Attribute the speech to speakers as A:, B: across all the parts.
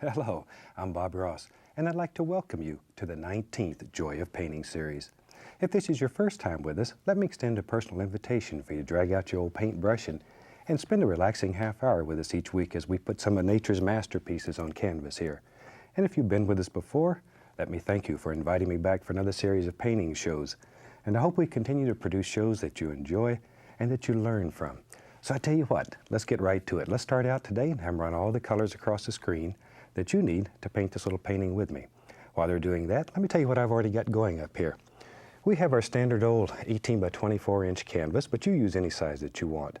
A: Hello, I'm Bob Ross, and I'd like to welcome you to the 19th Joy of Painting series. If this is your first time with us, let me extend a personal invitation for you to drag out your old paintbrush and spend a relaxing half hour with us each week as we put some of nature's masterpieces on canvas here. And if you've been with us before, let me thank you for inviting me back for another series of painting shows. And I hope we continue to produce shows that you enjoy and that you learn from. So I tell you what, let's get right to it. Let's start out today and have run all the colors across the screen that you need to paint this little painting with me. While they're doing that, let me tell you what I've already got going up here. We have our standard old 18 by 24 inch canvas, but you use any size that you want.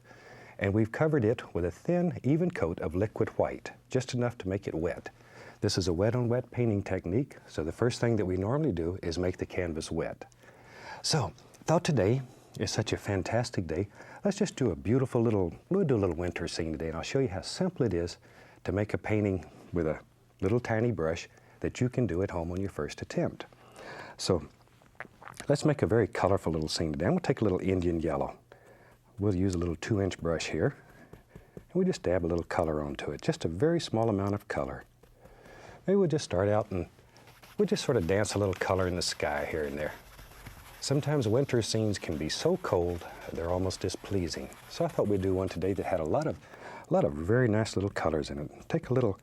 A: And we've covered it with a thin, even coat of liquid white, just enough to make it wet. This is a wet on wet painting technique, so the first thing that we normally do is make the canvas wet. So, thought today is such a fantastic day, let's just do a beautiful we'll do a little winter scene today, and I'll show you how simple it is to make a painting with a little tiny brush that you can do at home on your first attempt. So let's make a very colorful little scene today. I'm going to take a little Indian yellow. We'll use a little 2-inch brush here, and we just dab a little color onto it, just a very small amount of color. Maybe we'll just start out and we'll just sort of dance a little color in the sky here and there. Sometimes winter scenes can be so cold they're almost displeasing. So I thought we'd do one today that had a lot of very nice little colors in it. Take a little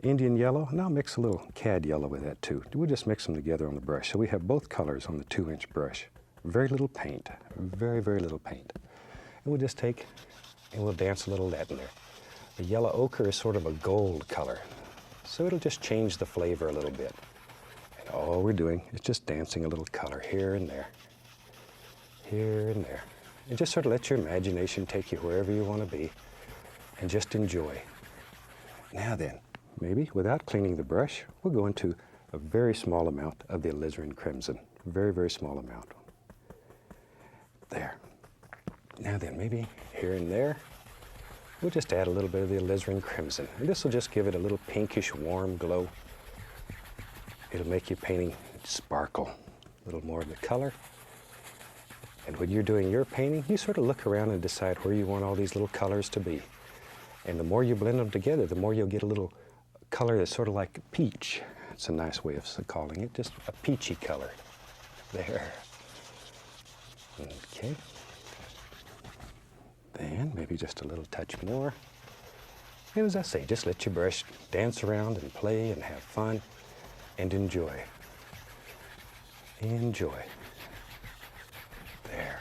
A: Indian yellow, and I'll mix a little cad yellow with that too. We'll just mix them together on the brush. So we have both colors on the 2-inch brush. Very little paint, very, very little paint. And we'll just take and we'll dance a little of that in there. The yellow ochre is sort of a gold color, so it'll just change the flavor a little bit. And all we're doing is just dancing a little color here and there, here and there. And just sort of let your imagination take you wherever you want to be and just enjoy. Now then, maybe without cleaning the brush, we'll go into a very small amount of the alizarin crimson. Very, very small amount. There. Now then, maybe here and there, we'll just add a little bit of the alizarin crimson. And this will just give it a little pinkish, warm glow. It'll make your painting sparkle. A little more of the color. And when you're doing your painting, you sort of look around and decide where you want all these little colors to be. And the more you blend them together, the more you'll get a little color that's sort of like peach. It's a nice way of calling it, just a peachy color. There. Okay. Then maybe just a little touch more. And as I say, just let your brush dance around and play and have fun and enjoy. Enjoy. There.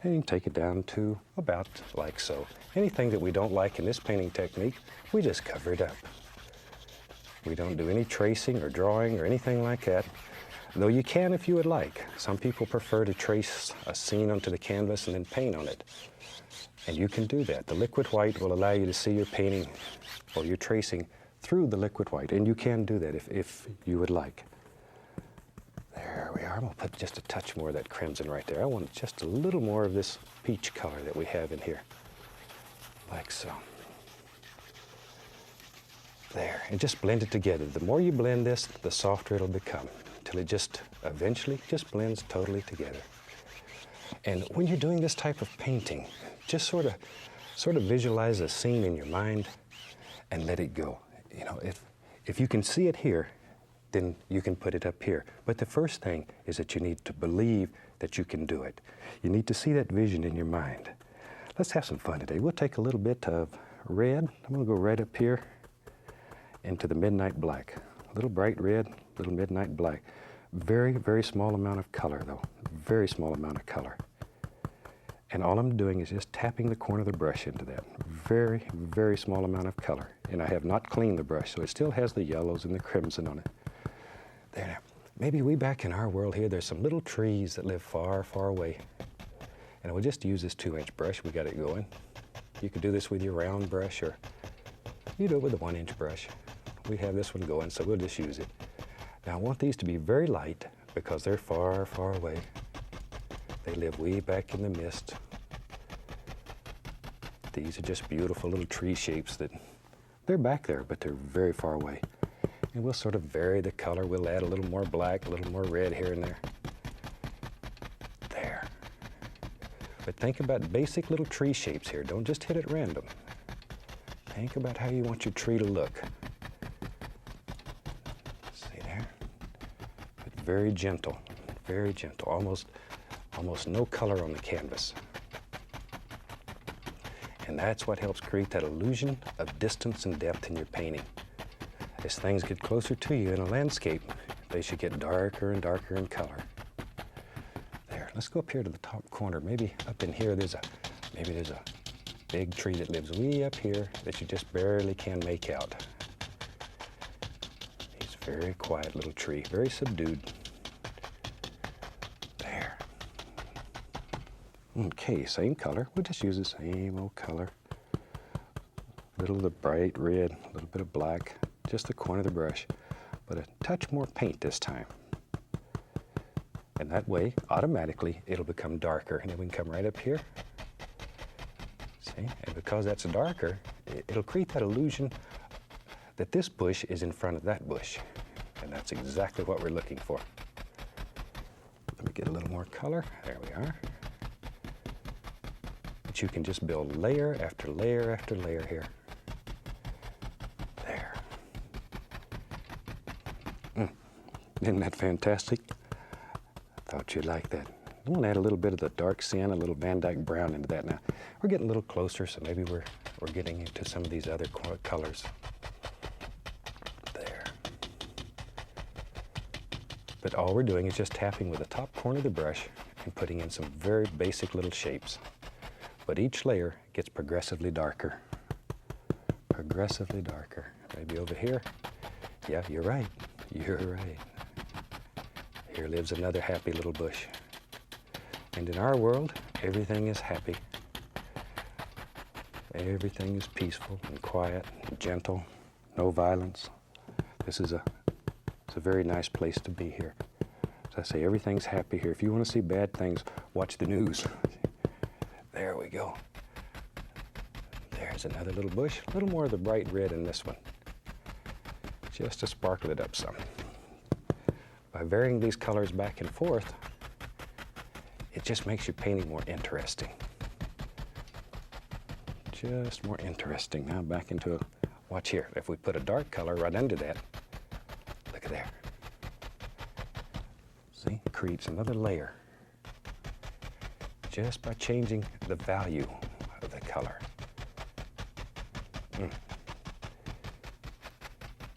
A: And you can take it down to about like so. Anything that we don't like in this painting technique, we just cover it up. We don't do any tracing or drawing or anything like that, though you can if you would like. Some people prefer to trace a scene onto the canvas and then paint on it. And you can do that. The liquid white will allow you to see your painting or your tracing through the liquid white, and you can do that if you would like. There we are. I'm going to put just a touch more of that crimson right there. I want just a little more of this peach color that we have in here. Like so. There. And just blend it together. The more you blend this, the softer it'll become, until it just eventually just blends totally together. And when you're doing this type of painting, just sort of visualize a scene in your mind and let it go. You know, if you can see it here, then you can put it up here. But the first thing is that you need to believe that you can do it. You need to see that vision in your mind. Let's have some fun today. We'll take a little bit of red. I'm going to go right up here into the midnight black. A little bright red, a little midnight black. Very, very small amount of color though. Very small amount of color. And all I'm doing is just tapping the corner of the brush into that. Very, very small amount of color. And I have not cleaned the brush, so it still has the yellows and the crimson on it. There now. Maybe we back in our world here, there's some little trees that live far, far away. And we'll just use this 2-inch brush. We got it going. You could do this with your round brush, or you do it with a 1-inch brush. We have this one going, so we'll just use it. Now I want these to be very light because they're far, far away. They live way back in the mist. These are just beautiful little tree shapes that they're back there, but they're very far away. And we'll sort of vary the color. We'll add a little more black, a little more red here and there. There. But think about basic little tree shapes here. Don't just hit at random. Think about how you want your tree to look. See there? But very gentle, almost no color on the canvas. And that's what helps create that illusion of distance and depth in your painting. As things get closer to you in a landscape, they should get darker and darker in color. There, let's go up here to the top corner. Maybe up in here there's a big tree that lives way up here that you just barely can make out. He's a very quiet little tree, very subdued. There. Okay, same color. We'll just use the same old color. A little of the bright red, a little bit of black, just the corner of the brush, but a touch more paint this time. And that way, automatically, it'll become darker. And then we can come right up here. See? And because that's darker, it'll create that illusion that this bush is in front of that bush. And that's exactly what we're looking for. Let me get a little more color. There we are. But you can just build layer after layer after layer here. There. Isn't that fantastic? I thought you'd like that. I'm going to add a little bit of the dark sienna, a little Van Dyke brown into that now. We're getting a little closer, so maybe we're getting into some of these other colors. There. But all we're doing is just tapping with the top corner of the brush and putting in some very basic little shapes. But each layer gets progressively darker. Progressively darker. Maybe over here. Yeah, you're right. You're right. Here lives another happy little bush. And in our world, everything is happy. Everything is peaceful and quiet and gentle, no violence. It's a very nice place to be here. As I say, everything's happy here. If you want to see bad things, watch the news. There we go. There's another little bush. A little more of the bright red in this one, just to sparkle it up some. By varying these colors back and forth, it just makes your painting more interesting. Just more interesting. Now back into watch here. If we put a dark color right under that, look at there. See, it creates another layer just by changing the value of the color.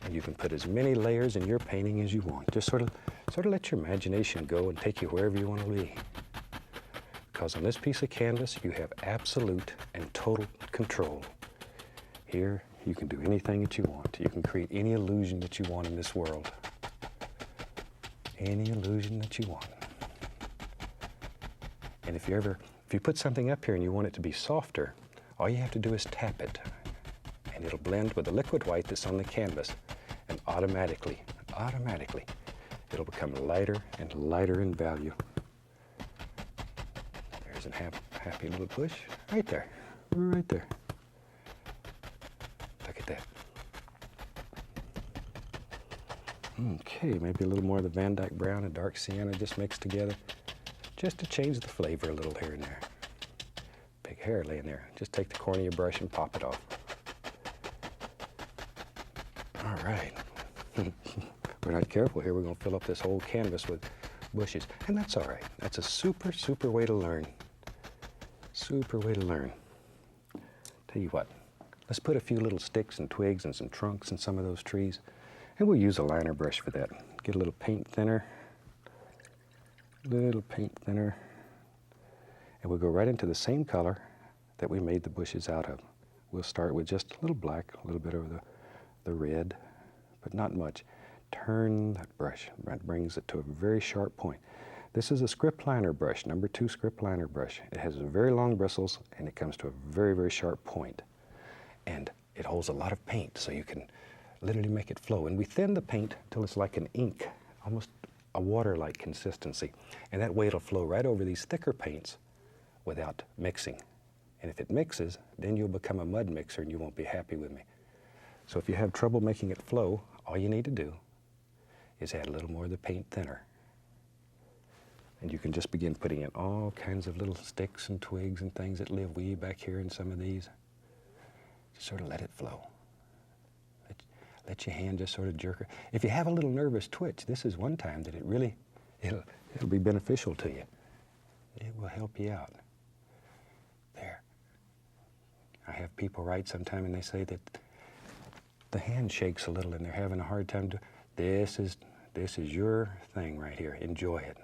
A: And you can put as many layers in your painting as you want. Just sort of let your imagination go and take you wherever you want to be. Because on this piece of canvas, you have absolute and total control. Here, you can do anything that you want. You can create any illusion that you want in this world. Any illusion that you want. And if you put something up here and you want it to be softer, all you have to do is tap it. And it'll blend with the liquid white that's on the canvas. And automatically, it'll become lighter and lighter in value. There's a happy little bush right there. Look at that. Okay, maybe a little more of the Van Dyke brown and dark sienna just mixed together, just to change the flavor a little here and there. Big hair laying there. Just take the corner of your brush and pop it off. All right. We're not careful here, we're going to fill up this whole canvas with bushes. And that's all right. That's a super, super way to learn. Super way to learn. Tell you what, let's put a few little sticks and twigs and some trunks in some of those trees. And we'll use a liner brush for that. Get a little paint thinner. And we'll go right into the same color that we made the bushes out of. We'll start with just a little black, a little bit of the red, but not much. Turn that brush. That brings it to a very sharp point. This is a script liner brush, number 2 script liner brush. It has very long bristles and it comes to a very, very sharp point. And it holds a lot of paint, so you can literally make it flow. And we thin the paint till it's like an ink, almost a water-like consistency. And that way it'll flow right over these thicker paints without mixing. And if it mixes, then you'll become a mud mixer and you won't be happy with me. So if you have trouble making it flow, all you need to do is add a little more of the paint thinner. And you can just begin putting in all kinds of little sticks and twigs and things that live way back here in some of these. Just sort of let it flow. Let your hand just sort of jerk her. If you have a little nervous twitch, this is one time that it'll be beneficial to you. It will help you out. There. I have people write sometime and they say that the hand shakes a little and they're having a hard time this is your thing right here. Enjoy it.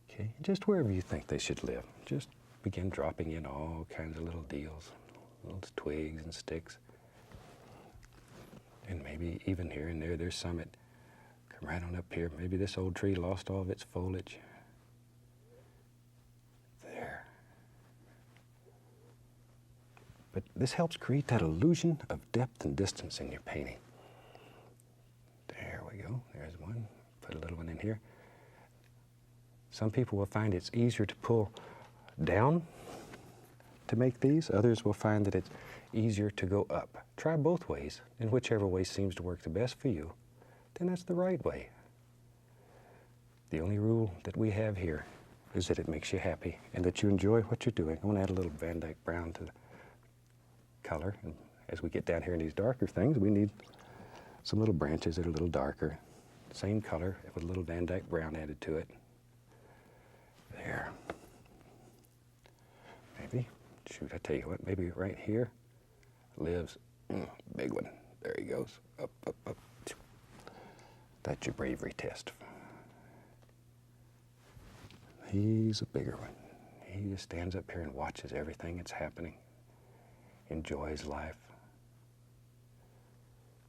A: Okay, just wherever you think they should live. Just begin dropping in all kinds of little deals, little twigs and sticks. And maybe even here and there, there's some that come right on up here. Maybe this old tree lost all of its foliage. There. But this helps create that illusion of depth and distance in your painting. There we go. There's one. Put a little one in here. Some people will find it's easier to pull down to make these. Others will find that it's easier to go up. Try both ways, and whichever way seems to work the best for you, then that's the right way. The only rule that we have here is that it makes you happy and that you enjoy what you're doing. I'm going to add a little Van Dyke brown to the color, and as we get down here in these darker things, we need some little branches that are a little darker. Same color with a little Van Dyke brown added to it. There. Maybe, shoot, I tell you what, maybe right here lives, big one. There he goes, up, up, up. That's your bravery test. He's a bigger one. He just stands up here and watches everything that's happening, enjoys life.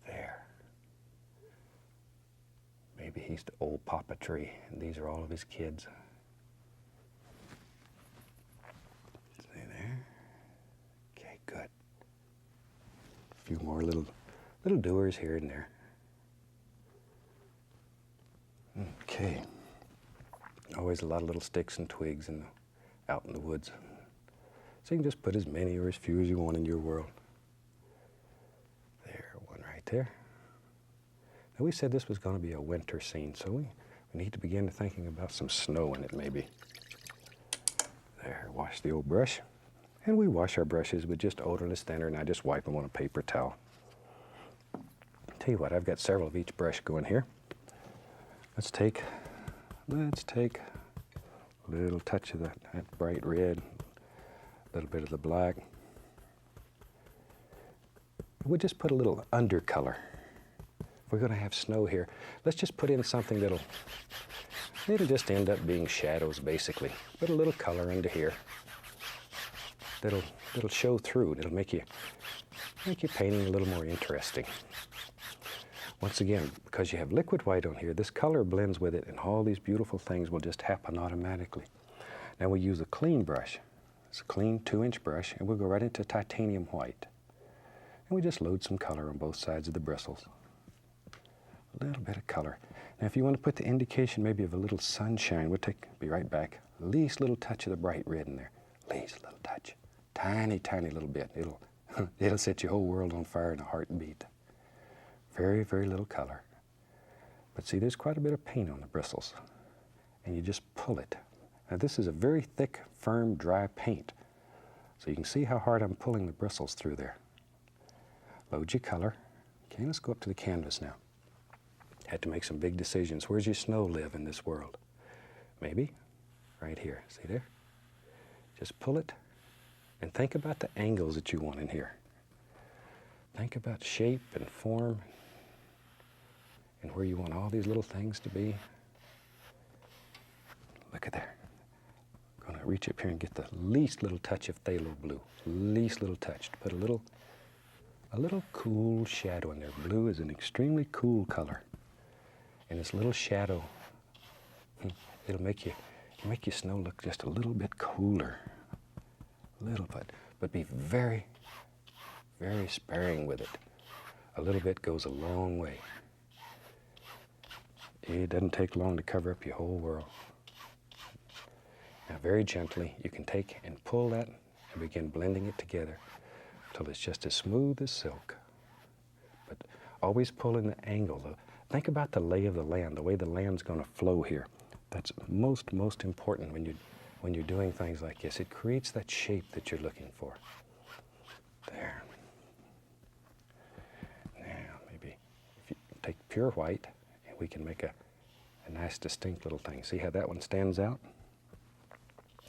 A: There. Maybe he's the old Papa Tree, and these are all of his kids. See there? Okay, good. A few more little doers here and there. Okay. Always a lot of little sticks and twigs out in the woods. So you can just put as many or as few as you want in your world. There, one right there. Now we said this was going to be a winter scene, so we need to begin thinking about some snow in it maybe. There, wash the old brush. And we wash our brushes with just odorless thinner, and I just wipe them on a paper towel. Tell you what, I've got several of each brush going here. Let's take a little touch of that bright red, a little bit of the black. We'll just put a little undercolor. If we're going to have snow here, let's just put in something it'll just end up being shadows basically. Put a little color under here. That'll show through. It'll make your painting a little more interesting. Once again, because you have liquid white on here, this color blends with it, and all these beautiful things will just happen automatically. Now we use a clean brush. It's a clean 2-inch brush, and we'll go right into titanium white. And we just load some color on both sides of the bristles. A little bit of color. Now if you want to put the indication maybe of a little sunshine, be right back. Least little touch of the bright red in there. Least little touch. Tiny, tiny little bit. It'll set your whole world on fire in a heartbeat. Very, very little color. But see, there's quite a bit of paint on the bristles. And you just pull it. Now this is a very thick, firm, dry paint. So you can see how hard I'm pulling the bristles through there. Load your color. Okay, let's go up to the canvas now. Had to make some big decisions. Where's your snow live in this world? Maybe right here. See there? Just pull it and think about the angles that you want in here. Think about shape and form and where you want all these little things to be. Look at there. I'm going to reach up here and get the least little touch of phthalo blue. Least little touch. To put a little cool shadow in there. Blue is an extremely cool color. And this little shadow, it'll make your snow look just a little bit cooler. A little bit. But be very, very sparing with it. A little bit goes a long way. It doesn't take long to cover up your whole world. Now very gently, you can take and pull that and begin blending it together until it's just as smooth as silk. But always pull in the angle. Think about the lay of the land, the way the land's going to flow here. That's most important when you're doing things like this. It creates that shape that you're looking for. There. Now, maybe if you take pure white, and we can make a nice distinct little thing. See how that one stands out?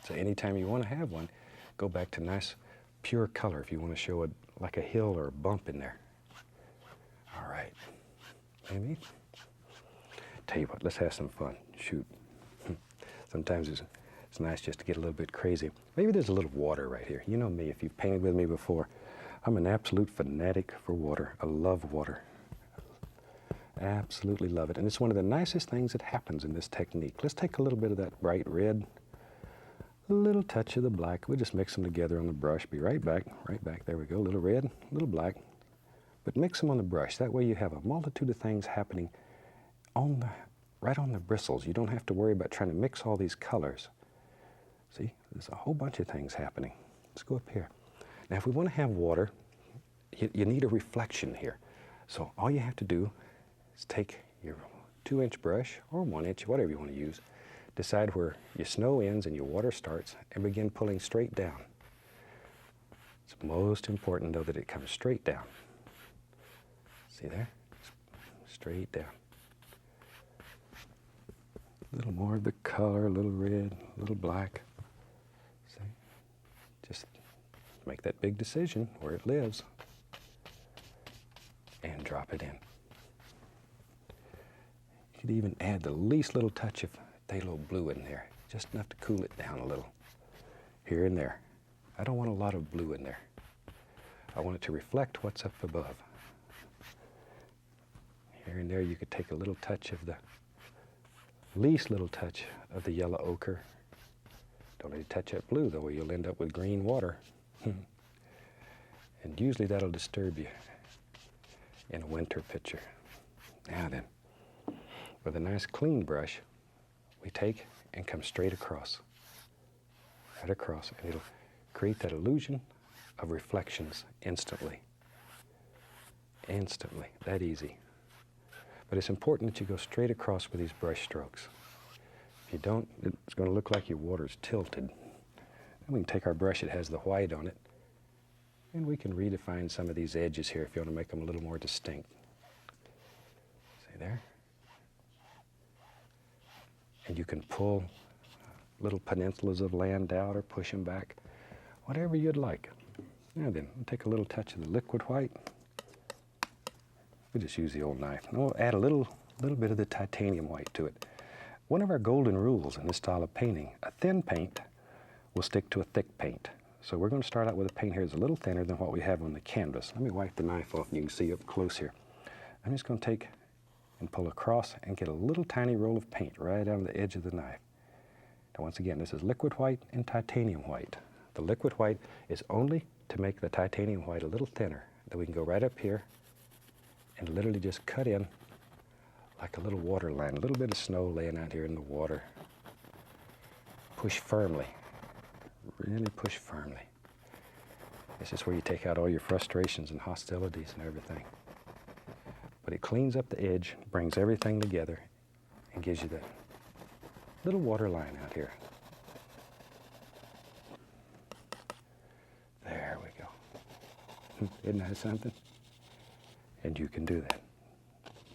A: So anytime you want to have one, go back to nice pure color if you want to show it like a hill or a bump in there. All right. Maybe. Tell you what, let's have some fun. Shoot. Sometimes it's nice just to get a little bit crazy. Maybe there's a little water right here. You know me, if you've painted with me before, I'm an absolute fanatic for water. I love water. Absolutely love it. And it's one of the nicest things that happens in this technique. Let's take a little bit of that bright red, a little touch of the black. We'll just mix them together on the brush. Be right back, right back. There we go. A little red, a little black. But mix them on the brush. That way you have a multitude of things happening right on the bristles. You don't have to worry about trying to mix all these colors. See, there's a whole bunch of things happening. Let's go up here. Now, if we want to have water, you need a reflection here. So all you have to do is take your 2-inch brush or 1-inch, whatever you want to use, decide where your snow ends and your water starts, and begin pulling straight down. It's most important, though, that it comes straight down. See there? Straight down. A little more of the color, a little red, a little black. See? Just make that big decision where it lives and drop it in. You could even add the least little touch of phthalo blue in there, just enough to cool it down a little, here and there. I don't want a lot of blue in there. I want it to reflect what's up above. Here and there you could take a little touch of the least little touch of the yellow ochre. Don't need to touch that blue though, or you'll end up with green water. And usually that'll disturb you in a winter picture. Now then, with a nice clean brush, we take and come straight across. Right across, and it'll create that illusion of reflections instantly. Instantly, that easy. But it's important that you go straight across with these brush strokes. If you don't, it's going to look like your water's tilted. And we can take our brush that has the white on it, and we can redefine some of these edges here if you want to make them a little more distinct. See there? And you can pull little peninsulas of land out or push them back, whatever you'd like. Now then, we'll take a little touch of the liquid white. We just use the old knife. And we'll add a little bit of the titanium white to it. One of our golden rules in this style of painting, a thin paint will stick to a thick paint. So we're going to start out with a paint here that's a little thinner than what we have on the canvas. Let me wipe the knife off and you can see up close here. I'm just going to take and pull across and get a little tiny roll of paint right on the edge of the knife. Now once again, this is liquid white and titanium white. The liquid white is only to make the titanium white a little thinner. Then we can go right up here and literally just cut in like a little water line, a little bit of snow laying out here in the water. Push firmly, really push firmly. This is where you take out all your frustrations and hostilities and everything. But it cleans up the edge, brings everything together, and gives you that little water line out here. There we go. Isn't that something? And you can do that.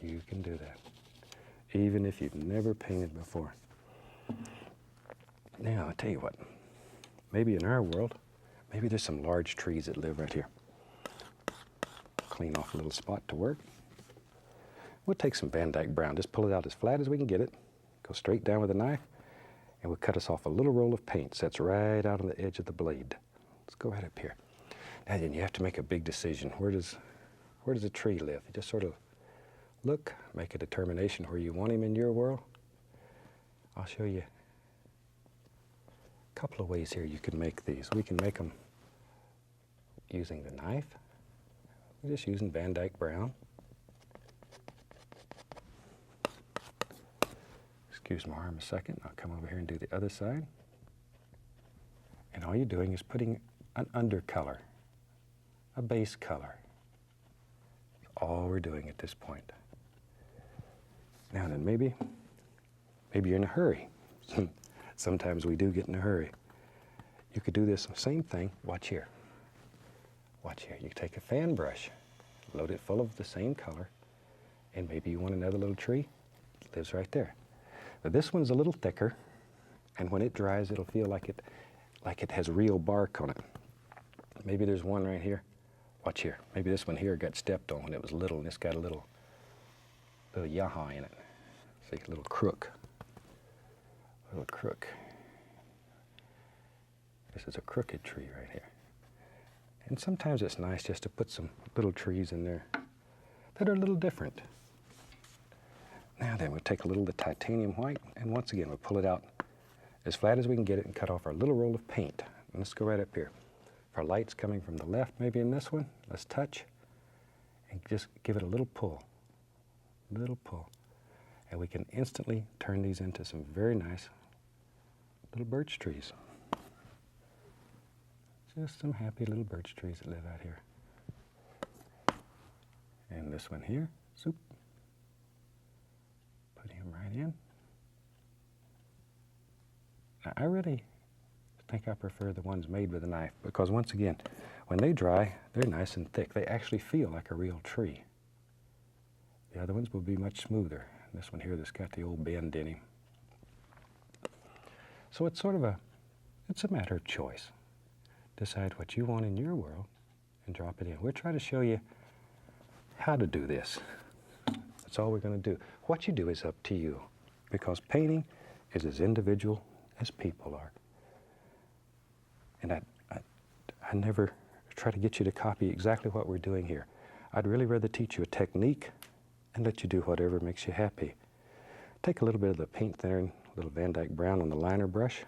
A: You can do that. Even if you've never painted before. Now, I'll tell you what. Maybe in our world, maybe there's some large trees that live right here. Clean off a little spot to work. We'll take some Van Dyke brown. Just pull it out as flat as we can get it. Go straight down with a knife. And we'll cut us off a little roll of paint. Sets right out on the edge of the blade. Let's go right up here. Now then, you have to make a big decision. Where does a tree live? You just sort of look, make a determination where you want him in your world. I'll show you a couple of ways here you can make these. We can make them using the knife. We're just using Van Dyke brown. Excuse my arm a second. I'll come over here and do the other side. And all you're doing is putting an undercolor, a base color. All we're doing at this point. Now then, maybe you're in a hurry. Sometimes we do get in a hurry. You could do this same thing, watch here. Watch here. You take a fan brush, load it full of the same color, and maybe you want another little tree. It lives right there. But this one's a little thicker, and when it dries, it'll feel like it has real bark on it. Maybe there's one right here. Watch here. Maybe this one here got stepped on when it was little, and it's got a little yaha in it. See, a little crook. A little crook. This is a crooked tree right here. And sometimes it's nice just to put some little trees in there that are a little different. Now then, we'll take a little of the titanium white, and once again, we'll pull it out as flat as we can get it and cut off our little roll of paint. And let's go right up here. If our light's coming from the left, maybe in this one, let's touch and just give it a little pull. Little pull. And we can instantly turn these into some very nice little birch trees. Just some happy little birch trees that live out here. And this one here, zoop. Put him right in. Now, I really think I prefer the ones made with a knife because once again, when they dry, they're nice and thick. They actually feel like a real tree. The other ones will be much smoother. This one here that's got the old bend in him. So it's sort of it's a matter of choice. Decide what you want in your world and drop it in. We'll try to show you how to do this. That's all we're going to do. What you do is up to you because painting is as individual as people are. And I never try to get you to copy exactly what we're doing here. I'd really rather teach you a technique and let you do whatever makes you happy. Take a little bit of the paint thinner, a little Van Dyke brown on the liner brush.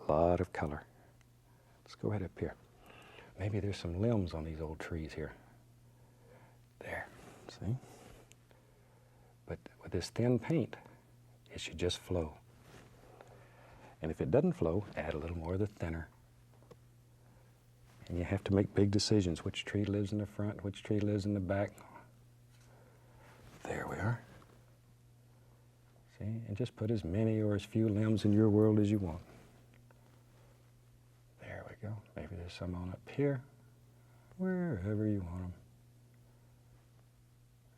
A: A lot of color. Let's go right up here. Maybe there's some limbs on these old trees here. There, see? But with this thin paint, it should just flow. And if it doesn't flow, add a little more of the thinner. And you have to make big decisions. Which tree lives in the front, which tree lives in the back. There we are. See, and just put as many or as few limbs in your world as you want. There we go. Maybe there's some on up here, wherever you want them.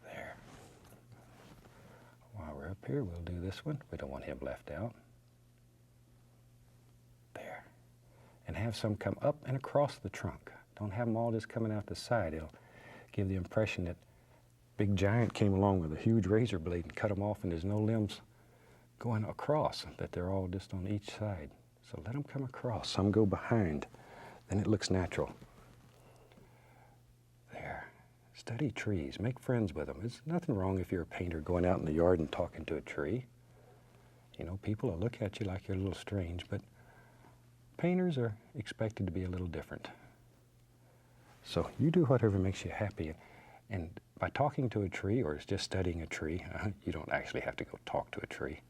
A: There. While we're up here, we'll do this one. We don't want him left out. There. And have some come up and across the trunk. Don't have them all just coming out the side. It'll give the impression that big giant came along with a huge razor blade and cut them off and there's no limbs going across, that they're all just on each side. So let them come across. Some go behind. Then it looks natural. There. Study trees. Make friends with them. There's nothing wrong if you're a painter going out in the yard and talking to a tree. You know, people will look at you like you're a little strange, but painters are expected to be a little different. So you do whatever makes you happy. And by talking to a tree or just studying a tree, you don't actually have to go talk to a tree.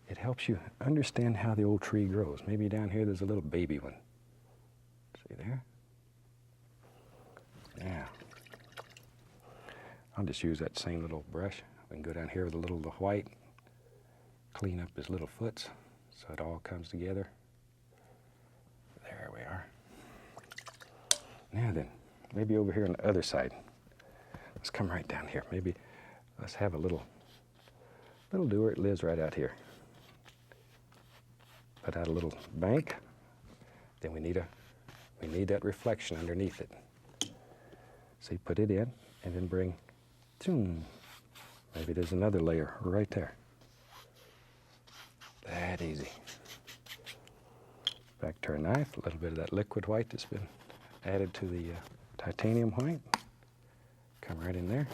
A: It helps you understand how the old tree grows. Maybe down here there's a little baby one. See there? Yeah. I'll just use that same little brush. We can go down here with a little of the white, clean up his little foots so it all comes together. There we are. Now then, maybe over here on the other side. Let's come right down here. Maybe let's have a little doer. It lives right out here. Put out a little bank. Then we need that reflection underneath it. So you put it in and then bring, zoom. Maybe there's another layer right there. That easy. Back to our knife, a little bit of that liquid white that's been added to the titanium white. Come right in there.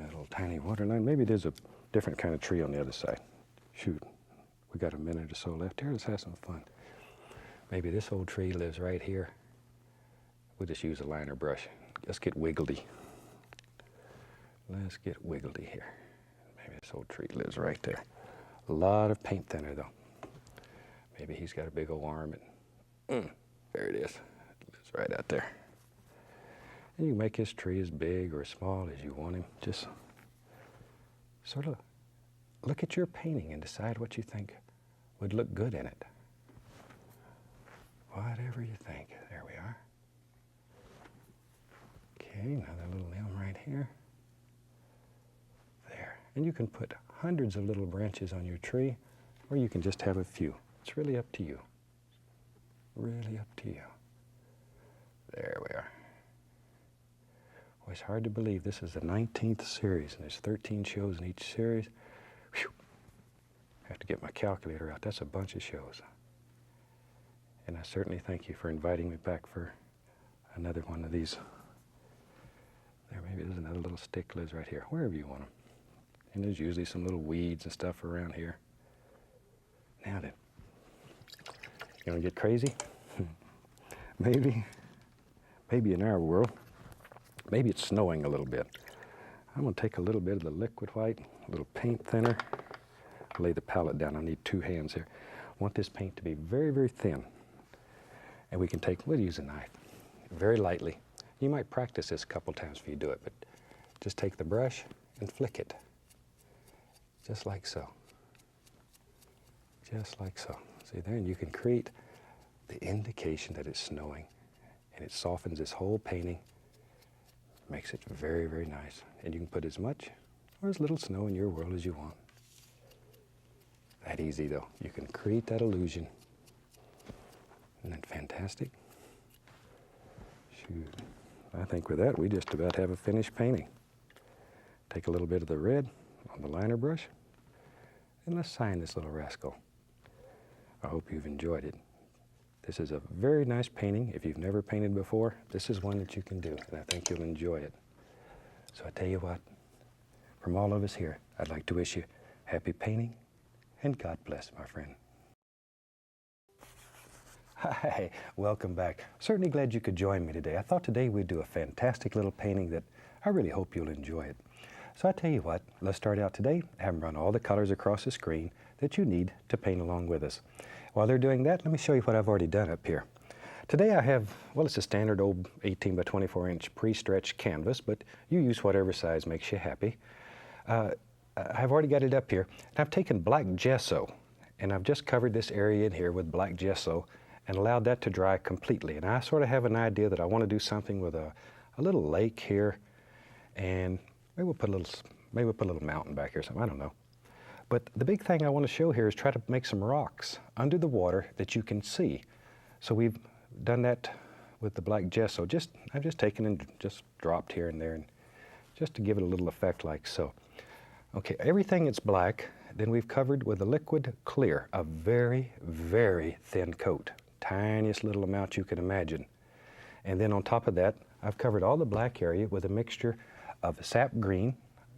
A: Little tiny waterline. Maybe there's a different kind of tree on the other side. Shoot, we got a minute or so left here. Let's have some fun. Maybe this old tree lives right here. We'll just use a liner brush. Let's get wiggledy. Let's get wiggledy here. Maybe this old tree lives right there. A lot of paint thinner though. Maybe he's got a big old arm and there it is. It lives right out there. And you can make his tree as big or as small as you want him. Just sort of look at your painting and decide what you think would look good in it. Whatever you think. There we are. Okay, another little limb right here. There. And you can put hundreds of little branches on your tree, or you can just have a few. It's really up to you. Really up to you. There we are. Well, it's hard to believe this is the 19th series, and there's 13 shows in each series. Whew. I have to get my calculator out. That's a bunch of shows. And I certainly thank you for inviting me back for another one of these. There, maybe there's another little stick lives right here, wherever you want them. And there's usually some little weeds and stuff around here. Now then, you want to get crazy? Maybe in our world, maybe it's snowing a little bit. I'm going to take a little bit of the liquid white, a little paint thinner, lay the palette down. I need 2 hands here. I want this paint to be very, very thin. And we can take, we'll use a knife, very lightly. You might practice this a couple times before you do it, but just take the brush and flick it. Just like so. Just like so. See there, and you can create the indication that it's snowing, and it softens this whole painting, makes it very, very nice. And you can put as much or as little snow in your world as you want. That easy though. You can create that illusion. Isn't that fantastic? Shoot. I think with that, we just about have a finished painting. Take a little bit of the red on the liner brush, and let's sign this little rascal. I hope you've enjoyed it. This is a very nice painting. If you've never painted before, this is one that you can do, and I think you'll enjoy it. So I tell you what, from all of us here, I'd like to wish you happy painting, and God bless, my friend. Hi, welcome back. Certainly glad you could join me today. I thought today we'd do a fantastic little painting that I really hope you'll enjoy it. So I tell you what, let's start out today. Have them run all the colors across the screen that you need to paint along with us. While they're doing that, let me show you what I've already done up here. Today I have, well, it's a standard old 18 by 24 inch pre-stretched canvas, but you use whatever size makes you happy. I've already got it up here. And I've taken black gesso, and I've just covered this area in here with black gesso and allowed that to dry completely. And I sort of have an idea that I want to do something with a little lake here, and maybe we'll put a little mountain back here or something, I don't know. But the big thing I want to show here is try to make some rocks under the water that you can see. So we've done that with the black gesso. I've just taken and just dropped here and there, and just to give it a little effect like so. Okay, everything is black. Then we've covered with a liquid clear, a very, very thin coat. Tiniest little amount you can imagine. And then on top of that, I've covered all the black area with a mixture of sap green,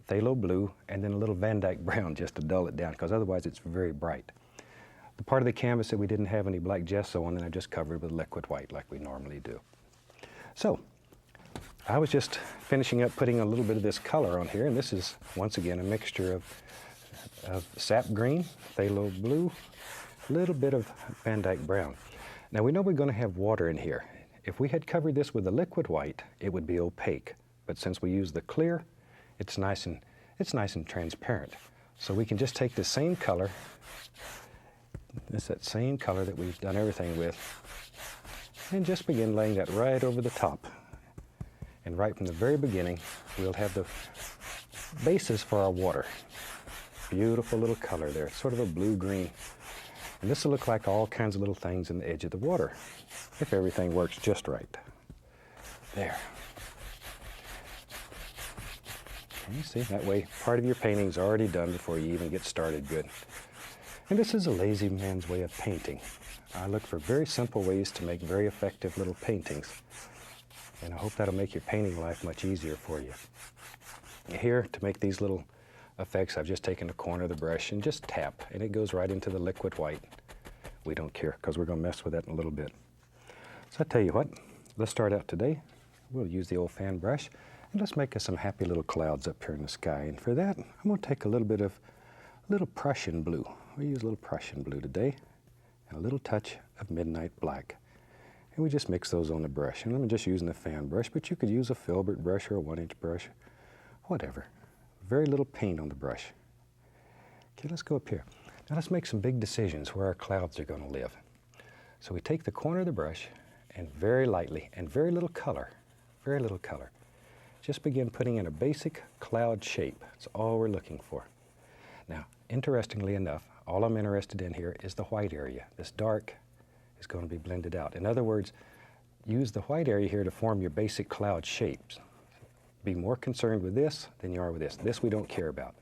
A: phthalo blue, and then a little Van Dyke brown just to dull it down, because otherwise it's very bright. The part of the canvas that we didn't have any black gesso on, then I just covered with liquid white like we normally do. So I was just finishing up putting a little bit of this color on here, and this is once again a mixture of sap green, phthalo blue, a little bit of Van Dyke brown. Now we know we're going to have water in here. If we had covered this with a liquid white, it would be opaque. But since we use the clear, it's nice and transparent. So we can just take the same color, that same color that we've done everything with, and just begin laying that right over the top. And right from the very beginning, we'll have the basis for our water. Beautiful little color there. It's sort of a blue-green. And this will look like all kinds of little things in the edge of the water, if everything works just right. There. You see, that way part of your painting's already done before you even get started good. And this is a lazy man's way of painting. I look for very simple ways to make very effective little paintings. And I hope that'll make your painting life much easier for you. Here, to make these little effects, I've just taken a corner of the brush and just tap, and it goes right into the liquid white. We don't care, because we're going to mess with that in a little bit. So I tell you what, let's start out today. We'll use the old fan brush, and let's make us some happy little clouds up here in the sky. And for that, I'm going to take a little Prussian blue. We'll use a little Prussian blue today, and a little touch of midnight black. And we just mix those on the brush. And I'm just using the fan brush, but you could use a filbert brush or a 1-inch brush, whatever. Very little paint on the brush. Okay, let's go up here. Now let's make some big decisions where our clouds are going to live. So we take the corner of the brush and very lightly, and very little color, just begin putting in a basic cloud shape. That's all we're looking for. Now, interestingly enough, all I'm interested in here is the white area. This dark is going to be blended out. In other words, use the white area here to form your basic cloud shapes. Be more concerned with this than you are with this. This we don't care about.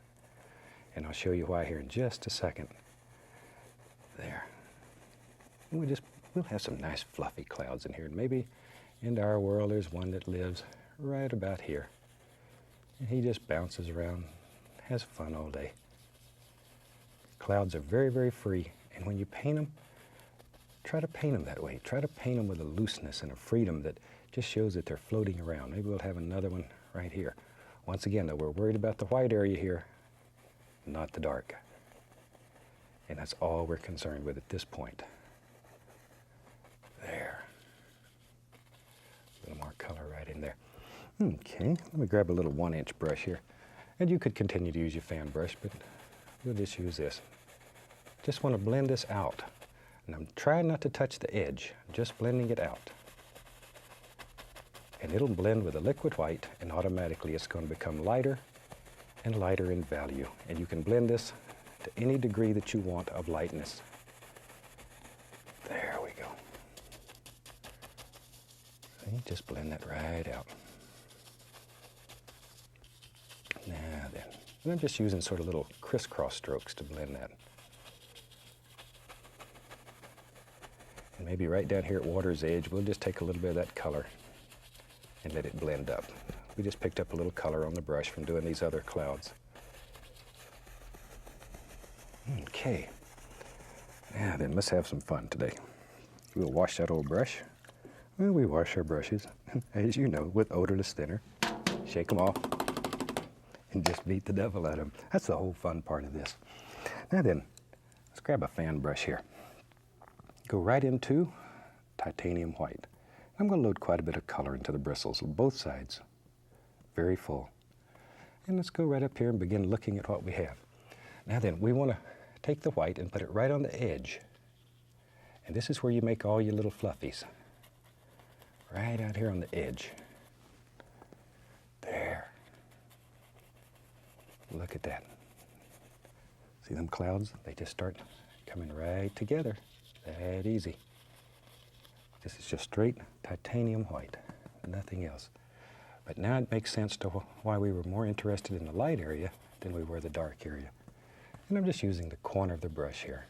A: And I'll show you why here in just a second. There. And we'll have some nice fluffy clouds in here. And maybe in our world there's one that lives right about here. And he just bounces around, has fun all day. Clouds are very, very free. And when you paint them, try to paint them that way. Try to paint them with a looseness and a freedom that just shows that they're floating around. Maybe we'll have another one right here. Once again, though, we're worried about the white area here, not the dark. And that's all we're concerned with at this point. There. A little more color right in there. Okay, let me grab a little 1-inch brush here. And you could continue to use your fan brush, but we'll just use this. Just want to blend this out. And I'm trying not to touch the edge, just blending it out. And it'll blend with the liquid white, and automatically it's going to become lighter and lighter in value. And you can blend this to any degree that you want of lightness. There we go. See, just blend that right out. Now then, and I'm just using sort of little crisscross strokes to blend that. And maybe right down here at water's edge, we'll just take a little bit of that color and let it blend up. We just picked up a little color on the brush from doing these other clouds. Okay, now then, let's have some fun today. We'll wash that old brush. Well, we wash our brushes, as you know, with odorless thinner. Shake them off and just beat the devil out of them. That's the whole fun part of this. Now then, let's grab a fan brush here. Go right into titanium white. I'm going to load quite a bit of color into the bristles on both sides. Very full. And let's go right up here and begin looking at what we have. Now then, we want to take the white and put it right on the edge. And this is where you make all your little fluffies. Right out here on the edge. There. Look at that. See them clouds? They just start coming right together. That easy. This is just straight titanium white, nothing else. But now it makes sense to why we were more interested in the light area than we were the dark area. And I'm just using the corner of the brush here,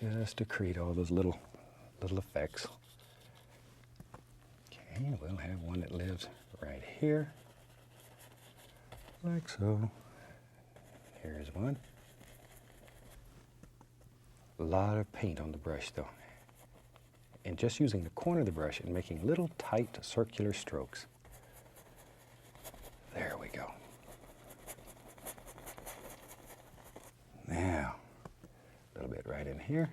A: just to create all those little effects. Okay, we'll have one that lives right here, like so. Here's one. A lot of paint on the brush though. And just using the corner of the brush and making little tight circular strokes. There we go. Now, a little bit right in here.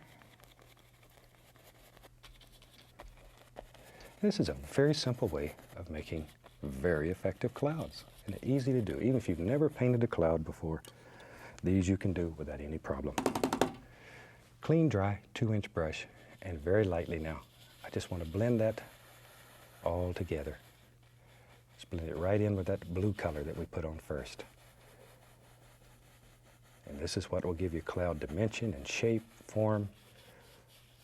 A: This is a very simple way of making very effective clouds. And easy to do. Even if you've never painted a cloud before, these you can do without any problem. Clean, dry, 2-inch brush, and very lightly now. I just want to blend that all together. Just blend it right in with that blue color that we put on first. And this is what will give you cloud dimension and shape, form,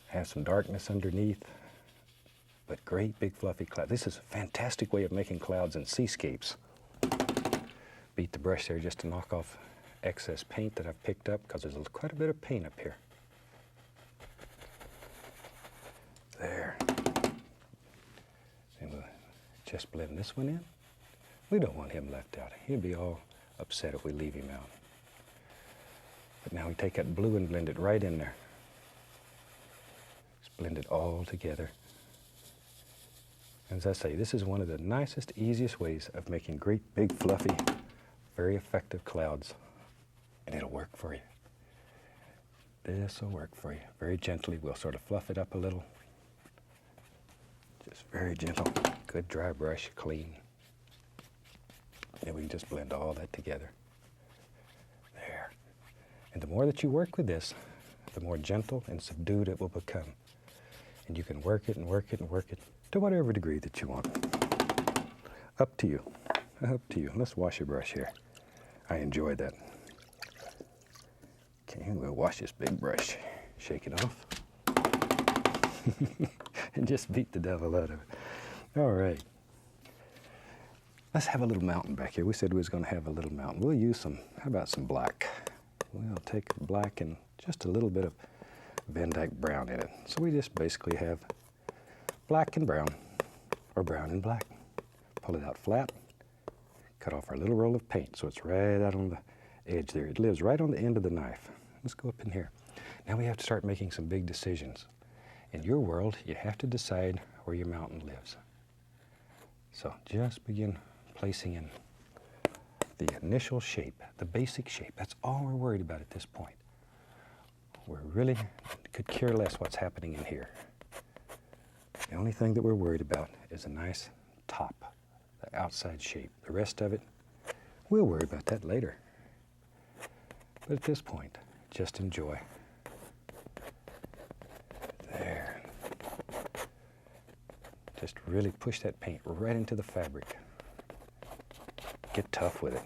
A: have some darkness underneath, but great big fluffy cloud. This is a fantastic way of making clouds and seascapes. Beat the brush there just to knock off excess paint that I've picked up, because there's quite a bit of paint up here. There. And we'll just blend this one in. We don't want him left out. He'll be all upset if we leave him out. But now we take that blue and blend it right in there. Just blend it all together. As I say, this is one of the nicest, easiest ways of making great, big, fluffy, very effective clouds. And it'll work for you. This will work for you. Very gently, we'll sort of fluff it up a little. Just very gentle. Good dry brush, clean. And we can just blend all that together. There. And the more that you work with this, the more gentle and subdued it will become. And you can work it and work it and work it to whatever degree that you want. Up to you. Up to you. Let's wash your brush here. I enjoy that. Okay, we'll wash this big brush. Shake it off. And just beat the devil out of it. All right. Let's have a little mountain back here. We said we was going to have a little mountain. We'll use some, how about some black? We'll take black and just a little bit of Van Dyke brown in it. So we just basically have black and brown, or brown and black. Pull it out flat, cut off our little roll of paint so it's right out on the edge there. It lives right on the end of the knife. Let's go up in here. Now we have to start making some big decisions. In your world, you have to decide where your mountain lives. So just begin placing in the initial shape, the basic shape. That's all we're worried about at this point. We really could care less what's happening in here. The only thing that we're worried about is a nice top, the outside shape. The rest of it, we'll worry about that later. But at this point, just enjoy. There. Just really push that paint right into the fabric. Get tough with it.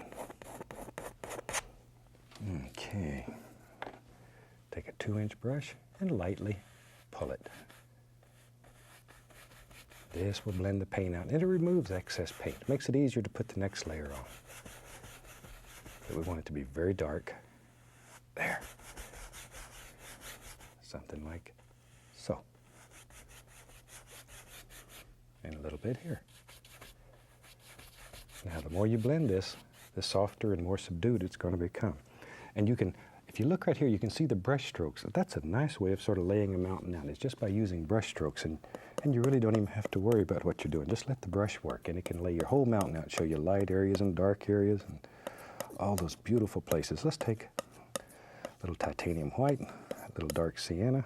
A: Okay. Take a 2-inch brush and lightly pull it. This will blend the paint out, and it removes excess paint. It makes it easier to put the next layer on. But we want it to be very dark. There. Something like so. And a little bit here. Now, the more you blend this, the softer and more subdued it's going to become. And you can, if you look right here, you can see the brush strokes. That's a nice way of sort of laying a mountain down. It's just by using brush strokes, and you really don't even have to worry about what you're doing. Just let the brush work, and it can lay your whole mountain out, show you light areas and dark areas and all those beautiful places. Let's take a little titanium white, a little dark sienna.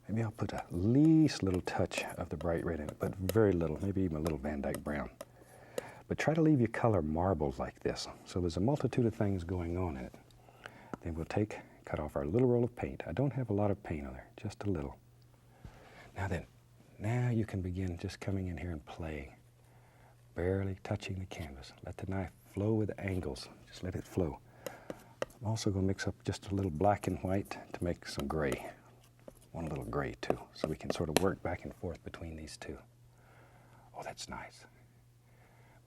A: Maybe I'll put a least little touch of the bright red in it, but very little, maybe even a little Van Dyke brown. But try to leave your color marbled like this. So there's a multitude of things going on in it. Then we'll cut off our little roll of paint. I don't have a lot of paint on there, just a little. Now you can begin just coming in here and playing, barely touching the canvas. Let the knife flow with angles. Just let it flow. I'm also going to mix up just a little black and white to make some gray. I want a little gray too, so we can sort of work back and forth between these two. Oh, that's nice.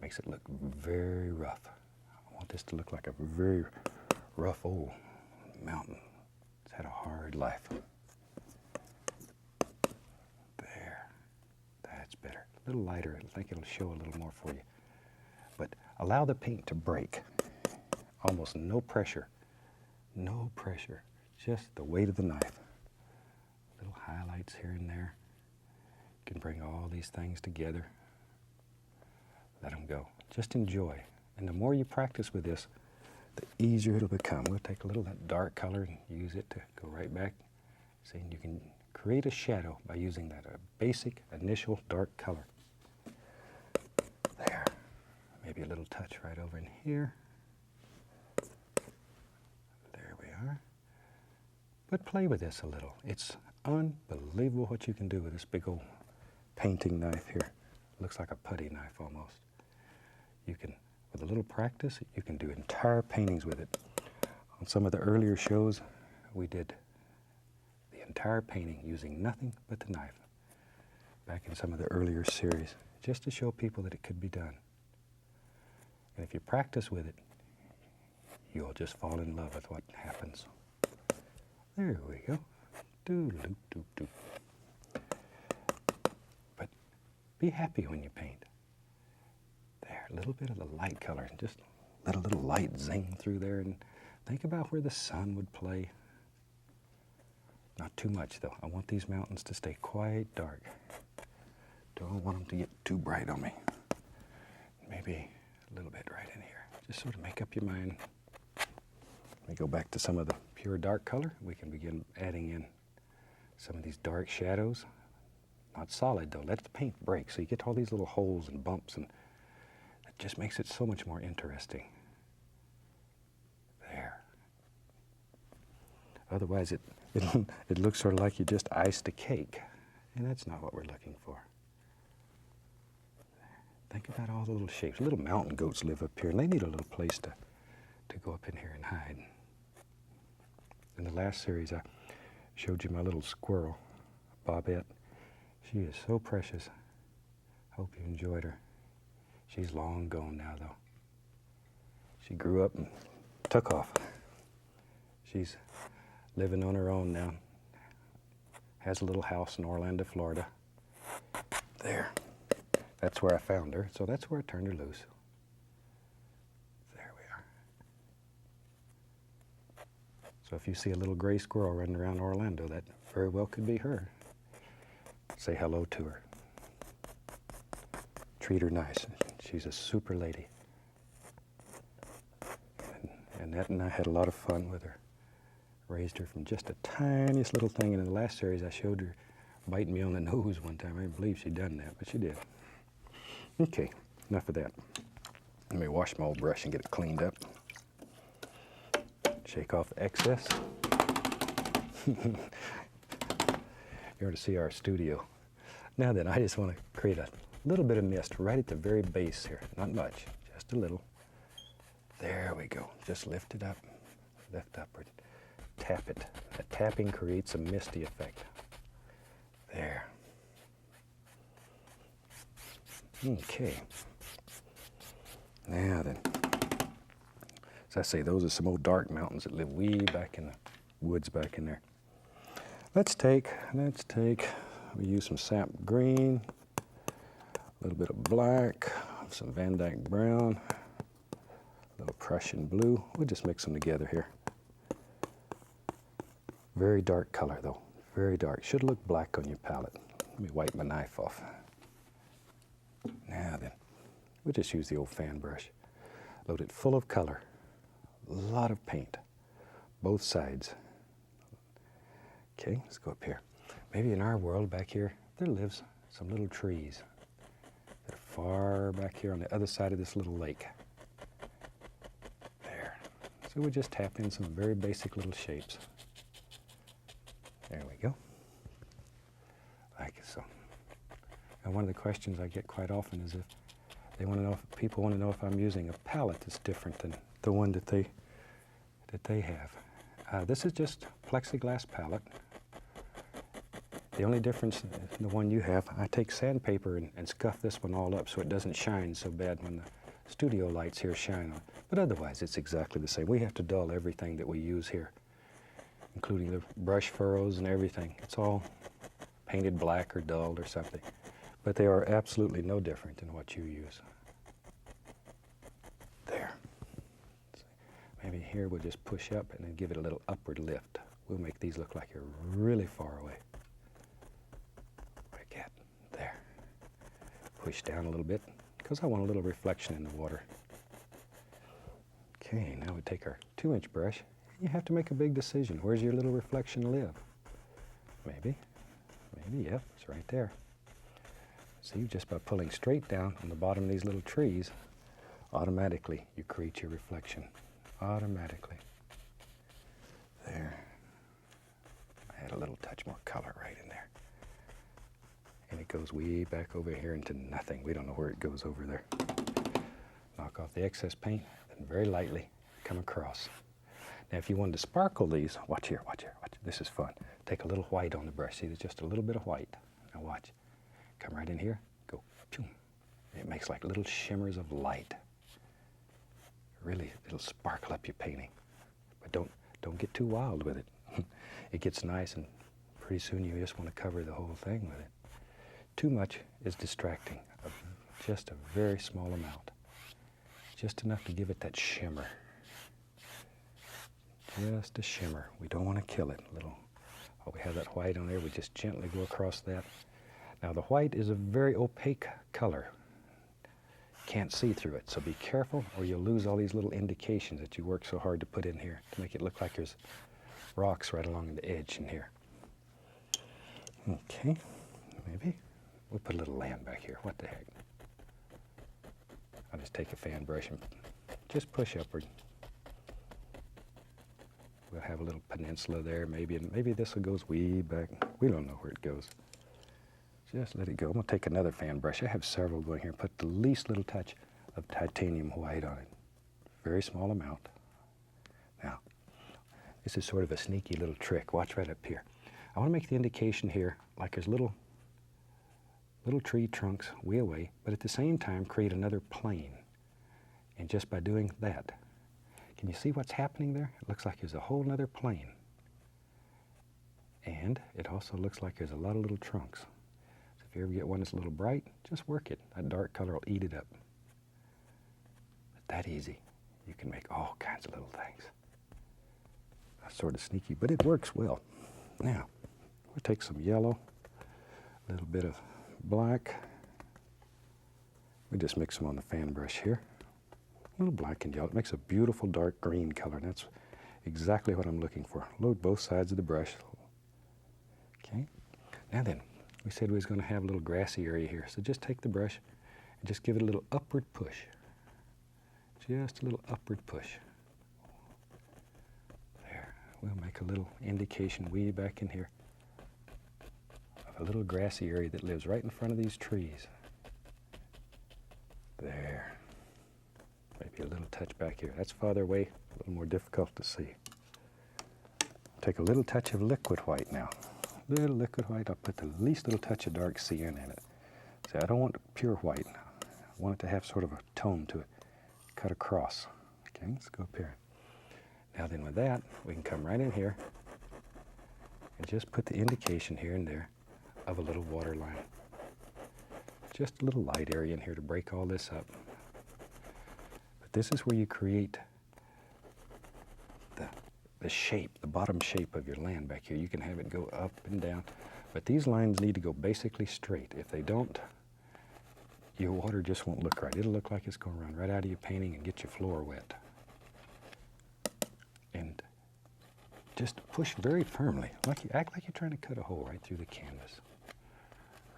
A: Makes it look very rough. I want this to look like a very rough old mountain. It's had a hard life. There. That's better. A little lighter. I think it'll show a little more for you. But allow the paint to break. Almost no pressure. No pressure. Just the weight of the knife. Little highlights here and there. You can bring all these things together. Let them go. Just enjoy. And the more you practice with this, the easier it'll become. We'll take a little of that dark color and use it to go right back. See, you can create a shadow by using that basic initial dark color. There. Maybe a little touch right over in here. There we are. But play with this a little. It's unbelievable what you can do with this big old painting knife here. Looks like a putty knife almost. You can, with a little practice, you can do entire paintings with it. On some of the earlier shows, we did the entire painting using nothing but the knife. Back in some of the earlier series, just to show people that it could be done. And if you practice with it, you'll just fall in love with what happens. There we go. Doo-doop-doop-doop. But be happy when you paint. There, a little bit of the light color, just let a little light zing through there, and think about where the sun would play. Not too much though. I want these mountains to stay quite dark. Don't want them to get too bright on me. Maybe a little bit right in here. Just sort of make up your mind. Let me go back to some of the pure dark color. We can begin adding in some of these dark shadows. Not solid though. Let the paint break so you get all these little holes and bumps, and it just makes it so much more interesting. There. Otherwise it it looks sort of like you just iced a cake, and that's not what we're looking for. Think about all the little shapes. Little mountain goats live up here, and they need a little place to go up in here and hide. In the last series, I showed you my little squirrel, Bobette. She is so precious. Hope you enjoyed her. She's long gone now, though. She grew up and took off. She's living on her own now. Has a little house in Orlando, Florida. There. That's where I found her, so that's where I turned her loose. There we are. So if you see a little gray squirrel running around Orlando, that very well could be her. Say hello to her. Treat her nice. She's a super lady. And Annette and I had a lot of fun with her. Raised her from just the tiniest little thing, and in the last series I showed her biting me on the nose one time. I didn't believe she'd done that, but she did. Okay, enough of that. Let me wash my old brush and get it cleaned up. Shake off the excess. You ought to see our studio. Now then, I just want to create a little bit of mist right at the very base here. Not much, just a little. There we go. Just lift it up, lift upward. Tap it. That tapping creates a misty effect. There. Okay. Now then, as I say, those are some old dark mountains that live way back in the woods back in there. Let's take, we use some sap green, a little bit of black, some Van Dyke brown, a little Prussian blue. We'll just mix them together here. Very dark color though, very dark. Should look black on your palette. Let me wipe my knife off. Now then, we'll just use the old fan brush. Load it full of color, a lot of paint, both sides. Okay, let's go up here. Maybe in our world back here, there lives some little trees that are far back here on the other side of this little lake. There. So we just tap in some very basic little shapes. There we go. Like so. And one of the questions I get quite often is if they want to know, if people want to know if I'm using a palette that's different than the one that they have. This is just plexiglass palette. The only difference in the one you have, I take sandpaper and scuff this one all up so it doesn't shine so bad when the studio lights here shine on. But otherwise, it's exactly the same. We have to dull everything that we use here, including the brush furrows and everything. It's all painted black or dulled or something. But they are absolutely no different than what you use. There. Maybe here we'll just push up and then give it a little upward lift. We'll make these look like you're really far away. Like that. There. Push down a little bit because I want a little reflection in the water. Okay, now we take our 2-inch brush. You have to make a big decision. Where's your little reflection live? Maybe, yep, it's right there. See, just by pulling straight down on the bottom of these little trees, automatically you create your reflection. Automatically. There. I had a little touch more color right in there. And it goes way back over here into nothing. We don't know where it goes over there. Knock off the excess paint, then very lightly come across. Now if you wanted to sparkle these, watch here, watch here, watch. This is fun. Take a little white on the brush. See, there's just a little bit of white. Now watch. Come right in here, go, choom. It makes like little shimmers of light. Really, it'll sparkle up your painting. But don't get too wild with it. It gets nice and pretty soon you just want to cover the whole thing with it. Too much is distracting. Just a very small amount. Just enough to give it that shimmer. Just a shimmer. We don't want to kill it. Oh, we have that white on there. We just gently go across that. Now the white is a very opaque color. Can't see through it, so be careful or you'll lose all these little indications that you work so hard to put in here to make it look like there's rocks right along the edge in here. Okay, maybe. We'll put a little land back here. What the heck? I'll just take a fan brush and just push upward. We'll have a little peninsula there, maybe, and maybe this one goes way back. We don't know where it goes. Just let it go. I'm going to take another fan brush. I have several going here. Put the least little touch of titanium white on it. Very small amount. Now, this is sort of a sneaky little trick. Watch right up here. I want to make the indication here like there's little tree trunks way away, but at the same time create another plane. And just by doing that, can you see what's happening there? It looks like there's a whole other plane. And it also looks like there's a lot of little trunks. So if you ever get one that's a little bright, just work it. That dark color will eat it up. But that easy. You can make all kinds of little things. That's sort of sneaky, but it works well. Now, we'll take some yellow, a little bit of black. We just mix them on the fan brush here. A little black and yellow. It makes a beautiful dark green color, and that's exactly what I'm looking for. Load both sides of the brush. Okay. Now then, we said we was going to have a little grassy area here, so just take the brush and just give it a little upward push. Just a little upward push. There. We'll make a little indication way back in here of a little grassy area that lives right in front of these trees. There. Maybe a little touch back here. That's farther away, a little more difficult to see. Take a little touch of liquid white now. Little liquid white. I'll put the least little touch of dark cyan in it. See, I don't want pure white. I want it to have sort of a tone to it. Cut across. Okay, let's go up here. Now then with that, we can come right in here and just put the indication here and there of a little water line. Just a little light area in here to break all this up. This is where you create the shape, the bottom shape of your land back here. You can have it go up and down, but these lines need to go basically straight. If they don't, your water just won't look right. It'll look like it's going to run right out of your painting and get your floor wet. And just push very firmly, act like you're trying to cut a hole right through the canvas.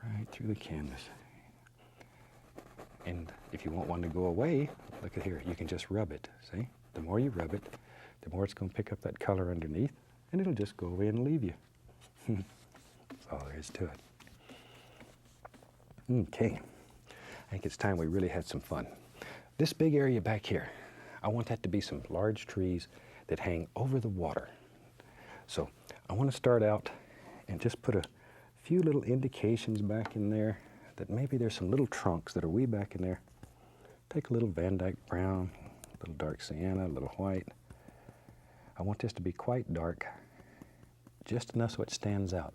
A: Right through the canvas. And if you want one to go away, look at here, you can just rub it, see? The more you rub it, the more it's going to pick up that color underneath, and it'll just go away and leave you. That's all there is to it. Okay, I think it's time we really had some fun. This big area back here, I want that to be some large trees that hang over the water. So I want to start out and just put a few little indications back in there that maybe there's some little trunks that are way back in there. Take a little Van Dyke brown, a little dark sienna, a little white. I want this to be quite dark, just enough so it stands out.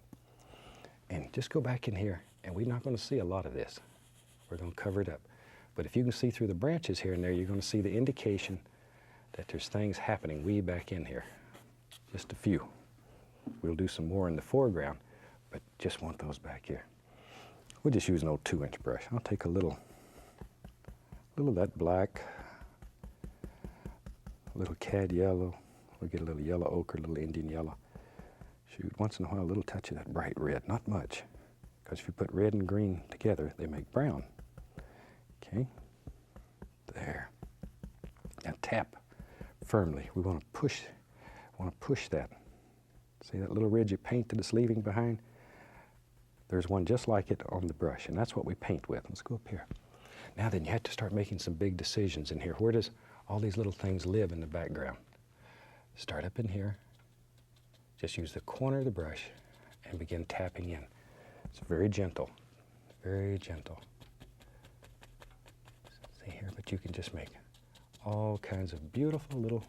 A: And just go back in here, and we're not going to see a lot of this. We're going to cover it up. But if you can see through the branches here and there, you're going to see the indication that there's things happening way back in here. Just a few. We'll do some more in the foreground, but just want those back here. We'll just use an old 2-inch brush. I'll take a little of that black, a little cad yellow. We'll get a little yellow ochre, a little Indian yellow. Shoot, once in a while, a little touch of that bright red, not much. Because if you put red and green together, they make brown. Okay, there. Now tap firmly. We want to push that. See that little ridge of paint that it's leaving behind? There's one just like it on the brush, and that's what we paint with. Let's go up here. Now then, you have to start making some big decisions in here. Where does all these little things live in the background? Start up in here. Just use the corner of the brush and begin tapping in. It's very gentle, very gentle. See here, but you can just make all kinds of beautiful little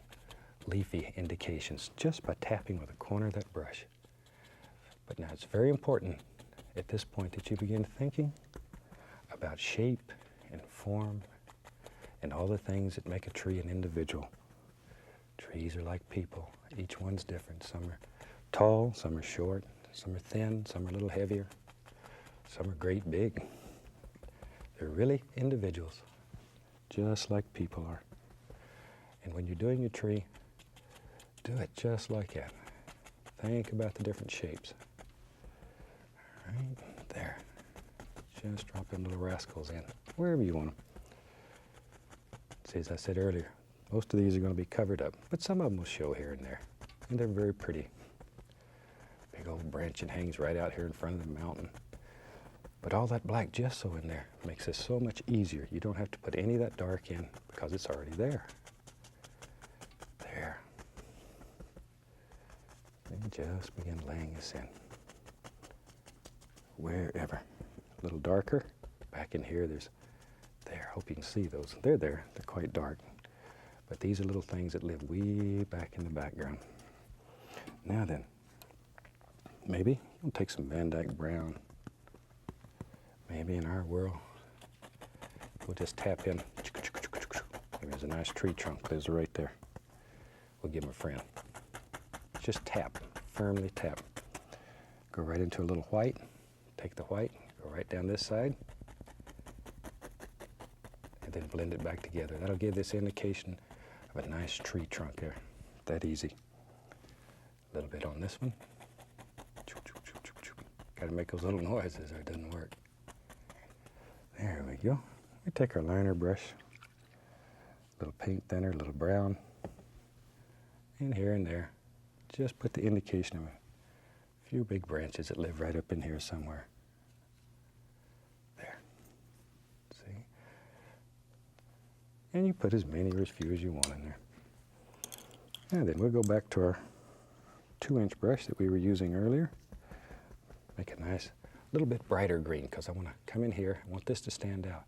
A: leafy indications just by tapping with the corner of that brush. But now it's very important at this point that you begin thinking about shape and form and all the things that make a tree an individual. Trees are like people. Each one's different. Some are tall, some are short, some are thin, some are a little heavier, some are great big. They're really individuals, just like people are. And when you're doing your tree, do it just like that. Think about the different shapes. Right there. Just drop them little rascals in, wherever you want them. See, as I said earlier, most of these are going to be covered up, but some of them will show here and there. and they're very pretty. Big old branch and hangs right out here in front of the mountain. But all that black gesso in there makes this so much easier. You don't have to put any of that dark in because it's already there. There. And just begin laying this in. Wherever. A little darker. Back in here, there's there. Hope you can see those. They're there. They're quite dark. But these are little things that live way back in the background. Now then, maybe we'll take some Van Dyke brown. Maybe in our world, we'll just tap in. There's a nice tree trunk. There's right there. We'll give him a friend. Just tap, firmly tap. Go right into a little white. Take the white, go right down this side. And then blend it back together. That'll give this indication of a nice tree trunk there. That easy. A little bit on this one. Got to make those little noises or it doesn't work. There we go. We take our liner brush, a little paint thinner, a little brown, and here and there, just put the indication of a few big branches that live right up in here somewhere. There. See? And you put as many or as few as you want in there. And then we'll go back to our 2-inch brush that we were using earlier. Make a nice little bit brighter green because I want to come in here. I want this to stand out.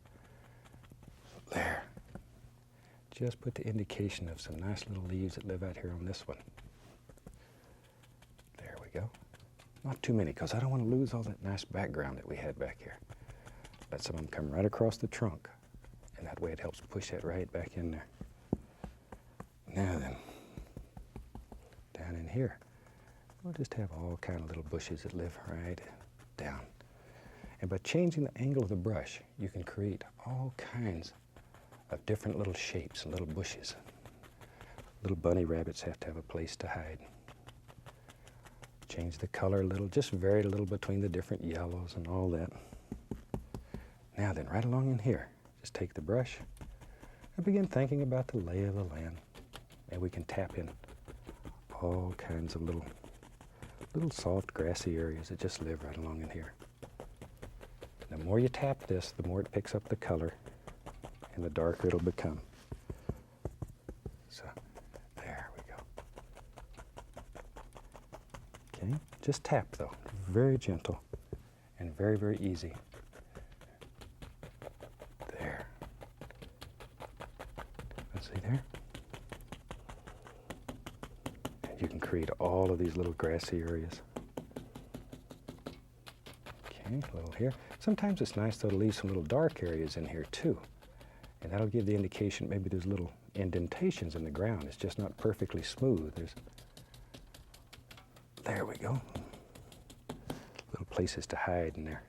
A: There. Just put the indication of some nice little leaves that live out here on this one. There we go. Not too many because I don't want to lose all that nice background that we had back here. Let some of them come right across the trunk, and that way it helps push that right back in there. Now then, down in here, we'll just have all kind of little bushes that live right down. And by changing the angle of the brush, you can create all kinds of different little shapes and little bushes. Little bunny rabbits have to have a place to hide. Change the color a little, just vary a little between the different yellows and all that. Now then, right along in here, just take the brush and begin thinking about the lay of the land. And we can tap in all kinds of little soft grassy areas that just live right along in here. The more you tap this, the more it picks up the color and the darker it'll become. So, there we go. Okay, just tap though, very gentle and very, very easy. There. Let's see there. And you can create all of these little grassy areas. Okay, a little here. Sometimes it's nice though to leave some little dark areas in here too. And that'll give the indication maybe there's little indentations in the ground. It's just not perfectly smooth. There we go. Little places to hide in there.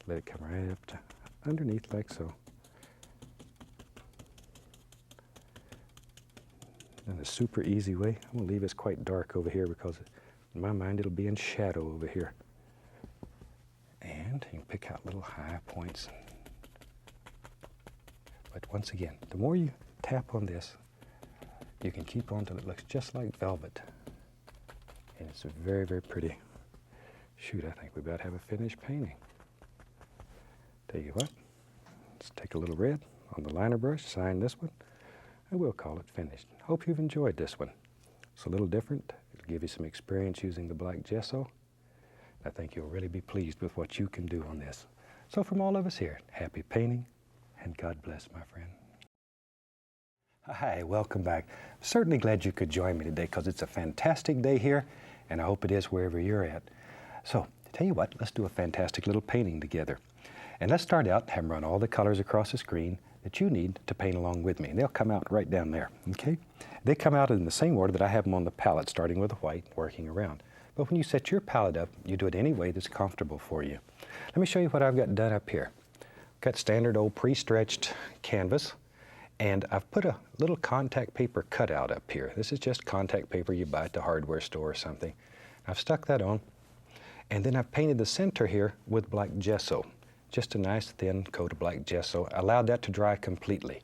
A: Let it come right up to underneath like so. In a super easy way, I'm going to leave this quite dark over here because in my mind it'll be in shadow over here. And you can pick out little high points. But once again, the more you tap on this, you can keep on till it looks just like velvet. And it's very, very pretty. Shoot, I think we about have a finished painting. Tell you what, let's take a little red on the liner brush, sign this one, and we'll call it finished. Hope you've enjoyed this one. It's a little different. It'll give you some experience using the black gesso. I think you'll really be pleased with what you can do on this. So from all of us here, happy painting, and God bless, my friend. Hi, welcome back. I'm certainly glad you could join me today because it's a fantastic day here, and I hope it is wherever you're at. So, tell you what, let's do a fantastic little painting together. And let's start out, have them run all the colors across the screen that you need to paint along with me. And they'll come out right down there, okay? They come out in the same order that I have them on the palette, starting with the white, working around. But when you set your palette up, you do it any way that's comfortable for you. Let me show you what I've got done up here. Got standard old pre-stretched canvas, and I've put a little contact paper cutout up here. This is just contact paper you buy at the hardware store or something. I've stuck that on, and then I've painted the center here with black gesso. Just a nice thin coat of black gesso. Allowed that to dry completely.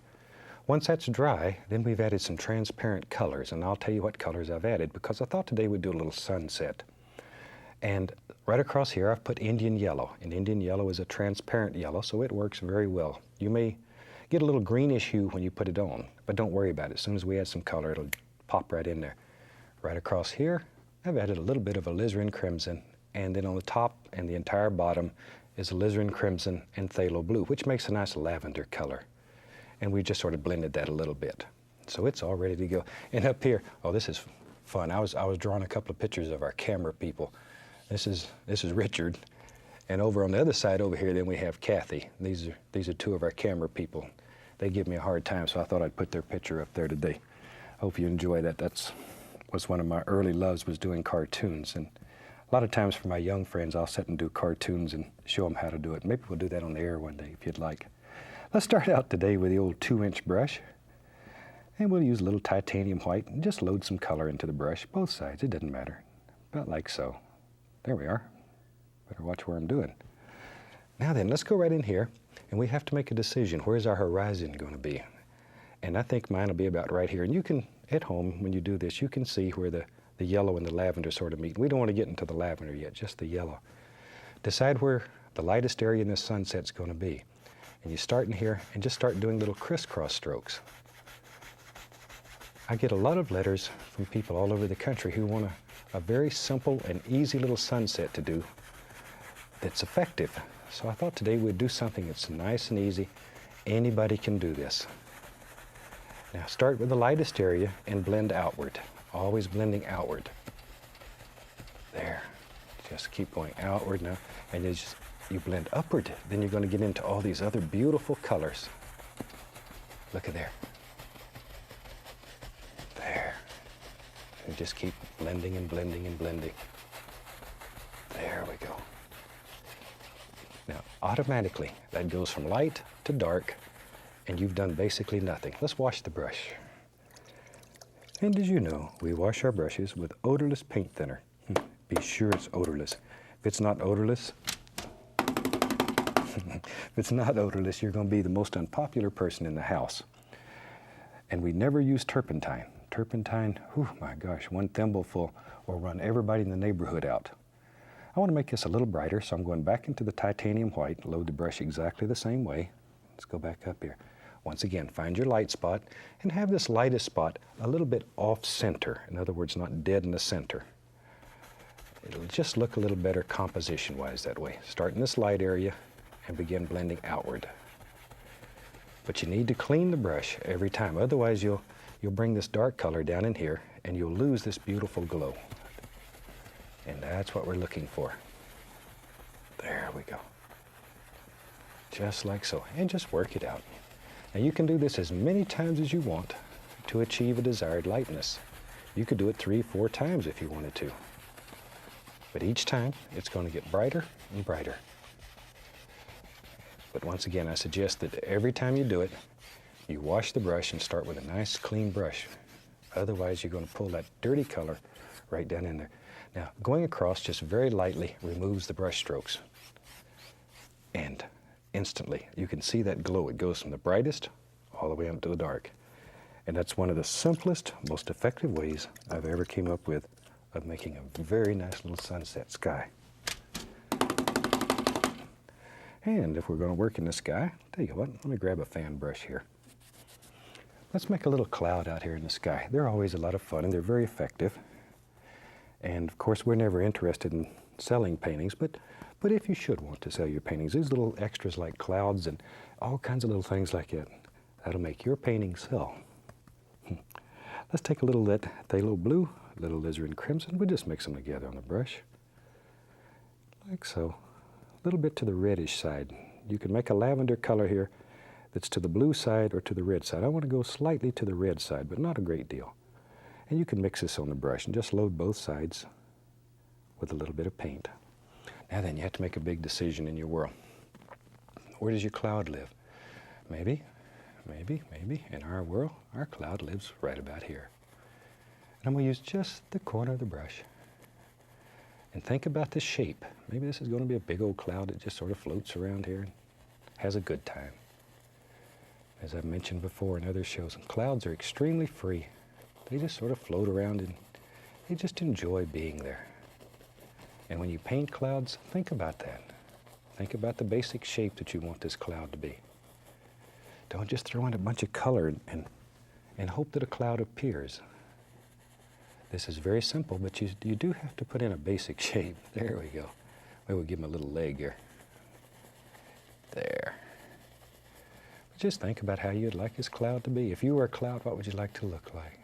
A: Once that's dry, then we've added some transparent colors, and I'll tell you what colors I've added because I thought today we'd do a little sunset. And right across here I've put Indian yellow, and Indian yellow is a transparent yellow, so it works very well. You may get a little greenish hue when you put it on, but don't worry about it. As soon as we add some color, it'll pop right in there. Right across here, I've added a little bit of alizarin crimson, and then on the top and the entire bottom is alizarin crimson and phthalo blue, which makes a nice lavender color. And we just sort of blended that a little bit. So it's all ready to go. And up here, oh, this is fun. I was drawing a couple of pictures of our camera people. This is Richard, and over on the other side over here, then we have Kathy. These are two of our camera people. They give me a hard time, so I thought I'd put their picture up there today. Hope you enjoy that. That was one of my early loves, was doing cartoons. And a lot of times for my young friends, I'll sit and do cartoons and show them how to do it. Maybe we'll do that on the air one day if you'd like. Let's start out today with the old 2-inch brush. And we'll use a little titanium white and just load some color into the brush, both sides, it doesn't matter. About like so. There we are. Better watch where I'm doing. Now then, let's go right in here, and we have to make a decision. Where's our horizon going to be? And I think mine will be about right here. And you can, at home, when you do this, you can see where the yellow and the lavender sort of meet. We don't want to get into the lavender yet, just the yellow. Decide where the lightest area in this sunset's going to be. And you start in here and just start doing little crisscross strokes. I get a lot of letters from people all over the country who want a very simple and easy little sunset to do that's effective. So I thought today we'd do something that's nice and easy. Anybody can do this. Now start with the lightest area and blend outward. Always blending outward. There. Just keep going outward now. And you blend upward. Then you're going to get into all these other beautiful colors. Look at there. There. And just keep blending and blending and blending. There we go. Now, automatically, that goes from light to dark, and you've done basically nothing. Let's wash the brush. And as you know, we wash our brushes with odorless paint thinner. Be sure it's odorless. If it's not odorless, you're going to be the most unpopular person in the house. And we never use turpentine. Turpentine, oh my gosh, 1 thimbleful will run everybody in the neighborhood out. I want to make this a little brighter, so I'm going back into the titanium white, load the brush exactly the same way. Let's go back up here. Once again, find your light spot and have this lightest spot a little bit off center. In other words, not dead in the center. It'll just look a little better composition-wise that way. Start in this light area and begin blending outward. But you need to clean the brush every time, otherwise you'll bring this dark color down in here and you'll lose this beautiful glow. And that's what we're looking for. There we go. Just like so. And just work it out. Now you can do this as many times as you want to achieve a desired lightness. You could do it 3-4 times if you wanted to. But each time it's going to get brighter and brighter. But once again, I suggest that every time you do it, you wash the brush and start with a nice clean brush. Otherwise you're going to pull that dirty color right down in there. Now, going across just very lightly removes the brush strokes. And instantly, you can see that glow. It goes from the brightest all the way up to the dark. And that's one of the simplest, most effective ways I've ever came up with of making a very nice little sunset sky. And if we're going to work in the sky, tell you what, let me grab a fan brush here. Let's make a little cloud out here in the sky. They're always a lot of fun and they're very effective. And of course, we're never interested in selling paintings, but if you should want to sell your paintings, these little extras like clouds and all kinds of little things like that, that'll make your painting sell. Let's take a little of that phthalo blue, a little alizarin crimson. We'll just mix them together on the brush, like so. A little bit to the reddish side. You can make a lavender color here that's to the blue side or to the red side. I want to go slightly to the red side, but not a great deal. And you can mix this on the brush and just load both sides with a little bit of paint. Now then, you have to make a big decision in your world. Where does your cloud live? Maybe in our world, our cloud lives right about here. And I'm going to use just the corner of the brush. And think about this shape. Maybe this is going to be a big old cloud that just sort of floats around here and has a good time. As I've mentioned before in other shows, clouds are extremely free. They just sort of float around and they just enjoy being there. And when you paint clouds, think about that. Think about the basic shape that you want this cloud to be. Don't just throw in a bunch of color and hope that a cloud appears. This is very simple, but you do have to put in a basic shape. There we go. Maybe we'll give him a little leg here. There. But just think about how you'd like this cloud to be. If you were a cloud, what would you like to look like?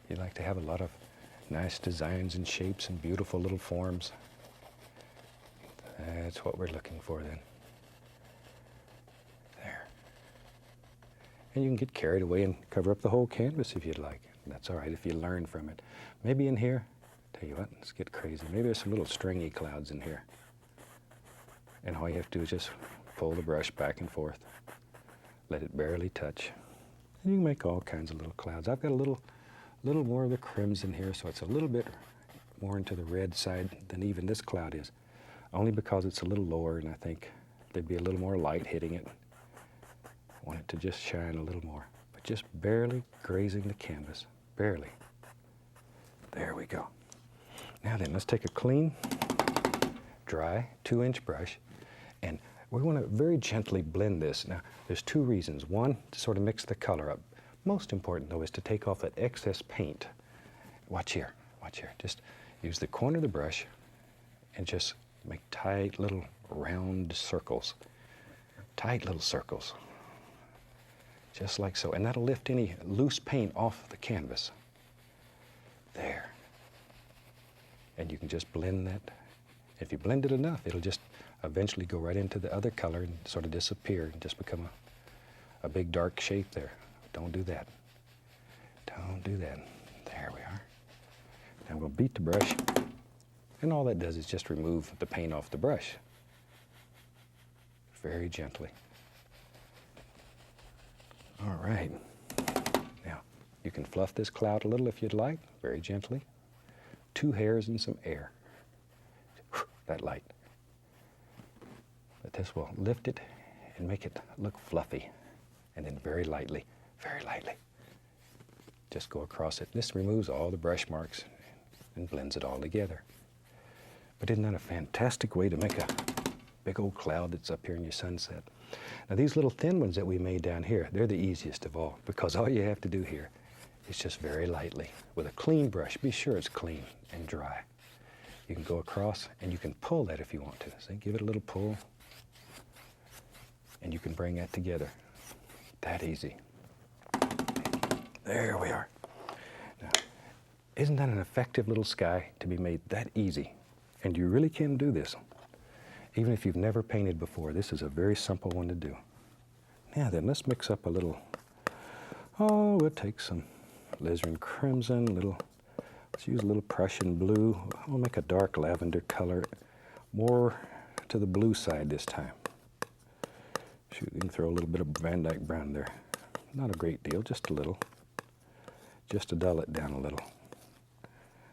A: You'd like to have a lot of nice designs and shapes and beautiful little forms. That's what we're looking for then. There. And you can get carried away and cover up the whole canvas if you'd like. That's all right if you learn from it. Maybe in here, tell you what, let's get crazy. Maybe there's some little stringy clouds in here. And all you have to do is just pull the brush back and forth. Let it barely touch. And you can make all kinds of little clouds. I've got a little more of the crimson here, so it's a little bit more into the red side than even this cloud is. Only because it's a little lower and I think there'd be a little more light hitting it. I want it to just shine a little more. But just barely grazing the canvas. Barely. There we go. Now then, let's take a clean, dry 2-inch brush and we want to very gently blend this. Now, there's 2 reasons. One, to sort of mix the color up. Most important, though, is to take off that excess paint. Watch here, watch here. Just use the corner of the brush and just make tight little round circles. Tight little circles. Just like so. And that'll lift any loose paint off the canvas. There. And you can just blend that. If you blend it enough, it'll just eventually go right into the other color and sort of disappear and just become a big dark shape there. Don't do that. Don't do that. There we are. Now we'll beat the brush. And all that does is just remove the paint off the brush. Very gently. All right. Now, you can fluff this cloud a little if you'd like, very gently. 2 hairs and some air. That light. But this will lift it and make it look fluffy. And then very lightly, just go across it. This removes all the brush marks and blends it all together. But isn't that a fantastic way to make a big old cloud that's up here in your sunset? Now these little thin ones that we made down here, they're the easiest of all because all you have to do here is just very lightly with a clean brush. Be sure it's clean and dry. You can go across and you can pull that if you want to. See, give it a little pull and you can bring that together. That easy. There we are. Now, isn't that an effective little sky to be made that easy? And you really can do this. Even if you've never painted before, this is a very simple one to do. Now then, let's mix up a little, we'll take some alizarin crimson, let's use a little Prussian blue. We'll make a dark lavender color, more to the blue side this time. Shoot, you can throw a little bit of Van Dyke brown there. Not a great deal, just a little. Just to dull it down a little.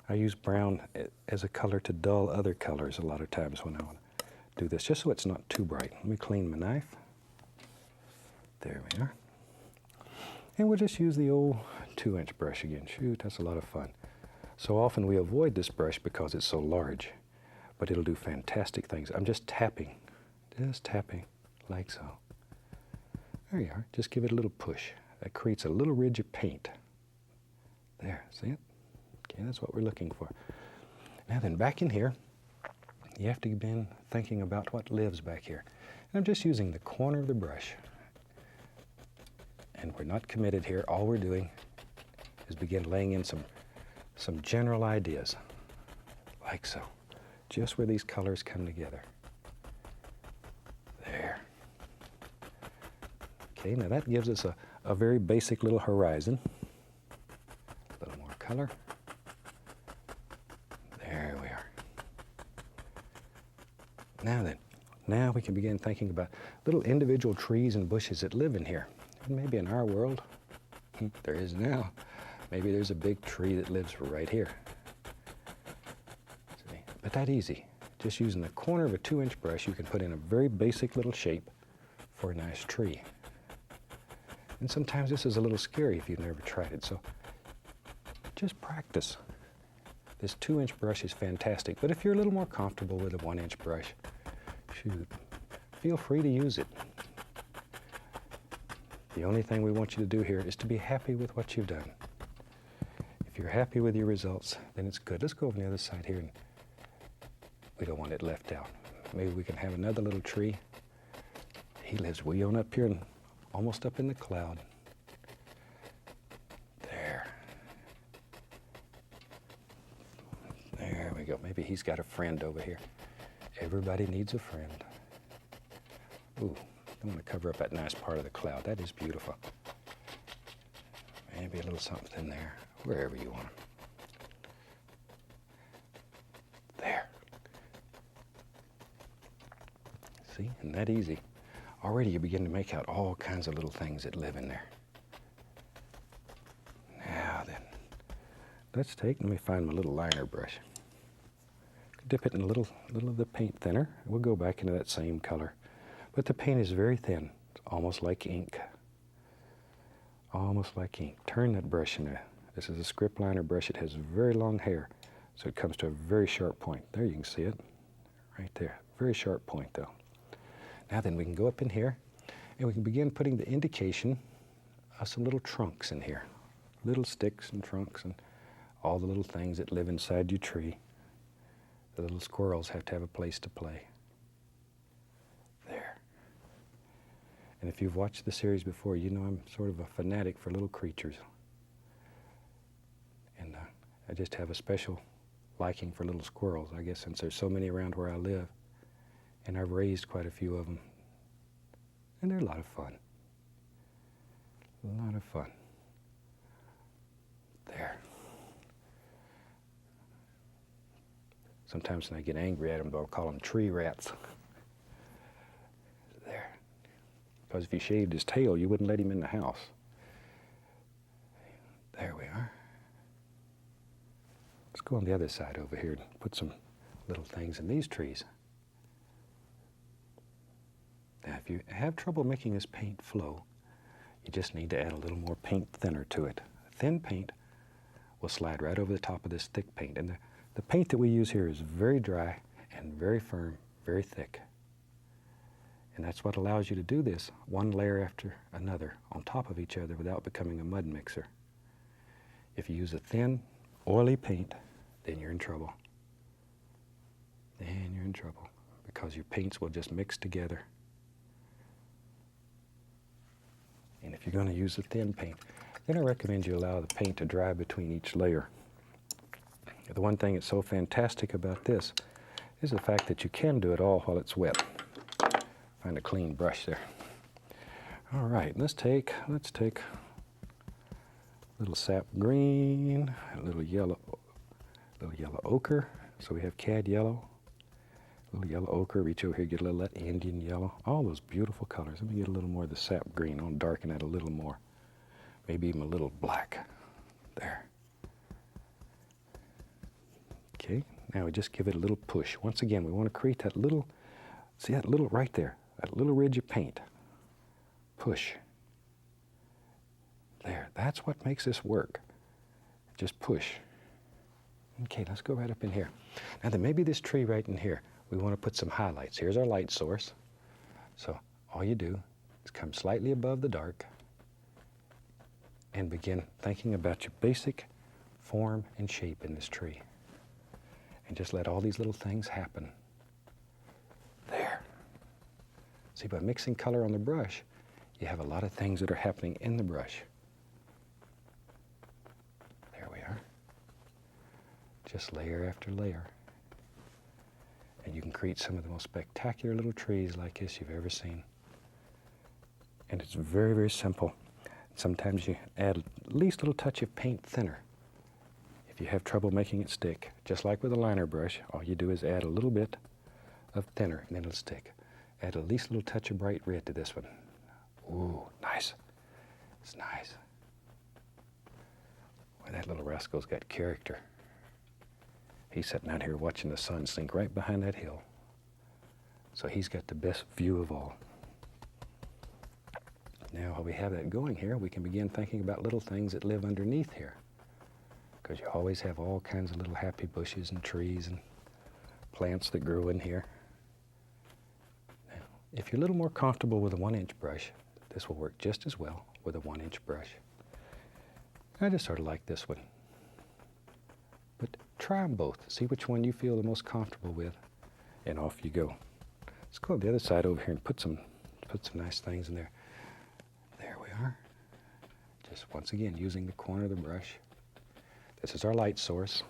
A: I use brown as a color to dull other colors a lot of times when I want to do this, just so it's not too bright. Let me clean my knife. There we are. And we'll just use the old 2-inch brush again. Shoot, that's a lot of fun. So often we avoid this brush because it's so large, but it'll do fantastic things. I'm just tapping like so. There you are. Just give it a little push. That creates a little ridge of paint. There, see it? Okay, that's what we're looking for. Now then, back in here, you have to begin thinking about what lives back here. And I'm just using the corner of the brush. And we're not committed here. All we're doing is begin laying in some general ideas, like so. Just where these colors come together. There. Okay, now that gives us a very basic little horizon. A little more color. There we are. Now then, now we can begin thinking about little individual trees and bushes that live in here. And maybe in our world, there is now. Maybe there's a big tree that lives right here. See? But that easy. Just using the corner of a 2-inch brush, you can put in a very basic little shape for a nice tree. And sometimes this is a little scary if you've never tried it, so just practice. This 2-inch brush is fantastic, but if you're a little more comfortable with a 1-inch brush, shoot, feel free to use it. The only thing we want you to do here is to be happy with what you've done. If you're happy with your results, then it's good. Let's go over on the other side here, and we don't want it left out. Maybe we can have another little tree. He lives way on up here and almost up in the cloud. There we go. Maybe he's got a friend over here. Everybody needs a friend. Ooh, I want to cover up that nice part of the cloud. That is beautiful. Maybe a little something there, wherever you want. There. See, isn't that easy? Already you begin to make out all kinds of little things that live in there. Now then, let me find my little liner brush. Dip it in a little of the paint thinner. We'll go back into that same color. But the paint is very thin. It's almost like ink. Almost like ink. Turn that brush in there. This is a script liner brush. It has very long hair, so it comes to a very sharp point. There, you can see it. Right there. Very sharp point, though. Now then, we can go up in here, and we can begin putting the indication of some little trunks in here. Little sticks and trunks and all the little things that live inside your tree. The little squirrels have to have a place to play. There. And if you've watched the series before, you know I'm sort of a fanatic for little creatures. And I just have a special liking for little squirrels, I guess, since there's so many around where I live. And I've raised quite a few of them. And they're a lot of fun. A lot of fun. There. Sometimes when I get angry at them, I'll call them tree rats. There. Because if you shaved his tail, you wouldn't let him in the house. There we are. Let's go on the other side over here and put some little things in these trees. Now, if you have trouble making this paint flow, you just need to add a little more paint thinner to it. Thin paint will slide right over the top of this thick paint. And the paint that we use here is very dry and very firm, very thick. And that's what allows you to do this one layer after another on top of each other without becoming a mud mixer. If you use a thin, oily paint, then you're in trouble. Then you're in trouble because your paints will just mix together. And if you're going to use a thin paint, then I recommend you allow the paint to dry between each layer. The one thing that's so fantastic about this is the fact that you can do it all while it's wet. Find a clean brush there. All right, let's take a little sap green, a little yellow ochre. So we have cad yellow, a little yellow ochre. Reach over here, get a little of that Indian yellow. All those beautiful colors. Let me get a little more of the sap green. I'll darken that a little more. Maybe even a little black. There. Okay, now we just give it a little push. Once again, we want to create that little, see that little right there, that little ridge of paint. Push. There, that's what makes this work. Just push. Okay, let's go right up in here. Now then, maybe this tree right in here, we want to put some highlights. Here's our light source. So all you do is come slightly above the dark and begin thinking about your basic form and shape in this tree. And just let all these little things happen. There. See, by mixing color on the brush, you have a lot of things that are happening in the brush. There we are. Just layer after layer. And you can create some of the most spectacular little trees like this you've ever seen. And it's very, very simple. Sometimes you add at least a little touch of paint thinner. If you have trouble making it stick, just like with a liner brush, all you do is add a little bit of thinner and then it'll stick. Add at least a little touch of bright red to this one. Ooh, nice. It's nice. Boy, that little rascal's got character. He's sitting out here watching the sun sink right behind that hill. So he's got the best view of all. Now, while we have that going here, we can begin thinking about little things that live underneath here, because you always have all kinds of little happy bushes and trees and plants that grow in here. Now, if you're a little more comfortable with a 1-inch brush, this will work just as well with a 1-inch brush. I just sort of like this one. But try them both. See which one you feel the most comfortable with, and off you go. Let's go on the other side over here and put some nice things in there. There we are. Just once again using the corner of the brush. This is our light source,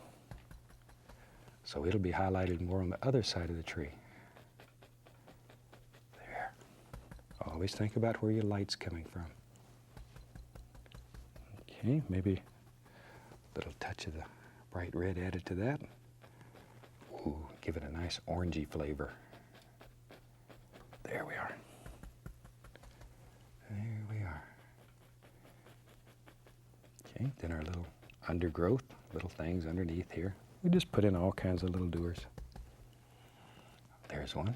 A: so it'll be highlighted more on the other side of the tree. There. Always think about where your light's coming from. Okay, maybe a little touch of the bright red added to that. Ooh, give it a nice orangey flavor. There we are. There we are. Okay, then our little undergrowth, little things underneath here. We just put in all kinds of little doers. There's one.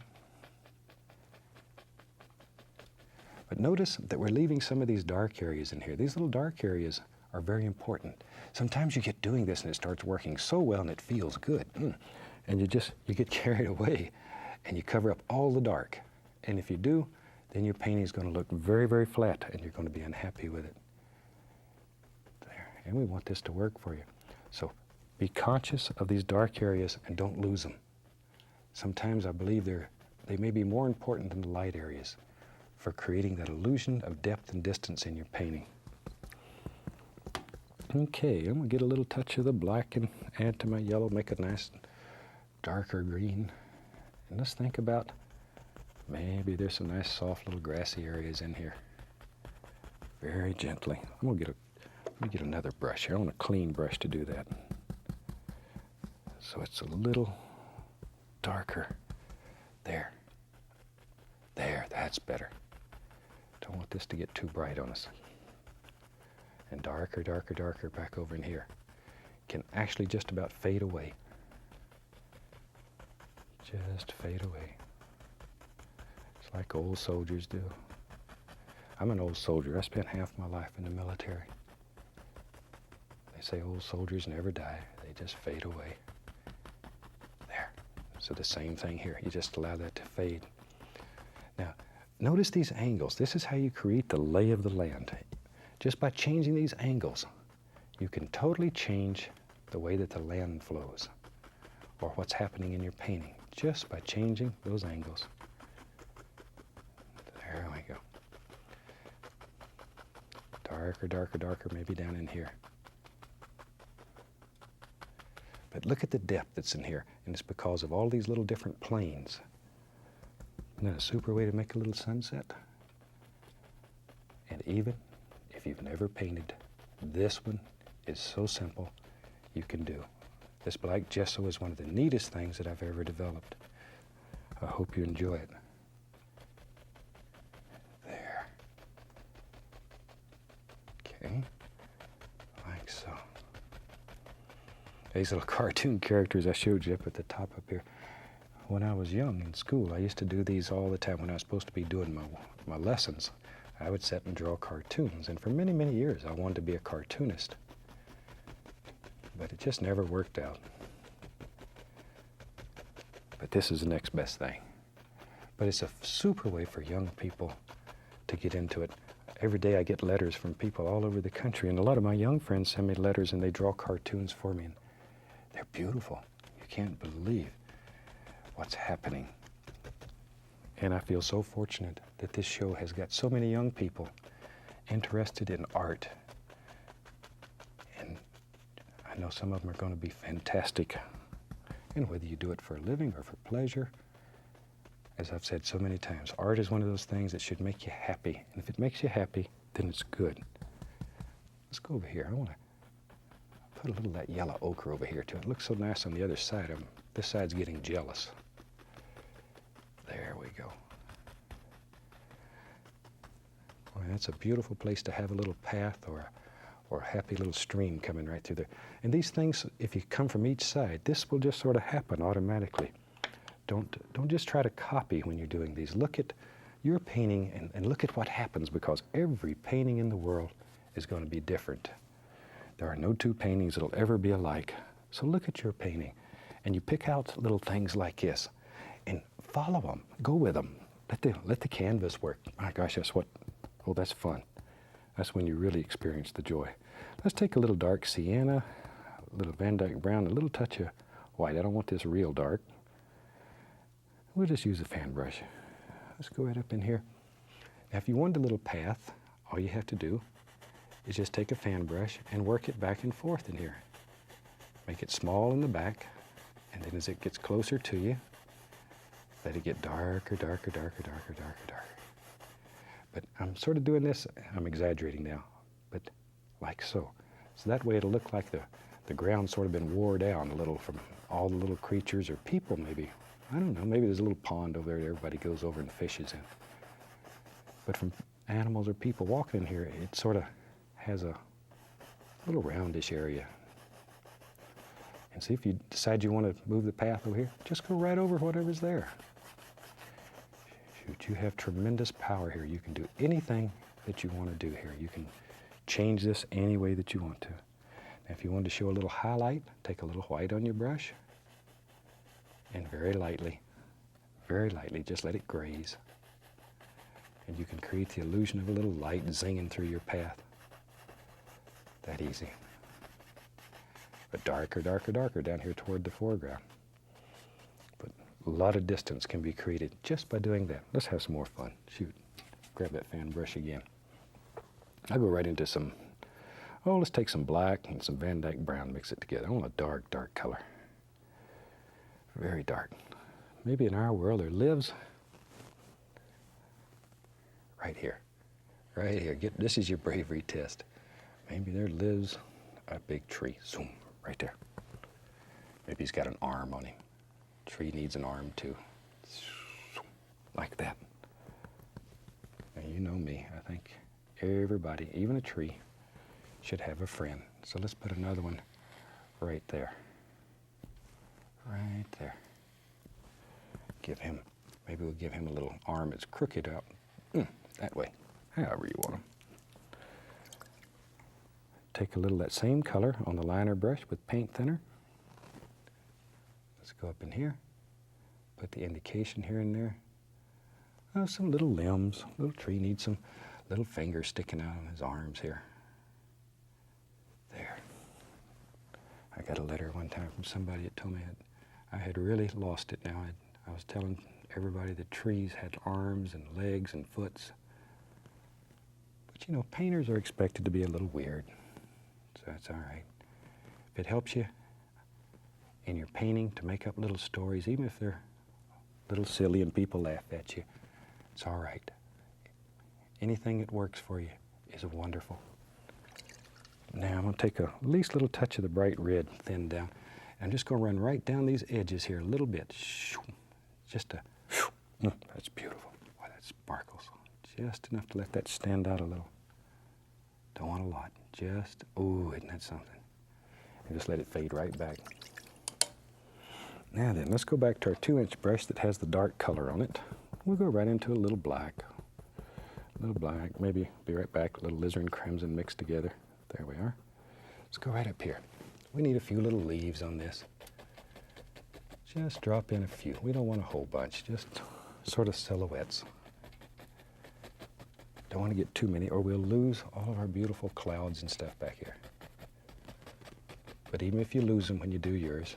A: But notice that we're leaving some of these dark areas in here. These little dark areas are very important. Sometimes you get doing this and it starts working so well and it feels good. And you get carried away and you cover up all the dark. And if you do, then your painting is going to look very, very flat and you're going to be unhappy with it. There. And we want this to work for you. So be conscious of these dark areas and don't lose them. Sometimes I believe they may be more important than the light areas for creating that illusion of depth and distance in your painting. Okay, I'm going to get a little touch of the black and add to my yellow, make a nice darker green. And let's think about maybe there's some nice soft little grassy areas in here. Very gently. Let me get another brush here. I want a clean brush to do that. So it's a little darker. There, that's better. Don't want this to get too bright on us. And darker, darker, darker back over in here. Can actually just about fade away. Just fade away. It's like old soldiers do. I'm an old soldier. I spent half my life in the military. They say old soldiers never die. They just fade away. There. So the same thing here. You just allow that to fade. Now, notice these angles. This is how you create the lay of the land. Just by changing these angles, you can totally change the way that the land flows or what's happening in your painting, just by changing those angles. There we go. Darker, darker, darker, maybe down in here. But look at the depth that's in here, and it's because of all these little different planes. Isn't that a super way to make a little sunset? And even if you've never painted, this one is so simple you can do. This black gesso is one of the neatest things that I've ever developed. I hope you enjoy it. There. Okay, like so. These little cartoon characters I showed you up at the top up here. When I was young in school, I used to do these all the time when I was supposed to be doing my lessons. I would sit and draw cartoons, and for many, many years I wanted to be a cartoonist. But it just never worked out. But this is the next best thing. But it's a super way for young people to get into it. Every day I get letters from people all over the country, and a lot of my young friends send me letters and they draw cartoons for me, and they're beautiful. You can't believe what's happening. And I feel so fortunate that this show has got so many young people interested in art. And I know some of them are going to be fantastic. And whether you do it for a living or for pleasure, as I've said so many times, art is one of those things that should make you happy. And if it makes you happy, then it's good. Let's go over here. I want to put a little of that yellow ochre over here too. It looks so nice on the other side. This side's getting jealous. There we go. Well, that's a beautiful place to have a little path or a happy little stream coming right through there. And these things, if you come from each side, this will just sort of happen automatically. Don't just try to copy when you're doing these. Look at You're painting, and look at what happens, because every painting in the world is going to be different. There are no two paintings that'll ever be alike. So look at your painting, and you pick out little things like this, and follow them. Go with them. Let the canvas work. My gosh, that's fun. That's when you really experience the joy. Let's take a little dark sienna, a little Van Dyke brown, a little touch of white. I don't want this real dark. We'll just use a fan brush. Let's go right up in here. Now, if you want a little path, all you have to do is just take a fan brush and work it back and forth in here. Make it small in the back, and then as it gets closer to you, let it get darker, darker, darker, darker, darker, darker. But I'm sort of doing this, I'm exaggerating now, but like so. So that way it'll look like the ground's sort of been wore down a little from all the little creatures or people maybe. I don't know, maybe there's a little pond over there that everybody goes over and fishes in. But from animals or people walking in here, it sort of has a little roundish area. And see, if you decide you want to move the path over here, just go right over whatever's there. Shoot, you have tremendous power here. You can do anything that you want to do here. You can change this any way that you want to. Now, if you want to show a little highlight, take a little white on your brush, and very lightly, just let it graze. And you can create the illusion of a little light zinging through your path. That easy. But darker, darker, darker down here toward the foreground. But a lot of distance can be created just by doing that. Let's have some more fun. Shoot, grab that fan brush again. I'll go right into let's take some black and some Van Dyke brown, mix it together. I want a dark, dark color. Very dark. Maybe in our world there lives, right here. This is your bravery test. Maybe there lives a big tree. Zoom, right there. Maybe he's got an arm on him. Tree needs an arm too. Like that. Now you know me. I think everybody, even a tree, should have a friend. So let's put another one right there. Right there. Maybe we'll give him a little arm that's crooked out. That way, however you want him. Take a little of that same color on the liner brush with paint thinner. Let's go up in here. Put the indication here and there. Oh, some little limbs. Little tree needs some little fingers sticking out on his arms here. There. I got a letter one time from somebody that told me I had really lost it now. I was telling everybody that trees had arms and legs and foots. But you know, painters are expected to be a little weird. So that's all right. If it helps you in your painting to make up little stories, even if they're a little silly and people laugh at you, it's all right. Anything that works for you is wonderful. Now I'm going to take a least little touch of the bright red, thin down. I'm just going to run right down these edges here a little bit. Just that's beautiful. Boy, that sparkles. Just enough to let that stand out a little. Don't want a lot. Just, isn't that something? And just let it fade right back. Now then, let's go back to our 2-inch brush that has the dark color on it. We'll go right into a little black. Maybe be right back, a little alizarin crimson mixed together. There we are. Let's go right up here. We need a few little leaves on this. Just drop in a few. We don't want a whole bunch, just sort of silhouettes. Don't want to get too many or we'll lose all of our beautiful clouds and stuff back here. But even if you lose them when you do yours,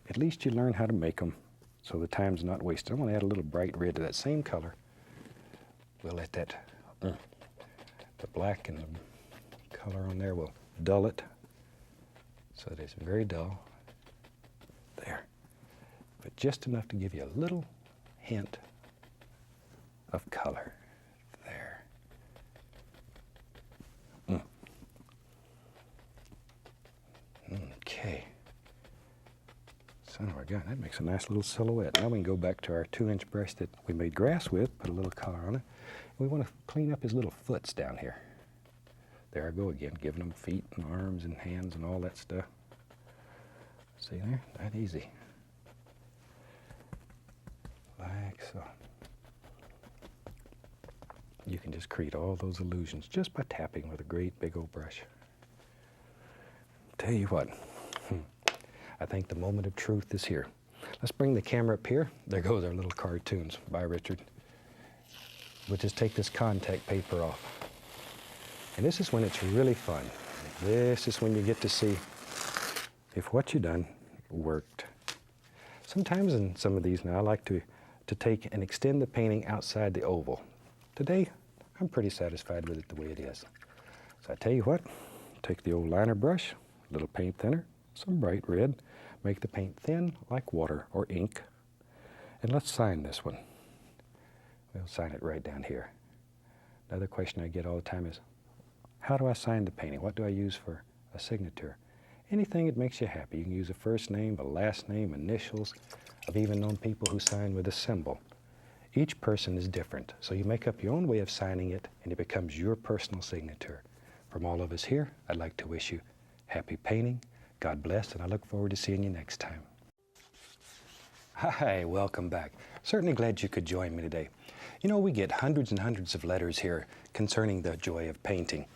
A: at least you learn how to make them so the time's not wasted. I want to add a little bright red to that same color. We'll let that, the black and the color on there will dull it so that it's very dull. There. But just enough to give you a little hint of color. There. Okay. Son of a gun, that makes a nice little silhouette. Now we can go back to our 2-inch brush that we made grass with, put a little color on it. We want to clean up his little foots down here. There I go again, giving them feet and arms and hands and all that stuff. See there? That easy. Like so. you can just create all those illusions just by tapping with a great big old brush. Tell you what, I think the moment of truth is here. Let's bring the camera up here. There goes our little cartoons. Bye, Richard. We'll just take this contact paper off. And this is when it's really fun. This is when you get to see if what you've done worked. Sometimes in some of these now, I like to take and extend the painting outside the oval. Today, I'm pretty satisfied with it the way it is. So I tell you what, take the old liner brush, a little paint thinner, some bright red, make the paint thin like water or ink, and let's sign this one. We'll sign it right down here. Another question I get all the time is, how do I sign the painting? What do I use for a signature? Anything that makes you happy. You can use a first name, a last name, initials. I've even known people who sign with a symbol. Each person is different, so you make up your own way of signing it, and it becomes your personal signature. From all of us here, I'd like to wish you happy painting, God bless, and I look forward to seeing you next time. Hi, welcome back. Certainly glad you could join me today. You know, we get hundreds and hundreds of letters here concerning the joy of painting.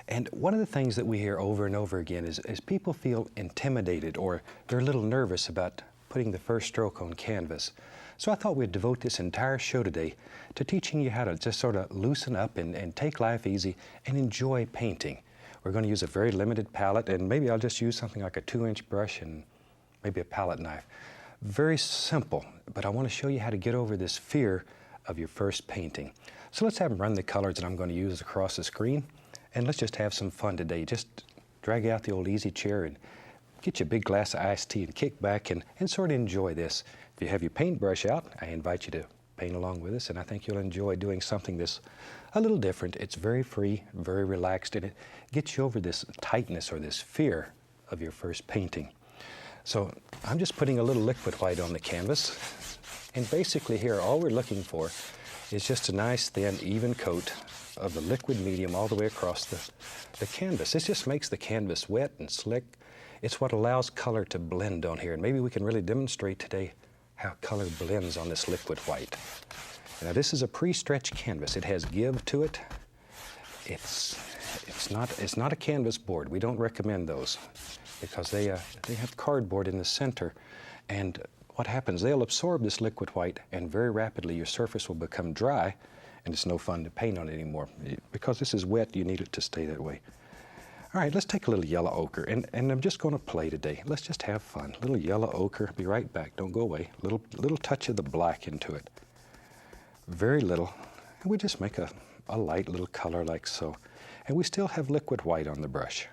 A: And one of the things that we hear over and over again is people feel intimidated or they're a little nervous about putting the first stroke on canvas. So I thought we'd devote this entire show today to teaching you how to just sort of loosen up and take life easy and enjoy painting. We're going to use a very limited palette, and maybe I'll just use something like a 2-inch brush and maybe a palette knife. Very simple, but I want to show you how to get over this fear of your first painting. So let's have them run the colors that I'm going to use across the screen, and let's just have some fun today. Just drag out the old easy chair and get you a big glass of iced tea and kick back and sort of enjoy this. If you have your paintbrush out, I invite you to paint along with us, and I think you'll enjoy doing something that's a little different. It's very free, very relaxed, and it gets you over this tightness or this fear of your first painting. So I'm just putting a little liquid white on the canvas, and basically here all we're looking for is just a nice thin even coat of the liquid medium all the way across the canvas. This just makes the canvas wet and slick. It's what allows color to blend on here, and maybe we can really demonstrate today how color blends on this liquid white. Now this is a pre-stretched canvas. It has give to it. It's not a canvas board. We don't recommend those because they have cardboard in the center, and what happens, they'll absorb this liquid white, and very rapidly your surface will become dry, and it's no fun to paint on it anymore. Because this is wet, you need it to stay that way. All right, let's take a little yellow ochre, and I'm just going to play today. Let's just have fun. A little yellow ochre. Be right back. Don't go away. Little touch of the black into it. Very little. And we just make a light little color like so. And we still have liquid white on the brush.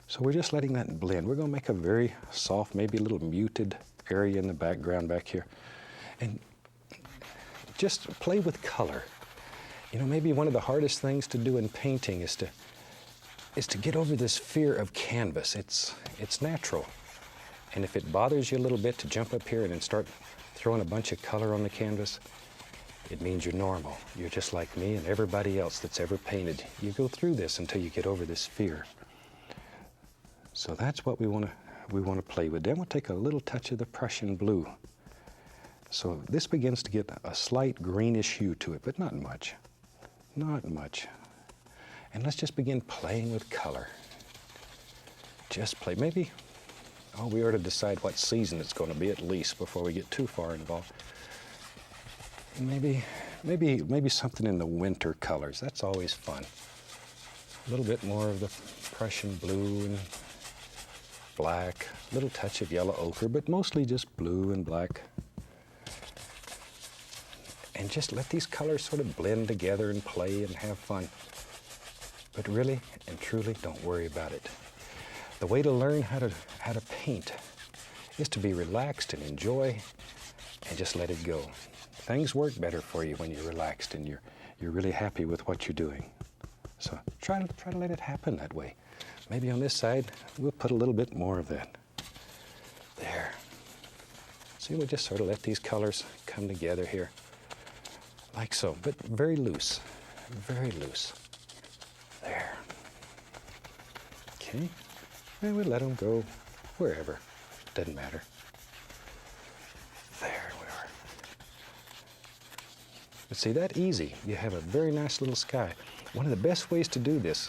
A: So we're just letting that blend. We're going to make a very soft, maybe a little muted area in the background back here. And just play with color. You know, maybe one of the hardest things to do in painting is to get over this fear of canvas. It's natural. And if it bothers you a little bit to jump up here and then start throwing a bunch of color on the canvas, it means you're normal. You're just like me and everybody else that's ever painted. You go through this until you get over this fear. So that's what we want to play with. Then we'll take a little touch of the Prussian blue. So this begins to get a slight greenish hue to it, but not much. Not much. And let's just begin playing with color. Just play. Maybe, we ought to decide what season it's going to be at least before we get too far involved. Maybe something in the winter colors. That's always fun. A little bit more of the Prussian blue and black. A little touch of yellow ochre, but mostly just blue and black. And just let these colors sort of blend together and play and have fun. But really and truly, don't worry about it. The way to learn how to paint is to be relaxed and enjoy and just let it go. Things work better for you when you're relaxed and you're really happy with what you're doing. So try to let it happen that way. Maybe on this side, we'll put a little bit more of that. There. See, we'll just sort of let these colors come together here. Like so, but very loose. Very loose. There. Okay. And we let them go wherever. Doesn't matter. There we are. But see, that easy, you have a very nice little sky. One of the best ways to do this,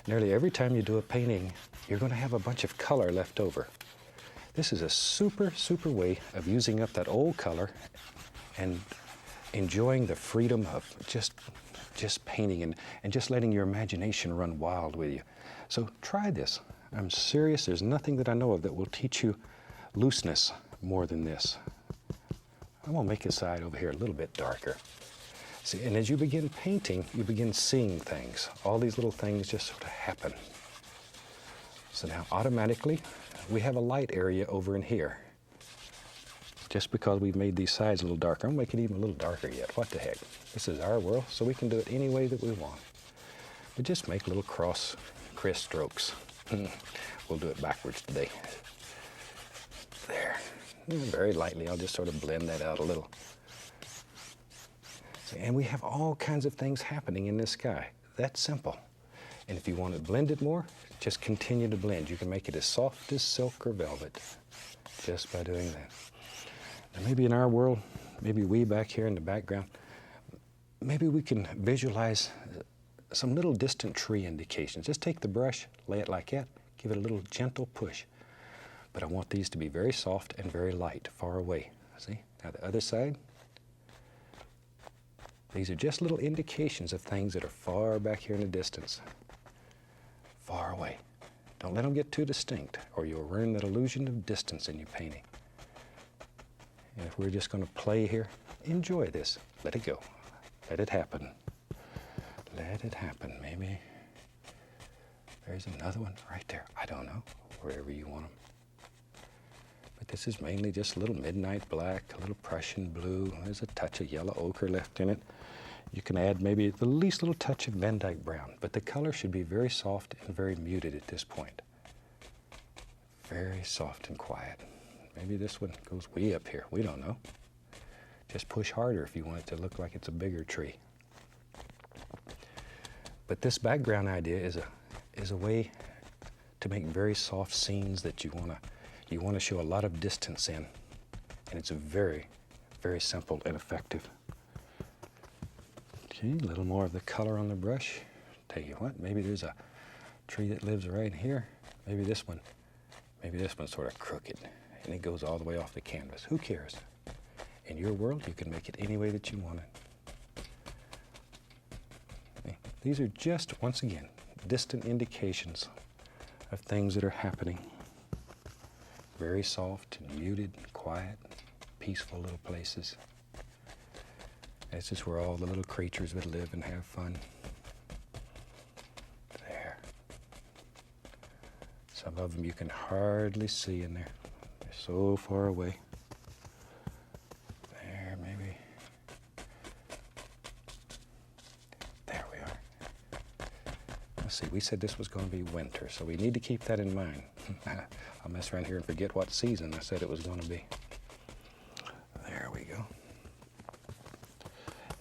A: nearly every time you do a painting, you're going to have a bunch of color left over. This is a super, super way of using up that old color and enjoying the freedom of just painting and just letting your imagination run wild with you. So try this. I'm serious. There's nothing that I know of that will teach you looseness more than this. I'm going to make this side over here a little bit darker. See, and as you begin painting, you begin seeing things. All these little things just sort of happen. So now automatically, we have a light area over in here. Just because we've made these sides a little darker, I'm going to make it even a little darker yet. What the heck? This is our world, so we can do it any way that we want. But just make little criss strokes. We'll do it backwards today. There. Very lightly, I'll just sort of blend that out a little. See, and we have all kinds of things happening in this sky. That's simple. And if you want to blend it more, just continue to blend. You can make it as soft as silk or velvet just by doing that. Now maybe in our world, maybe we back here in the background, maybe we can visualize some little distant tree indications. Just take the brush, lay it like that, give it a little gentle push. But I want these to be very soft and very light, far away. See? Now the other side. These are just little indications of things that are far back here in the distance. Far away. Don't let them get too distinct, or you'll ruin that illusion of distance in your painting. And if we're just going to play here, enjoy this. Let it go. Let it happen. Let it happen. Maybe there's another one right there. I don't know. Wherever you want them. But this is mainly just a little midnight black, a little Prussian blue. There's a touch of yellow ochre left in it. You can add maybe the least little touch of Van Dyke brown, but the color should be very soft and very muted at this point. Very soft and quiet. Maybe this one goes way up here. We don't know. Just push harder if you want it to look like it's a bigger tree. But this background idea is a way to make very soft scenes that you want to show a lot of distance in, and it's very, very simple and effective. Okay, a little more of the color on the brush. Tell you what, maybe there's a tree that lives right here. Maybe this one's sort of crooked, and it goes all the way off the canvas. Who cares? In your world, you can make it any way that you want it. Okay. These are just, once again, distant indications of things that are happening. Very soft and muted, quiet, peaceful little places. This is where all the little creatures would live and have fun. There. Some of them you can hardly see in there. They're so far away. There, maybe. There we are. Let's see, we said this was going to be winter, so we need to keep that in mind. I'll mess around here and forget what season I said it was going to be. There we go.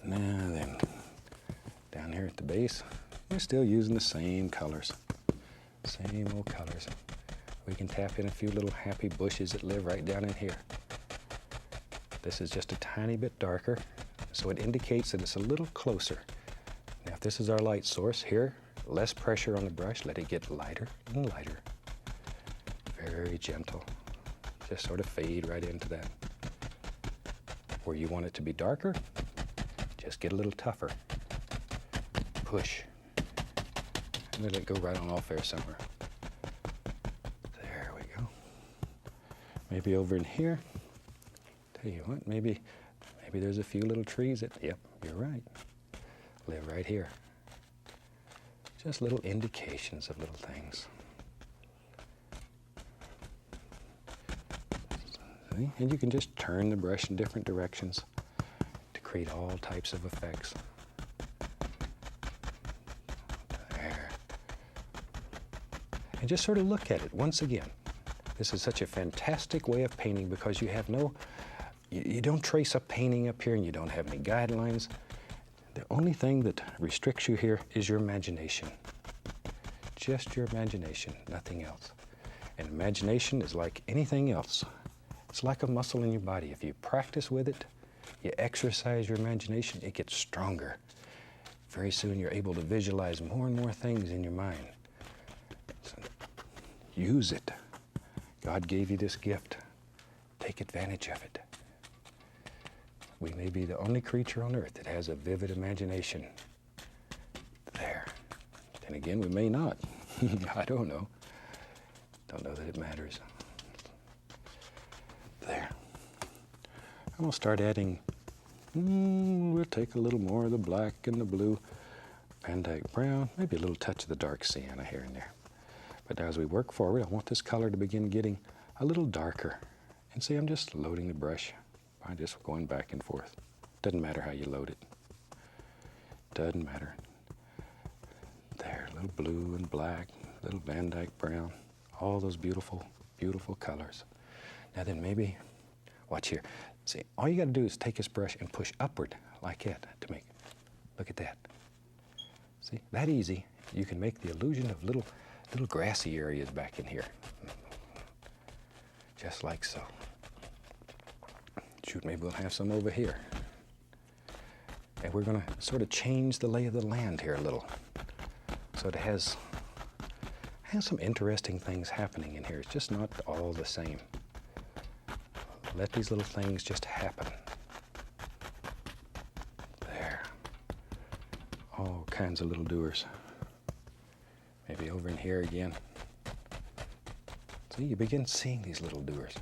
A: Now then, down here at the base, we're still using the same colors. Same old colors. We can tap in a few little happy bushes that live right down in here. This is just a tiny bit darker, so it indicates that it's a little closer. Now if this is our light source here, less pressure on the brush, let it get lighter and lighter. Very gentle. Just sort of fade right into that. Where you want it to be darker, just get a little tougher. Push. And let it go right on off there somewhere. There we go. Maybe over in here. Tell you what, maybe there's a few little trees that, yep, you're right, live right here. Just little indications of little things. See? And you can just turn the brush in different directions to create all types of effects. There. And just sort of look at it once again. This is such a fantastic way of painting because you have you don't trace a painting up here and you don't have any guidelines. The only thing that restricts you here is your imagination. Just your imagination, nothing else. And imagination is like anything else. It's like a muscle in your body. If you practice with it, You exercise your imagination, it gets stronger. Very soon you're able to visualize more and more things in your mind. So use it. God gave you this gift. Take advantage of it. We may be the only creature on earth that has a vivid imagination. There. Then again, we may not. I don't know. Don't know that it matters. There. I'm going to start adding, we'll take a little more of the black and the blue, Van Dyke brown, maybe a little touch of the dark sienna here and there. But as we work forward, I want this color to begin getting a little darker. And see, I'm just loading the brush by just going back and forth. Doesn't matter how you load it. Doesn't matter. There, a little blue and black, a little Van Dyke brown, all those beautiful, beautiful colors. Now then maybe, watch here. See, all you got to do is take this brush and push upward like that to make, look at that. See, that easy. You can make the illusion of little grassy areas back in here. Just like so. Shoot, maybe we'll have some over here. And we're going to sort of change the lay of the land here a little. So it has some interesting things happening in here. It's just not all the same. Let these little things just happen. There. All kinds of little doers. Maybe over in here again. See, you begin seeing these little doers.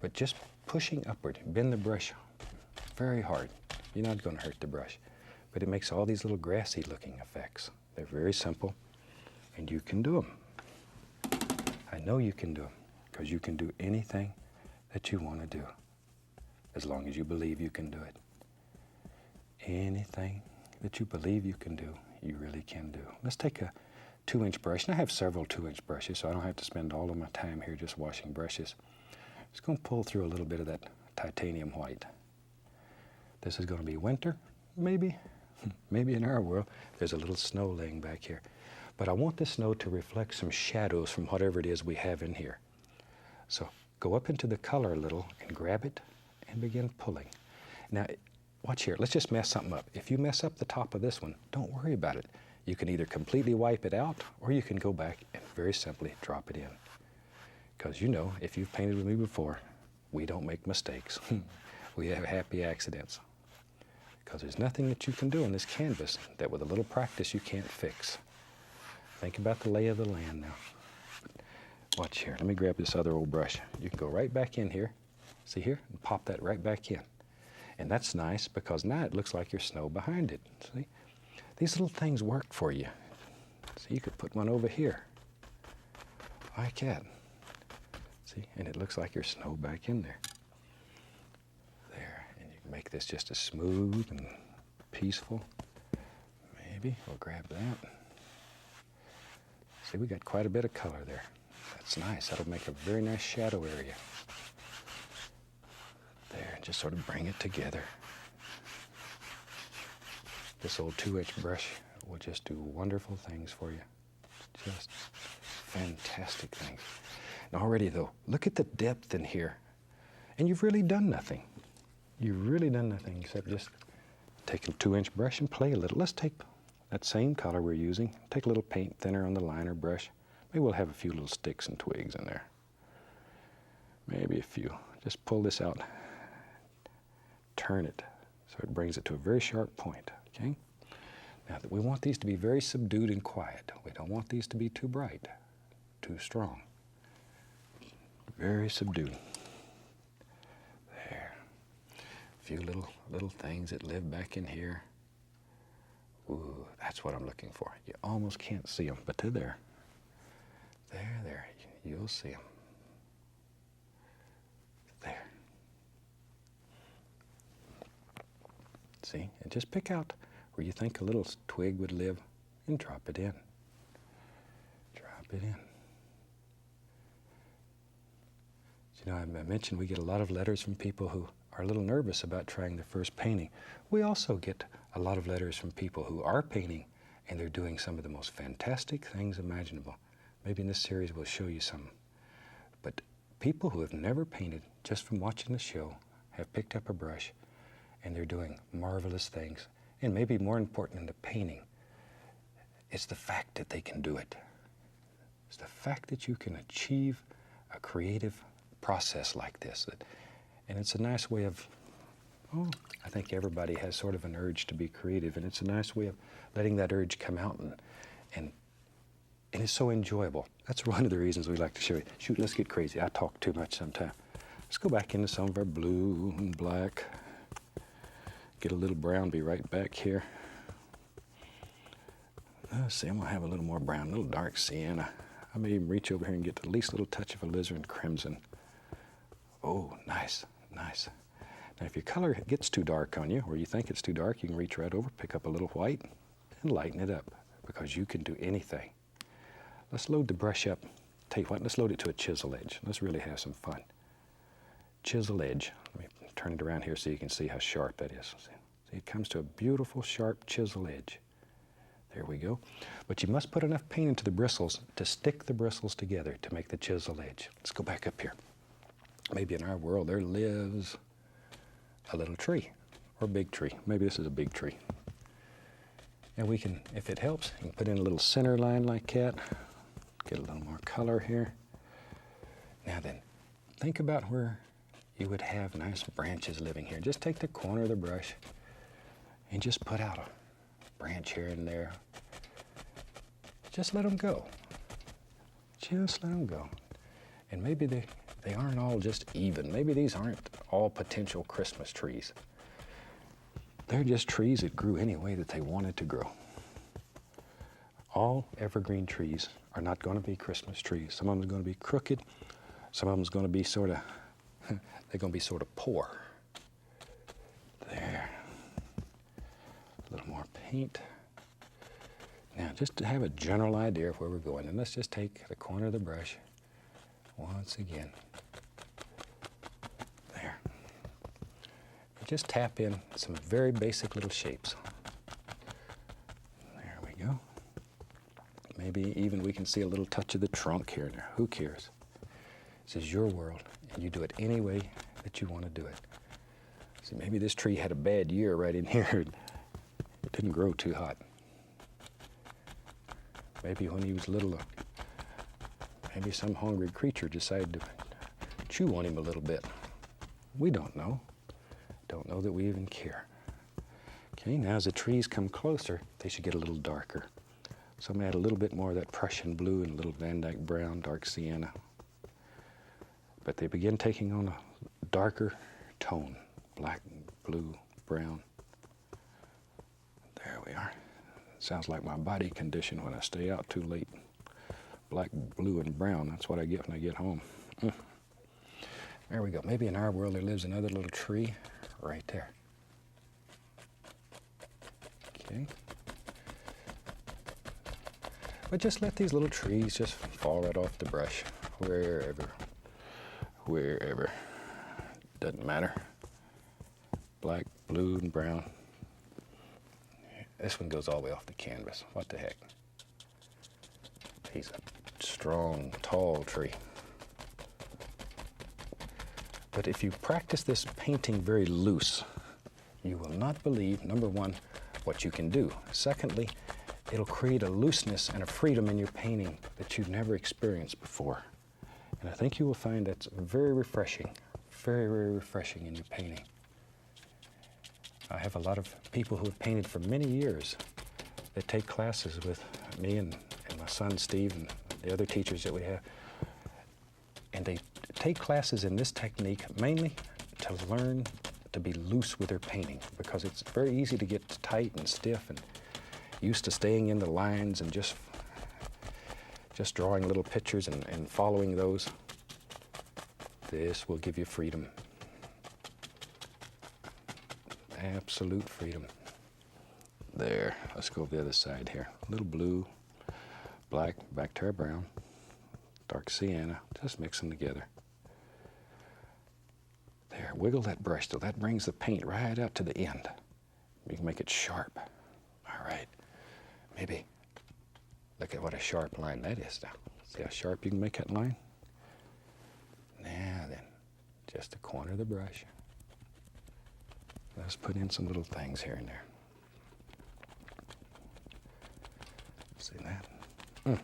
A: But just pushing upward, bend the brush very hard. You're not going to hurt the brush. But it makes all these little grassy looking effects. They're very simple, and you can do them. I know you can do them, because you can do anything that you want to do, as long as you believe you can do it. Anything that you believe you can do, you really can do. Let's take a 2-inch brush, and I have several 2-inch brushes, so I don't have to spend all of my time here just washing brushes. Just going to pull through a little bit of that titanium white. This is going to be winter, maybe. Maybe in our world, there's a little snow laying back here. But I want the snow to reflect some shadows from whatever it is we have in here. So go up into the color a little and grab it and begin pulling. Now, watch here. Let's just mess something up. If you mess up the top of this one, don't worry about it. You can either completely wipe it out, or you can go back and very simply drop it in. Because you know, if you've painted with me before, we don't make mistakes. We have happy accidents. Because there's nothing that you can do on this canvas that with a little practice you can't fix. Think about the lay of the land now. Watch here. Let me grab this other old brush. You can go right back in here. See here? And pop that right back in. And that's nice because now it looks like your snow behind it. See? These little things work for you. So you could put one over here. Like that. See? And it looks like your snow back in there. Make this just as smooth and peaceful. Maybe we'll grab that. See, we got quite a bit of color there. That's nice. That'll make a very nice shadow area. There, and just sort of bring it together. This old 2-inch brush will just do wonderful things for you. Just fantastic things. And already though, look at the depth in here. And you've really done nothing. You've really done nothing except just take a 2-inch brush and play a little. Let's take that same color we're using, take a little paint thinner on the liner brush. Maybe we'll have a few little sticks and twigs in there. Maybe a few. Just pull this out, turn it so it brings it to a very sharp point, okay? Now, we want these to be very subdued and quiet. We don't want these to be too bright, too strong. Very subdued. Few little things that live back in here. Ooh, that's what I'm looking for. You almost can't see them, but they're there. There, you'll see them. There. See, and just pick out where you think a little twig would live and drop it in. Drop it in. You know, I mentioned we get a lot of letters from people who are a little nervous about trying their first painting. We also get a lot of letters from people who are painting and they're doing some of the most fantastic things imaginable. Maybe in this series we'll show you some. But people who have never painted, just from watching the show, have picked up a brush and they're doing marvelous things. And maybe more important than the painting, it's the fact that they can do it. It's the fact that you can achieve a creative process like this. And it's a nice way of, I think everybody has sort of an urge to be creative, and it's a nice way of letting that urge come out, and it's so enjoyable. That's one of the reasons we like to show you. Shoot, let's get crazy. I talk too much sometimes. Let's go back into some of our blue and black. Get a little brown, be right back here. Let's see, I'm gonna have a little more brown, a little dark sienna. I may even reach over here and get the least little touch of alizarin crimson. Oh, nice, nice. Now if your color gets too dark on you, or you think it's too dark, you can reach right over, pick up a little white, and lighten it up, because you can do anything. Let's load the brush up. Tell you what, let's load it to a chisel edge. Let's really have some fun. Chisel edge. Let me turn it around here so you can see how sharp that is. See, it comes to a beautiful, sharp chisel edge. There we go. But you must put enough paint into the bristles to stick the bristles together to make the chisel edge. Let's go back up here. Maybe in our world there lives a little tree, or a big tree. Maybe this is a big tree. And we can, if it helps, you can put in a little center line like that. Get a little more color here. Now then, think about where you would have nice branches living here. Just take the corner of the brush and just put out a branch here and there. Just let them go. Just let them go. And maybe they aren't all just even. Maybe these aren't all potential Christmas trees. They're just trees that grew any way that they wanted to grow. All evergreen trees are not going to be Christmas trees. Some of them are going to be crooked. Some of them are going to be sort of, they're going to be sort of poor. There. A little more paint. Now, just to have a general idea of where we're going, and let's just take the corner of the brush once again. There. And just tap in some very basic little shapes. There we go. Maybe even we can see a little touch of the trunk here and there. Who cares? This is your world, and you do it any way that you want to do it. See, maybe this tree had a bad year right in here. It didn't grow too hot. Maybe when he was little, maybe some hungry creature decided to chew on him a little bit. We don't know. Don't know that we even care. Okay, now as the trees come closer, they should get a little darker. So I'm going to add a little bit more of that Prussian blue and a little Van Dyke brown, dark sienna. But they begin taking on a darker tone, black, blue, brown. There we are. Sounds like my body condition when I stay out too late. Black, blue, and brown, that's what I get when I get home. There we go. Maybe in our world there lives another little tree right there. Okay. But just let these little trees just fall right off the brush, wherever. Doesn't matter. Black, blue, and brown. This one goes all the way off the canvas. What the heck? He's a strong, tall tree. But if you practice this painting very loose, you will not believe, number one, what you can do. Secondly, it'll create a looseness and a freedom in your painting that you've never experienced before. And I think you will find that's very refreshing, very, very refreshing in your painting. I have a lot of people who have painted for many years that take classes with me and my son Steve and the other teachers that we have. And they take classes in this technique mainly to learn to be loose with their painting, because it's very easy to get tight and stiff and used to staying in the lines and just drawing little pictures and following those. This will give you freedom. Absolute freedom. There, let's go over the other side here. A little blue, black, back to our brown, dark sienna, just mix them together. There, wiggle that brush till that brings the paint right out to the end. You can make it sharp. All right, maybe look at what a sharp line that is now. See how sharp you can make that line? Now then, just the corner of the brush. Let's put in some little things here and there. See that?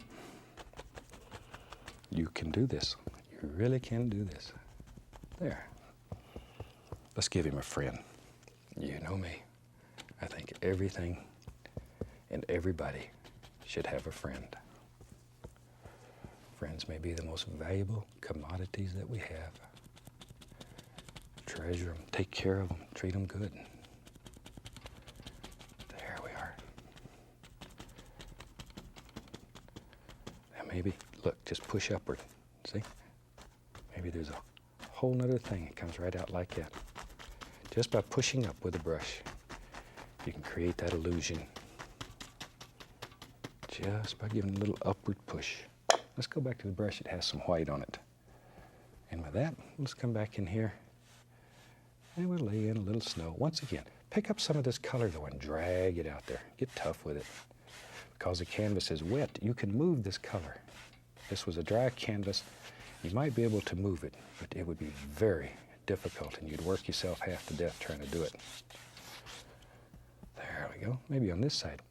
A: You can do this. You really can do this. There. Let's give him a friend. You know me. I think everything and everybody should have a friend. Friends may be the most valuable commodities that we have. Treasure them, take care of them, treat them good. There we are. Now maybe, look, just push upward. See? Maybe there's a whole nother thing that comes right out like that. Just by pushing up with a brush, you can create that illusion. Just by giving a little upward push. Let's go back to the brush that has some white on it. And with that, let's come back in here and we'll lay in a little snow. Once again, pick up some of this color though and drag it out there. Get tough with it. Because the canvas is wet, you can move this color. If this was a dry canvas, you might be able to move it, but it would be very difficult and you'd work yourself half to death trying to do it. There we go. Maybe on this side.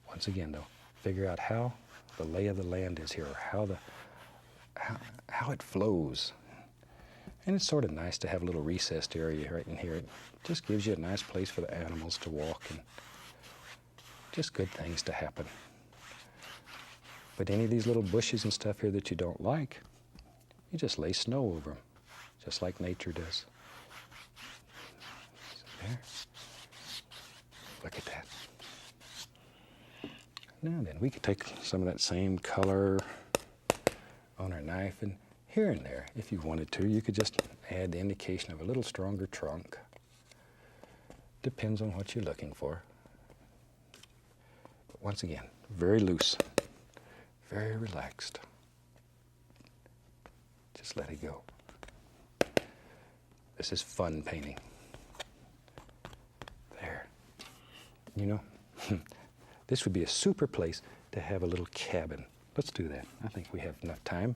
A: Once again though, figure out how the lay of the land is here, or how it flows. And it's sort of nice to have a little recessed area right in here. It just gives you a nice place for the animals to walk and just good things to happen. But any of these little bushes and stuff here that you don't like, you just lay snow over them, just like nature does. There. Look at that. Now then, we could take some of that same color on our knife and here and there, if you wanted to, you could just add the indication of a little stronger trunk. Depends on what you're looking for. But once again, very loose, very relaxed. Just let it go. This is fun painting. There. You know, this would be a super place to have a little cabin. Let's do that. I think we have enough time.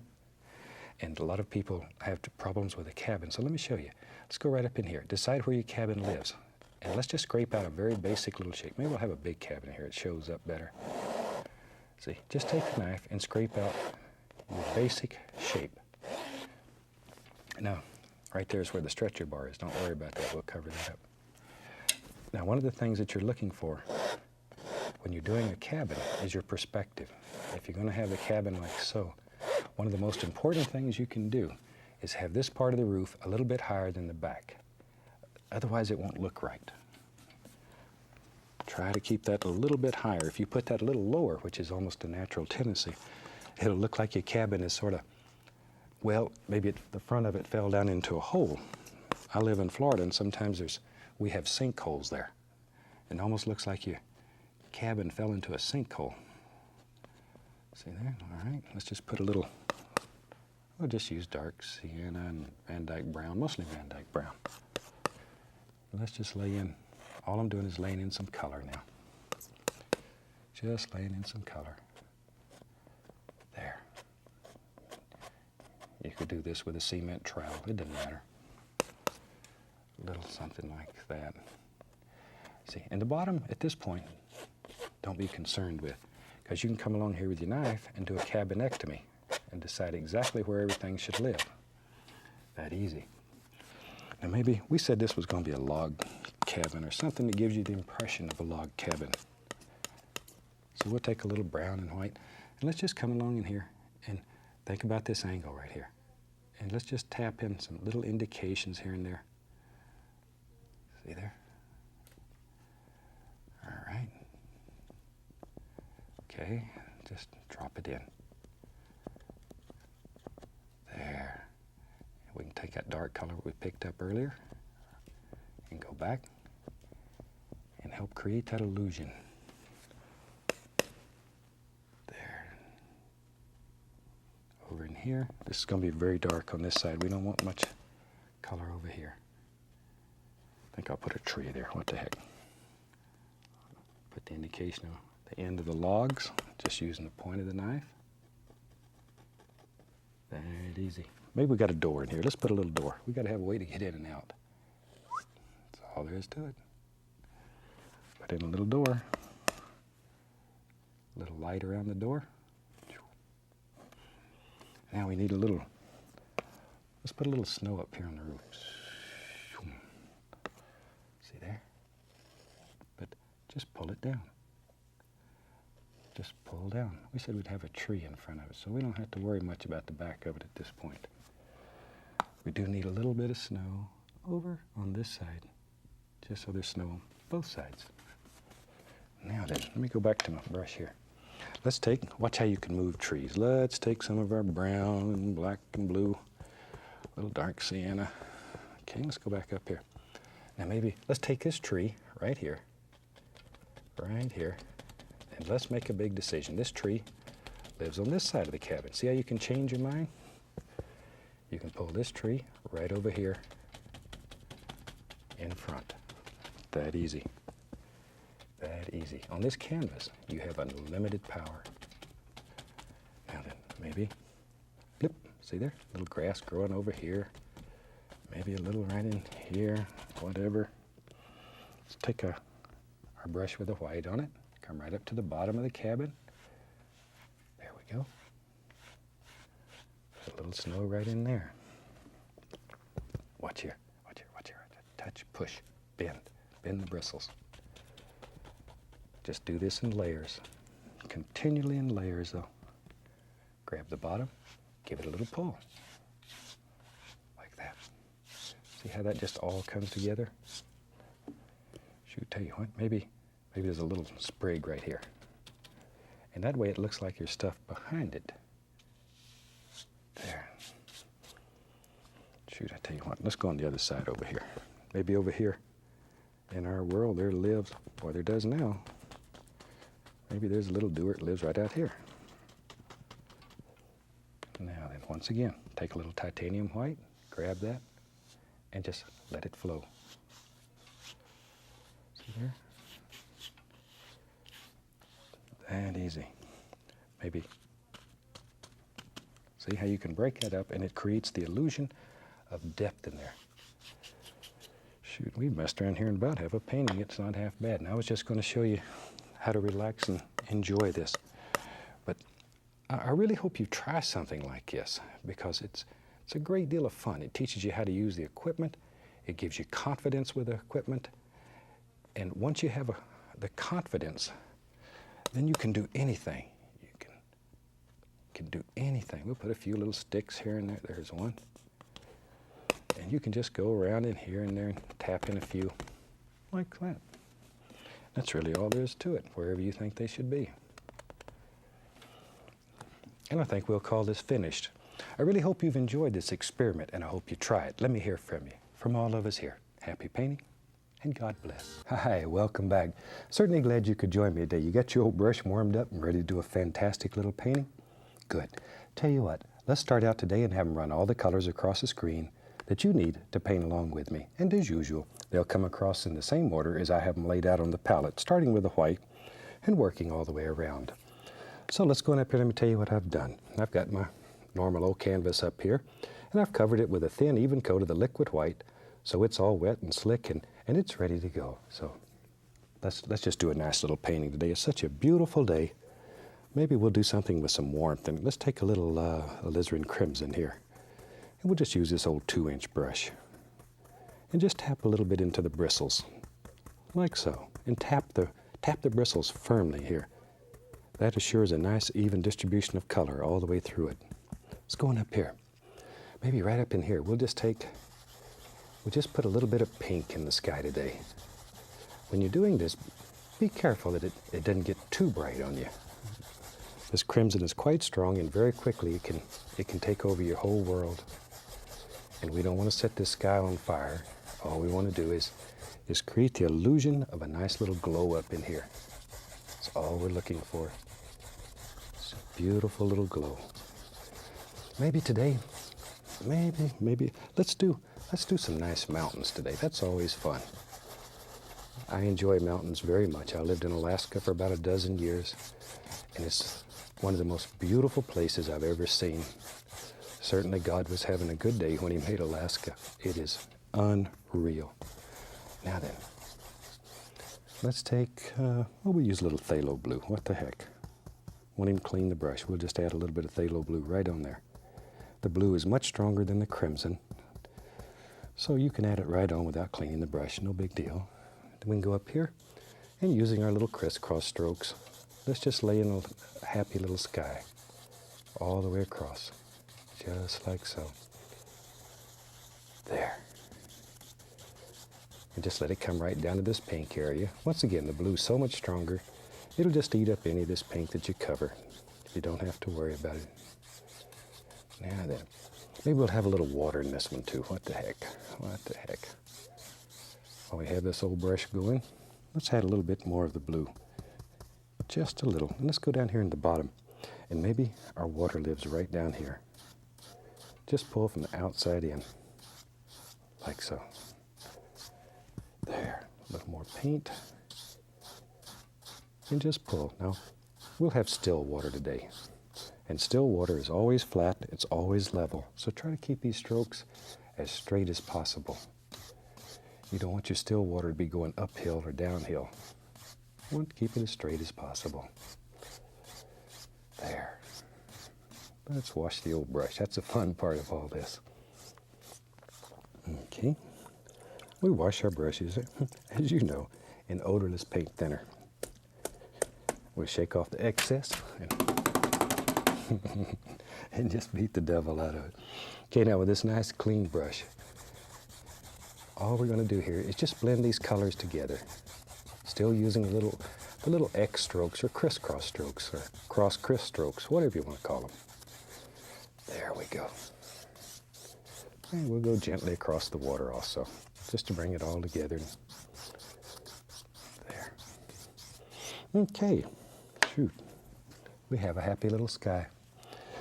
A: And a lot of people have problems with a cabin. So let me show you. Let's go right up in here. Decide where your cabin lives. And let's just scrape out a very basic little shape. Maybe we'll have a big cabin here. It shows up better. See, just take the knife and scrape out your basic shape. Now, right there is where the stretcher bar is. Don't worry about that. We'll cover that up. Now, one of the things that you're looking for when you're doing a cabin is your perspective. If you're going to have a cabin like so, one of the most important things you can do is have this part of the roof a little bit higher than the back. Otherwise, it won't look right. Try to keep that a little bit higher. If you put that a little lower, which is almost a natural tendency, it'll look like your cabin is sort of, well, maybe the front of it fell down into a hole. I live in Florida, and sometimes we have sinkholes there. It almost looks like your cabin fell into a sinkhole. See there? All right, let's just put a little, we'll just use dark sienna and Van Dyke brown, mostly Van Dyke brown. Let's just lay in, all I'm doing is laying in some color now. Just laying in some color. There. You could do this with a cement trowel, it doesn't matter. A little something like that. See, and the bottom at this point, don't be concerned with, because you can come along here with your knife and do a cabinectomy and decide exactly where everything should live. That easy. Now maybe, we said this was going to be a log cabin or something that gives you the impression of a log cabin. So we'll take a little brown and white and let's just come along in here and think about this angle right here. And let's just tap in some little indications here and there. See there? All right. Okay, just drop it in. There. We can take that dark color we picked up earlier and go back and help create that illusion. There. Over in here, this is going to be very dark on this side. We don't want much color over here. I think I'll put a tree there. What the heck? Put the indication of the end of the logs, just using the point of the knife. Very easy. Maybe we got a door in here. Let's put a little door. We got to have a way to get in and out. That's all there is to it. Put in a little door. A little light around the door. Now we need a little, let's put a little snow up here on the roof. See there? But just pull it down. Just pull down. We said we'd have a tree in front of it, so we don't have to worry much about the back of it at this point. We do need a little bit of snow over on this side, just so there's snow on both sides. Now then, let me go back to my brush here. Let's take, watch how you can move trees. Let's take some of our brown and black and blue, a little dark sienna. Okay, let's go back up here. Now maybe, let's take this tree right here, and let's make a big decision. This tree lives on this side of the cabin. See how you can change your mind? You can pull this tree right over here in front. That easy. That easy. On this canvas, you have unlimited power. Now then, maybe, blip, see there? Little grass growing over here. Maybe a little right in here, whatever. Let's take our brush with the white on it. Come right up to the bottom of the cabin. There we go. Put a little snow right in there. Watch here, watch here, watch here. Touch, push, bend the bristles. Just do this in layers, continually in layers though. Grab the bottom, give it a little pull, like that. See how that just all comes together? Shoot, tell you what, maybe there's a little sprig right here. And that way it looks like there's stuff behind it. There. Shoot, I tell you what, let's go on the other side over here. Maybe over here in our world there lives, or there does now, maybe there's a little doer that lives right out here. Now then, once again, take a little titanium white, grab that, and just let it flow. See there? That easy. Maybe, see how you can break that up and it creates the illusion of depth in there. Shoot, we messed around here and about have a painting. It's not half bad. And I was just going to show you how to relax and enjoy this. But I really hope you try something like this, because it's a great deal of fun. It teaches you how to use the equipment. It gives you confidence with the equipment. And once you have the confidence, then you can do anything. You can do anything. We'll put a few little sticks here and there. There's one. And you can just go around in here and there and tap in a few like that. That's really all there is to it, wherever you think they should be. And I think we'll call this finished. I really hope you've enjoyed this experiment, and I hope you try it. Let me hear from you. From all of us here, happy painting, and God bless. Hi, welcome back. Certainly glad you could join me today. You got your old brush warmed up and ready to do a fantastic little painting? Good. Tell you what, let's start out today and have them run all the colors across the screen that you need to paint along with me. And as usual, they'll come across in the same order as I have them laid out on the palette, starting with the white and working all the way around. So let's go on up here and let me tell you what I've done. I've got my normal old canvas up here, and I've covered it with a thin, even coat of the liquid white, so it's all wet and slick, and it's ready to go. So let's just do a nice little painting today. It's such a beautiful day. Maybe we'll do something with some warmth, and let's take a little alizarin crimson here. And we'll just use this old 2-inch brush and just tap a little bit into the bristles, like so, and tap the bristles firmly here. That assures a nice even distribution of color all the way through it. Let's go on up here. Maybe right up in here, we'll just put a little bit of pink in the sky today. When you're doing this, be careful that it doesn't get too bright on you. This crimson is quite strong, and very quickly it can take over your whole world. And we don't want to set this sky on fire. All we want to do is create the illusion of a nice little glow up in here. That's all we're looking for. It's a beautiful little glow. Maybe today, maybe let's do some nice mountains today. That's always fun. I enjoy mountains very much. I lived in Alaska for about 12 years, and it's one of the most beautiful places I've ever seen. Certainly God was having a good day when he made Alaska. It is unreal. Now then, let's take, we'll use a little phthalo blue. What the heck? Won't even clean the brush. We'll just add a little bit of phthalo blue right on there. The blue is much stronger than the crimson, so you can add it right on without cleaning the brush. No big deal. Then we can go up here, and using our little crisscross strokes, let's just lay in a happy little sky all the way across, just like so. There. And just let it come right down to this pink area. Once again, the blue's so much stronger, it'll just eat up any of this pink that you cover. You don't have to worry about it. Now then, maybe we'll have a little water in this one too. What the heck? What the heck? While we have this old brush going, let's add a little bit more of the blue. Just a little. And let's go down here in the bottom. And maybe our water lives right down here. Just pull from the outside in, like so. There. A little more paint. And just pull. Now, we'll have still water today. And still water is always flat, it's always level. So try to keep these strokes as straight as possible. You don't want your still water to be going uphill or downhill. You want to keep it as straight as possible. There. Let's wash the old brush. That's the fun part of all this. Okay. We wash our brushes, as you know, in odorless paint thinner. We shake off the excess and just beat the devil out of it. Okay, now with this nice clean brush, all we're going to do here is just blend these colors together. Still using the little X strokes or crisscross strokes or cross-criss strokes, whatever you want to call them. There we go. And we'll go gently across the water also, just to bring it all together. There. Okay. Shoot. We have a happy little sky.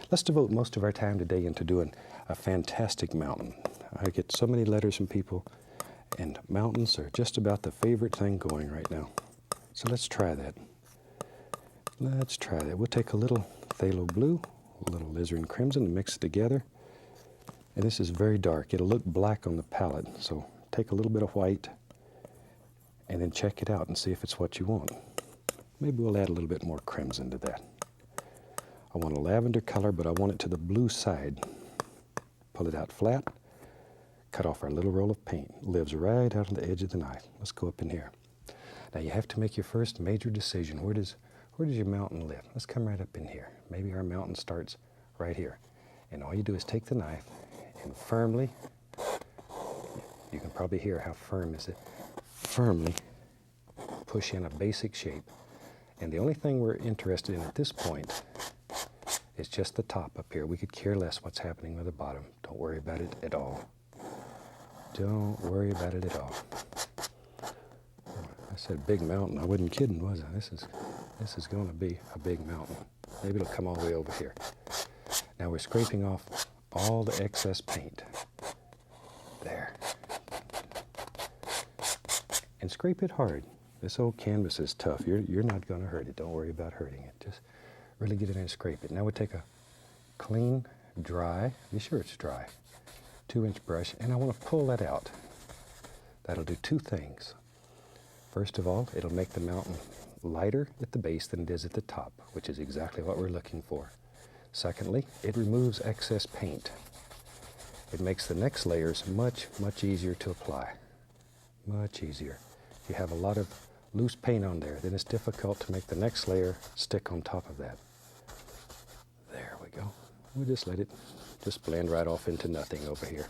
A: Let's devote most of our time today into doing a fantastic mountain. I get so many letters from people, and mountains are just about the favorite thing going right now. So let's try that. Let's try that. We'll take a little phthalo blue, a little alizarin crimson, and mix it together. And this is very dark. It'll look black on the palette. So take a little bit of white, and then check it out and see if it's what you want. Maybe we'll add a little bit more crimson to that. I want a lavender color, but I want it to the blue side. Pull it out flat, cut off our little roll of paint. Lives right out on the edge of the knife. Let's go up in here. Now you have to make your first major decision. Where does your mountain live? Let's come right up in here. Maybe our mountain starts right here. And all you do is take the knife and firmly, you can probably hear how firm is it, firmly push in a basic shape. And the only thing we're interested in at this point is just the top up here. We could care less what's happening with the bottom. Don't worry about it at all. Don't worry about it at all. I said big mountain. I wasn't kidding, was I? This is going to be a big mountain. Maybe it'll come all the way over here. Now we're scraping off all the excess paint. There. And scrape it hard. This old canvas is tough. You're not going to hurt it. Don't worry about hurting it. Just really get in there and scrape it. Now we take a clean, dry, be sure it's dry, 2-inch brush, and I want to pull that out. That'll do two things. First of all, it'll make the mountain lighter at the base than it is at the top, which is exactly what we're looking for. Secondly, it removes excess paint. It makes the next layers much, much easier to apply. Much easier. If you have a lot of loose paint on there, then it's difficult to make the next layer stick on top of that. There we go. We'll just let it just blend right off into nothing over here.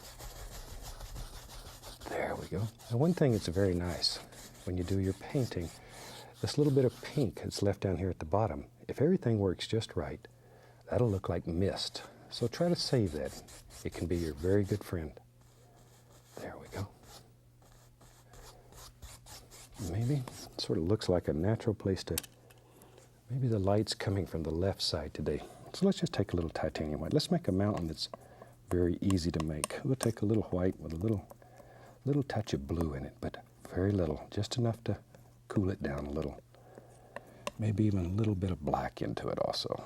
A: There we go. Now one thing that's very nice when you do your painting, this little bit of pink that's left down here at the bottom, if everything works just right, that'll look like mist. So try to save that. It can be your very good friend. There we go. Maybe it sort of looks like a natural place to, maybe the light's coming from the left side today. So let's just take a little titanium white. Let's make a mountain that's very easy to make. We'll take a little white with a little touch of blue in it, but very little, just enough to cool it down a little. Maybe even a little bit of black into it also.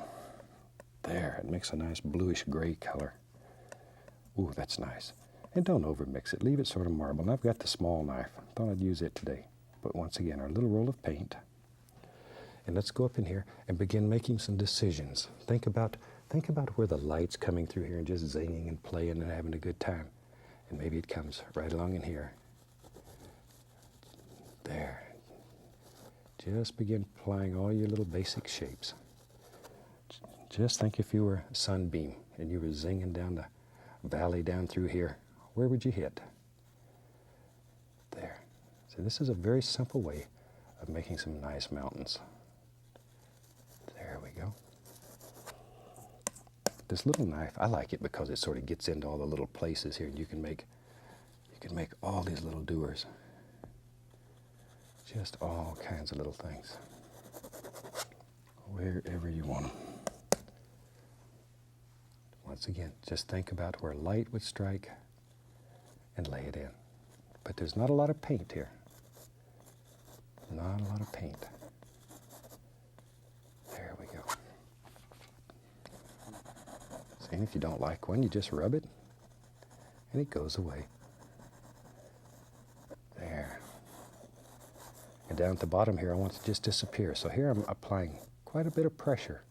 A: There, it makes a nice bluish gray color. Ooh, that's nice. And don't overmix it. Leave it sort of marble. And I've got the small knife. Thought I'd use it today. but once again, our little roll of paint. And let's go up in here and begin making some decisions. Think about where the light's coming through here and just zinging and playing and having a good time. And maybe it comes right along in here. There. Just begin applying all your little basic shapes. Just think if you were a sunbeam and you were zinging down the valley down through here, where would you hit? There. So this is a very simple way of making some nice mountains. There we go. This little knife, I like it because it sort of gets into all the little places here, and you can make all these little doers. Just all kinds of little things. Wherever you want them. Once again, just think about where light would strike and lay it in. But there's not a lot of paint here. Not a lot of paint. There we go. See, and if you don't like one, you just rub it and it goes away. There. And down at the bottom here, I want it to just disappear. So here I'm applying quite a bit of pressure.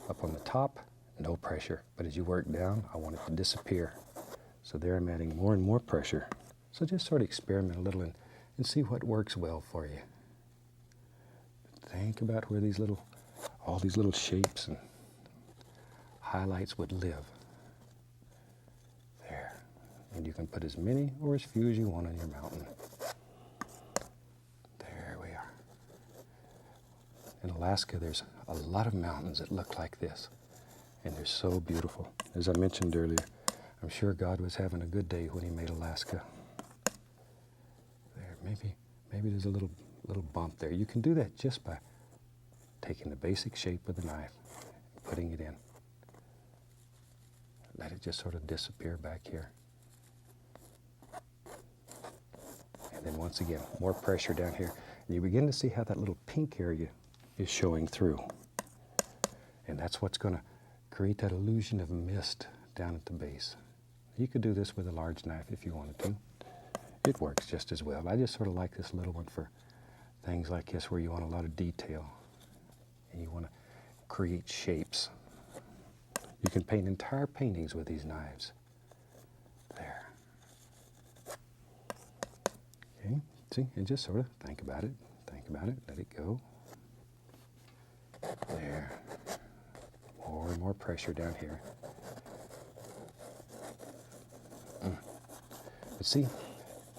A: Up on the top, no pressure. But as you work down, I want it to disappear. So there I'm adding more and more pressure. So just sort of experiment a little and see what works well for you. Think about where all these little shapes and highlights would live. There. And you can put as many or as few as you want on your mountain. There we are. In Alaska, there's a lot of mountains that look like this. And they're so beautiful. As I mentioned earlier, I'm sure God was having a good day when he made Alaska. There, maybe there's a little bump there. You can do that just by taking the basic shape of the knife and putting it in. Let it just sort of disappear back here. And then once again, more pressure down here. And you begin to see how that little pink area is showing through. And that's what's going to create that illusion of mist down at the base. You could do this with a large knife if you wanted to. It works just as well. I just sort of like this little one for things like this where you want a lot of detail and you want to create shapes. You can paint entire paintings with these knives. There. Okay, see, and just sort of think about it, let it go. There. More and more pressure down here. But see,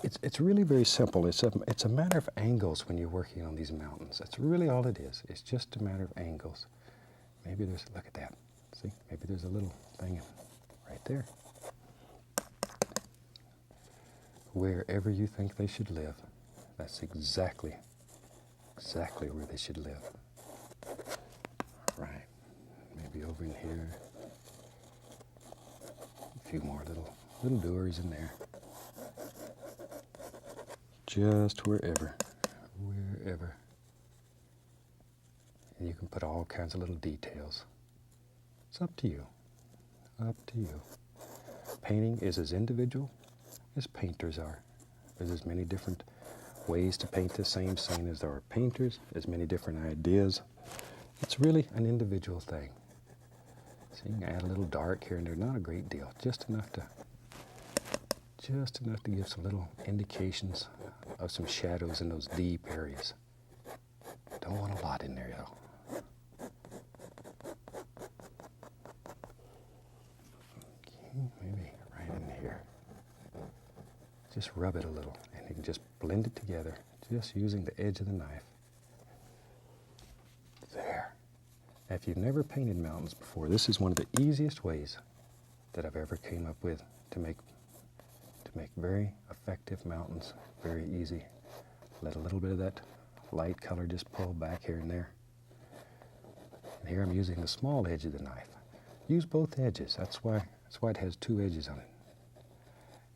A: it's really very simple. It's a matter of angles when you're working on these mountains. That's really all it is. It's just a matter of angles. Maybe there's, look at that. See, maybe there's a little thing right there. Wherever you think they should live, that's exactly where they should live. Right. Maybe over in here. A few more little doers in there. Just wherever. And you can put all kinds of little details. It's up to you. Painting is as individual as painters are. There's as many different ways to paint the same scene as there are painters, as many different ideas. It's really an individual thing. So you can add a little dark here and there, not a great deal, just enough to give some little indications of some shadows in those deep areas. Don't want a lot in there though. Okay, maybe right in here. Just rub it a little and you can just blend it together, just using the edge of the knife. There. Now, if you've never painted mountains before, this is one of the easiest ways that I've ever came up with to make very effective mountains very easy. Let a little bit of that light color just pull back here and there. And here I'm using the small edge of the knife. Use both edges. That's why it has two edges on it.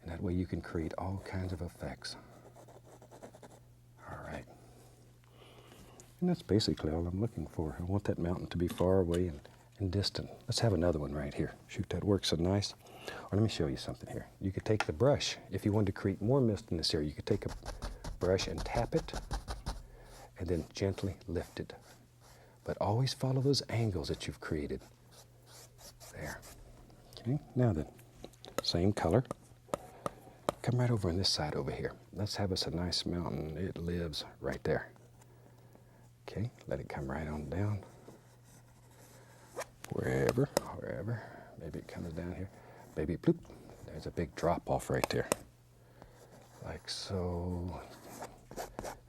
A: And that way you can create all kinds of effects. All right. And that's basically all I'm looking for. I want that mountain to be far away and distant. Let's have another one right here. Shoot, that works so nice. Or let me show you something here. You could take the brush. If you wanted to create more mist in this area, you could take a brush and tap it, and then gently lift it. But always follow those angles that you've created. There. Okay, now then, same color. Come right over on this side over here. Let's have us a nice mountain. It lives right there. Okay, let it come right on down. Wherever. Maybe it comes down here. Maybe bloop. There's a big drop off right there. Like so.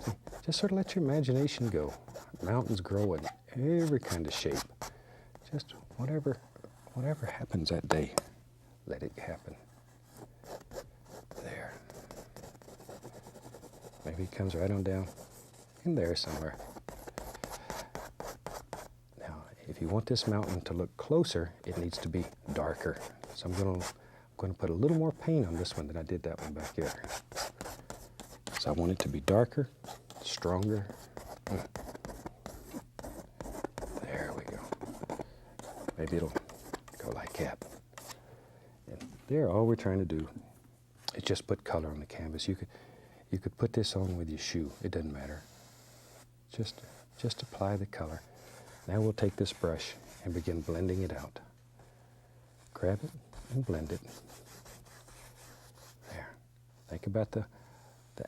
A: See, just sort of let your imagination go. Mountains grow in every kind of shape. Just whatever happens that day, let it happen. There. Maybe it comes right on down in there somewhere. Now, if you want this mountain to look closer, it needs to be darker. So I'm going to put a little more paint on this one than I did that one back here. So I want it to be darker, stronger. There we go. Maybe it'll go like that. And there, all we're trying to do is just put color on the canvas. You could put this on with your shoe. It doesn't matter. Just apply the color. Now we'll take this brush and begin blending it out. Grab it and blend it. There. Think about the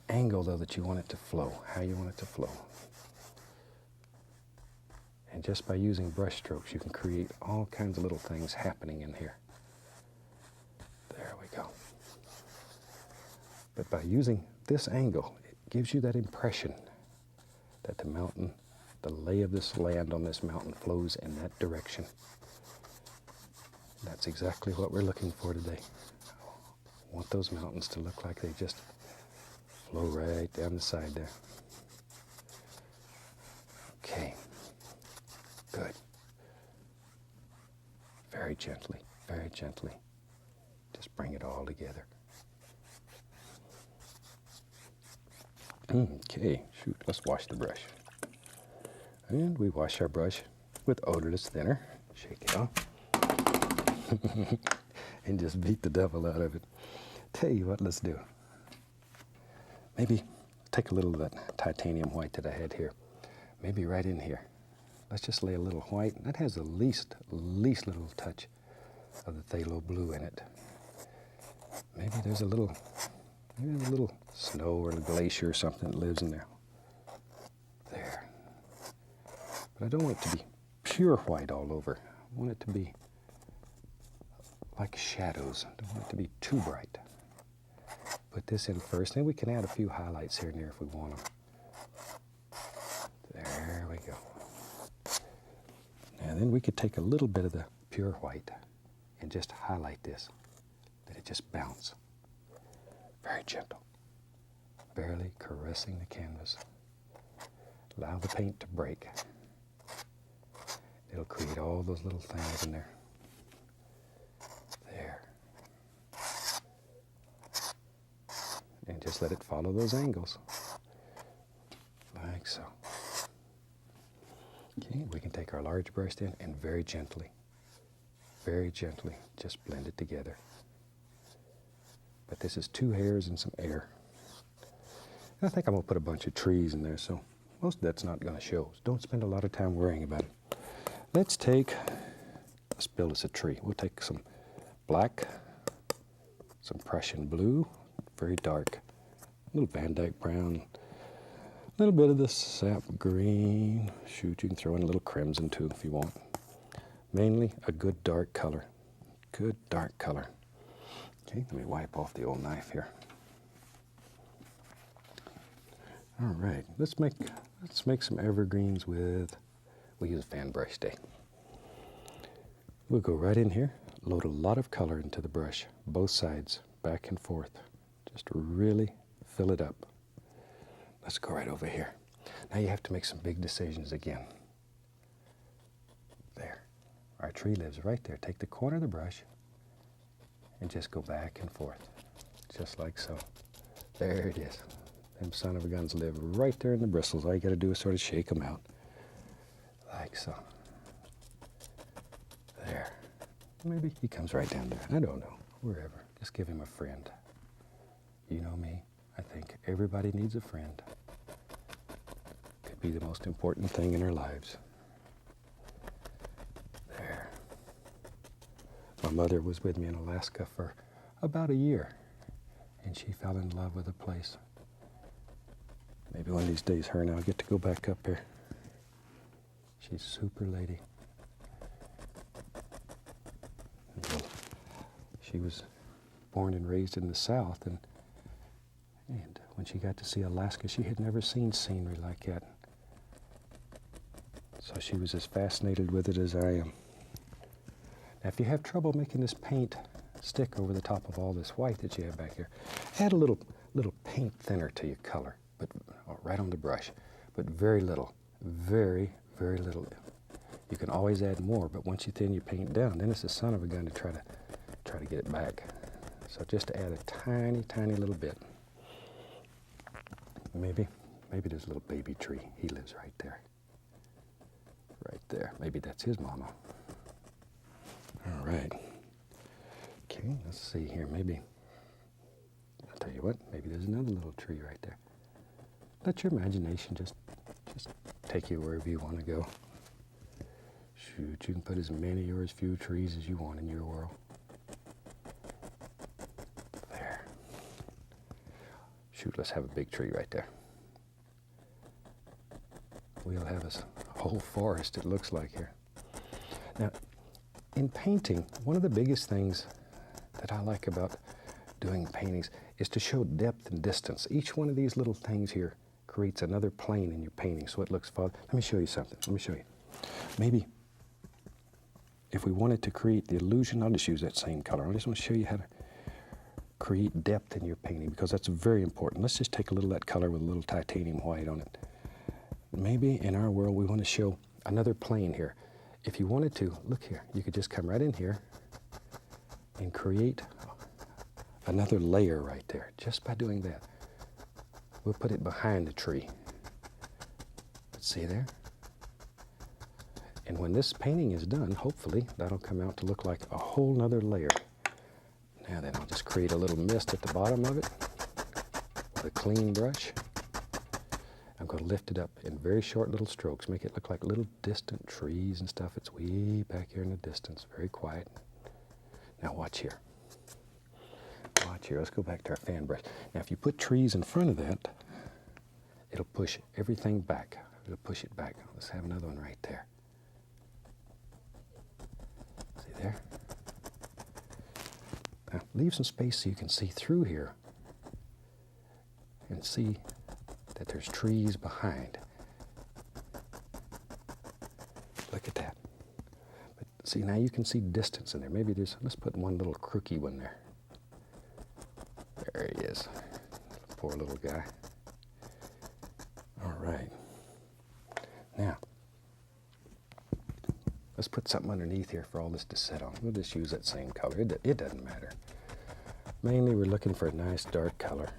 A: angle, though, that you want it to flow, how you want it to flow. And just by using brush strokes, you can create all kinds of little things happening in here. There we go. But by using this angle, it gives you that impression that the mountain, the lay of this land on this mountain flows in that direction. That's exactly what we're looking for today. I want those mountains to look like they just flow right down the side there. Okay. Good. Very gently, very gently. Just bring it all together. Okay, shoot, let's wash the brush. And we wash our brush with odorless thinner. Shake it off. And just beat the devil out of it. Tell you what, let's do. Maybe take a little of that titanium white that I had here. Maybe right in here. Let's just lay a little white. That has the least little touch of the phthalo blue in it. Maybe there's a little snow or a glacier or something that lives in there. There. But I don't want it to be pure white all over. I want it to be like shadows. I don't want it to be too bright. Put this in first, and we can add a few highlights here and there if we want them. There we go. And then we could take a little bit of the pure white and just highlight this. Let it just bounce. Very gentle. Barely caressing the canvas. Allow the paint to break. It'll create all those little things in there. There. And just let it follow those angles. Like so. Okay, we can take our large brush in and very gently, just blend it together. But this is 2 hairs and some air. And I think I'm going to put a bunch of trees in there, so most of that's not going to show. So don't spend a lot of time worrying about it. Let's build us a tree. We'll take some black, some Prussian blue, very dark, a little Van Dyke brown, a little bit of the sap green. Shoot, you can throw in a little crimson too if you want. Mainly a good dark color. Good dark color. Okay, let me wipe off the old knife here. All right, let's make some evergreens with, we'll use fan brush day. We'll go right in here, load a lot of color into the brush, both sides, back and forth. Just really fill it up. Let's go right over here. Now you have to make some big decisions again. There. Our tree lives right there. Take the corner of the brush and just go back and forth, just like so. There it is. Them son of a guns live right there in the bristles. All you got to do is sort of shake them out, like so. There. Maybe he comes right down there. I don't know. Wherever. Just give him a friend. You know me. I think everybody needs a friend. Could be the most important thing in our lives. There. My mother was with me in Alaska for about a year, and she fell in love with the place. Maybe one of these days her and I'll get to go back up here. She's a super lady. Well, she was born and raised in the South, and when she got to see Alaska, she had never seen scenery like that. So she was as fascinated with it as I am. Now, if you have trouble making this paint stick over the top of all this white that you have back here, add a little paint thinner to your color, but right on the brush, but very little, very, very little. You can always add more, but once you thin your paint down, then it's a son of a gun to try to get it back. So just add a tiny, tiny little bit. Maybe there's a little baby tree. He lives right there. Right there. Maybe that's his mama. All right. Okay, let's see here. Maybe, I'll tell you what, maybe there's another little tree right there. Let your imagination just take you wherever you want to go. Shoot, you can put as many or as few trees as you want in your world. There. Shoot, let's have a big tree right there. We'll have a whole forest, it looks like here. Now, in painting, one of the biggest things that I like about doing paintings is to show depth and distance. Each one of these little things here creates another plane in your painting, so it looks fun. Let me show you something. Let me show you. Maybe if we wanted to create the illusion, I'll just use that same color. I just want to show you how to create depth in your painting, because that's very important. Let's just take a little of that color with a little titanium white on it. Maybe in our world we want to show another plane here. If you wanted to, look here, you could just come right in here and create another layer right there, just by doing that. We'll put it behind the tree. See there? And when this painting is done, hopefully that'll come out to look like a whole nother layer. Now then, I'll just create a little mist at the bottom of it with a clean brush. I'm going to lift it up in very short little strokes, make it look like little distant trees and stuff. It's way back here in the distance, very quiet. Now watch here. Watch here. Let's go back to our fan brush. Now if you put trees in front of that, it'll push everything back. It'll push it back. Let's have another one right there. See there? Now leave some space so you can see through here and see that there's trees behind. Look at that. But see, now you can see distance in there. Maybe let's put one little crooky one there. There he is. Poor little guy. All right. Now, let's put something underneath here for all this to sit on. We'll just use that same color. It doesn't matter. Mainly we're looking for a nice dark color.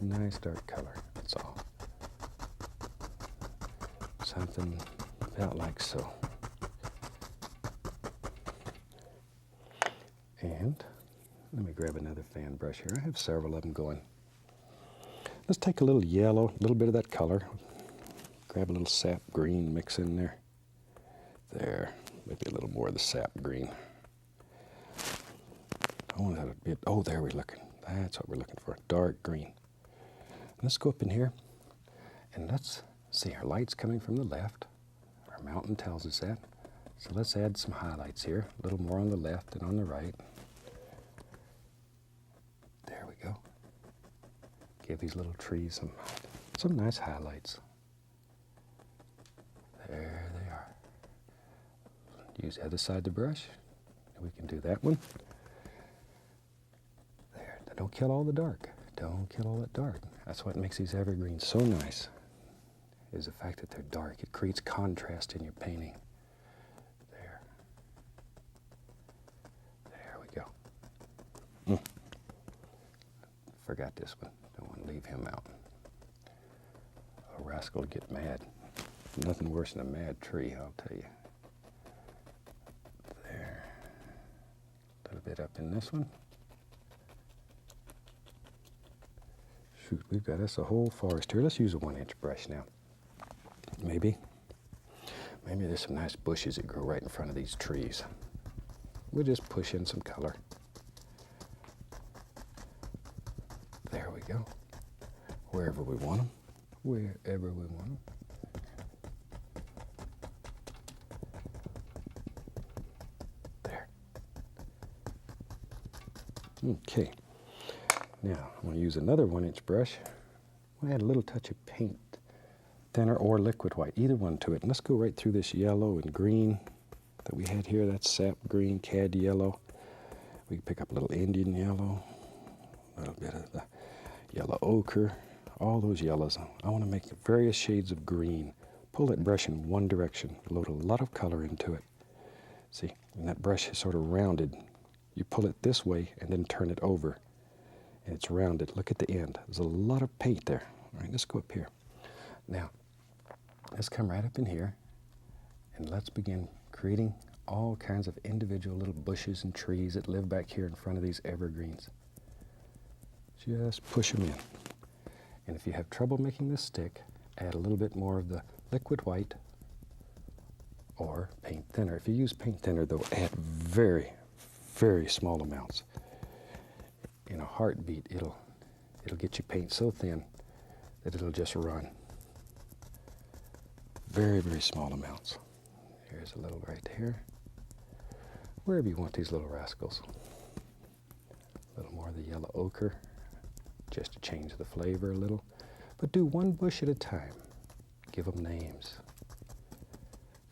A: Nice dark color, that's all. Something about like so. And let me grab another fan brush here. I have several of them going. Let's take a little yellow, a little bit of that color. Grab a little sap green, mix in there. There, maybe a little more of the sap green. I want that a bit, oh, there we're looking. That's what we're looking for, dark green. Let's go up in here and let's see, our light's coming from the left. Our mountain tells us that. So let's add some highlights here, a little more on the left than on the right. There we go. Give these little trees some nice highlights. There they are. Use the other side of the brush. We can do that one. There. Now don't kill all the dark. Don't kill all that dark. That's what makes these evergreens so nice, is the fact that they're dark. It creates contrast in your painting. There. There we go. Forgot this one. Don't want to leave him out. A rascal will get mad. Nothing worse than a mad tree, I'll tell you. There. A little bit up in this one. Shoot, we've got us a whole forest here. Let's use a 1-inch brush now. Maybe there's some nice bushes that grow right in front of these trees. We'll just push in some color. There we go. Wherever we want them. Wherever we want them. There. Okay. Now, I'm going to use another 1-inch brush. I'm going to add a little touch of paint thinner or liquid white, either one to it. And let's go right through this yellow and green that we had here. That's sap green, cad yellow. We can pick up a little Indian yellow, a little bit of the yellow ochre, all those yellows. I want to make various shades of green. Pull that brush in one direction, load a lot of color into it. See, when that brush is sort of rounded, you pull it this way and then turn it over. And it's rounded. Look at the end. There's a lot of paint there. All right, let's go up here. Now, let's come right up in here and let's begin creating all kinds of individual little bushes and trees that live back here in front of these evergreens. Just push them in. And if you have trouble making this stick, add a little bit more of the liquid white or paint thinner. If you use paint thinner, though, add very, very small amounts. In a heartbeat, it'll get you paint so thin that it'll just run. Very, very small amounts. Here's a little right here. Wherever you want these little rascals. A little more of the yellow ochre, just to change the flavor a little. But do one bush at a time. Give them names.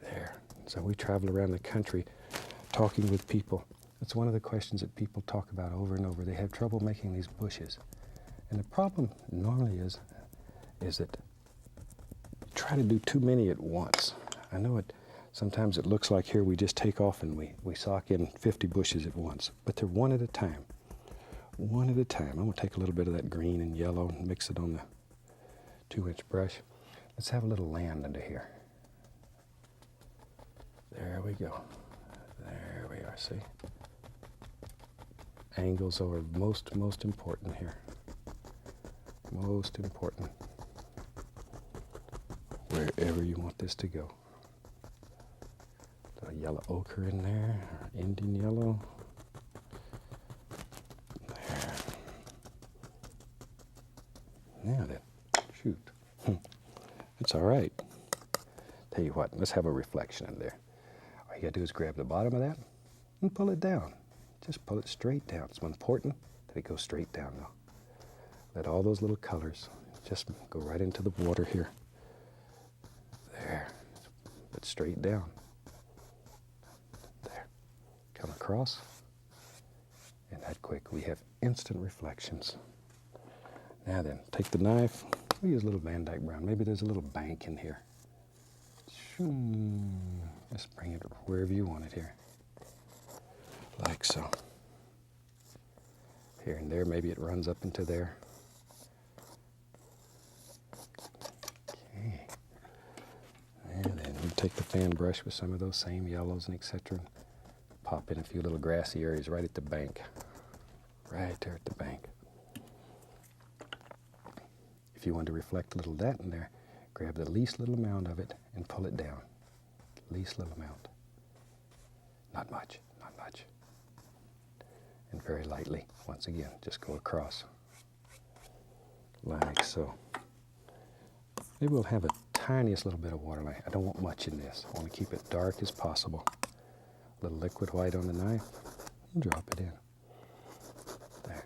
A: There. So we travel around the country talking with people. That's one of the questions that people talk about over and over. They have trouble making these bushes. And the problem normally is that you try to do too many at once. I know sometimes it looks like here we just take off and we sock in 50 bushes at once, but they're one at a time. One at a time. I'm going to take a little bit of that green and yellow and mix it on the 2-inch brush. Let's have a little land under here. There we go. There we are, see? Angles are most important here. Most important. Wherever you want this to go. A yellow ochre in there, or Indian yellow. There. Now then, shoot. That's all right. Tell you what, let's have a reflection in there. All you gotta do is grab the bottom of that and pull it down. Just pull it straight down. It's important that it goes straight down now. Let all those little colors just go right into the water here. There. But straight down. There. Come across. And that quick, we have instant reflections. Now then, take the knife. We use a little Van Dyke brown. Maybe there's a little bank in here. Just bring it wherever you want it here. Like so. Here and there, maybe it runs up into there. Okay. And then you take the fan brush with some of those same yellows and etc. Pop in a few little grassy areas right at the bank. Right there at the bank. If you want to reflect a little of that in there, grab the least little amount of it and pull it down. Least little amount. Not much, not much. And very lightly, once again, just go across. Like so. Maybe we'll have a tiniest little bit of waterline. I don't want much in this. I want to keep it dark as possible. A little liquid white on the knife and drop it in. There.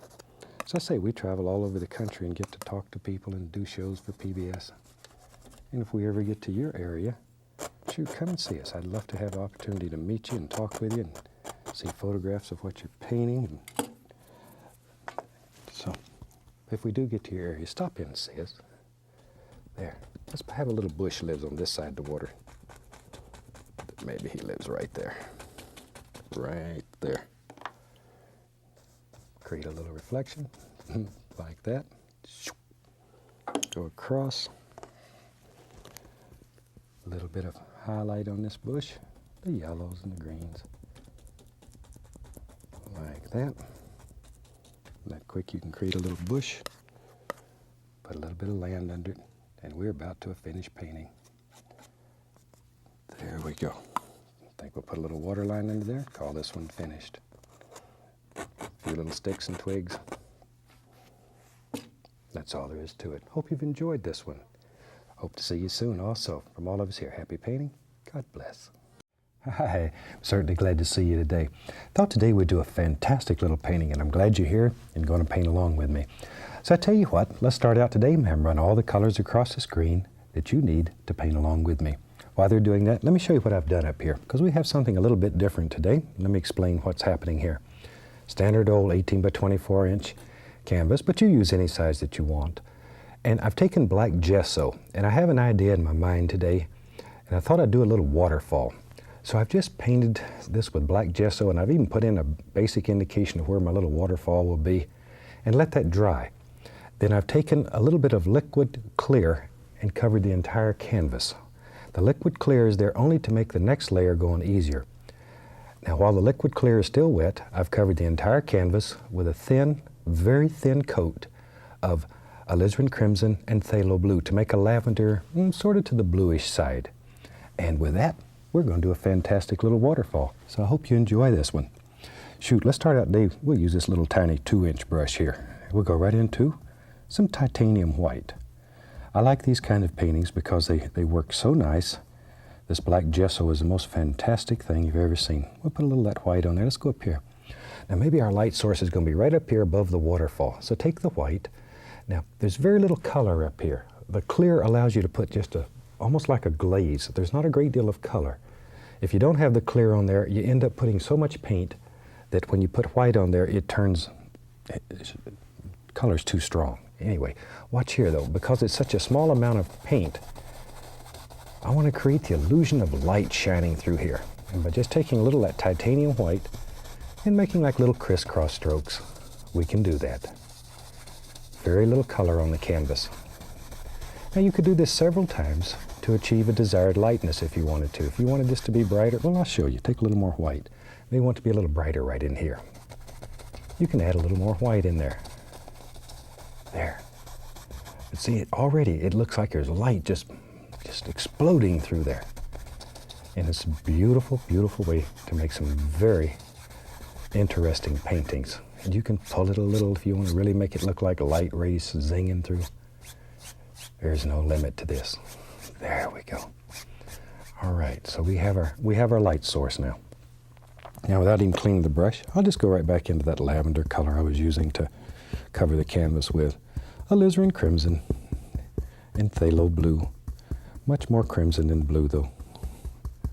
A: So I say we travel all over the country and get to talk to people and do shows for PBS. And if we ever get to your area, shoot, come and see us. I'd love to have the opportunity to meet you and talk with you and see photographs of what you're painting. So if we do get to your area, stop in and see us. There. Let's have a little bush lives on this side of the water. Maybe he lives right there. Right there. Create a little reflection like that. Go across. A little bit of highlight on this bush. The yellows and the greens. Like that. That quick you can create a little bush. Put a little bit of land under it, and we're about to finish painting. There we go. I think we'll put a little water line under there, call this one finished. A few little sticks and twigs. That's all there is to it. Hope you've enjoyed this one. Hope to see you soon also. From all of us here, happy painting. God bless. Hi, I'm certainly glad to see you today. Thought today we'd do a fantastic little painting, and I'm glad you're here and going to paint along with me. So I tell you what, let's start out today and run all the colors across the screen that you need to paint along with me. While they're doing that, let me show you what I've done up here, because we have something a little bit different today. Let me explain what's happening here. Standard old 18 by 24 inch canvas, but you use any size that you want. And I've taken black gesso, and I have an idea in my mind today, and I thought I'd do a little waterfall. So I've just painted this with black gesso, and I've even put in a basic indication of where my little waterfall will be, and let that dry. Then I've taken a little bit of liquid clear and covered the entire canvas. The liquid clear is there only to make the next layer go on easier. Now while the liquid clear is still wet, I've covered the entire canvas with a thin, very thin coat of alizarin crimson and phthalo blue to make a lavender, sort of to the bluish side. And with that, we're going to do a fantastic little waterfall. So I hope you enjoy this one. Shoot, let's start out, Dave. We'll use this little tiny 2-inch brush here. We'll go right into some titanium white. I like these kind of paintings because they work so nice. This black gesso is the most fantastic thing you've ever seen. We'll put a little of that white on there. Let's go up here. Now maybe our light source is going to be right up here above the waterfall. So take the white. Now there's very little color up here. The clear allows you to put just almost like a glaze. There's not a great deal of color. If you don't have the clear on there, you end up putting so much paint that when you put white on there, color's too strong. Anyway, watch here though, because it's such a small amount of paint, I want to create the illusion of light shining through here. And by just taking a little of that titanium white and making like little crisscross strokes, we can do that. Very little color on the canvas. Now you could do this several times to achieve a desired lightness if you wanted to. If you wanted this to be brighter, well, I'll show you. Take a little more white. Maybe you want it to be a little brighter right in here. You can add a little more white in there. There. But see, already it looks like there's light just exploding through there. And it's a beautiful, beautiful way to make some very interesting paintings. And you can pull it a little if you want to really make it look like light rays zinging through. There's no limit to this. There we go. All right, so we have our light source now. Now without even cleaning the brush, I'll just go right back into that lavender color I was using to cover the canvas with. Alizarin crimson and phthalo blue. Much more crimson than blue though.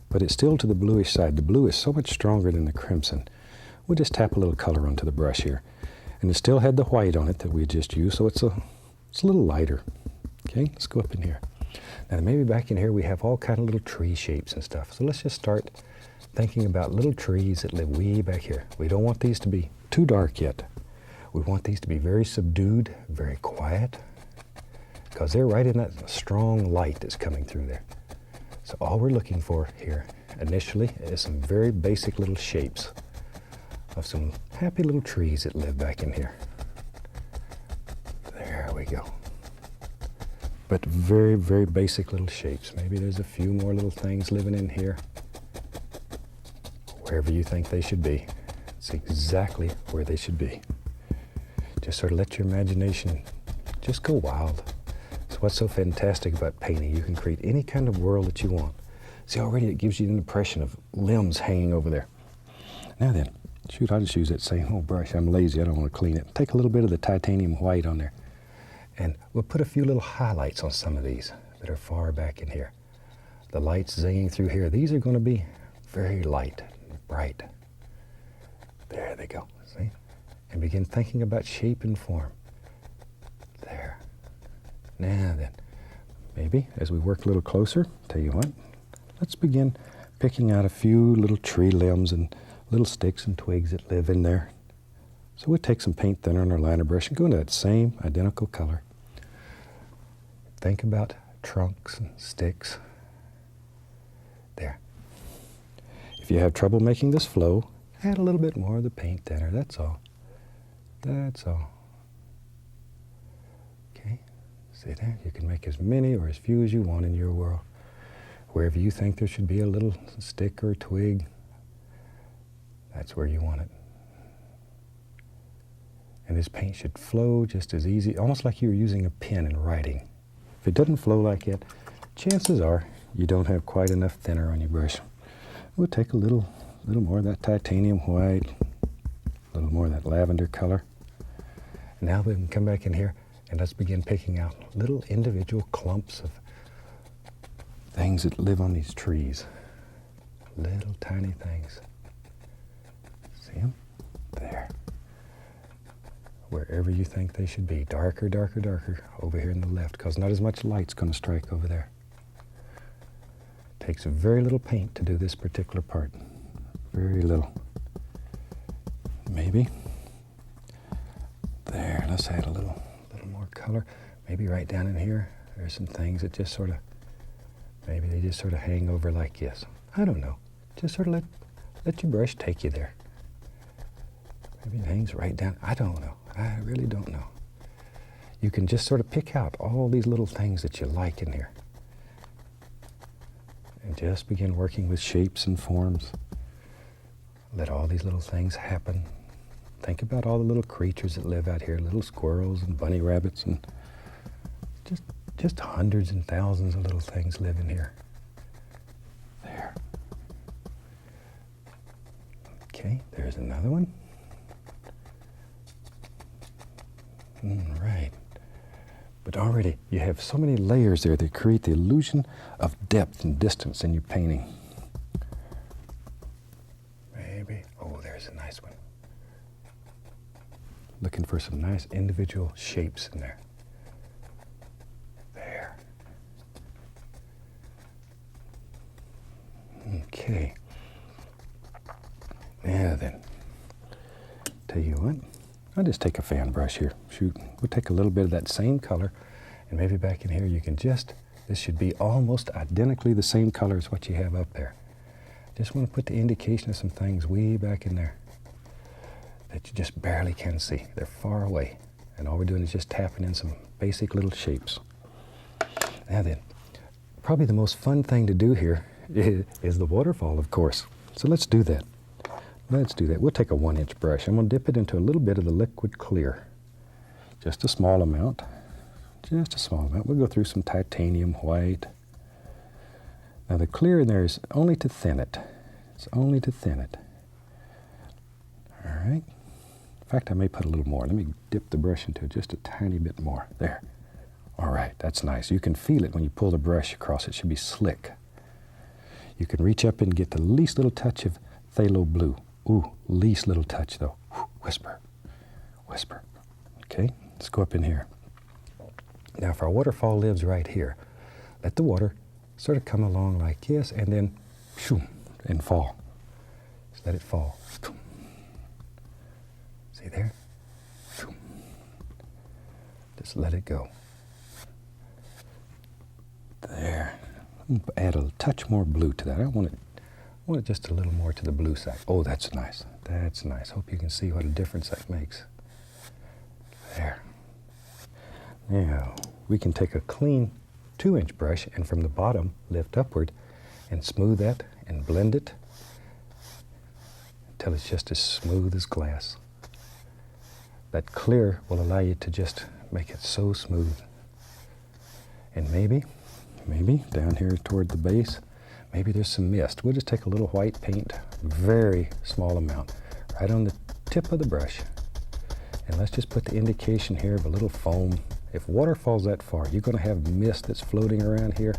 A: But it's still to the bluish side. The blue is so much stronger than the crimson. We'll just tap a little color onto the brush here. And it still had the white on it that we just used, so it's a little lighter. Okay, let's go up in here. Now maybe back in here we have all kind of little tree shapes and stuff. So let's just start thinking about little trees that live way back here. We don't want these to be too dark yet. We want these to be very subdued, very quiet, because they're right in that strong light that's coming through there. So all we're looking for here initially is some very basic little shapes of some happy little trees that live back in here. There we go. But very, very basic little shapes. Maybe there's a few more little things living in here. Wherever you think they should be. It's exactly where they should be. Just sort of let your imagination just go wild. It's what's so fantastic about painting. You can create any kind of world that you want. See, already it gives you an impression of limbs hanging over there. Now then, shoot, I'll just use that same old brush. I'm lazy, I don't want to clean it. Take a little bit of the titanium white on there. And we'll put a few little highlights on some of these that are far back in here. The lights zinging through here, these are going to be very light and bright. There they go, see? And begin thinking about shape and form. There. Now then, maybe as we work a little closer, tell you what, let's begin picking out a few little tree limbs and little sticks and twigs that live in there. So we'll take some paint thinner on our liner brush and go into that same identical color. Think about trunks and sticks. There. If you have trouble making this flow, add a little bit more of the paint thinner, that's all. That's all. Okay, See there? You can make as many or as few as you want in your world. Wherever you think there should be a little stick or twig, that's where you want it. And this paint should flow just as easy, almost like you were using a pen and writing. If it doesn't flow like that, chances are you don't have quite enough thinner on your brush. We'll take a little more of that titanium white, a little more of that lavender color. And now we can come back in here and let's begin picking out little individual clumps of things that live on these trees. Little tiny things. See them? There. Wherever you think they should be. Darker, darker, darker over here in the left, because not as much light's going to strike over there. Takes very little paint to do this particular part. Very little. Maybe. There, let's add a little more color. Maybe right down in here, there's some things that just sort of, maybe they just sort of hang over like this. I don't know. Just sort of let your brush take you there. Maybe it hangs right down. I don't know. I really don't know. You can just sort of pick out all these little things that you like in here. And just begin working with shapes and forms. Let all these little things happen. Think about all the little creatures that live out here, little squirrels and bunny rabbits, and just hundreds and thousands of little things live in here. There. Okay, there's another one. Right. But already you have so many layers there that create the illusion of depth and distance in your painting. Maybe, oh, there's a nice one. Looking for some nice individual shapes in there. There. Okay. Now then, tell you what, I'll just take a fan brush here. Shoot, we'll take a little bit of that same color, and maybe back in here you can just, this should be almost identically the same color as what you have up there. Just want to put the indication of some things way back in there that you just barely can see. They're far away, and all we're doing is just tapping in some basic little shapes. Now then, probably the most fun thing to do here is the waterfall, of course. So let's do that. Let's do that. We'll take a 1-inch brush. I'm going to dip it into a little bit of the liquid clear. Just a small amount. Just a small amount. We'll go through some titanium white. Now the clear in there is only to thin it. It's only to thin it. All right. In fact, I may put a little more. Let me dip the brush into just a tiny bit more. There. All right, that's nice. You can feel it when you pull the brush across. It should be slick. You can reach up and get the least little touch of phthalo blue. Ooh, least little touch though. Whisper, whisper. Okay, let's go up in here. Now if our waterfall lives right here, let the water sort of come along like this and then shoom, and fall. Just let it fall. See there? Shoom. Just let it go. There. Add a touch more blue to that. I want it just a little more to the blue side. Oh, that's nice. That's nice. Hope you can see what a difference that makes. There. Now, we can take a clean 2-inch brush and from the bottom lift upward and smooth that and blend it until it's just as smooth as glass. That clear will allow you to just make it so smooth. And maybe down here toward the base, maybe there's some mist. We'll just take a little white paint, very small amount, right on the tip of the brush. And let's just put the indication here of a little foam. If water falls that far, you're going to have mist that's floating around here.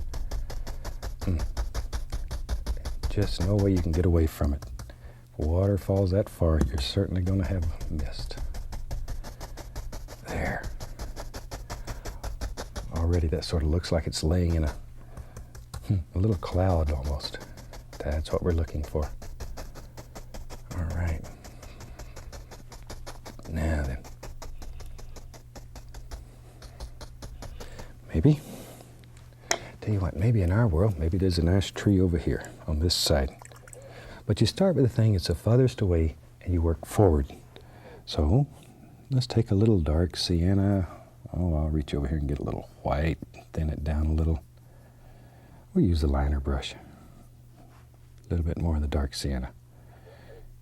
A: Just no way you can get away from it. If water falls that far, you're certainly going to have mist. There. Already that sort of looks like it's laying in a little cloud almost. That's what we're looking for. All right. Now then. Maybe. Tell you what, maybe in our world, maybe there's a nice tree over here on this side. But you start with the thing that's the farthest away and you work forward. So let's take a little dark sienna Oh, I'll reach over here and get a little white, thin it down a little. We'll use the liner brush. A little bit more of the dark sienna.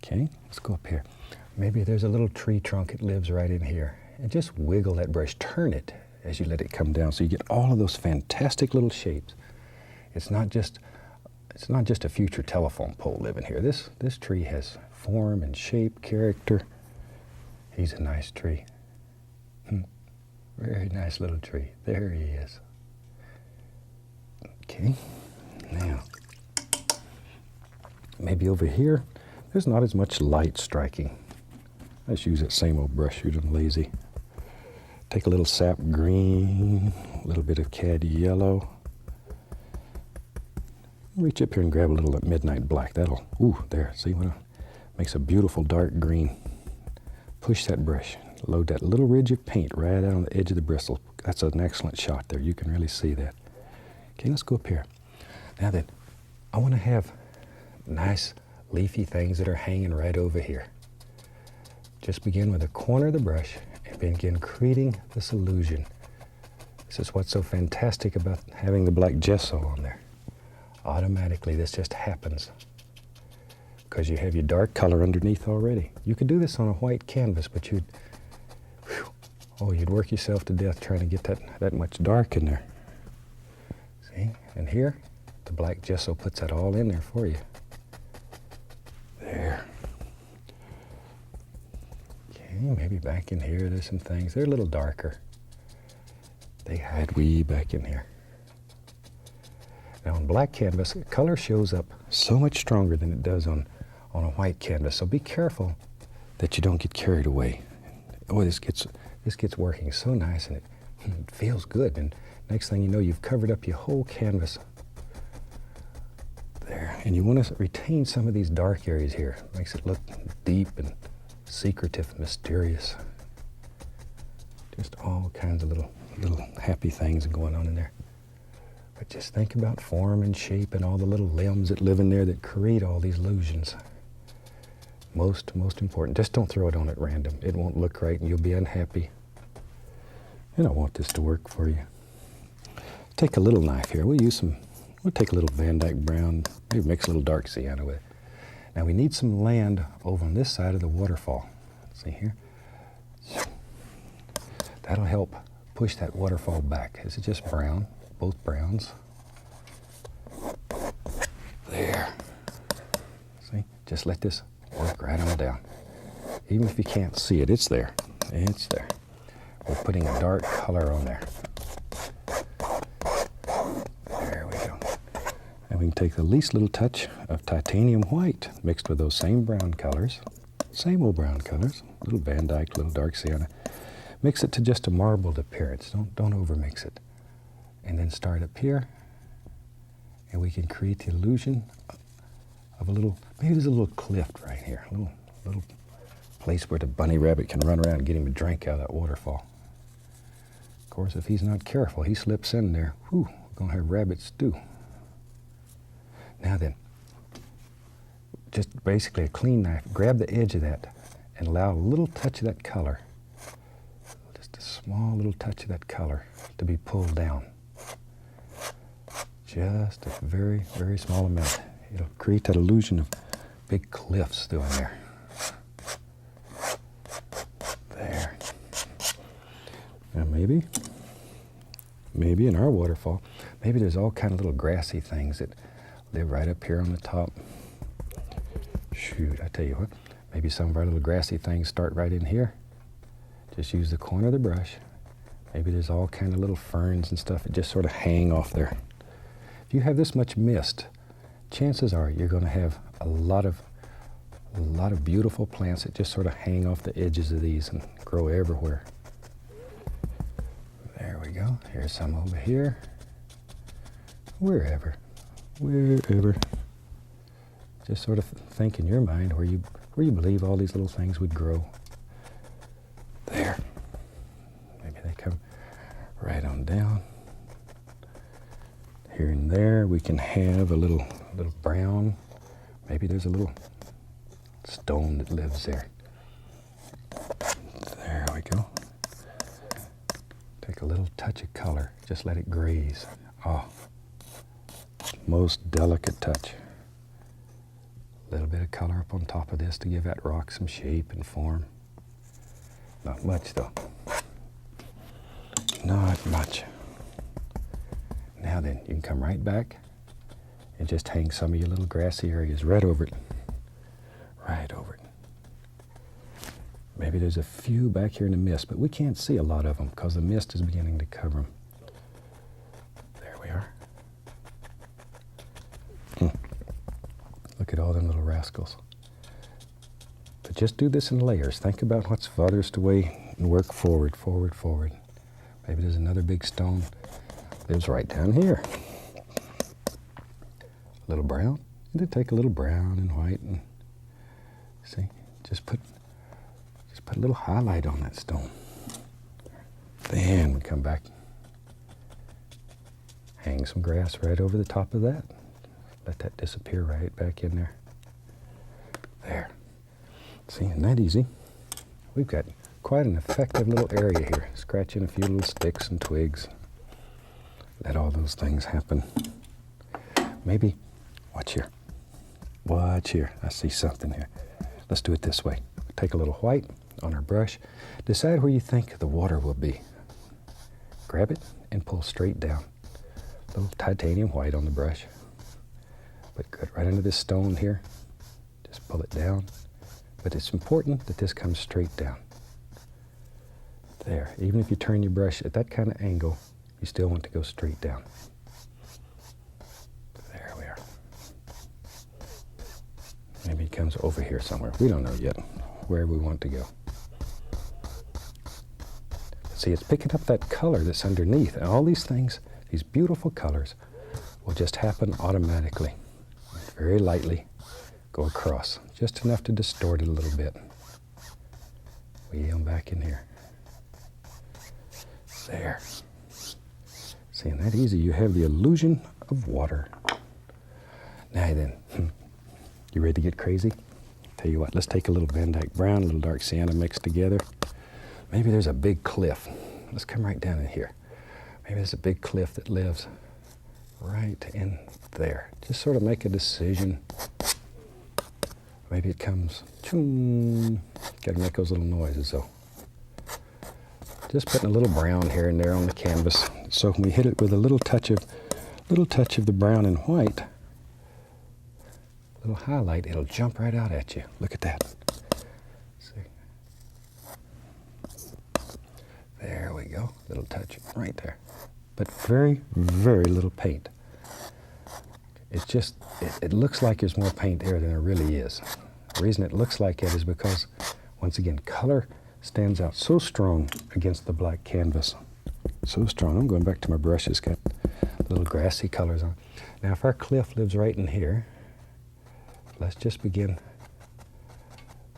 A: Okay, let's go up here. Maybe there's a little tree trunk that lives right in here. And just wiggle that brush, turn it as you let it come down so you get all of those fantastic little shapes. It's not just a future telephone pole living here. This tree has form and shape, character. He's a nice tree. Very nice little tree. There he is. Okay, now, maybe over here, there's not as much light striking. Let's use that same old brush, shoot 'em lazy. Take a little sap green, a little bit of cad yellow. Reach up here and grab a little midnight black. That'll, ooh, there, see what makes a beautiful dark green. Push that brush, load that little ridge of paint right out on the edge of the bristle. That's an excellent shot there. You can really see that. Okay, let's go up here. Now then, I want to have nice leafy things that are hanging right over here. Just begin with the corner of the brush and begin creating this illusion. This is what's so fantastic about having the black gesso on there. Automatically, this just happens because you have your dark color underneath already. You could do this on a white canvas, but you'd work yourself to death trying to get that much dark in there. See? And here, the black gesso puts that all in there for you. There. Okay, maybe back in here, there's some things. They're a little darker. They hide way back in here. Now on black canvas, color shows up so much stronger than it does on a white canvas. So be careful that you don't get carried away. Oh, this gets working so nice and it feels good. And next thing you know, you've covered up your whole canvas. There. And you want to retain some of these dark areas here. Makes it look deep and secretive, mysterious. Just all kinds of little happy things going on in there. But just think about form and shape and all the little limbs that live in there that create all these illusions. Most important. Just don't throw it on at random. It won't look right and you'll be unhappy. I don't want this to work for you. Take a little knife here. We'll take a little Van Dyke brown, maybe mix a little dark sienna with it. Now we need some land over on this side of the waterfall. See here? That'll help push that waterfall back. Is it just brown? Both browns. There. See? Just let this work right on down. Even if you can't see it, it's there. It's there. We're putting a dark color on there. There we go. And we can take the least little touch of titanium white mixed with those same brown colors. Same old brown colors. Little Van Dyke, little dark sienna. Mix it to just a marbled appearance. Don't overmix it. And then start up here, and we can create the illusion of maybe there's a little cliff right here, a little place where the bunny rabbit can run around and get him a drink out of that waterfall. Of course, if he's not careful, he slips in there. Whew, we're gonna have rabbit stew. Now then, just basically a clean knife, grab the edge of that and allow a little touch of that color, just a small little touch of that color to be pulled down. Just a very, very small amount. It'll create that illusion of big cliffs through in there. There. Now maybe in our waterfall, maybe there's all kind of little grassy things that live right up here on the top. Shoot, I tell you what, maybe some of our little grassy things start right in here. Just use the corner of the brush. Maybe there's all kind of little ferns and stuff that just sort of hang off there. If you have this much mist, chances are you're going to have a lot of beautiful plants that just sort of hang off the edges of these and grow everywhere. There we go. Here's some over here. Wherever. Just sort of think in your mind where you believe all these little things would grow. There. Maybe they come right on down. Here and there we can have a little brown. Maybe there's a little stone that lives there. There we go. Take a little touch of color, just let it graze. Oh, most delicate touch. A little bit of color up on top of this to give that rock some shape and form. Not much though. Not much. Now then, you can come right back and just hang some of your little grassy areas right over it. Right over it. Maybe there's a few back here in the mist, but we can't see a lot of them because the mist is beginning to cover them. There we are. Look at all them little rascals. But just do this in layers. Think about what's farthest away and work forward, forward, forward. Maybe there's another big stone. Lives right down here. A little brown. And then take a little brown and white and see, just put a little highlight on that stone. Then we come back, hang some grass right over the top of that. Let that disappear right back in there. There. See, isn't that easy? We've got quite an effective little area here. Scratching a few little sticks and twigs. Let all those things happen. Maybe, watch here. Watch here. I see something here. Let's do it this way. Take a little white on our brush. Decide where you think the water will be. Grab it and pull straight down. A little titanium white on the brush. Put good right under this stone here. Just pull it down. But it's important that this comes straight down. There. Even if you turn your brush at that kind of angle, you still want to go straight down. There we are. Maybe it comes over here somewhere. We don't know yet where we want to go. See, it's picking up that color that's underneath. And all these things, these beautiful colors, will just happen automatically. Very lightly go across. Just enough to distort it a little bit. Wheel back in here. There. See, isn't that easy? You have the illusion of water. Now then, you ready to get crazy? Tell you what, let's take a little Van Dyke brown, a little dark sienna mixed together. Maybe there's a big cliff. Let's come right down in here. Maybe there's a big cliff that lives right in there. Just sort of make a decision. Maybe it comes, choom. Gotta make those little noises though. Just putting a little brown here and there on the canvas. So when we hit it with a little touch of the brown and white, little highlight, it'll jump right out at you. Look at that. See? There we go. Little touch right there. But very, very little paint. It's just, it looks like there's more paint there than there really is. The reason it looks like it is because, once again, color stands out so strong against the black canvas. So strong. I'm going back to my brush. It's got little grassy colors on. Now, if our cliff lives right in here, let's just begin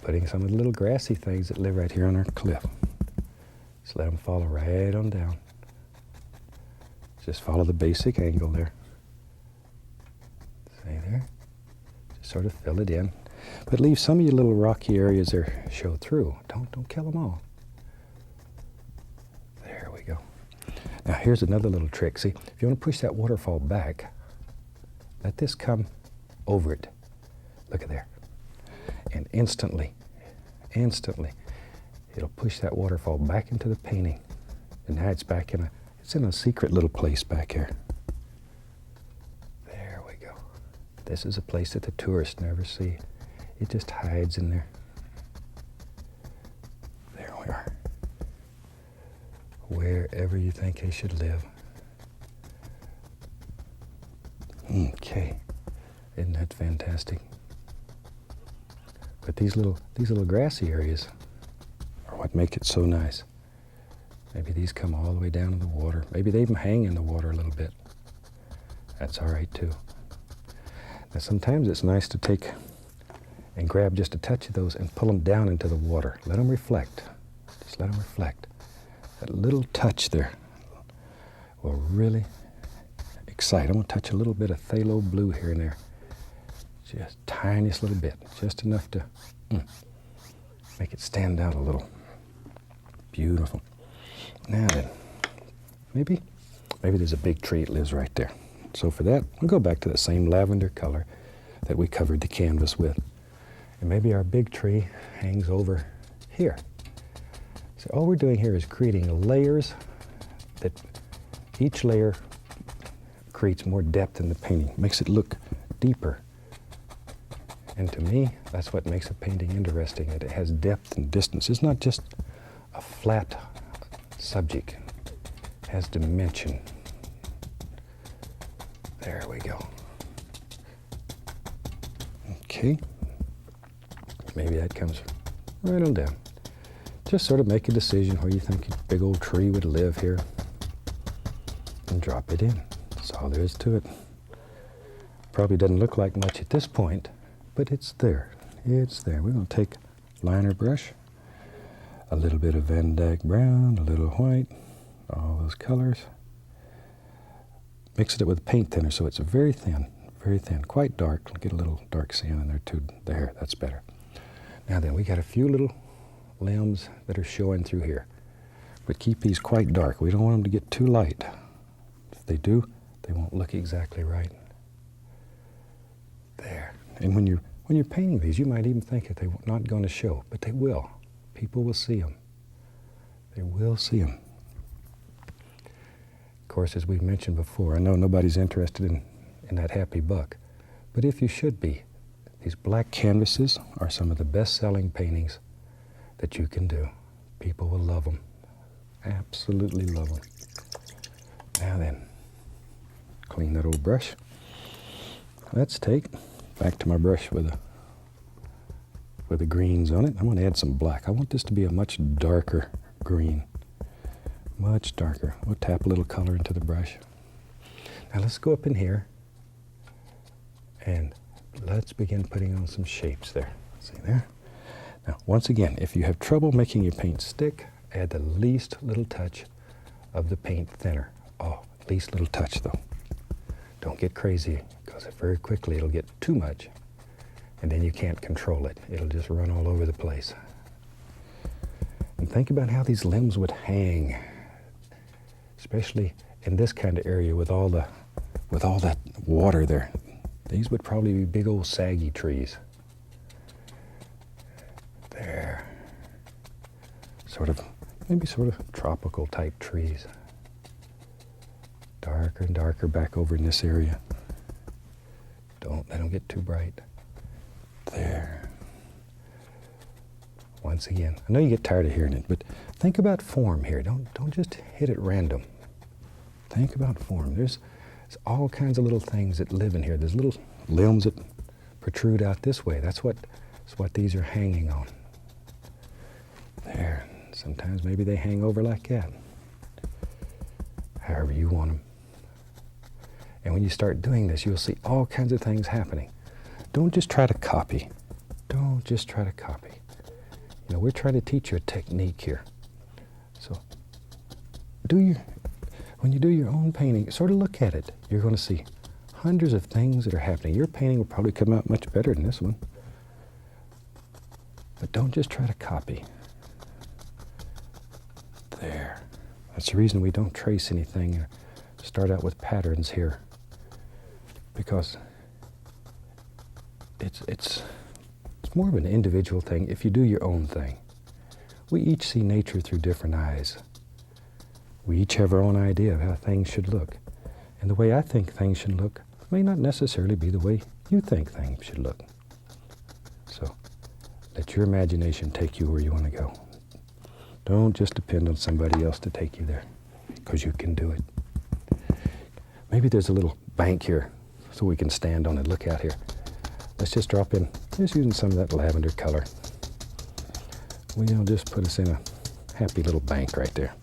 A: putting some of the little grassy things that live right here on our cliff. Just let them follow right on down. Just follow the basic angle there. See there? Just sort of fill it in. But leave some of your little rocky areas there show through. Don't kill them all. There we go. Now here's another little trick. See, if you want to push that waterfall back, let this come over it. Look at there. And instantly, it'll push that waterfall back into the painting. And now it's back in a secret little place back here. There we go. This is a place that the tourists never see. It just hides in there. There we are. Wherever you think they should live. Okay. Isn't that fantastic? But these little grassy areas are what make it so nice. Maybe these come all the way down to the water. Maybe they even hang in the water a little bit. That's all right too. Now sometimes it's nice to take and grab just a touch of those and pull them down into the water. Let them reflect. Just let them reflect. That little touch there will really excite. I'm going to touch a little bit of phthalo blue here and there. Just tiniest little bit. Just enough to make it stand out a little. Beautiful. Now then, Maybe there's a big tree that lives right there. So for that, we'll go back to the same lavender color that we covered the canvas with. And maybe our big tree hangs over here. So all we're doing here is creating layers that each layer creates more depth in the painting, makes it look deeper. And to me, that's what makes a painting interesting, that it has depth and distance. It's not just a flat subject. It has dimension. There we go. Okay. Maybe that comes right on down. Just sort of make a decision where you think a big old tree would live here and drop it in. That's all there is to it. Probably doesn't look like much at this point, but it's there. It's there. We're going to take liner brush, a little bit of Van Dyke brown, a little white, all those colors. Mix it with paint thinner so it's very thin, quite dark. Get a little dark sand in there too. There, that's better. Now then, we got a few little limbs that are showing through here, but keep these quite dark. We don't want them to get too light. If they do, they won't look exactly right. There. And when you're painting these, you might even think that they're not going to show, but they will. People will see them. They will see them. Of course, as we've mentioned before, I know nobody's interested in that happy buck, but if you should be, these black canvases are some of the best-selling paintings that you can do. People will love them. Absolutely love them. Now then, clean that old brush. Let's take back to my brush with the greens on it. I'm going to add some black. I want this to be a much darker green. Much darker. We'll tap a little color into the brush. Now let's go up in here and let's begin putting on some shapes there. See there? Now, once again, if you have trouble making your paint stick, add the least little touch of the paint thinner. Oh, least little touch though. Don't get crazy, because very quickly it'll get too much, and then you can't control it. It'll just run all over the place. And think about how these limbs would hang, especially in this kind of area with all that water there. These would probably be big old saggy trees. There. Maybe sort of tropical type trees. Darker and darker back over in this area. Don't let them get too bright. There. Once again, I know you get tired of hearing it, but think about form here. Don't just hit it random. Think about form. There's all kinds of little things that live in here. There's little limbs that protrude out this way. That's what these are hanging on. There. Sometimes maybe they hang over like that. However you want them. And when you start doing this, you'll see all kinds of things happening. Don't just try to copy. Don't just try to copy. You know, we're trying to teach you a technique here. So when you do your own painting, sort of look at it. You're going to see hundreds of things that are happening. Your painting will probably come out much better than this one. But don't just try to copy. There. That's the reason we don't trace anything or start out with patterns here. Because it's more of an individual thing if you do your own thing. We each see nature through different eyes. We each have our own idea of how things should look. And the way I think things should look may not necessarily be the way you think things should look. So let your imagination take you where you want to go. Don't just depend on somebody else to take you there, because you can do it. Maybe there's a little bank here so we can stand on it. Look out here. Let's just drop in, just using some of that lavender color. We'll just put us in a happy little bank right there.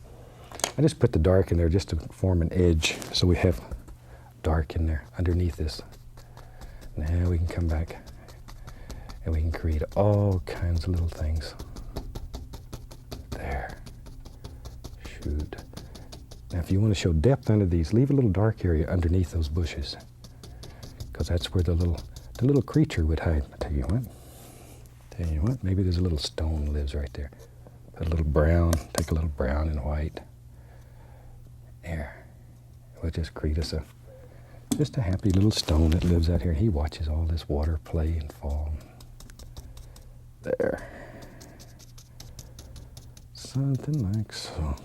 A: I just put the dark in there just to form an edge, so we have dark in there underneath this. Now we can come back and we can create all kinds of little things. There. Shoot. Now if you want to show depth under these, leave a little dark area underneath those bushes, because that's where the little creature would hide. Tell you what, maybe there's a little stone lives right there. Put a little brown, take a little brown and white, There. We'll just create us just a happy little stone that lives out here. He watches all this water play and fall. There. Something like so.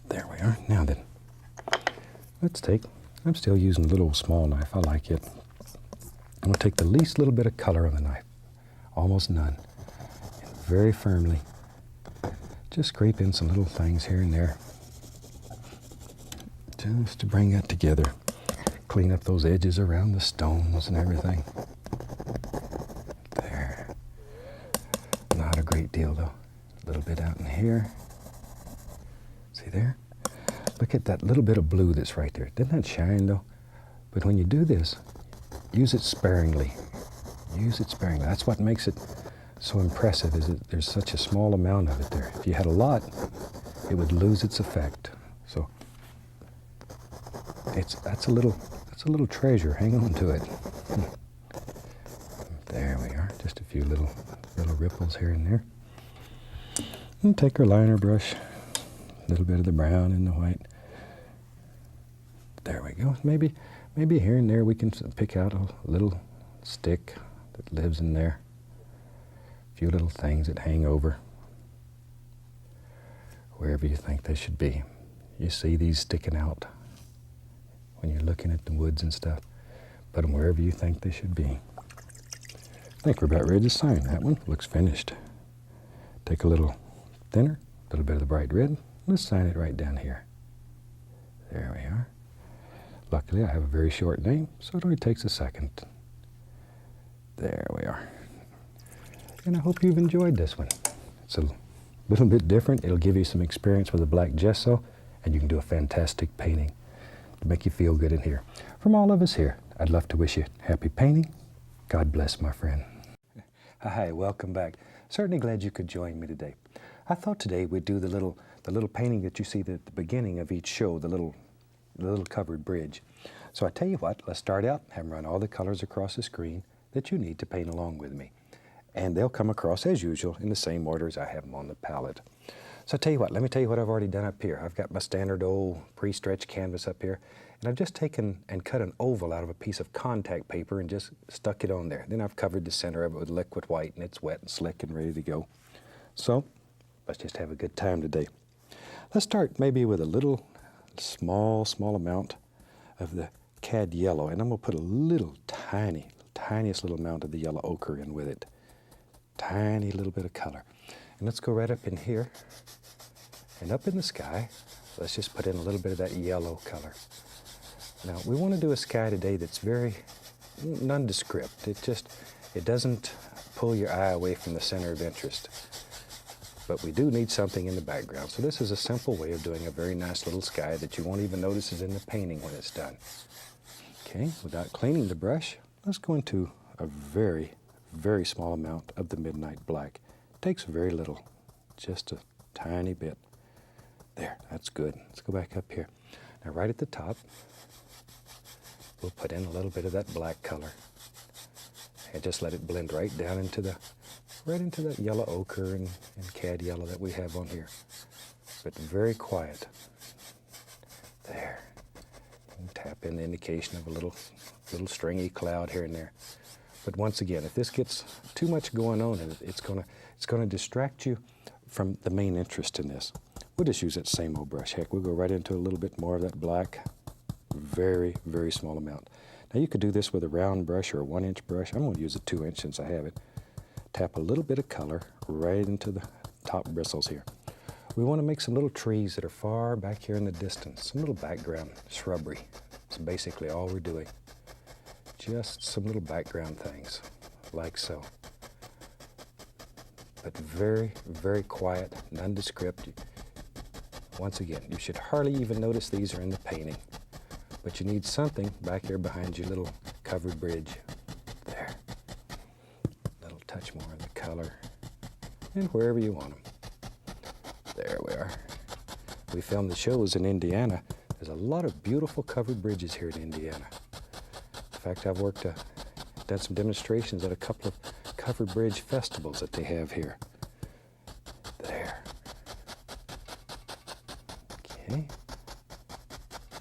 A: There we are. Now then, let's take, I'm still using a little small knife. I like it. I'm going to take the least little bit of color on the knife, almost none, and very firmly just scrape in some little things here and there just to bring that together. Clean up those edges around the stones and everything. There. Not a great deal though. A little bit out in here. See there? Look at that little bit of blue that's right there. Doesn't that shine though? But when you do this, use it sparingly. Use it sparingly. That's what makes it so impressive, is that there's such a small amount of it there. If you had a lot, it would lose its effect. So that's a little treasure. Hang on to it. There we are. Just a few little ripples here and there. And take our liner brush, a little bit of the brown and the white. There we go. Maybe here and there we can pick out a little stick that lives in there. A few little things that hang over wherever you think they should be. You see these sticking out when you're looking at the woods and stuff. Put them wherever you think they should be. I think we're about ready to sign. That one looks finished. Take a little thinner, a little bit of the bright red. Let's sign it right down here. There we are. Luckily, I have a very short name, so it only takes a second. There we are. And I hope you've enjoyed this one. It's a little bit different. It'll give you some experience with the black gesso, and you can do a fantastic painting to make you feel good in here. From all of us here, I'd love to wish you happy painting. God bless, my friend. Hi, welcome back. Certainly glad you could join me today. I thought today we'd do the little painting that you see at the beginning of each show, the little covered bridge. So I tell you what, let's start out, have them run all the colors across the screen that you need to paint along with me. And they'll come across as usual in the same order as I have them on the palette. So I tell you what, let me tell you what I've already done up here. I've got my standard old pre-stretched canvas up here, and I've just taken and cut an oval out of a piece of contact paper and just stuck it on there. Then I've covered the center of it with liquid white, and it's wet and slick and ready to go. So let's just have a good time today. Let's start maybe with a little small amount of the cad yellow, and I'm going to put a little tiniest little amount of the yellow ochre in with it. Tiny little bit of color. And let's go right up in here and up in the sky. Let's just put in a little bit of that yellow color. Now we want to do a sky today that's very nondescript. It doesn't pull your eye away from the center of interest. But we do need something in the background. So this is a simple way of doing a very nice little sky that you won't even notice is in the painting when it's done. Okay, without cleaning the brush, let's go into a very small amount of the midnight black. Takes very little, just a tiny bit. There, that's good. Let's go back up here. Now right at the top, we'll put in a little bit of that black color and just let it blend right down into that yellow ochre and cad yellow that we have on here. But very quiet. There. And tap in the indication of a little stringy cloud here and there. But once again, if this gets too much going on in it, it's gonna distract you from the main interest in this. We'll just use that same old brush. Heck, we'll go right into a little bit more of that black. Very small amount. Now you could do this with a round brush or a 1-inch brush. I'm going to use a 2-inch since I have it. Tap a little bit of color right into the top bristles here. We want to make some little trees that are far back here in the distance. Some little background shrubbery. That's basically all we're doing. Just some little background things, like so. But very quiet, nondescript. Once again, you should hardly even notice these are in the painting. But you need something back here behind your little covered bridge. There. A little touch more of the color. And wherever you want them. There we are. We filmed the shows in Indiana. There's a lot of beautiful covered bridges here in Indiana. In fact, I've done some demonstrations at a couple of covered bridge festivals that they have here. There. Okay.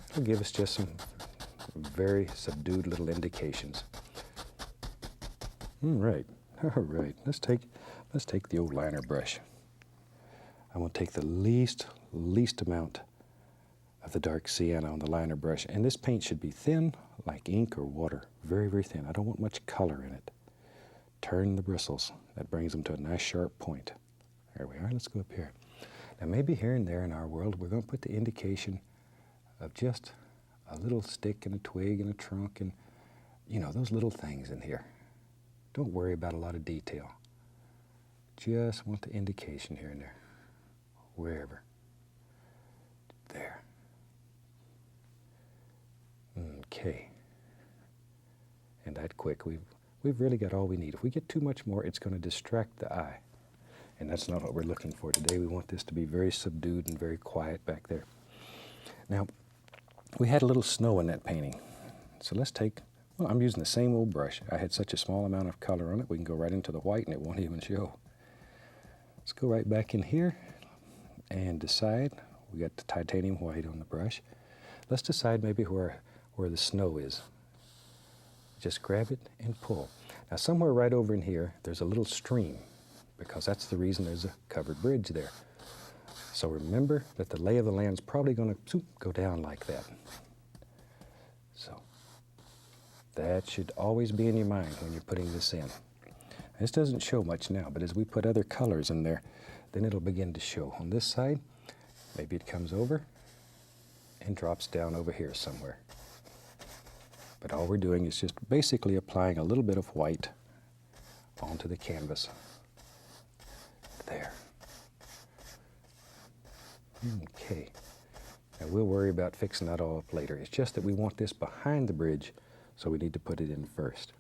A: It'll give us just some very subdued little indications. All right. Let's take the old liner brush. I want to take the least amount of the dark sienna on the liner brush, and this paint should be thin like ink or water, very, very thin. I don't want much color in it. Turn the bristles. That brings them to a nice sharp point. There we are. Let's go up here. Now maybe here and there in our world we're going to put the indication of just a little stick and a twig and a trunk and, you know, those little things in here. Don't worry about a lot of detail. Just want the indication here and there. Wherever. There. Okay. And that quick. We've really got all we need. If we get too much more, it's going to distract the eye. And that's not what we're looking for today. We want this to be very subdued and very quiet back there. Now, we had a little snow in that painting. So let's take, well, I'm using the same old brush. I had such a small amount of color on it, we can go right into the white and it won't even show. Let's go right back in here and decide. We got the titanium white on the brush. Let's decide maybe where the snow is. Just grab it and pull. Now somewhere right over in here, there's a little stream, because that's the reason there's a covered bridge there. So remember that the lay of the land's probably going to go down like that. So that should always be in your mind when you're putting this in. This doesn't show much now, but as we put other colors in there, then it'll begin to show. On this side, maybe it comes over and drops down over here somewhere. But all we're doing is just basically applying a little bit of white onto the canvas. There. Okay. Now we'll worry about fixing that all up later. It's just that we want this behind the bridge, so we need to put it in first.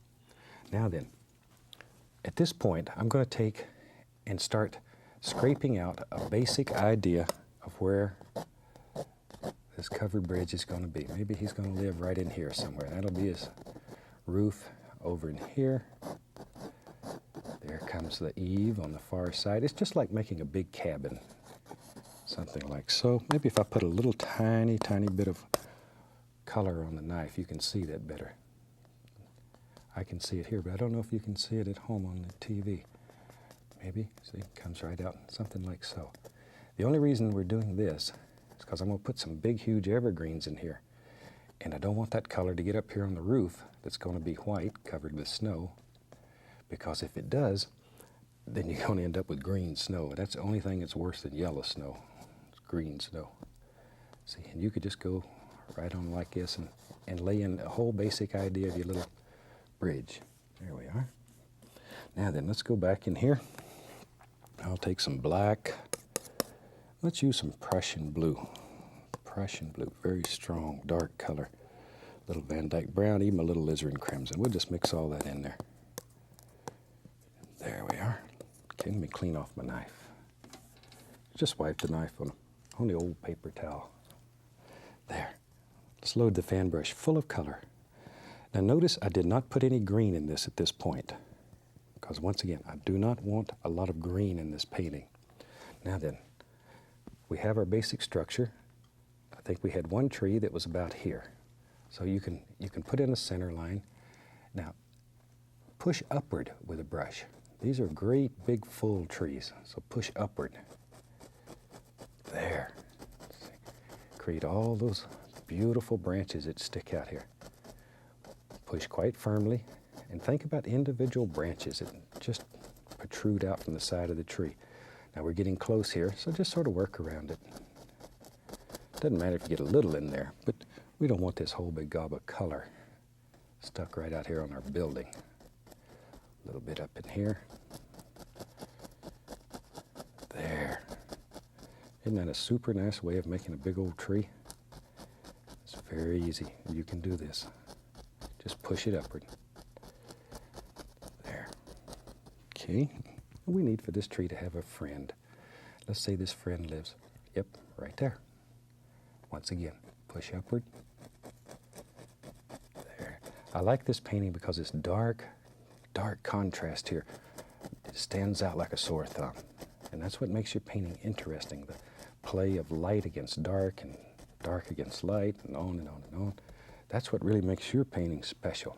A: Now then, at this point, I'm going to take and start scraping out a basic idea of where this covered bridge is going to be. Maybe he's going to live right in here somewhere. That'll be his roof over in here. There comes the eave on the far side. It's just like making a big cabin, something like so. Maybe if I put a little tiny bit of color on the knife, you can see that better. I can see it here, but I don't know if you can see it at home on the TV. Maybe, see, it comes right out, something like so. The only reason we're doing this is because I'm going to put some big, huge evergreens in here. And I don't want that color to get up here on the roof that's going to be white, covered with snow. Because if it does, then you're going to end up with green snow. That's the only thing that's worse than yellow snow. It's green snow. See, and you could just go right on like this and lay in a whole basic idea of your little bridge. There we are. Now then, let's go back in here. I'll take some black. Let's use some Prussian blue. Prussian blue, very strong, dark color. Little Van Dyke brown, even a little alizarin crimson. We'll just mix all that in there. There we are. Okay, let me clean off my knife. Just wipe the knife on the old paper towel. There. Let's load the fan brush full of color. Now notice I did not put any green in this at this point, because once again, I do not want a lot of green in this painting. Now then, we have our basic structure. I think we had one tree that was about here. So you can put in a center line. Now, push upward with a brush. These are great big full trees, so push upward. There. Create all those beautiful branches that stick out here. Push quite firmly, and think about individual branches that just protrude out from the side of the tree. Now we're getting close here, so just sort of work around it. Doesn't matter if you get a little in there, but we don't want this whole big gob of color stuck right out here on our building. A little bit up in here. There. Isn't that a super nice way of making a big old tree? It's very easy. You can do this. Just push it upward. There. Okay. We need for this tree to have a friend. Let's say this friend lives, yep, right there. Once again, push upward. There. I like this painting because it's dark contrast here. It stands out like a sore thumb. And that's what makes your painting interesting. The play of light against dark and dark against light and on and on and on. That's what really makes your painting special.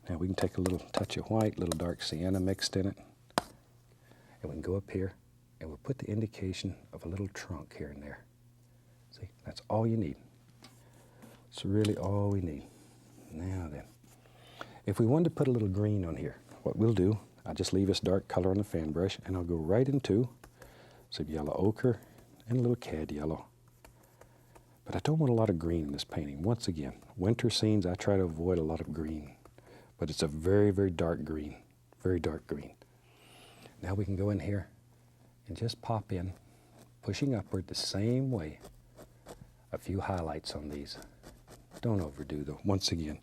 A: Now we can take a little touch of white, a little dark sienna mixed in it, and we can go up here and we'll put the indication of a little trunk here and there. See, that's all you need. It's really all we need. Now then, if we wanted to put a little green on here, what we'll do, I'll just leave this dark color on the fan brush and I'll go right into some yellow ochre and a little cad yellow. But I don't want a lot of green in this painting. Once again, winter scenes, I try to avoid a lot of green. But it's a very, very dark green, very dark green. Now we can go in here and just pop in, pushing upward the same way, a few highlights on these. Don't overdo though. Once again,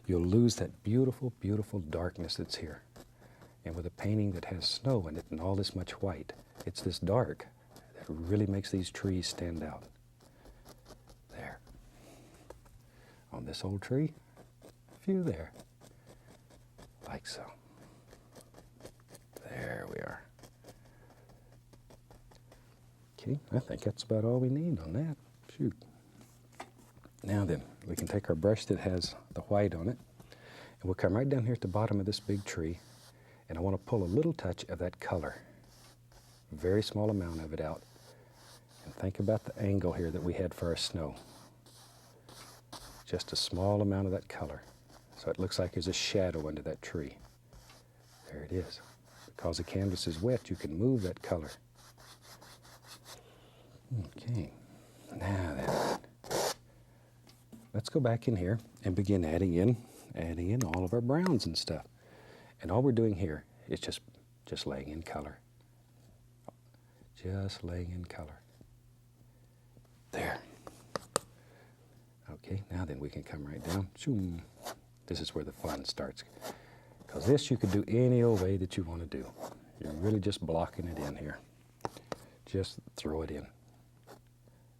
A: you'll lose that beautiful, beautiful darkness that's here. And with a painting that has snow in it and all this much white, it's this dark that really makes these trees stand out. There. On this old tree, a few there. Like so. There we are. Okay, I think that's about all we need on that. Shoot. Now then, we can take our brush that has the white on it, and we'll come right down here at the bottom of this big tree, and I want to pull a little touch of that color, a very small amount of it out, and think about the angle here that we had for our snow. Just a small amount of that color, so it looks like there's a shadow under that tree. There it is. Because the canvas is wet, you can move that color. Okay, now then, let's go back in here and begin adding in all of our browns and stuff. And all we're doing here is just laying in color. Just laying in color. There. Okay, now then we can come right down. Shoom. This is where the fun starts. Because this you could do any old way that you want to do. You're really just blocking it in here. Just throw it in.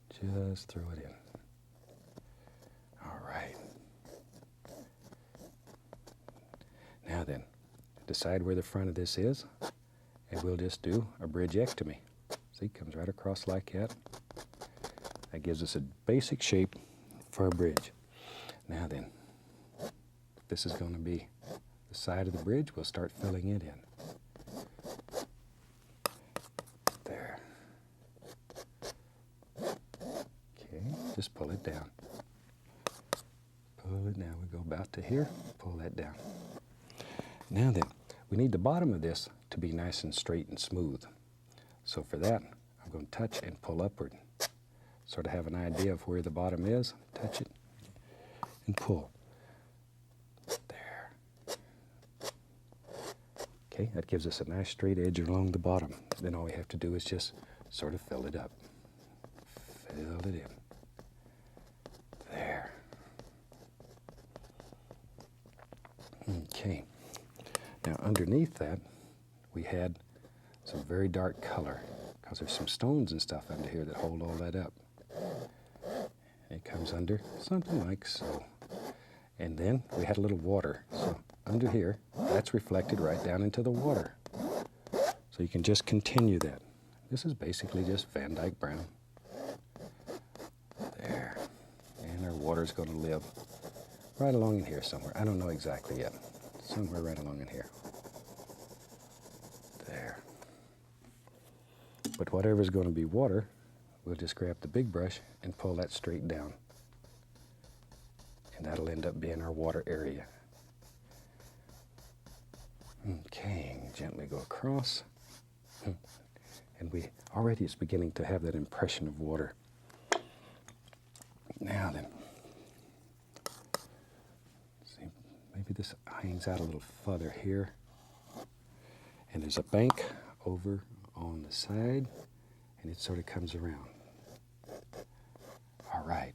A: Just throw it in. All right. Now then, decide where the front of this is, and we'll just do a bridgeectomy. See, comes right across like that. That gives us a basic shape for a bridge. Now then, this is going to be the side of the bridge. We'll start filling it in. There. Okay, just pull it down. Pull it down. We go about to here, pull that down. Now then, we need the bottom of this to be nice and straight and smooth. So for that, I'm going to touch and pull upward. Sort of have an idea of where the bottom is. Touch it and pull. There. Okay, that gives us a nice straight edge along the bottom. Then all we have to do is just sort of fill it up. Fill it in. There. Okay. Now underneath that, we had some very dark color because there's some stones and stuff under here that hold all that up. It comes under something like so. And then we had a little water. So under here, that's reflected right down into the water. So you can just continue that. This is basically just Van Dyke brown. There. And our water's going to live right along in here somewhere. I don't know exactly yet. Somewhere right along in here. There. But whatever's going to be water, we'll just grab the big brush and pull that straight down. And that'll end up being our water area. Okay, gently go across. And already it's beginning to have that impression of water. Now then, see, maybe this hangs out a little further here. And there's a bank over on the side, and it sort of comes around. All right.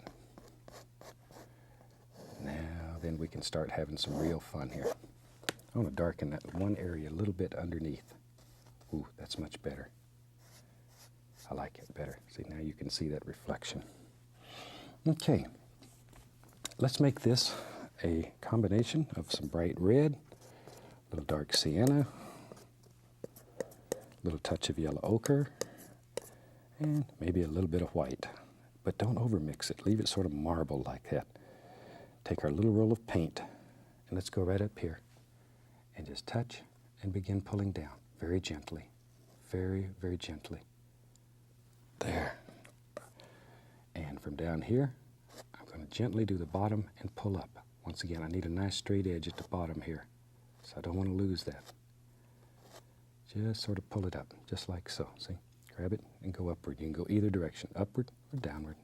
A: Now then we can start having some real fun here. I want to darken that one area a little bit underneath. Ooh, that's much better. I like it better. See, now you can see that reflection. Okay, let's make this a combination of some bright red, a little dark sienna, a little touch of yellow ochre, and maybe a little bit of white. But don't overmix it. Leave it sort of marble like that. Take our little roll of paint, and let's go right up here and just touch and begin pulling down very gently, very, very gently. There. And from down here, I'm going to gently do the bottom and pull up. Once again, I need a nice straight edge at the bottom here, so I don't want to lose that. Just sort of pull it up, just like so. See? Grab it and go upward. You can go either direction, upward or downward.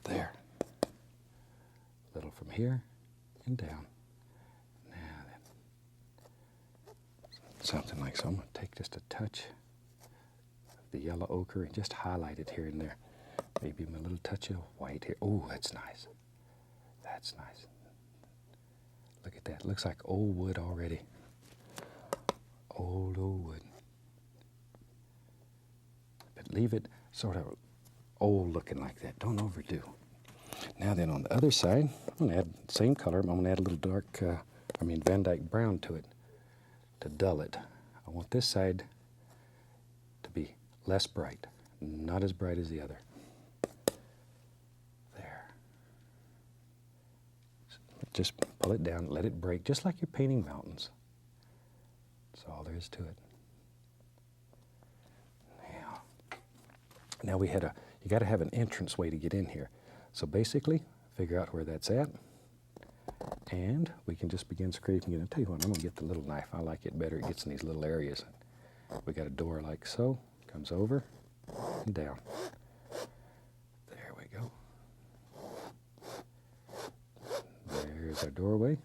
A: There. A little from here and down. Now then, something like so. I'm going to take just a touch of the yellow ochre and just highlight it here and there. Maybe a little touch of white here. Oh, that's nice. That's nice. Look at that. Looks like old wood already. Old wood. But leave it sort of old looking like that. Don't overdo. Now then, on the other side, I'm going to add the same color. I'm going to add a little dark, Van Dyke brown to it to dull it. I want this side to be less bright, not as bright as the other. There. Just pull it down, let it break, just like you're painting mountains. That's all there is to it. Now you got to have an entrance way to get in here. So basically, figure out where that's at, and we can just begin scraping it. I'll tell you what, I'm going to get the little knife. I like it better. It gets in these little areas. We got a door like so, comes over and down. There we go. There's our doorway.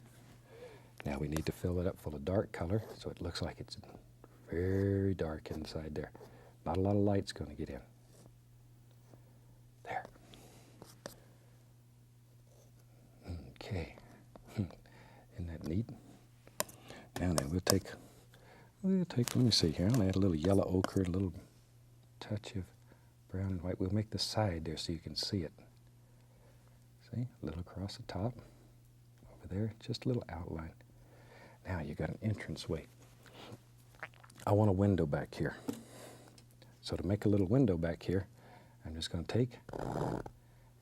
A: Now we need to fill it up full of dark color so it looks like it's very dark inside there. Not a lot of light's going to get in. There. Okay. Isn't that neat? Now then, we'll take, let me see here, I'll add a little yellow ochre, a little touch of brown and white. We'll make the side there so you can see it. See, a little across the top. Over there, just a little outline. Now you got an entranceway. I want a window back here. So to make a little window back here, I'm just going to take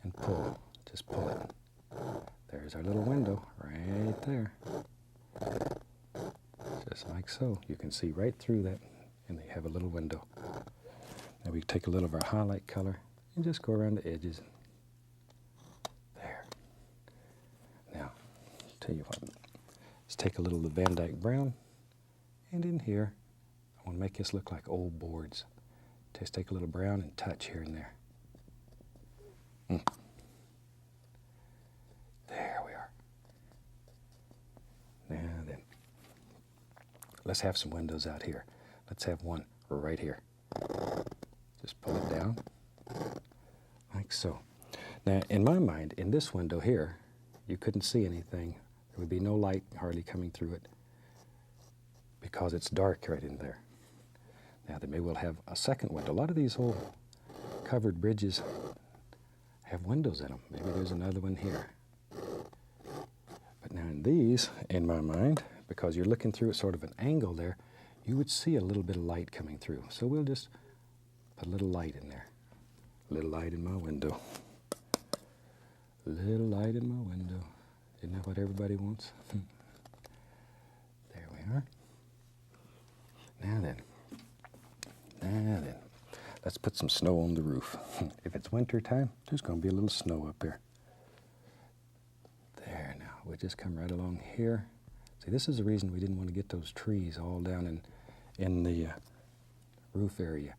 A: and pull. Just pull it. There's our little window right there. Just like so. You can see right through that, and you have a little window. Now we take a little of our highlight color and just go around the edges. There. Now, tell you what. Let's take a little of the Van Dyke brown, and in here, I want to make this look like old boards. Just take a little brown and touch here and there. There we are. Now then, let's have some windows out here. Let's have one right here. Just pull it down, like so. Now, in my mind, in this window here, you couldn't see anything. There would be no light hardly coming through it because it's dark right in there. Now, then maybe we'll have a second window. A lot of these old covered bridges have windows in them. Maybe there's another one here. But now in these, in my mind, because you're looking through at sort of an angle there, you would see a little bit of light coming through. So we'll just put a little light in there. A little light in my window. A little light in my window. Isn't that what everybody wants? There we are. Now then, let's put some snow on the roof. If it's winter time, there's going to be a little snow up there. There now, we'll just come right along here. See, this is the reason we didn't want to get those trees all down in the roof area.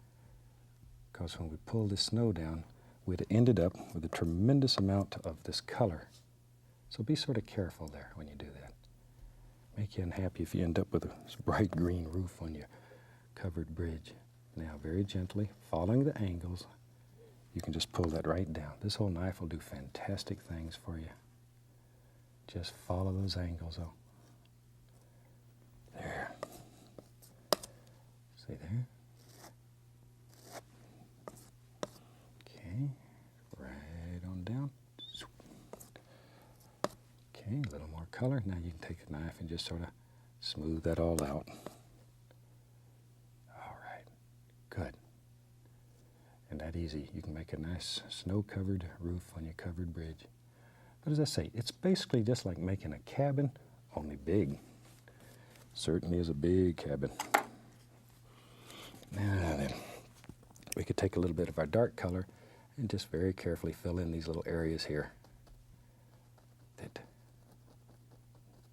A: Because when we pulled the snow down, we'd ended up with a tremendous amount of this color. So be sort of careful there when you do that. Make you unhappy if you end up with a bright green roof on your covered bridge. Now, very gently, following the angles, you can just pull that right down. This whole knife will do fantastic things for you. Just follow those angles, though. There. See there? Okay, right on down. Okay, a little more color. Now you can take a knife and just sort of smooth that all out. All right, good. that easy. You can make a nice snow-covered roof on your covered bridge. But as I say, it's basically just like making a cabin, only big. Certainly is a big cabin. Now then, we could take a little bit of our dark color and just very carefully fill in these little areas here.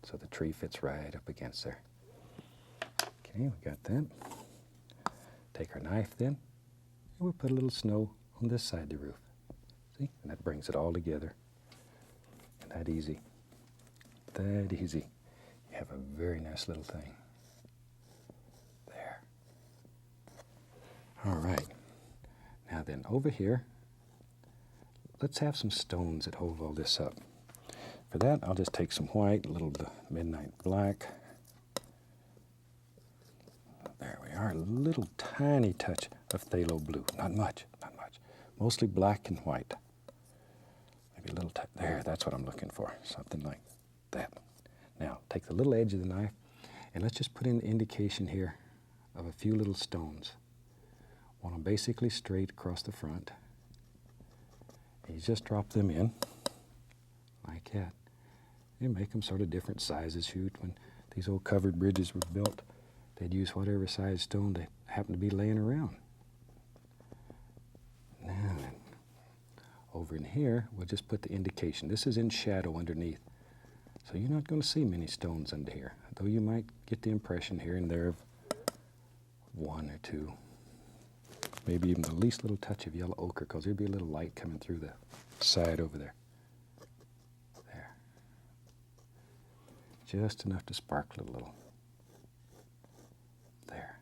A: So the tree fits right up against there. Okay, we got that. Take our knife then, and we'll put a little snow on this side of the roof. See? And that brings it all together. And that easy. That easy. You have a very nice little thing. There. All right. Now then, over here, let's have some stones that hold all this up. For that, I'll just take some white, a little midnight black. There we are, a little tiny touch of phthalo blue. Not much, not much. Mostly black and white. Maybe a little touch. There, that's what I'm looking for. Something like that. Now, take the little edge of the knife, and let's just put in the indication here of a few little stones. Want them basically straight across the front. And you just drop them in, like that. You make them sort of different sizes. Shoot, when these old covered bridges were built, they'd use whatever size stone they happened to be laying around. Now then, over in here, we'll just put the indication. This is in shadow underneath. So you're not going to see many stones under here, though you might get the impression here and there of one or two. Maybe even the least little touch of yellow ochre, because there'd be a little light coming through the side over there. There. Just enough to sparkle a little. There.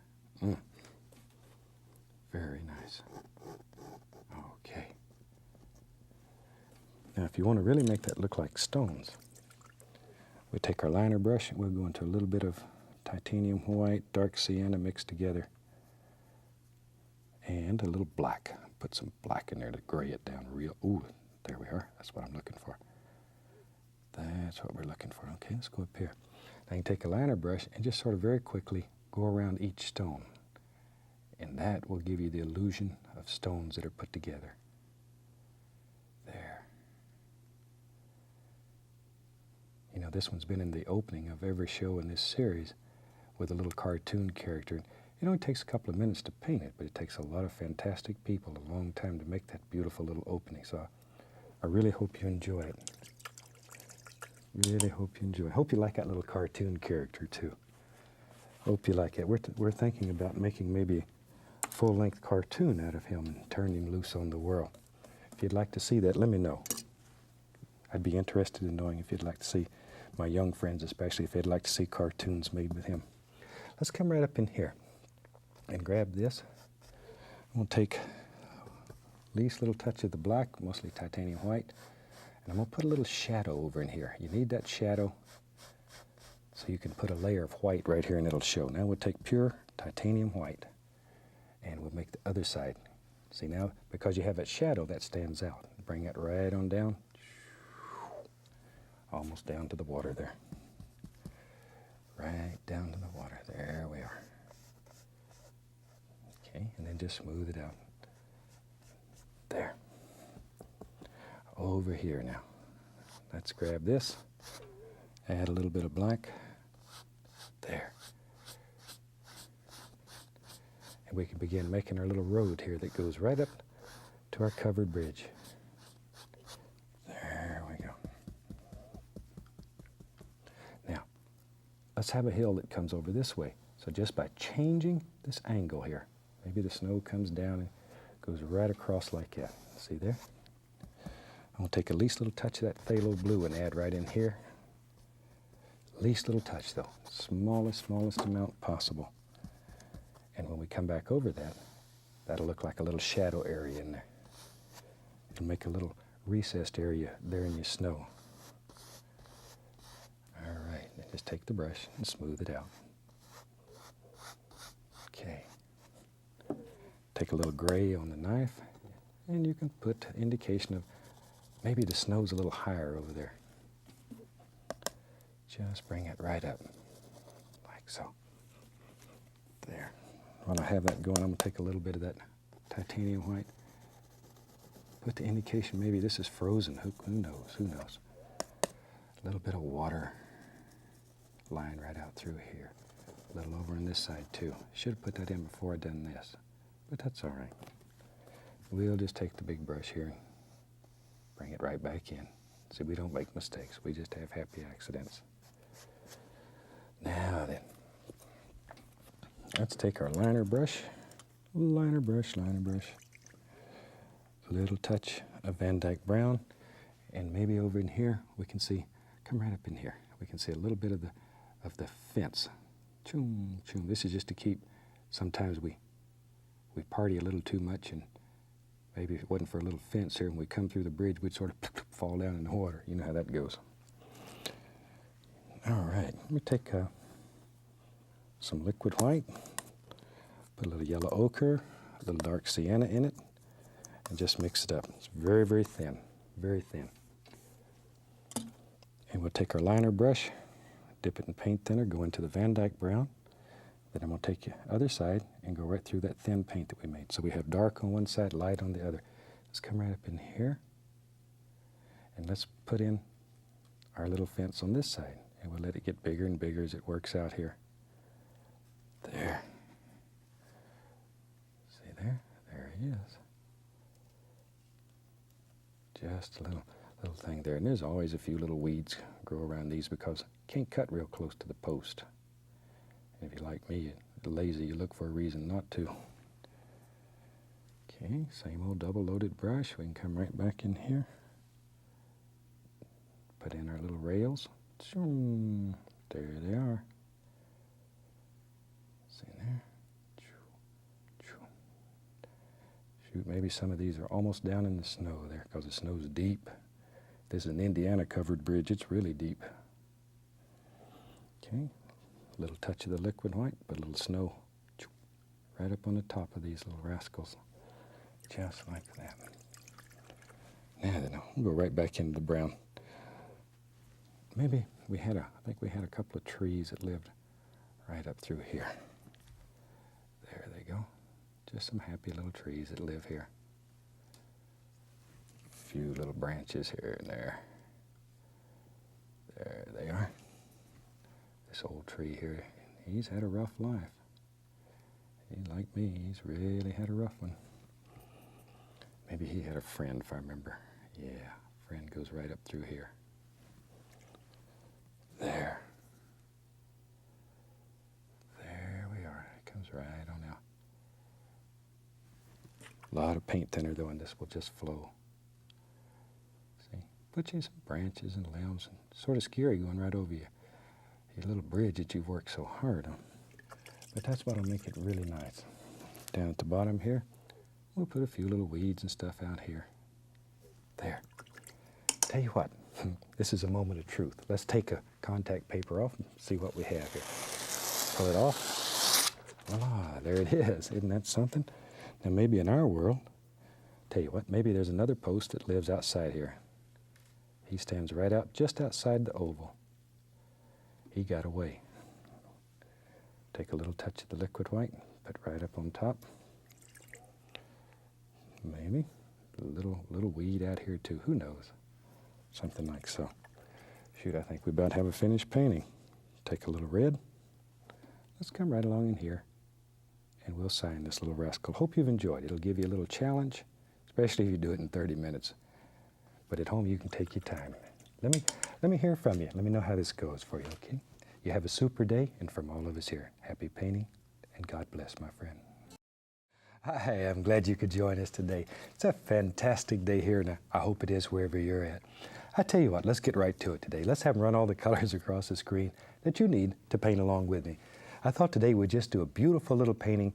A: Very nice. Okay. Now, if you want to really make that look like stones, we take our liner brush and we'll go into a little bit of titanium white, dark sienna mixed together, and a little black. Put some black in there to gray it down real. Ooh, there we are. That's what I'm looking for. That's what we're looking for. Okay, let's go up here. Now you can take a liner brush and just sort of very quickly go around each stone. And that will give you the illusion of stones that are put together. There. You know, this one's been in the opening of every show in this series with a little cartoon character. It only takes a couple of minutes to paint it, but it takes a lot of fantastic people a long time to make that beautiful little opening. So I really hope you enjoy it. Really hope you enjoy it. Hope you like that little cartoon character too. Hope you like it. We're thinking about making maybe a full-length cartoon out of him and turning him loose on the world. If you'd like to see that, let me know. I'd be interested in knowing if you'd like to see, my young friends especially, if they'd like to see cartoons made with him. Let's come right up in here and grab this. I'm going to take least little touch of the black, mostly titanium white, and I'm going to put a little shadow over in here. You need that shadow so you can put a layer of white right here and it'll show. Now we'll take pure titanium white and we'll make the other side. See now, because you have that shadow, that stands out. Bring it right on down, almost down to the water there. Right down to the water. There we are. Okay, and then just smooth it out. There. Over here now. Let's grab this, add a little bit of black. There. And we can begin making our little road here that goes right up to our covered bridge. There we go. Now, let's have a hill that comes over this way. So just by changing this angle here, maybe the snow comes down and goes right across like that. See there? I'm going to take a least little touch of that phthalo blue and add right in here. Least little touch though, smallest amount possible. And when we come back over that, that'll look like a little shadow area in there. It'll make a little recessed area there in your snow. All right, then just take the brush and smooth it out. Okay. Take a little gray on the knife, and you can put indication of maybe the snow's a little higher over there. Just bring it right up, like so. There. While I have that going, I'm going to take a little bit of that titanium white with the indication maybe this is frozen. Who knows? Who knows? A little bit of water line right out through here. A little over on this side too. Should have put that in before I done this, but that's all right. We'll just take the big brush here and bring it right back in. See, we don't make mistakes. We just have happy accidents. Now then, let's take our liner brush. Liner brush. A little touch of Van Dyke brown, and maybe over in here we can see. Come right up in here. We can see a little bit of the fence. Choom, choom. This is just to keep. Sometimes we party a little too much, and maybe if it wasn't for a little fence here, when we come through the bridge, we'd sort of fall down in the water. You know how that goes. All right, let me take some liquid white, put a little yellow ochre, a little dark sienna in it, and just mix it up. It's very, very thin, very thin. And we'll take our liner brush, dip it in paint thinner, go into the Van Dyke brown. Then I'm going to take the other side and go right through that thin paint that we made. So we have dark on one side, light on the other. Let's come right up in here, and let's put in our little fence on this side. And we'll let it get bigger and bigger as it works out here. There. See there? There he is. Just a little thing there. And there's always a few little weeds grow around these because you can't cut real close to the post. If you're like me, you're lazy, you look for a reason not to. Okay, same old double-loaded brush. We can come right back in here. Put in our little rails. There they are. See there? Shoot, maybe some of these are almost down in the snow there because the snow's deep. This is an Indiana-covered bridge. It's really deep. Okay, a little touch of the liquid white, put a little snow right up on the top of these little rascals. Just like that. Now then, we'll go right back into the brown. Maybe I think we had a couple of trees that lived right up through here. There they go. Just some happy little trees that live here. A few little branches here and there. There they are. This old tree here, he's had a rough life. He, like me, he's really had a rough one. Maybe he had a friend, if I remember. Yeah, friend goes right up through here. There. There we are. It comes right on out. A lot of paint thinner though, and this will just flow. See? Put you some branches and limbs, and sort of scary going right over your little bridge that you've worked so hard on. But that's what'll make it really nice. Down at the bottom here, we'll put a few little weeds and stuff out here. There. Tell you what, this is a moment of truth. Let's take a contact paper off and see what we have here. Pull it off. Voila, there it is. Isn't that something? Now maybe in our world, tell you what, maybe there's another post that lives outside here. He stands right out just outside the oval. He got away. Take a little touch of the liquid white, put right up on top. Maybe a little weed out here too. Who knows? Something like so. Shoot, I think we about have a finished painting. Take a little red. Let's come right along in here, and we'll sign this little rascal. Hope you've enjoyed it. It'll give you a little challenge, especially if you do it in 30 minutes. But at home, you can take your time. Let me hear from you. Let me know how this goes for you, okay? You have a super day, and from all of us here, happy painting, and God bless, my friend. Hi, I'm glad you could join us today. It's a fantastic day here, and I hope it is wherever you're at. I tell you what, let's get right to it today. Let's have them run all the colors across the screen that you need to paint along with me. I thought today we'd just do a beautiful little painting,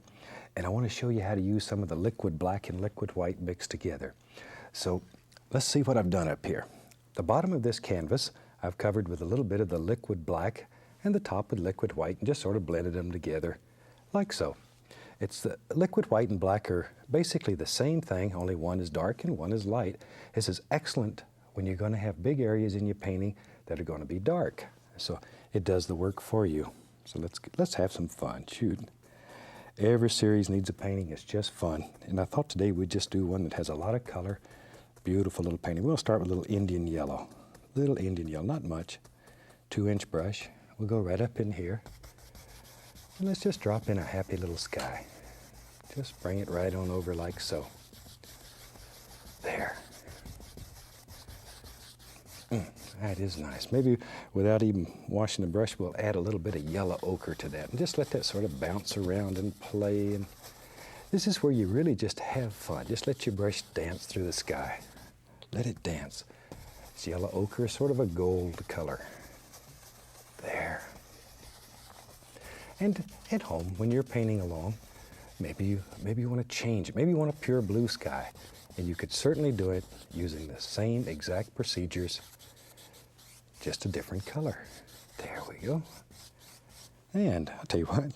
A: and I want to show you how to use some of the liquid black and liquid white mixed together. So let's see what I've done up here. The bottom of this canvas I've covered with a little bit of the liquid black and the top with liquid white, and just sort of blended them together like so. It's the liquid white and black are basically the same thing, only one is dark and one is light. This is excellent when you're going to have big areas in your painting that are going to be dark. So it does the work for you. So let's have some fun. Shoot. Every series needs a painting. It's just fun. And I thought today we'd just do one that has a lot of color, Beautiful little painting. We'll start with a little Indian yellow. Little Indian yellow, not much. 2-inch brush. We'll go right up in here. And let's just drop in a happy little sky. Just bring it right on over like so. There. That is nice. Maybe without even washing the brush, we'll add a little bit of yellow ochre to that and just let that sort of bounce around and play. And this is where you really just have fun. Just let your brush dance through the sky. Let it dance. This yellow ochre is sort of a gold color. There. And at home, when you're painting along, maybe you want to change it. Maybe you want a pure blue sky. And you could certainly do it using the same exact procedures, just a different color. There we go. And I'll tell you what,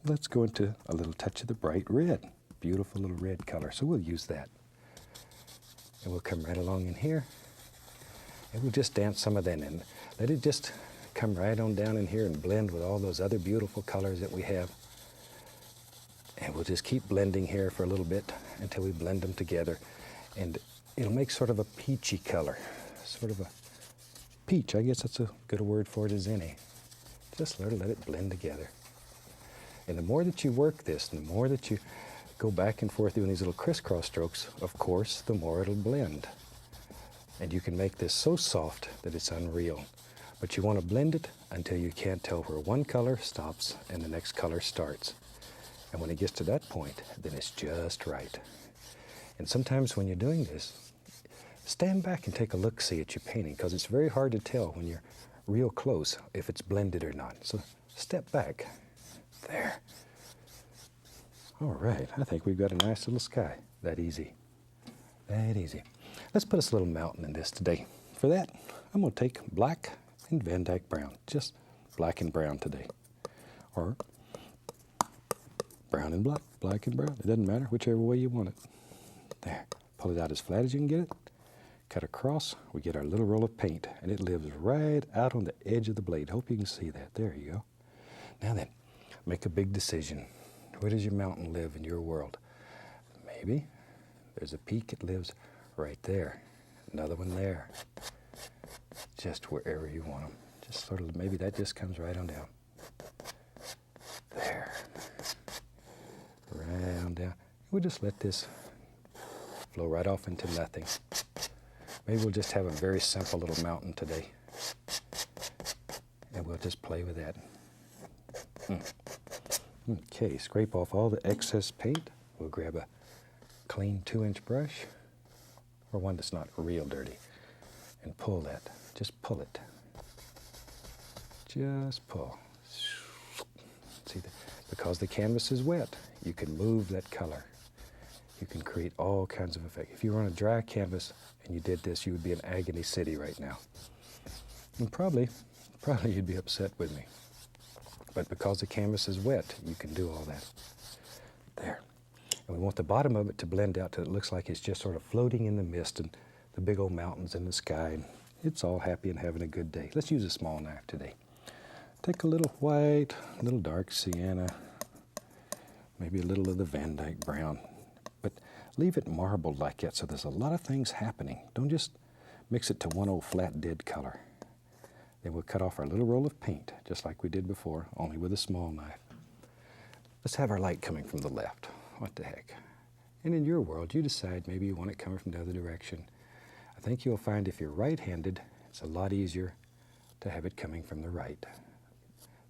A: let's go into a little touch of the bright red. Beautiful little red color. So we'll use that. And we'll come right along in here. And we'll just dance some of that in. Let it just come right on down in here and blend with all those other beautiful colors that we have. And we'll just keep blending here for a little bit until we blend them together. And it'll make sort of a peachy color. Sort of a peach, I guess that's a good word for it as any. Just let it blend together. And the more that you work this, and the more that you go back and forth doing these little crisscross strokes, of course, the more it'll blend. And you can make this so soft that it's unreal. But you want to blend it until you can't tell where one color stops and the next color starts. And when it gets to that point, then it's just right. And sometimes when you're doing this, stand back and take a look-see at your painting, because it's very hard to tell when you're real close if it's blended or not. So step back. There. All right, I think we've got a nice little sky. That easy. That easy. Let's put us a little mountain in this today. For that, I'm going to take black and Van Dyke brown. Just black and brown today. Or brown and black, black and brown. It doesn't matter, whichever way you want it. There. Pull it out as flat as you can get it. Cut across. We get our little roll of paint, and it lives right out on the edge of the blade. Hope you can see that. There you go. Now then, make a big decision. Where does your mountain live in your world? Maybe there's a peak that lives right there. Another one there. Just wherever you want them. Just sort of, maybe that just comes right on down. There. Right on down. We'll just let this flow right off into nothing. Maybe we'll just have a very simple little mountain today. And we'll just play with that. Okay, scrape off all the excess paint. We'll grab a clean 2-inch brush, or one that's not real dirty, and pull that. Just pull it. Just pull. See, because the canvas is wet, you can move that color. You can create all kinds of effects. If you were on a dry canvas and you did this, you would be in Agony City right now. And probably you'd be upset with me. But because the canvas is wet, you can do all that. There. And we want the bottom of it to blend out till it looks like it's just sort of floating in the mist and the big old mountains in the sky. And it's all happy and having a good day. Let's use a small knife today. Take a little white, a little dark sienna, maybe a little of the Van Dyke brown. But leave it marbled like that so there's a lot of things happening. Don't just mix it to one old flat dead color. Then we'll cut off our little roll of paint, just like we did before, only with a small knife. Let's have our light coming from the left. What the heck? And in your world, you decide maybe you want it coming from the other direction. I think you'll find if you're right-handed, it's a lot easier to have it coming from the right.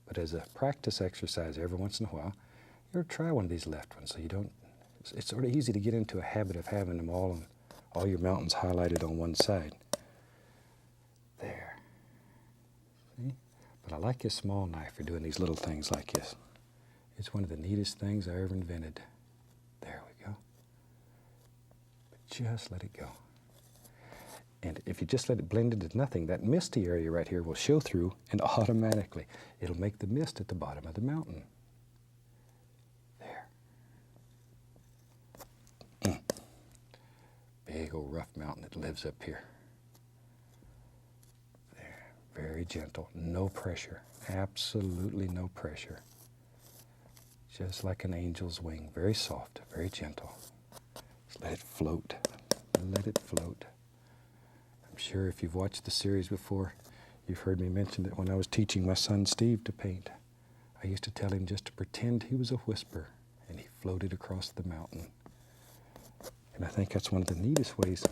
A: But as a practice exercise every once in a while, you'll try one of these left ones so you don't. It's sort of easy to get into a habit of having them all your mountains highlighted on one side. There. See? But I like a small knife for doing these little things like this. It's one of the neatest things I ever invented. There we go. But just let it go. And if you just let it blend into nothing, that misty area right here will show through, and automatically it'll make the mist at the bottom of the mountain. Big old rough mountain that lives up here. There, very gentle, no pressure, absolutely no pressure. Just like an angel's wing, very soft, very gentle. Just let it float. let it float. I'm sure if you've watched the series before, you've heard me mention that when I was teaching my son Steve to paint, I used to tell him just to pretend he was a whisper and he floated across the mountain. And I think that's one of the neatest ways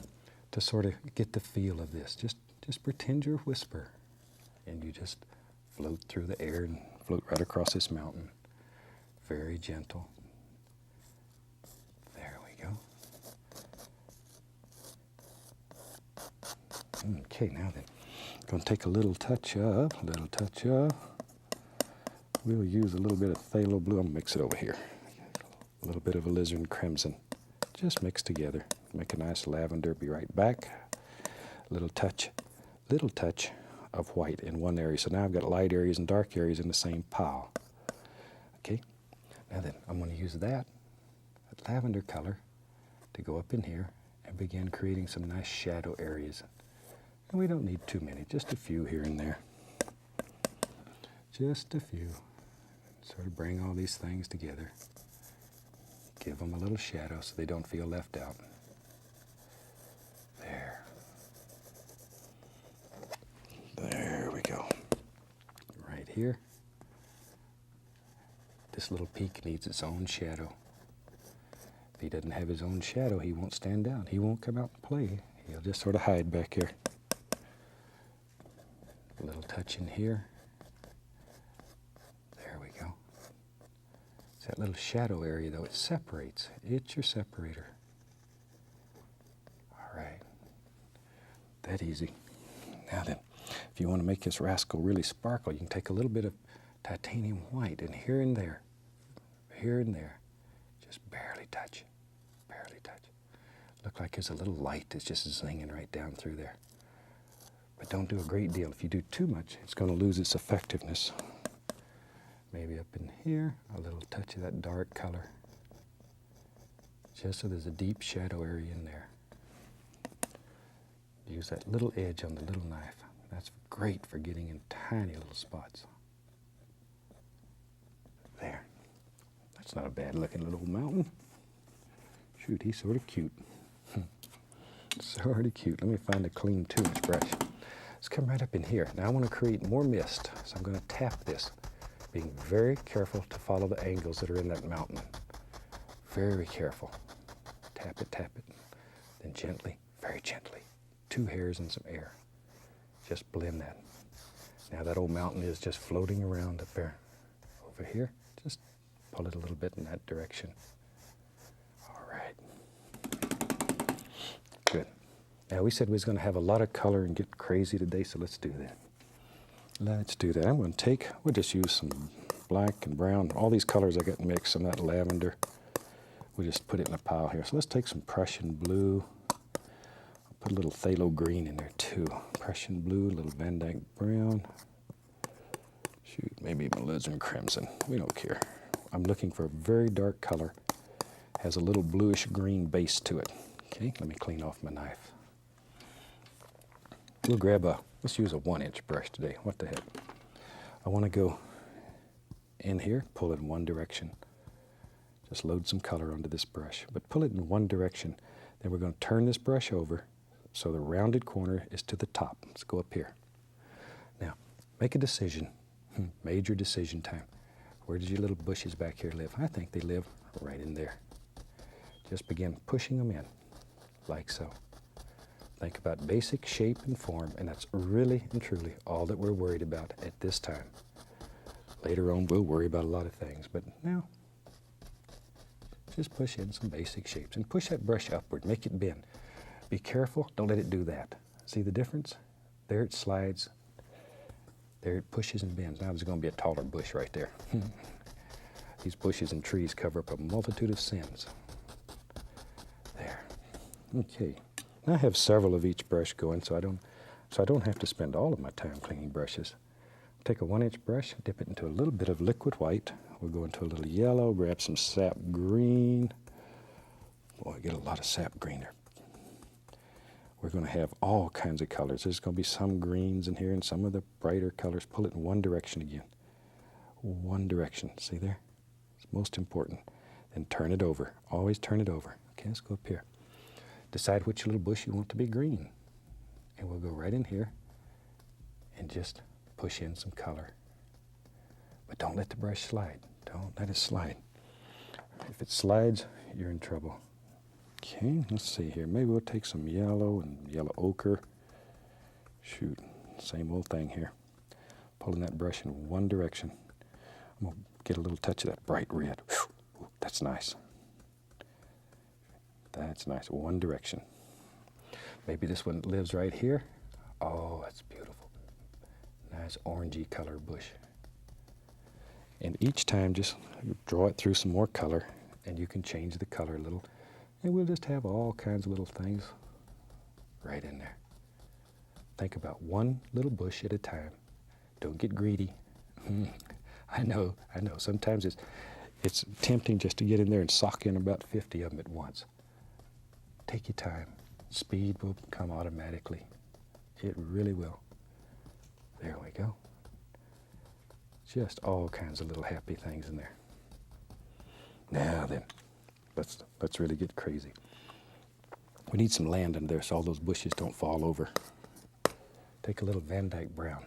A: to sort of get the feel of this. Just pretend you're a whisper and you just float through the air and float right across this mountain. Very gentle. There we go. Okay, now then, I'm going to take a little touch of. We'll use a little bit of phthalo blue. I'm going to mix it over here. A little bit of alizarin crimson. Just mix together. Make a nice lavender. Be right back. Little touch of white in one area. So now I've got light areas and dark areas in the same pile. Okay, now then I'm going to use that lavender color to go up in here and begin creating some nice shadow areas. And we don't need too many, just a few here and there. Just a few. Sort of bring all these things together. Give them a little shadow so they don't feel left out. There. There we go. Right here. This little peak needs its own shadow. If he doesn't have his own shadow, he won't stand down. He won't come out and play. He'll just sort of hide back here. A little touch in here. There we go. It's that little shadow area, though. It separates. It's your separator. All right. That easy. Now then, if you want to make this rascal really sparkle, you can take a little bit of titanium white and here and there, just barely touch. Look like there's a little light that's just zinging right down through there. But don't do a great deal. If you do too much, it's going to lose its effectiveness. Maybe up in here, a little touch of that dark color. Just so there's a deep shadow area in there. Use that little edge on the little knife. That's great for getting in tiny little spots. There. That's not a bad looking little mountain. Shoot, he's sort of cute. Sort of cute. Let me find a clean 2-inch brush. Let's come right up in here. Now I want to create more mist, so I'm going to tap this, being very careful to follow the angles that are in that mountain. Very careful. Tap it. Then gently, very gently, 2 hairs and some air. Just blend that. Now that old mountain is just floating around up there. Over here, just pull it a little bit in that direction. All right. Good. Now we said we was going to have a lot of color and get crazy today, so let's do that. I'm going to we'll just use some black and brown, all these colors I got mixed, some of that lavender. We just put it in a pile here. So let's take some Prussian blue. I'll put a little phthalo green in there too. Prussian blue, a little Van Dyke brown. Shoot, maybe even alizarin crimson. We don't care. I'm looking for a very dark color. Has a little bluish green base to it. Okay, let me clean off my knife. We'll let's use a 1-inch brush today. What the heck? I want to go in here, pull it in one direction. Just load some color onto this brush, but pull it in one direction. Then we're going to turn this brush over so the rounded corner is to the top. Let's go up here. Now, make a decision. Major decision time. Where does your little bushes back here live? I think they live right in there. Just begin pushing them in, like so. Think about basic shape and form, and that's really and truly all that we're worried about at this time. Later on, we'll worry about a lot of things, but now, just push in some basic shapes and push that brush upward, make it bend. Be careful, don't let it do that. See the difference? There it slides, there it pushes and bends. Now there's going to be a taller bush right there. These bushes and trees cover up a multitude of sins. There. Okay. I have several of each brush going, so I don't have to spend all of my time cleaning brushes. Take a 1-inch brush, dip it into a little bit of liquid white. We'll go into a little yellow, grab some sap green. Boy, I get a lot of sap green there. We're going to have all kinds of colors. There's going to be some greens in here and some of the brighter colors. Pull it in one direction again. One direction. See there? It's most important. Then turn it over. Always turn it over. Okay, let's go up here. Decide which little bush you want to be green. And we'll go right in here and just push in some color. But don't let the brush slide. Don't let it slide. If it slides, you're in trouble. Okay, let's see here. Maybe we'll take some yellow and yellow ochre. Shoot, same old thing here. Pulling that brush in one direction. I'm going to get a little touch of that bright red. Ooh, that's nice. That's nice. One direction. Maybe this one lives right here. Oh, that's beautiful. Nice orangey color bush. And each time just draw it through some more color, and you can change the color a little. And we'll just have all kinds of little things right in there. Think about one little bush at a time. Don't get greedy. I know. Sometimes it's tempting just to get in there and sock in about 50 of them at once. Take your time. Speed will come automatically. It really will. There we go. Just all kinds of little happy things in there. Now then, let's really get crazy. We need some land in there so all those bushes don't fall over. Take a little Van Dyke brown.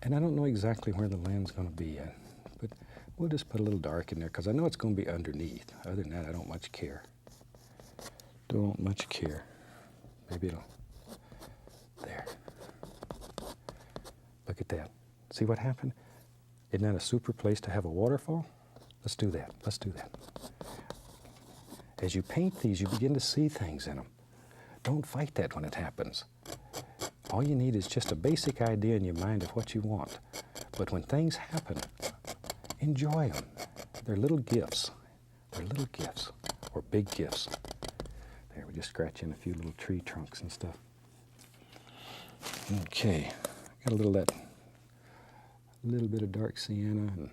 A: And I don't know exactly where the land's going to be yet, but we'll just put a little dark in there because I know it's going to be underneath. Other than that, I don't much care. Don't much care. Maybe it'll... There. Look at that. See what happened? Isn't that a super place to have a waterfall? Let's do that. Let's do that. As you paint these, you begin to see things in them. Don't fight that when it happens. All you need is just a basic idea in your mind of what you want. But when things happen, enjoy them. They're little gifts. They're little gifts, or big gifts. There, we just scratch in a few little tree trunks and stuff. Okay, got a little bit of dark sienna and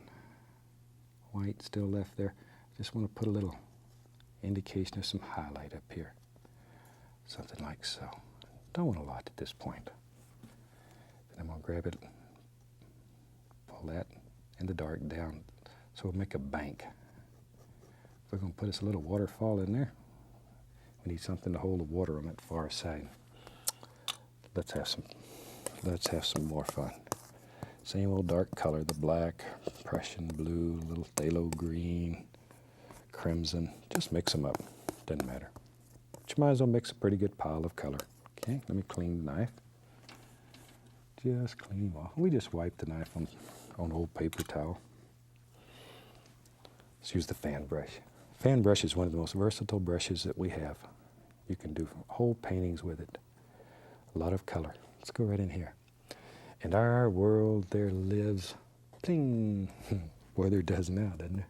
A: white still left there. Just want to put a little indication of some highlight up here. Something like so. Don't want a lot at this point. Then I'm going to grab it, pull that in the dark down so we'll make a bank. We're going to put us a little waterfall in there. We need something to hold the water on that far side. Let's have some more fun. Same old dark color, the black, Prussian blue, little phthalo green, crimson. Just mix them up. Doesn't matter. But you might as well mix a pretty good pile of color. Okay, let me clean the knife. Just clean them off. We just wipe the knife on old paper towel. Let's use the fan brush. Fan brush is one of the most versatile brushes that we have. You can do whole paintings with it. A lot of color. Let's go right in here. In our world there lives, pling, where there does now, doesn't there?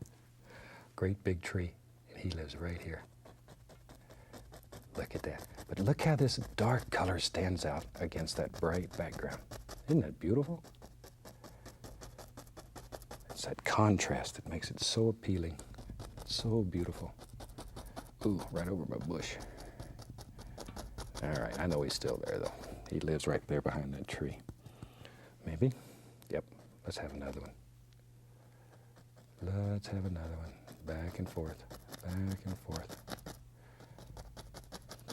A: Great big tree, and he lives right here. Look at that. But look how this dark color stands out against that bright background. Isn't that beautiful? It's that contrast that makes it so appealing, so beautiful. Ooh, right over my bush. All right, I know he's still there though. He lives right there behind that tree. Maybe? Yep, let's have another one. Let's have another one. Back and forth, back and forth.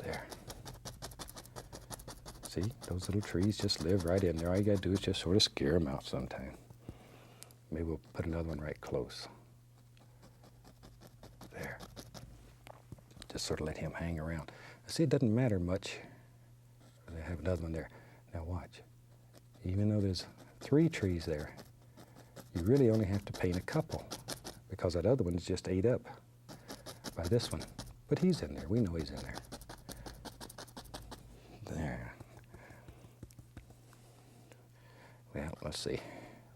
A: There. See, those little trees just live right in there. All you gotta do is just sort of scare them out sometime. Maybe we'll put another one right close. There. Just sort of let him hang around. See, it doesn't matter much. I have another one there. Now watch. Even though there's 3 trees there, you really only have to paint a couple because that other one is just ate up by this one. But he's in there. We know he's in there. There. Well, let's see.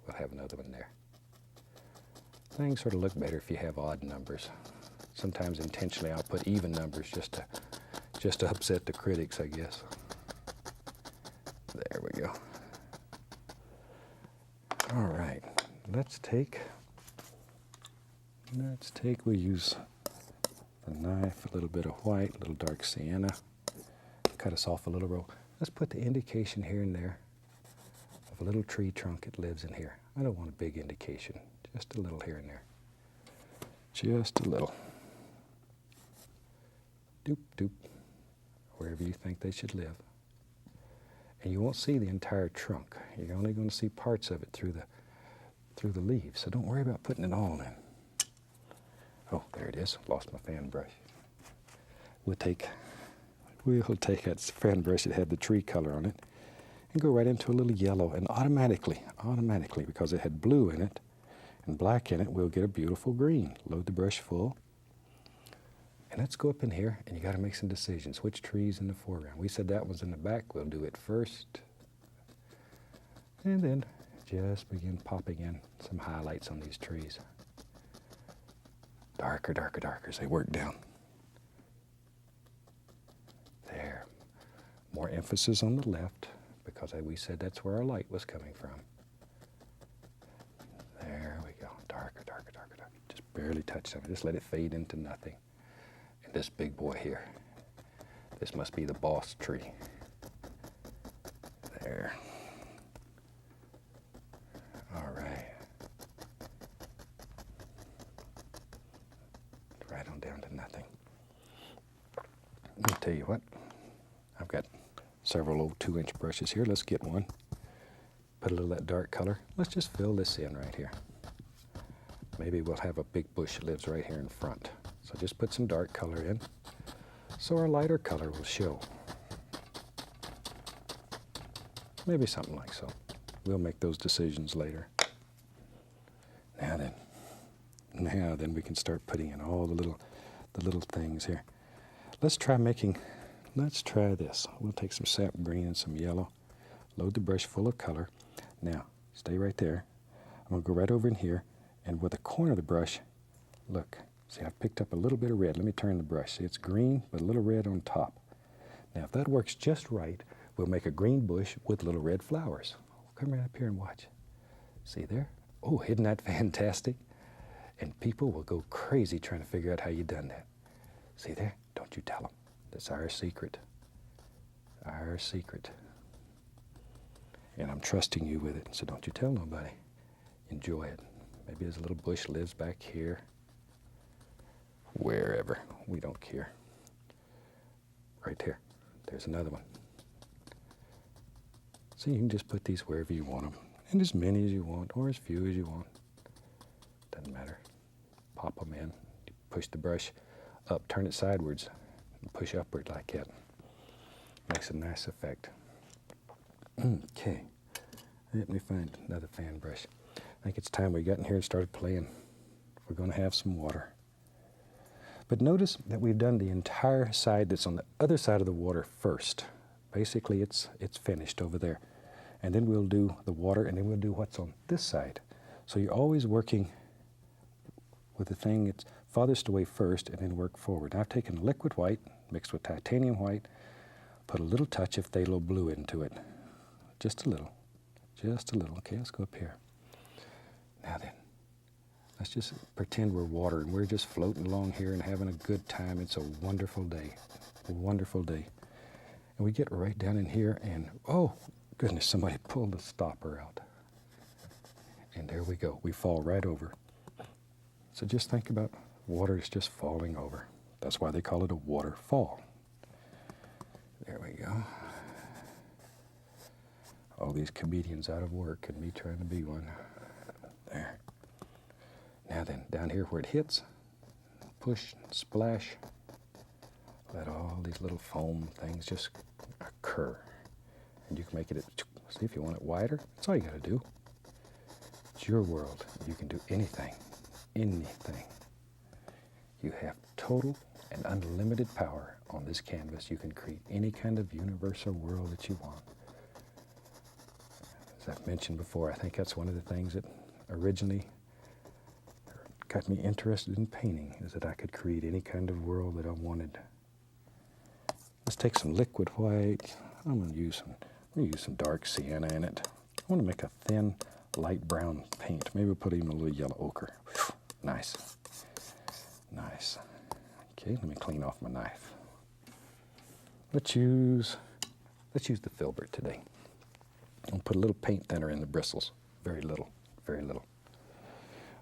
A: We'll have another one there. Things sort of look better if you have odd numbers. Sometimes intentionally I'll put even numbers just to upset the critics, I guess. There we go. All right, we'll use the knife, a little bit of white, a little dark sienna, cut us off a little row. Let's put the indication here and there of a little tree trunk that lives in here. I don't want a big indication, just a little here and there. Just a little. doop, doop, wherever you think they should live. And you won't see the entire trunk. You're only going to see parts of it through the leaves. So don't worry about putting it all in. Oh, there it is. Lost my fan brush. We'll take that fan brush that had the tree color on it and go right into a little yellow, and automatically, because it had blue in it and black in it, we'll get a beautiful green. Load the brush full. And let's go up in here, and you got to make some decisions. Which tree's in the foreground? We said that one's in the back. We'll do it first. And then just begin popping in some highlights on these trees. Darker, darker, darker as they work down. There. More emphasis on the left, because we said that's where our light was coming from. There we go. Darker, darker, darker, darker. Just barely touch them. Just let it fade into nothing. And this big boy here, this must be the boss tree. There. All right. Right on down to nothing. I'll tell you what. I've got several old 2-inch brushes here. Let's get one. Put a little of that dark color. Let's just fill this in right here. Maybe we'll have a big bush that lives right here in front. So just put some dark color in so our lighter color will show. Maybe something like so. We'll make those decisions later. Now then we can start putting in all the little things here. Let's try this. We'll take some sap green and some yellow. Load the brush full of color. Now, stay right there. I'm going to go right over in here, and with the corner of the brush, look. See, I've picked up a little bit of red. Let me turn the brush. See, it's green, but a little red on top. Now, if that works just right, we'll make a green bush with little red flowers. Come right up here and watch. See there? Oh, isn't that fantastic? And people will go crazy trying to figure out how you done that. See there? Don't you tell them. That's our secret. Our secret. And I'm trusting you with it, so don't you tell nobody. Enjoy it. Maybe there's a little bush lives back here. Wherever. We don't care. Right there. There's another one. So you can just put these wherever you want them. And as many as you want, or as few as you want. Doesn't matter. Pop them in. Push the brush up, turn it sideways, and push upward like that. Makes a nice effect. Okay. Let me find another fan brush. I think it's time we got in here and started playing. We're going to have some water. But notice that we've done the entire side that's on the other side of the water first. Basically, it's finished over there. And then we'll do the water, and then we'll do what's on this side. So you're always working with the thing that's farthest away first, and then work forward. Now I've taken liquid white, mixed with titanium white, put a little touch of phthalo blue into it. Just a little. Just a little. Okay, let's go up here. Now then, let's just pretend we're water, and we're just floating along here and having a good time. It's a wonderful day. A wonderful day. And we get right down in here, and oh, goodness, somebody pulled the stopper out. And there we go. We fall right over. So just think about water is just falling over. That's why they call it a waterfall. There we go. All these comedians out of work and me trying to be one. There. Now then, down here where it hits, push, splash. Let all these little foam things just occur. And you can make it, see if you want it wider, that's all you got to do. It's your world. You can do anything. Anything. You have total and unlimited power on this canvas. You can create any kind of universal world that you want. As I've mentioned before, I think that's one of the things that originally got me interested in painting, is that I could create any kind of world that I wanted. Let's take some liquid white. I'm going to use some dark sienna in it. I want to make a thin, light brown paint. Maybe we'll put even a little yellow ochre. Nice. Nice. Okay, let me clean off my knife. Let's use the filbert today. I'll put a little paint thinner in the bristles. Very little, very little.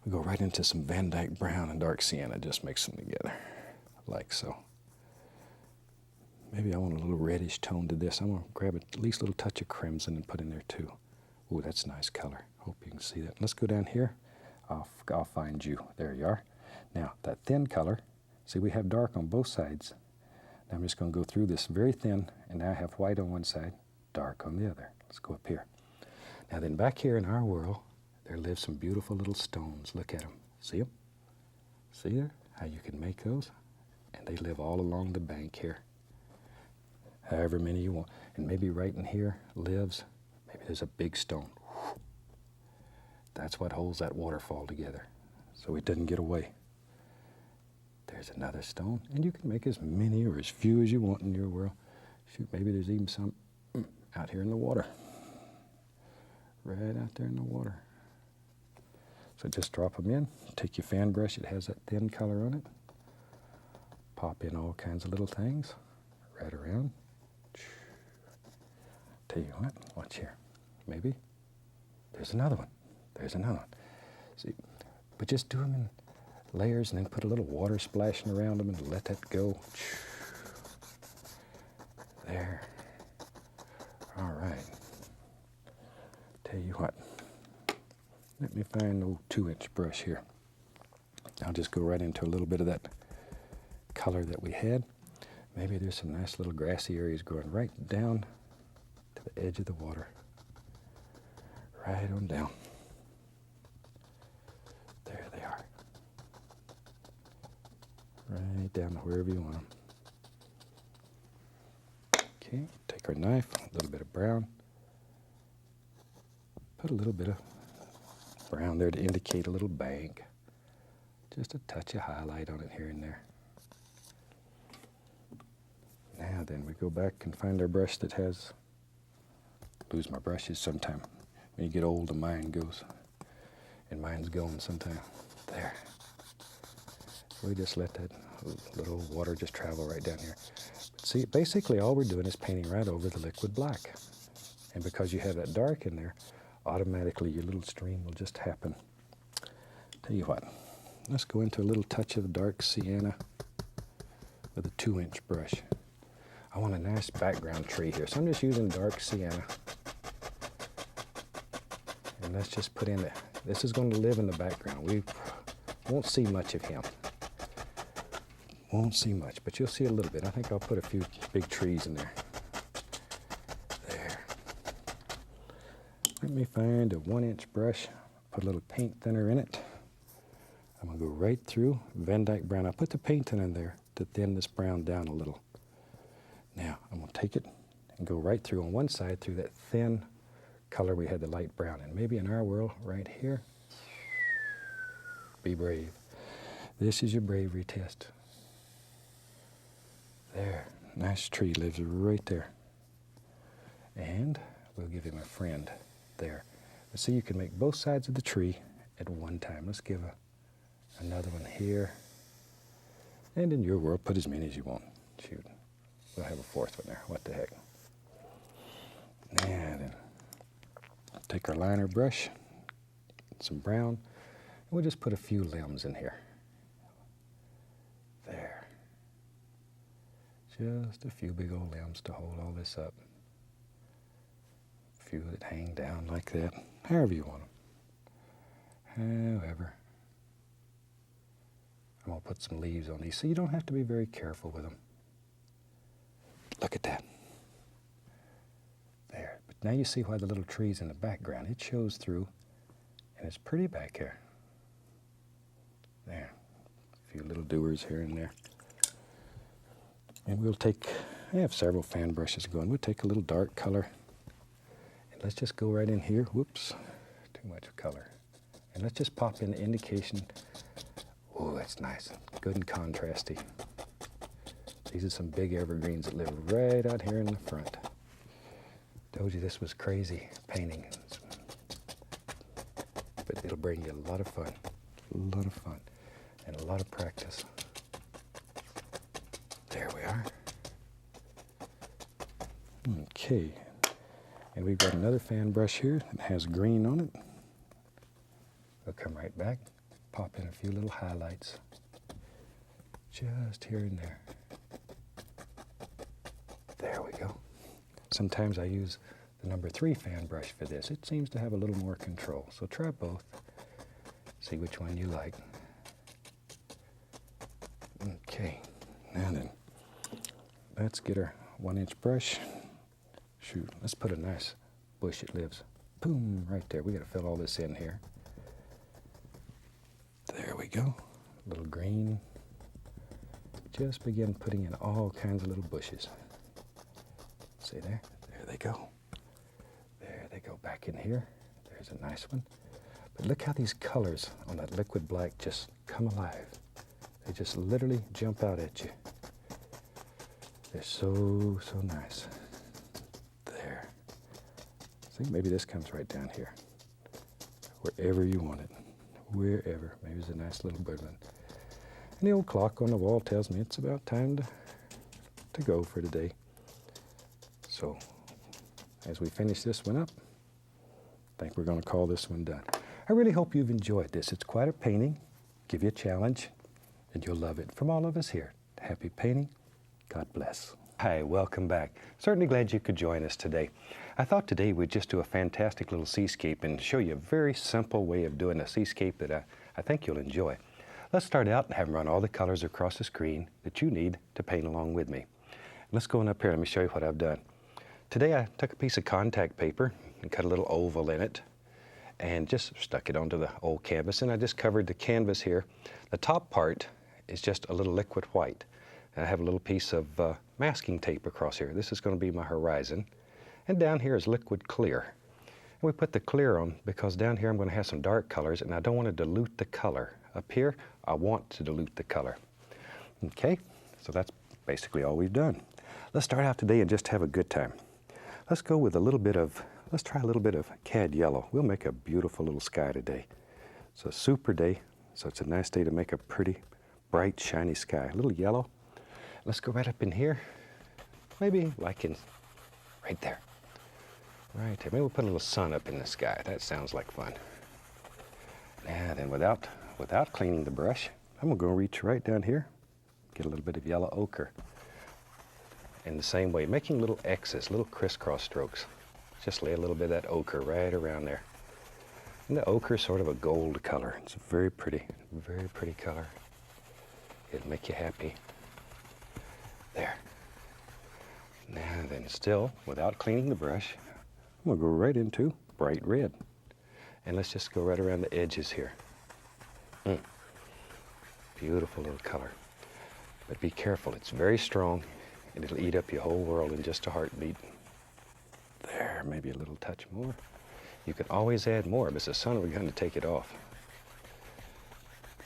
A: We go right into some Van Dyke brown and dark sienna. Just mix them together, like so. Maybe I want a little reddish tone to this. I'm going to grab at least a little touch of crimson and put in there too. Ooh, that's a nice color. Hope you can see that. Let's go down here. I'll find you. There you are. Now, that thin color, see we have dark on both sides. Now I'm just going to go through this very thin, and now I have white on one side, dark on the other. Let's go up here. Now then, back here in our world, there live some beautiful little stones. Look at them. See them? See there? How you can make those? And they live all along the bank here. However many you want. And maybe right in here lives, maybe there's a big stone. That's what holds that waterfall together, so it doesn't get away. There's another stone, and you can make as many or as few as you want in your world. Shoot, maybe there's even some out here in the water. Right out there in the water. So just drop them in. Take your fan brush, it has that thin color on it. Pop in all kinds of little things right around. Tell you what, watch here. Maybe there's another one. There's another one. See, but just do them in layers and then put a little water splashing around them and let that go. There. All right. Tell you what. Let me find an old 2-inch brush here. I'll just go right into a little bit of that color that we had. Maybe there's some nice little grassy areas growing right down to the edge of the water. Right on down. There they are. Right down to wherever you want them. Okay, take our knife, a little bit of brown. Put a little bit of brown there to indicate a little bank. Just a touch of highlight on it here and there. Now then, we go back and find our brush that has, lose my brushes sometime. When you get old, the mind goes, and mine's going sometime. There. We just let that little water just travel right down here. But see, basically all we're doing is painting right over the liquid black. And because you have that dark in there, automatically your little stream will just happen. Tell you what, let's go into a little touch of dark sienna with a 2-inch brush. I want a nice background tree here, so I'm just using dark sienna. And let's just put in the, this is going to live in the background. We won't see much of him. Won't see much, but you'll see a little bit. I think I'll put a few big trees in there. There. Let me find a 1-inch brush, put a little paint thinner in it. I'm going to go right through Van Dyke brown. I put the paint thinner in there to thin this brown down a little. Now, I'm going to take it and go right through on one side through that thin color we had the light brown in. Maybe in our world, right here. Be brave. This is your bravery test. There, nice tree lives right there. And we'll give him a friend there. But see, you can make both sides of the tree at one time. Let's give another one here. And in your world, put as many as you want. Shoot, we'll have a 4th one there. What the heck? And then take our liner brush, some brown, and we'll just put a few limbs in here. There. Just a few big old limbs to hold all this up. A few that hang down like that, however you want them. However. I'm going to put some leaves on these, so you don't have to be very careful with them. Look at that. There. But now you see why the little tree's in the background. It shows through, and it's pretty back here. There. A few little doers here and there. And we'll take, I have several fan brushes going. We'll take a little dark color, and let's just go right in here. Whoops, too much color. And let's just pop in the indication. Oh, that's nice, good and contrasty. These are some big evergreens that live right out here in the front. Told you this was crazy painting. But it'll bring you a lot of fun, and a lot of practice. There we are. Okay, and we've got another fan brush here that has green on it. We'll come right back, pop in a few little highlights, just here and there. There we go. Sometimes I use the number 3 fan brush for this. It seems to have a little more control. So try both. See which one you like. Okay, now then, let's get our 1-inch brush. Shoot, let's put a nice bush it lives. Boom, right there. We got to fill all this in here. There we go. A little green. Just begin putting in all kinds of little bushes. See there? There they go. There they go back in here. There's a nice one. But look how these colors on that liquid black just come alive. They just literally jump out at you. They're so, so nice. There. See, maybe this comes right down here. Wherever you want it. Wherever. Maybe it's a nice little birdland. And the old clock on the wall tells me it's about time to go for today. So, as we finish this one up, I think we're going to call this one done. I really hope you've enjoyed this. It's quite a painting. Give you a challenge, and you'll love it. From all of us here, happy painting. God bless. Hi, welcome back. Certainly glad you could join us today. I thought today we'd just do a fantastic little seascape and show you a very simple way of doing a seascape that I think you'll enjoy. Let's start out and have them run all the colors across the screen that you need to paint along with me. Let's go on up here. Let me show you what I've done. Today I took a piece of contact paper and cut a little oval in it and just stuck it onto the old canvas, and I just covered the canvas here. The top part is just a little liquid white. And I have a little piece of masking tape across here. This is going to be my horizon. And down here is liquid clear. And we put the clear on because down here I'm going to have some dark colors, and I don't want to dilute the color. Up here, I want to dilute the color. Okay, so that's basically all we've done. Let's start out today and just have a good time. Let's go with let's try a little bit of cad yellow. We'll make a beautiful little sky today. It's a super day, so it's a nice day to make a pretty, bright, shiny sky. A little yellow. Let's go right up in here. Maybe like in, right there. Right there. Maybe we'll put a little sun up in the sky. That sounds like fun. Now then, without cleaning the brush, I'm going to reach right down here, get a little bit of yellow ochre. In the same way, making little X's, little crisscross strokes. Just lay a little bit of that ochre right around there. And the ochre is sort of a gold color. It's a very pretty color. It'll make you happy. There. Now then, still, without cleaning the brush, I'm going to go right into bright red. And let's just go right around the edges here. Beautiful little color. But be careful, it's very strong, and it'll eat up your whole world in just a heartbeat. There, maybe a little touch more. You can always add more, but it's the sun we're going to take it off.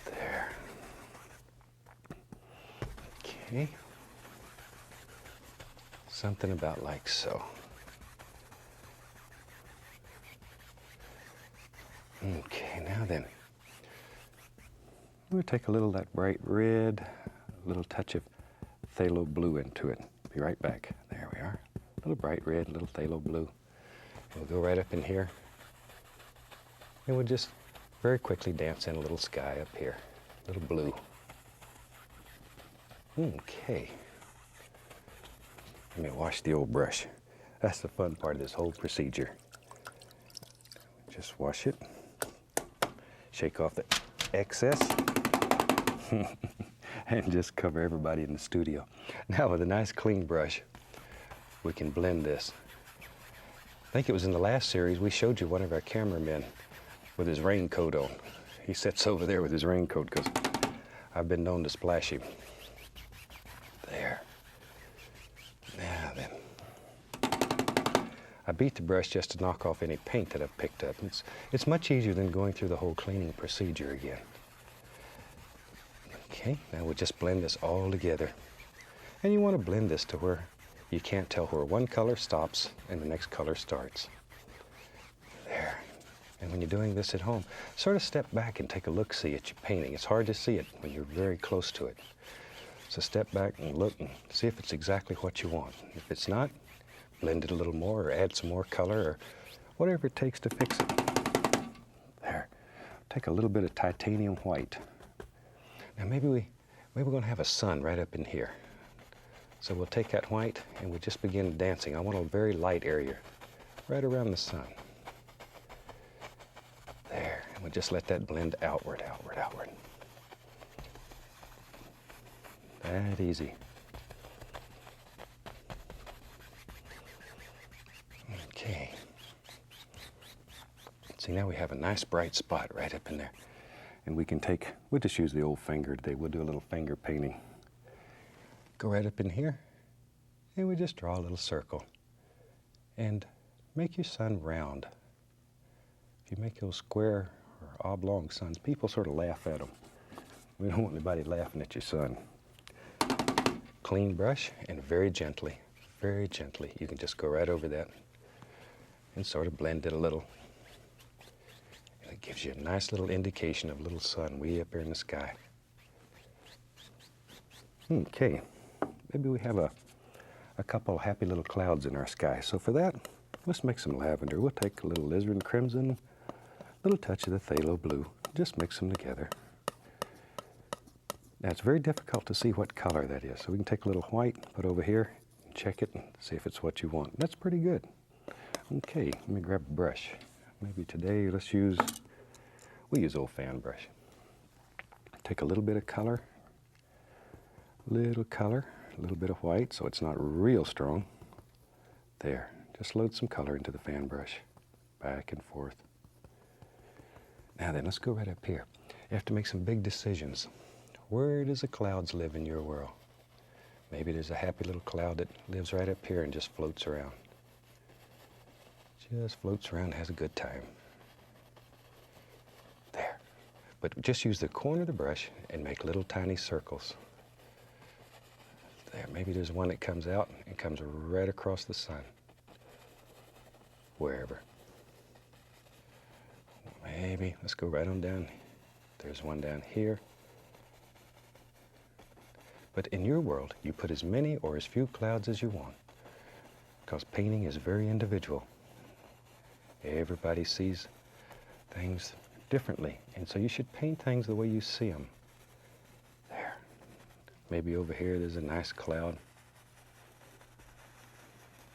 A: There. Okay. Something about like so. Okay, now then, we'll take a little of that bright red, a little touch of phthalo blue into it. Be right back. There we are. A little bright red, a little phthalo blue. We'll go right up in here, and we'll just very quickly dance in a little sky up here, a little blue. Okay. Let me wash the old brush. That's the fun part of this whole procedure. Just wash it. Shake off the excess. And just cover everybody in the studio. Now with a nice clean brush, we can blend this. I think it was in the last series we showed you one of our cameramen with his raincoat on. He sits over there with his raincoat because I've been known to splash him. There. Now then. I beat the brush just to knock off any paint that I've picked up. It's much easier than going through the whole cleaning procedure again. Okay, now we'll just blend this all together. And you want to blend this to where you can't tell where one color stops and the next color starts. There. And when you're doing this at home, sort of step back and take a look-see at your painting. It's hard to see it when you're very close to it. So step back and look and see if it's exactly what you want. If it's not, blend it a little more or add some more color or whatever it takes to fix it. There. Take a little bit of titanium white. Now maybe we're going to have a sun right up in here. So we'll take that white and we'll just begin dancing. I want a very light area, right around the sun. There, and we'll just let that blend outward, outward, outward. That easy. Okay. See, now we have a nice bright spot right up in there. And we can take, we'll just use the old finger today. We'll do a little finger painting. Go right up in here, and we just draw a little circle. And make your sun round. If you make those square or oblong suns, people sort of laugh at them. We don't want anybody laughing at your sun. Clean brush, and very gently, you can just go right over that and sort of blend it a little. And it gives you a nice little indication of a little sun way up there in the sky. Okay, maybe we have a couple happy little clouds in our sky. So for that, let's make some lavender. We'll take a little alizarin crimson, a little touch of the phthalo blue, just mix them together. Now it's very difficult to see what color that is, so we can take a little white, put over here, and check it and see if it's what you want. That's pretty good. Okay, let me grab a brush. Maybe today we'll use old fan brush. Take a little bit of color, a little bit of white, so it's not real strong. There, just load some color into the fan brush, back and forth. Now then, let's go right up here. You have to make some big decisions. Where does the clouds live in your world? Maybe there's a happy little cloud that lives right up here and just floats around. Just floats around, has a good time. There. But just use the corner of the brush and make little tiny circles. There, maybe there's one that comes out and comes right across the sun. Wherever. Maybe, let's go right on down. There's one down here. But in your world, you put as many or as few clouds as you want, because painting is very individual. Everybody sees things differently, and so you should paint things the way you see them. There. Maybe over here there's a nice cloud.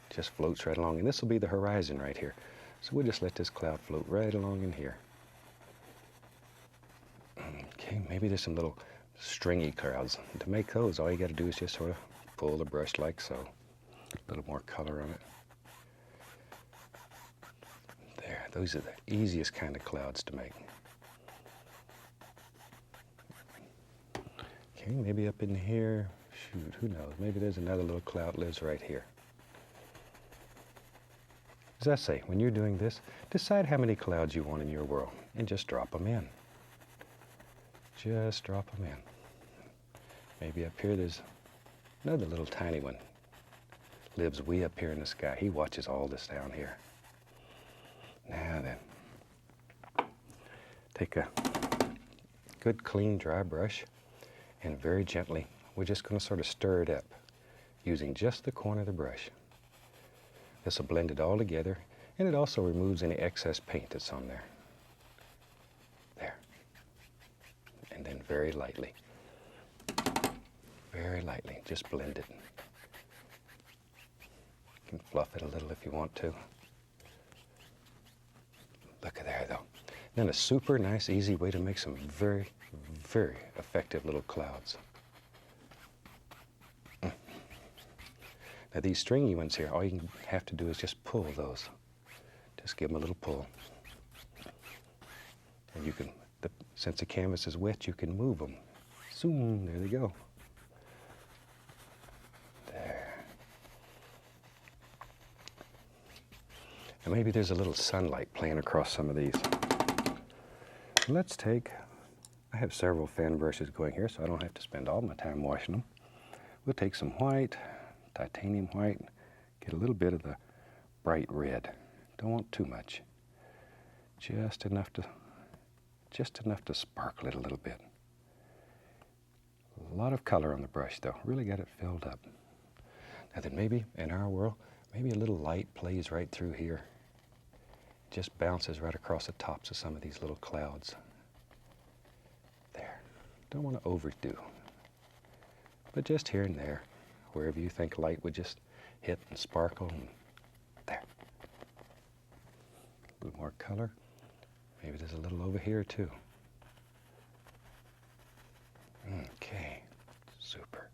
A: Just floats right along, and this will be the horizon right here. So we'll just let this cloud float right along in here. Okay, maybe there's some little stringy clouds. To make those, all you got to do is just sort of pull the brush like so. A little more color on it. There, those are the easiest kind of clouds to make. Okay, maybe up in here, shoot, who knows? Maybe there's another little cloud lives right here. As I say, when you're doing this, decide how many clouds you want in your world and just drop them in. Just drop them in. Maybe up here there's another little tiny one. Lives way up here in the sky. He watches all this down here. Now then, take a good clean dry brush and very gently, we're just going to sort of stir it up using just the corner of the brush. This will blend it all together, and it also removes any excess paint that's on there. There. And then very lightly, just blend it. You can fluff it a little if you want to. Look at there, though. Then a super nice, easy way to make some very, very effective little clouds. Now these stringy ones here, all you have to do is just pull those. Just give them a little pull. And you can, since the canvas is wet, you can move them. Zoom, there they go. There. And maybe there's a little sunlight playing across some of these. Let's take, I have several fan brushes going here, so I don't have to spend all my time washing them. We'll take some white, titanium white, get a little bit of the bright red. Don't want too much. Just enough to sparkle it a little bit. A lot of color on the brush though, really got it filled up. Now then maybe in our world, maybe a little light plays right through here. Just bounces right across the tops of some of these little clouds. There, don't want to overdo, but just here and there, wherever you think light would just hit and sparkle. And there. A little more color. Maybe there's a little over here too. Okay, super.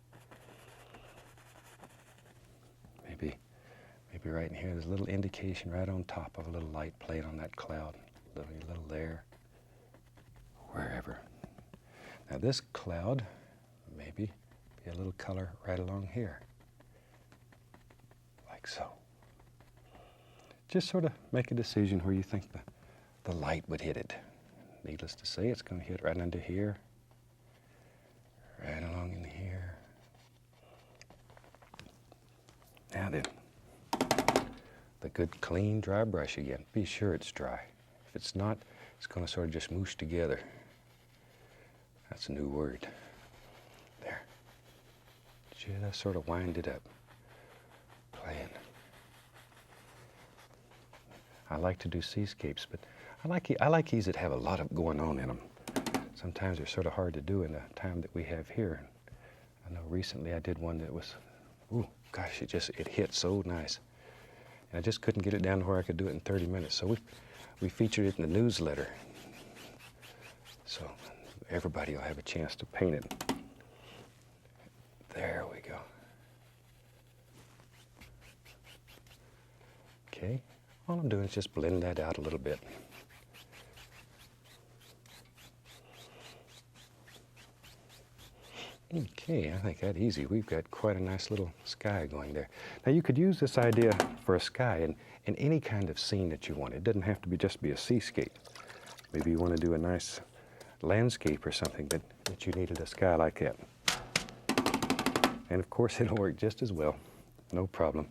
A: Maybe right in here, there's a little indication right on top of a little light playing on that cloud. A little there, wherever. Now this cloud, maybe be a little color right along here, like so. Just sort of make a decision where you think the light would hit it. Needless to say, it's going to hit right under here, right along in here. Now then, the good clean dry brush again. Be sure it's dry. If it's not, it's going to sort of just moosh together. That's a new word. There. Just sort of wind it up. Playing. I like to do seascapes, but I like these that have a lot of going on in them. Sometimes they're sort of hard to do in the time that we have here. I know recently I did one that was, ooh, gosh, it hit so nice. And I just couldn't get it down to where I could do it in 30 minutes. So we featured it in the newsletter. So everybody will have a chance to paint it. There we go. Okay, all I'm doing is just blend that out a little bit. Okay, I think that's easy. We've got quite a nice little sky going there. Now you could use this idea for a sky in any kind of scene that you want. It doesn't have to just be a seascape. Maybe you want to do a nice landscape or something that you needed a sky like that. And of course it'll work just as well. No problem.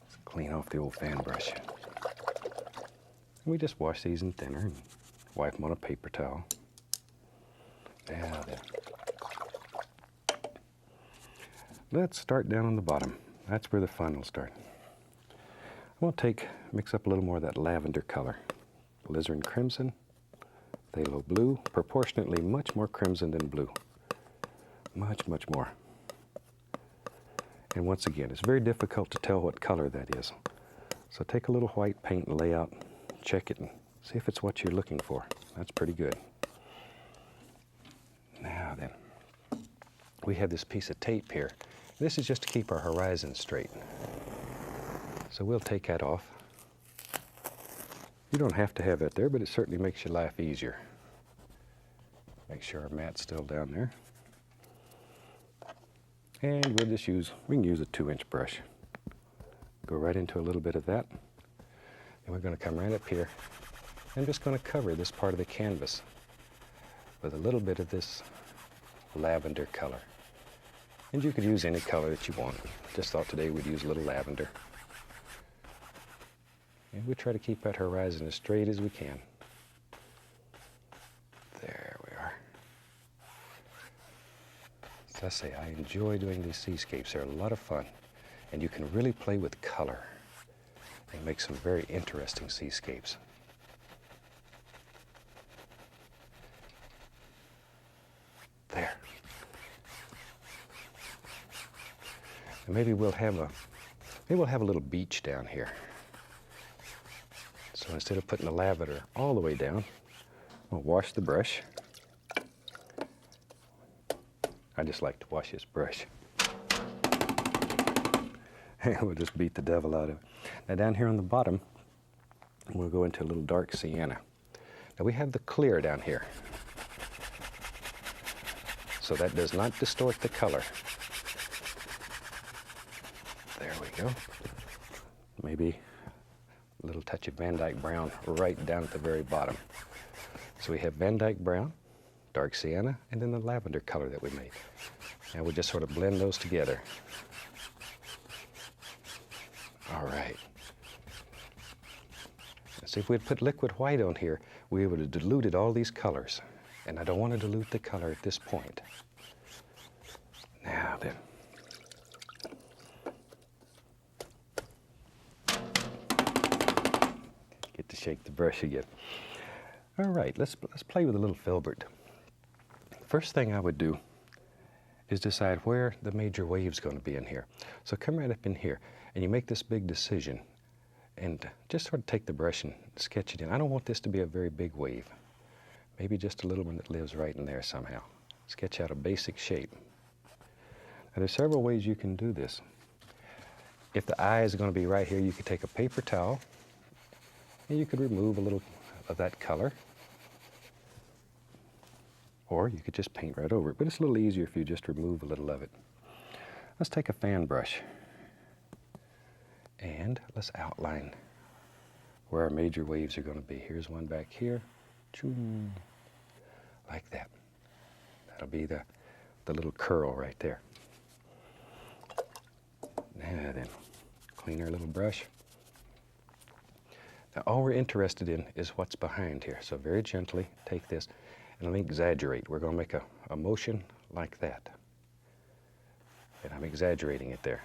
A: Let's clean off the old fan brush. We just wash these in thinner and wipe them on a paper towel. Now then. Let's start down on the bottom. That's where the fun will start. I'm going to mix up a little more of that lavender color. Alizarin crimson, phthalo blue, proportionately much more crimson than blue. Much, much more. And once again, it's very difficult to tell what color that is. So take a little white paint and lay out, check it, and see if it's what you're looking for. That's pretty good. Now then, we have this piece of tape here. This is just to keep our horizon straight. So we'll take that off. You don't have to have that there, but it certainly makes your life easier. Make sure our mat's still down there. And we can use a 2-inch brush. Go right into a little bit of that. And we're going to come right up here. I'm just going to cover this part of the canvas with a little bit of this lavender color. And you could use any color that you want. Just thought today we'd use a little lavender. And we try to keep that horizon as straight as we can. There we are. As I say, I enjoy doing these seascapes. They're a lot of fun. And you can really play with color and make some very interesting seascapes. There. And maybe we'll have a little beach down here. So instead of putting the lavender all the way down, we'll wash the brush. I just like to wash this brush. And we'll just beat the devil out of it. Now down here on the bottom, we'll go into a little dark sienna. Now we have the clear down here. So that does not distort the color. There we go. Maybe a little touch of Van Dyke brown right down at the very bottom. So we have Van Dyke brown, dark sienna, and then the lavender color that we made. And we'll just sort of blend those together. All right. See, if we'd put liquid white on here, we would have diluted all these colors. And I don't want to dilute the color at this point. Now then. Get to shake the brush again. All right, let's play with a little filbert. First thing I would do is decide where the major wave's going to be in here. So come right up in here, and you make this big decision, and just sort of take the brush and sketch it in. I don't want this to be a very big wave. Maybe just a little one that lives right in there somehow. Sketch out a basic shape. Now there's several ways you can do this. If the eye is going to be right here, you could take a paper towel, and you could remove a little of that color. Or you could just paint right over it, but it's a little easier if you just remove a little of it. Let's take a fan brush, and let's outline where our major waves are going to be. Here's one back here, like that. That'll be the little curl right there. Now then, clean our little brush. Now all we're interested in is what's behind here, so very gently take this, and let me exaggerate. We're going to make a motion like that. And I'm exaggerating it there.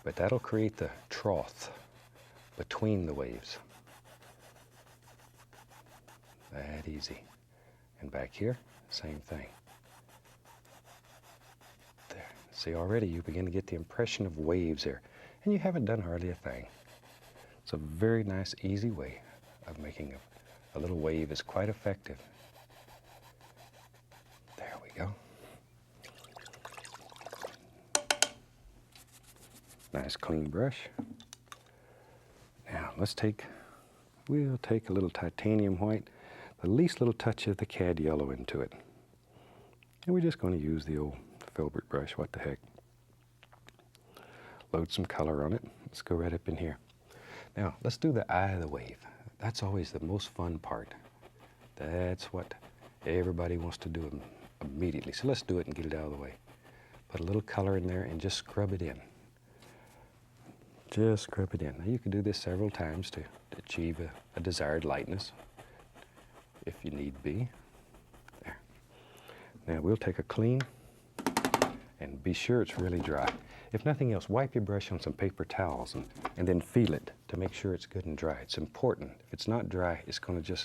A: But that'll create the trough between the waves. That easy. And back here, same thing. There. See, already you begin to get the impression of waves there. And you haven't done hardly a thing. It's a very nice, easy way of making a little wave. Is quite effective. There we go. Nice clean brush. Now we'll take a little titanium white, the least little touch of the cad yellow into it. And we're just going to use the old filbert brush, what the heck. Load some color on it. Let's go right up in here. Now, let's do the eye of the wave. That's always the most fun part. That's what everybody wants to do immediately. So let's do it and get it out of the way. Put a little color in there and just scrub it in. Just scrub it in. Now you can do this several times to achieve a desired lightness, if you need be. There. Now we'll take a clean and be sure it's really dry. If nothing else, wipe your brush on some paper towels and then feel it to make sure it's good and dry. It's important. If it's not dry, it's going to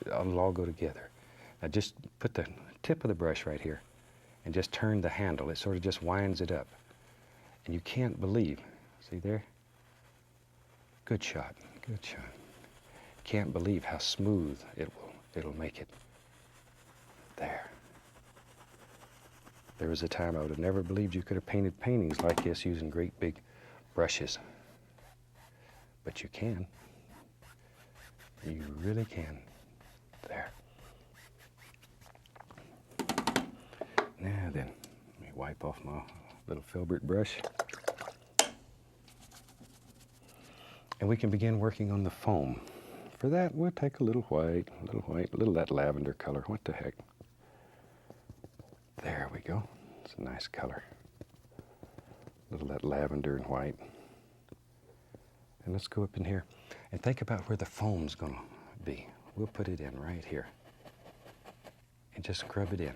A: it'll all go together. Now just put the tip of the brush right here and just turn the handle. It sort of just winds it up. And you can't believe, see there? Good shot, good shot. Can't believe how smooth it'll make it. There. There was a time I would have never believed you could have painted paintings like this using great big brushes. But you can. You really can. There. Now then, let me wipe off my little filbert brush. And we can begin working on the foam. For that, we'll take a little white, a little of that lavender color. What the heck? There we go. It's a nice color. A little of that lavender and white. And let's go up in here and think about where the foam's going to be. We'll put it in right here. And just scrub it in.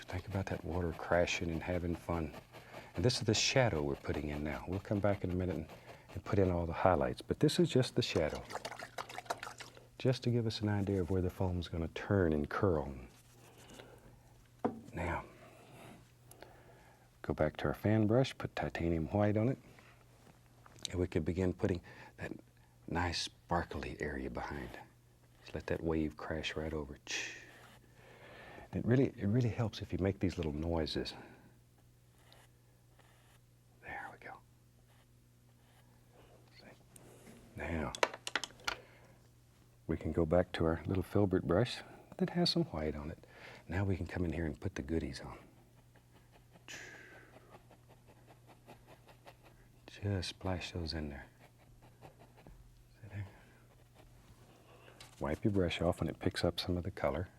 A: Think about that water crashing and having fun. And this is the shadow we're putting in now. We'll come back in a minute and put in all the highlights. But this is just the shadow. Just to give us an idea of where the foam's going to turn and curl. Now, go back to our fan brush, put titanium white on it. And we can begin putting that nice sparkly area behind. Just let that wave crash right over. It really helps if you make these little noises. There we go. Now, we can go back to our little filbert brush that has some white on it. Now we can come in here and put the goodies on. Just splash those in there. See there? Wipe your brush off when it picks up some of the color.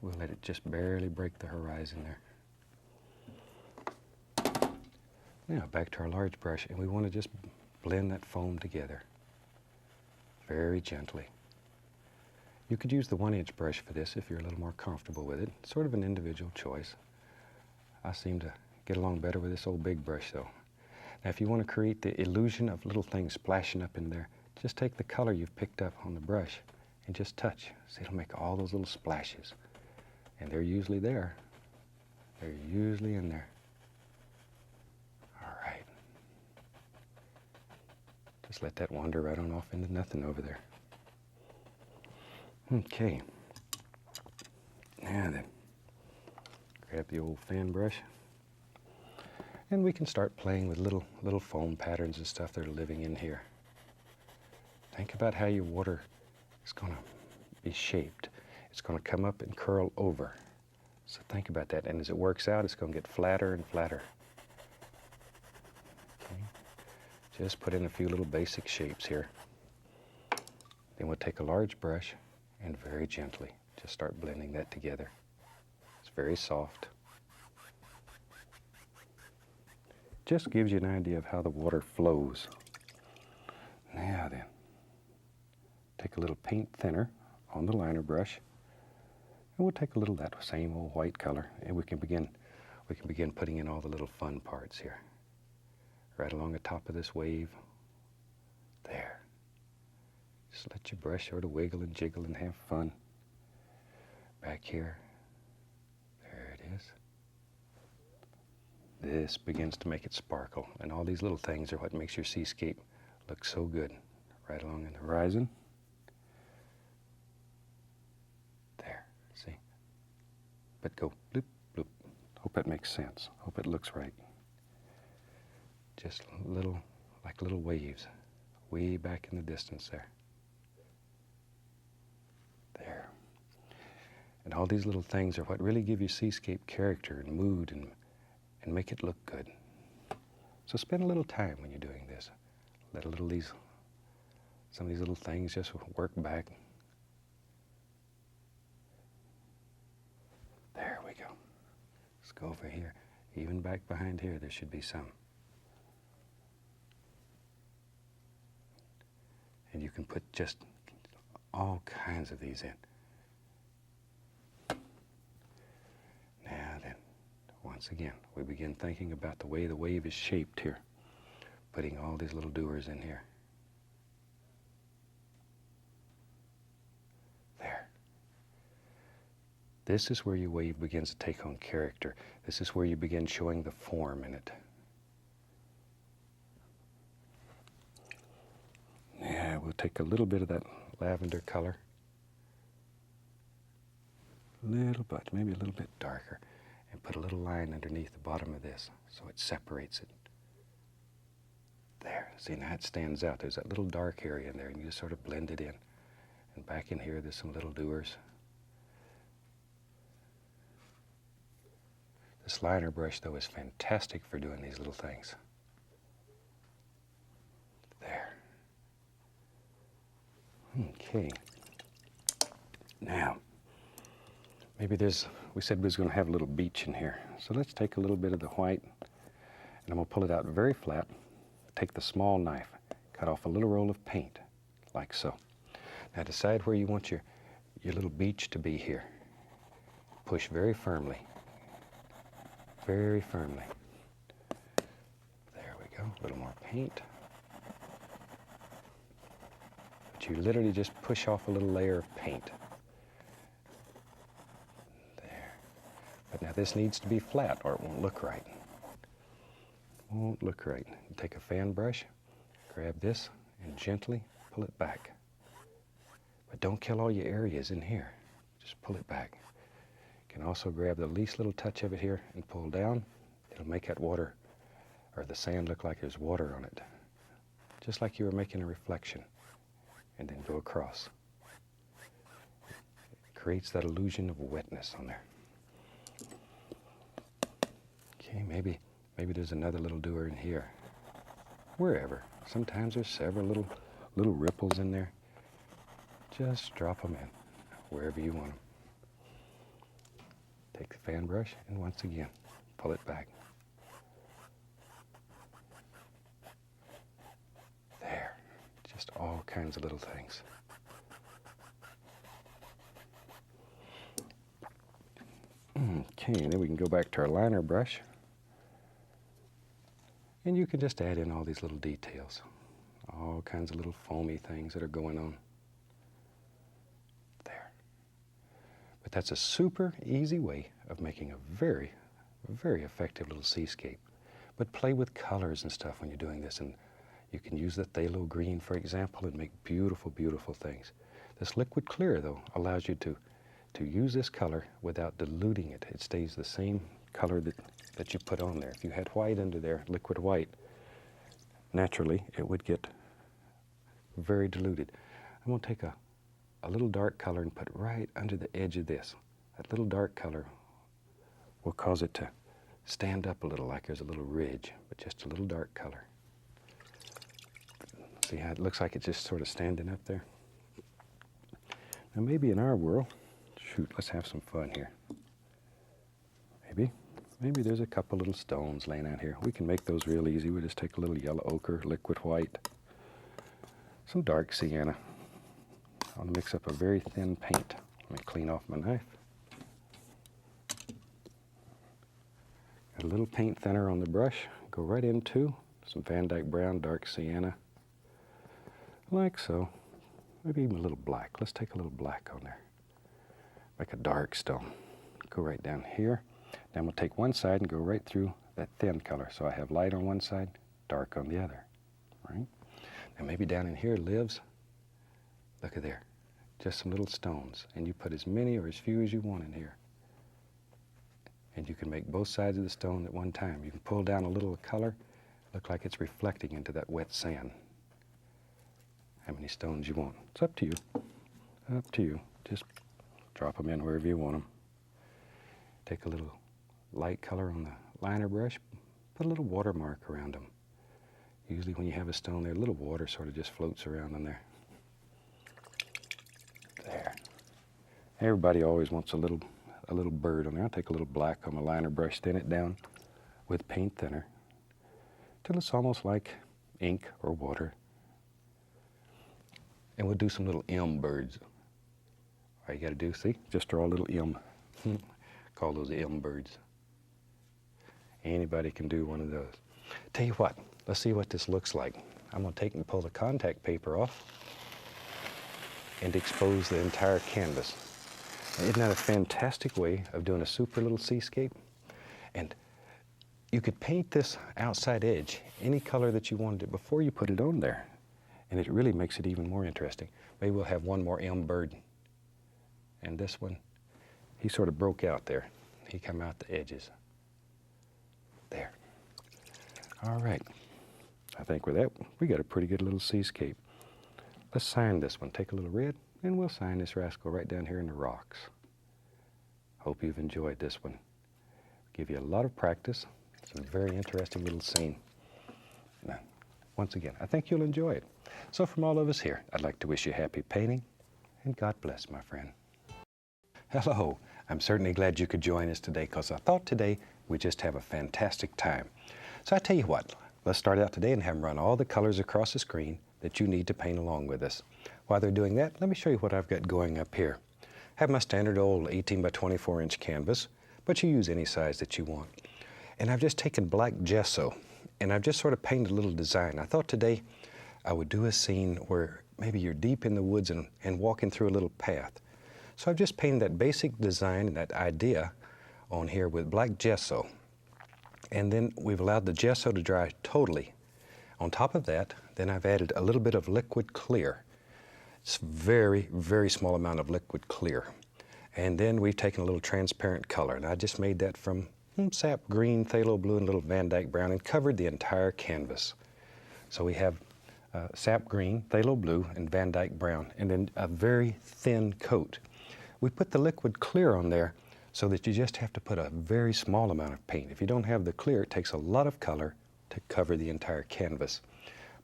A: We'll let it just barely break the horizon there. Now back to our large brush, and we want to just blend that foam together very gently. You could use the 1-inch brush for this if you're a little more comfortable with it. It's sort of an individual choice. I seem to get along better with this old big brush though. Now if you want to create the illusion of little things splashing up in there, just take the color you've picked up on the brush and just touch. See, it'll make all those little splashes. And they're usually there. They're usually in there. All right. Just let that wander right on off into nothing over there. Okay. Now then, grab the old fan brush. And we can start playing with little foam patterns and stuff that are living in here. Think about how your water is going to be shaped. It's going to come up and curl over. So think about that. And as it works out, it's going to get flatter and flatter. Okay. Just put in a few little basic shapes here. Then we'll take a large brush and very gently just start blending that together. It's very soft. Just gives you an idea of how the water flows. Now then, take a little paint thinner on the liner brush, and we'll take a little of that same old white color, and we can begin putting in all the little fun parts here. Right along the top of this wave. There. Just let your brush sort of wiggle and jiggle and have fun. Back here. There it is. This begins to make it sparkle, and all these little things are what makes your seascape look so good. Right along the horizon. There, see? But go bloop, bloop. Hope that makes sense. Hope it looks right. Just little, like little waves, way back in the distance there. There. And all these little things are what really give your seascape character and mood and make it look good. So spend a little time when you're doing this. Let some of these little things just work back. There we go. Let's go over here. Even back behind here, there should be some. And you can put just all kinds of these in. Now then, once again, we begin thinking about the way the wave is shaped here. Putting all these little doers in here. There. This is where your wave begins to take on character. This is where you begin showing the form in it. Yeah, we'll take a little bit of that lavender color. Little bit, maybe a little bit darker. And put a little line underneath the bottom of this so it separates it. There, see, now it stands out. There's that little dark area in there, and you just sort of blend it in. And back in here, there's some little doers. This liner brush, though, is fantastic for doing these little things. There. Okay. Now, maybe we said we was going to have a little beach in here. So let's take a little bit of the white, and I'm going to pull it out very flat. Take the small knife, cut off a little roll of paint, like so. Now decide where you want your little beach to be here. Push very firmly. Very firmly. There we go, a little more paint. But you literally just push off a little layer of paint. But now this needs to be flat or it won't look right. Won't look right. You take a fan brush, grab this, and gently pull it back. But don't kill all your areas in here. Just pull it back. You can also grab the least little touch of it here and pull down. It'll make that water, or the sand, look like there's water on it. Just like you were making a reflection. And then go across. It creates that illusion of wetness on there. Okay, maybe there's another little doer in here. Wherever. Sometimes there's several little ripples in there. Just drop them in, wherever you want them. Take the fan brush and once again, pull it back. There. Just all kinds of little things. Okay, and then we can go back to our liner brush. And you can just add in all these little details. All kinds of little foamy things that are going on. that's a super easy way of making a very, very effective little seascape. But play with colors and stuff when you're doing this, and you can use the phthalo green, for example, and make beautiful, beautiful things. This liquid clear, though, allows you to use this color without diluting it. It stays the same color that you put on there. If you had white under there, liquid white, naturally it would get very diluted. I'm going to take a little dark color and put right under the edge of this. That little dark color will cause it to stand up a little, like there's a little ridge, but just a little dark color. See how it looks like it's just sort of standing up there? Now maybe in our world, shoot, let's have some fun here. Maybe there's a couple little stones laying out here. We can make those real easy. We just take a little yellow ochre, liquid white, some dark sienna. I'll mix up a very thin paint. Let me clean off my knife. Got a little paint thinner on the brush. Go right into some Van Dyke brown, dark sienna, like so. Maybe even a little black. Let's take a little black on there. Like a dark stone. Go right down here. Now I'm going to take one side and go right through that thin color. So I have light on one side, dark on the other. Right? Now maybe down in here lives, look at there, just some little stones. And you put as many or as few as you want in here. And you can make both sides of the stone at one time. You can pull down a little color, look like it's reflecting into that wet sand. How many stones you want. It's up to you. Up to you. Just drop them in wherever you want them. Take a little light color on the liner brush, put a little watermark around them. Usually when you have a stone there, a little water sort of just floats around in there. There. Everybody always wants a little bird on there. I'll take a little black on my liner brush, thin it down with paint thinner till it's almost like ink or water. And we'll do some little M birds. All you got to do, see, just draw a little M. Call those M birds. Anybody can do one of those. Tell you what, let's see what this looks like. I'm going to take and pull the contact paper off and expose the entire canvas. Isn't that a fantastic way of doing a super little seascape? And you could paint this outside edge any color that you wanted it before you put it on there. And it really makes it even more interesting. Maybe we'll have one more M bird. And this one, he sort of broke out there. He come out the edges. There. All right. I think with that, we got a pretty good little seascape. Let's sign this one. Take a little red, and we'll sign this rascal right down here in the rocks. Hope you've enjoyed this one. Give you a lot of practice. It's a very interesting little scene. Now, once again, I think you'll enjoy it. So from all of us here, I'd like to wish you happy painting, and God bless, my friend. Hello. I'm certainly glad you could join us today, because I thought today we'd just have a fantastic time. So I tell you what, let's start out today and have them run all the colors across the screen that you need to paint along with us. While they're doing that, let me show you what I've got going up here. I have my standard old 18 by 24 inch canvas, but you use any size that you want. And I've just taken black gesso, and I've just sort of painted a little design. I thought today I would do a scene where maybe you're deep in the woods and walking through a little path. So I've just painted that basic design and that idea on here with black gesso. And then we've allowed the gesso to dry totally. On top of that, then I've added a little bit of liquid clear. It's very, very small amount of liquid clear. And then we've taken a little transparent color, and I just made that from sap green, phthalo blue, and a little Van Dyke brown, and covered the entire canvas. So we have sap green, phthalo blue, and Van Dyke brown, and then a very thin coat. We put the liquid clear on there so that you just have to put a very small amount of paint. If you don't have the clear, it takes a lot of color to cover the entire canvas.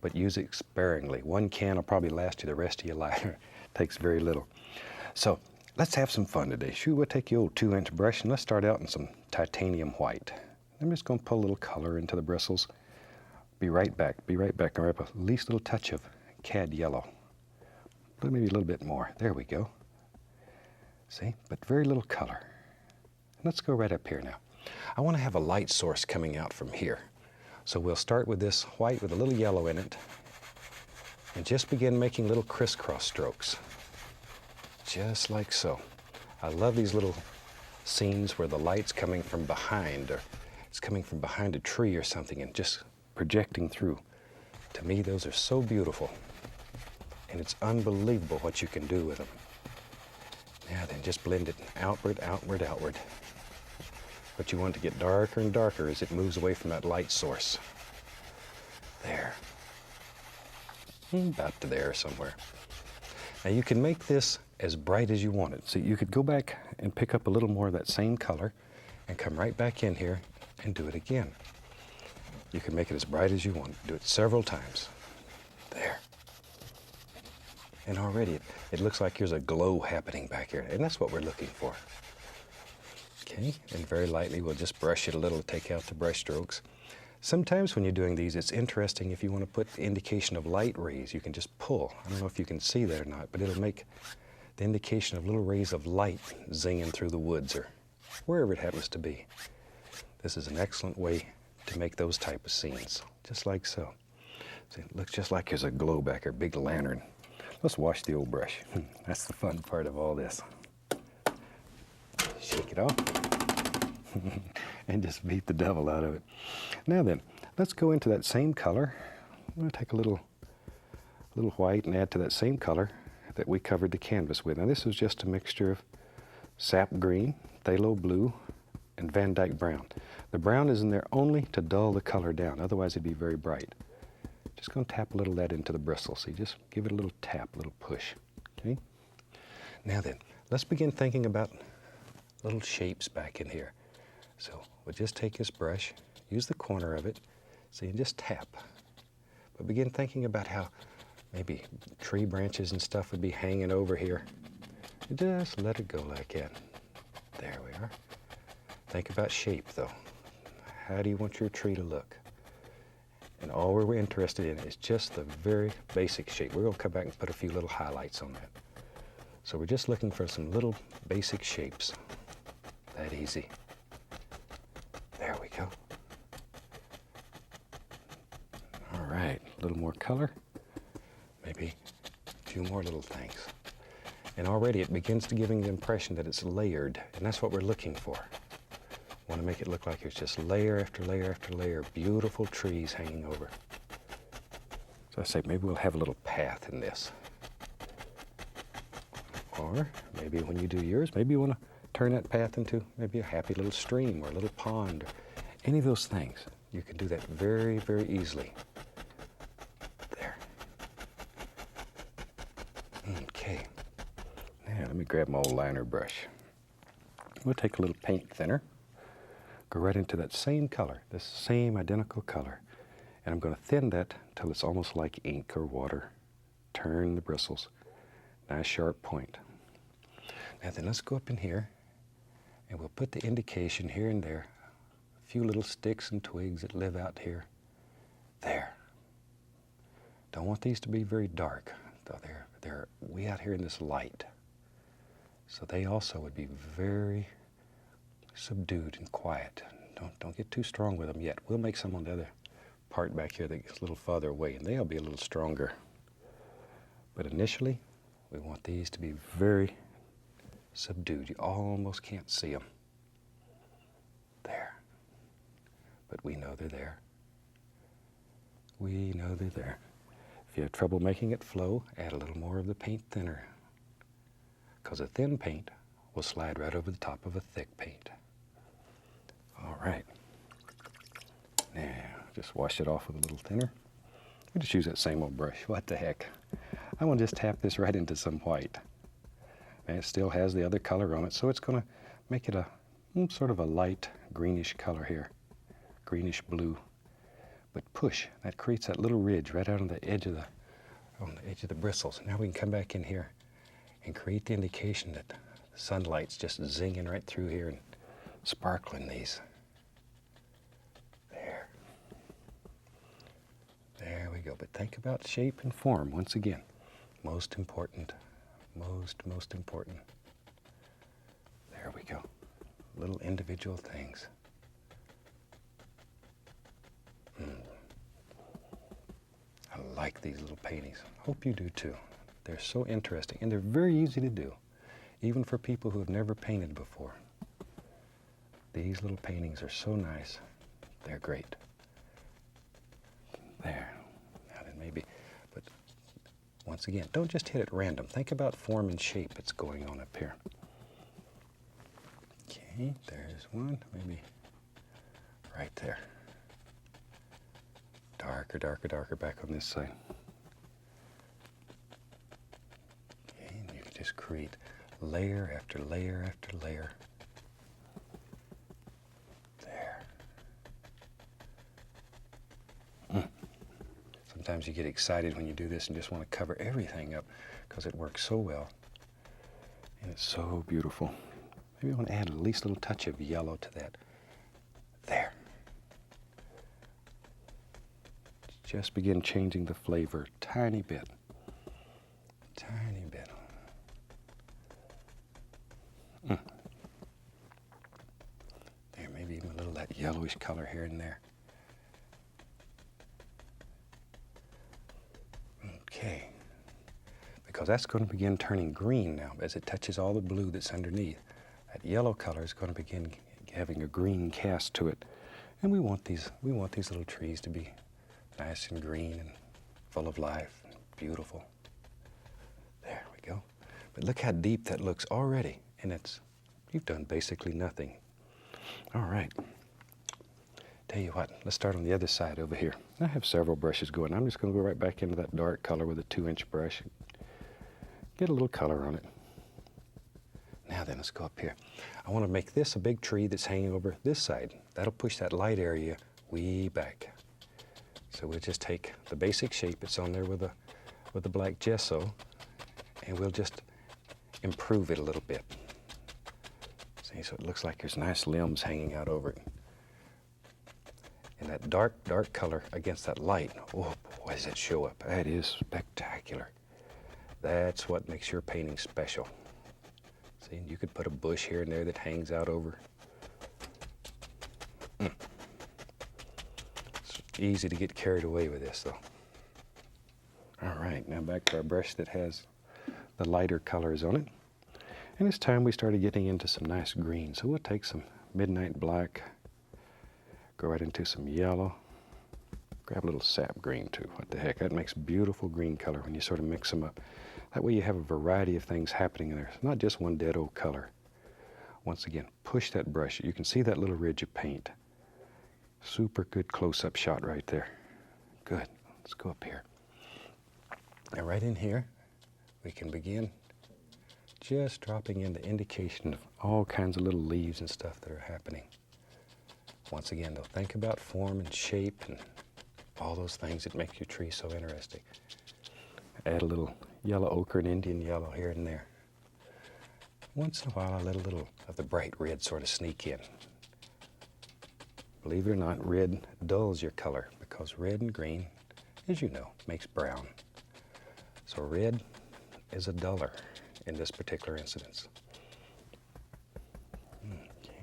A: But use it sparingly. One can will probably last you the rest of your life. It takes very little. So let's have some fun today. Shoot, we'll take your old 2-inch brush and let's start out in some titanium white. I'm just going to pull a little color into the bristles. Be right back. Be right back. I'll wrap at least a little touch of cad yellow. Maybe a little bit more. There we go. See, but very little color. Let's go right up here now. I want to have a light source coming out from here. So we'll start with this white with a little yellow in it and just begin making little crisscross strokes. Just like so. I love these little scenes where the light's coming from behind, or it's coming from behind a tree or something and just projecting through. To me, those are so beautiful. And it's unbelievable what you can do with them. Now then, just blend it outward, outward, outward. But you want it to get darker and darker as it moves away from that light source. There. About to there somewhere. Now you can make this as bright as you want it. So you could go back and pick up a little more of that same color and come right back in here and do it again. You can make it as bright as you want. Do it several times. There. And already it looks like there's a glow happening back here, and that's what we're looking for. Okay, and very lightly we'll just brush it a little to take out the brush strokes. Sometimes when you're doing these, it's interesting if you want to put the indication of light rays, you can just pull. I don't know if you can see that or not, but it'll make the indication of little rays of light zinging through the woods or wherever it happens to be. This is an excellent way to make those type of scenes, just like so. See, it looks just like there's a glow back here, big lantern. Let's wash the old brush. That's the fun part of all this. Shake it off and just beat the devil out of it. Now then, let's go into that same color. I'm going to take a little white and add to that same color that we covered the canvas with. Now this is just a mixture of sap green, phthalo blue, and Van Dyke brown. The brown is in there only to dull the color down, otherwise it'd be very bright. Just going to tap a little of that into the bristle. So you just give it a little tap, a little push. Okay? Now then, let's begin thinking about little shapes back in here. So we'll just take this brush, use the corner of it, so you just tap. But begin thinking about how maybe tree branches and stuff would be hanging over here. Just let it go like that. There we are. Think about shape though. How do you want your tree to look? And all we're interested in is just the very basic shape. We're going to come back and put a few little highlights on that. So we're just looking for some little basic shapes. That easy. There we go. All right, a little more color. Maybe a few more little things. And already it begins to giving the impression that it's layered, and that's what we're looking for. Want to make it look like it's just layer after layer after layer, beautiful trees hanging over. So I say maybe we'll have a little path in this. Or maybe when you do yours, maybe you want to turn that path into maybe a happy little stream or a little pond, or any of those things. You can do that very, very easily. There. Okay. Now let me grab my old liner brush. We'll take a little paint thinner. Go right into that same color, this same identical color. And I'm going to thin that until it's almost like ink or water. Turn the bristles. Nice sharp point. Now then, let's go up in here and we'll put the indication here and there. A few little sticks and twigs that live out here. There. Don't want these to be very dark, though they're way out here in this light. So they also would be very subdued and quiet. Don't get too strong with them yet. We'll make some on the other part back here that gets a little farther away, and they'll be a little stronger. But initially, we want these to be very subdued. You almost can't see them. There. But we know they're there. We know they're there. If you have trouble making it flow, add a little more of the paint thinner, because a thin paint will slide right over the top of a thick paint. All right. Now, just wash it off with a little thinner. We just use that same old brush. What the heck? I want to just tap this right into some white. And it still has the other color on it, so it's going to make it a sort of a light greenish color here. Greenish blue. But push, that creates that little ridge right out on the edge of the bristles. Now we can come back in here and create the indication that the sunlight's just zinging right through here and sparkling these. There. There we go. But think about shape and form once again. Most important. Most important. There we go. Little individual things. I like these little paintings. Hope you do too. They're so interesting and they're very easy to do. even for people who have never painted before. These little paintings are so nice. They're great. There. Now then maybe, but once again, don't just hit at random. Think about form and shape that's going on up here. Okay, there's one, maybe right there. Darker, darker, darker back on this side. Okay, and you can just create layer after layer after layer. There. Sometimes you get excited when you do this and just want to cover everything up because it works so well. And it's so beautiful. Maybe I want to add at least a little touch of yellow to that. There. Just begin changing the flavor tiny bit. Tiny bit. There, maybe even a little of that yellowish color here and there. Okay. Because that's going to begin turning green now as it touches all the blue that's underneath. That yellow color is going to begin having a green cast to it. And we want these little trees to be nice and green and full of life and beautiful. There we go. But look how deep that looks already. And you've done basically nothing. All right. Tell you what, let's start on the other side over here. I have several brushes going. I'm just going to go right back into that dark color with a 2-inch brush. Get a little color on it. Now then, let's go up here. I want to make this a big tree that's hanging over this side. That'll push that light area way back. So we'll just take the basic shape that's on there with the black gesso, and we'll just improve it a little bit. See, so it looks like there's nice limbs hanging out over it. And that dark, dark color against that light, oh boy, does it show up. That is spectacular. That's what makes your painting special. See, you could put a bush here and there that hangs out over. It's easy to get carried away with this, though. All right, now back to our brush that has the lighter colors on it. And it's time we started getting into some nice green. So we'll take some midnight black, go right into some yellow, grab a little sap green too. What the heck, that makes beautiful green color when you sort of mix them up. That way you have a variety of things happening in there. It's not just one dead old color. Once again, push that brush. You can see that little ridge of paint. Super good close-up shot right there. Good. Let's go up here. Now right in here, we can begin just dropping in the indication of all kinds of little leaves and stuff that are happening. Once again, though, think about form and shape and all those things that make your tree so interesting. Add a little yellow ochre and Indian yellow here and there. Once in a while, I let a little of the bright red sort of sneak in. Believe it or not, red dulls your color because red and green, as you know, makes brown. So red is a duller in this particular instance. Okay.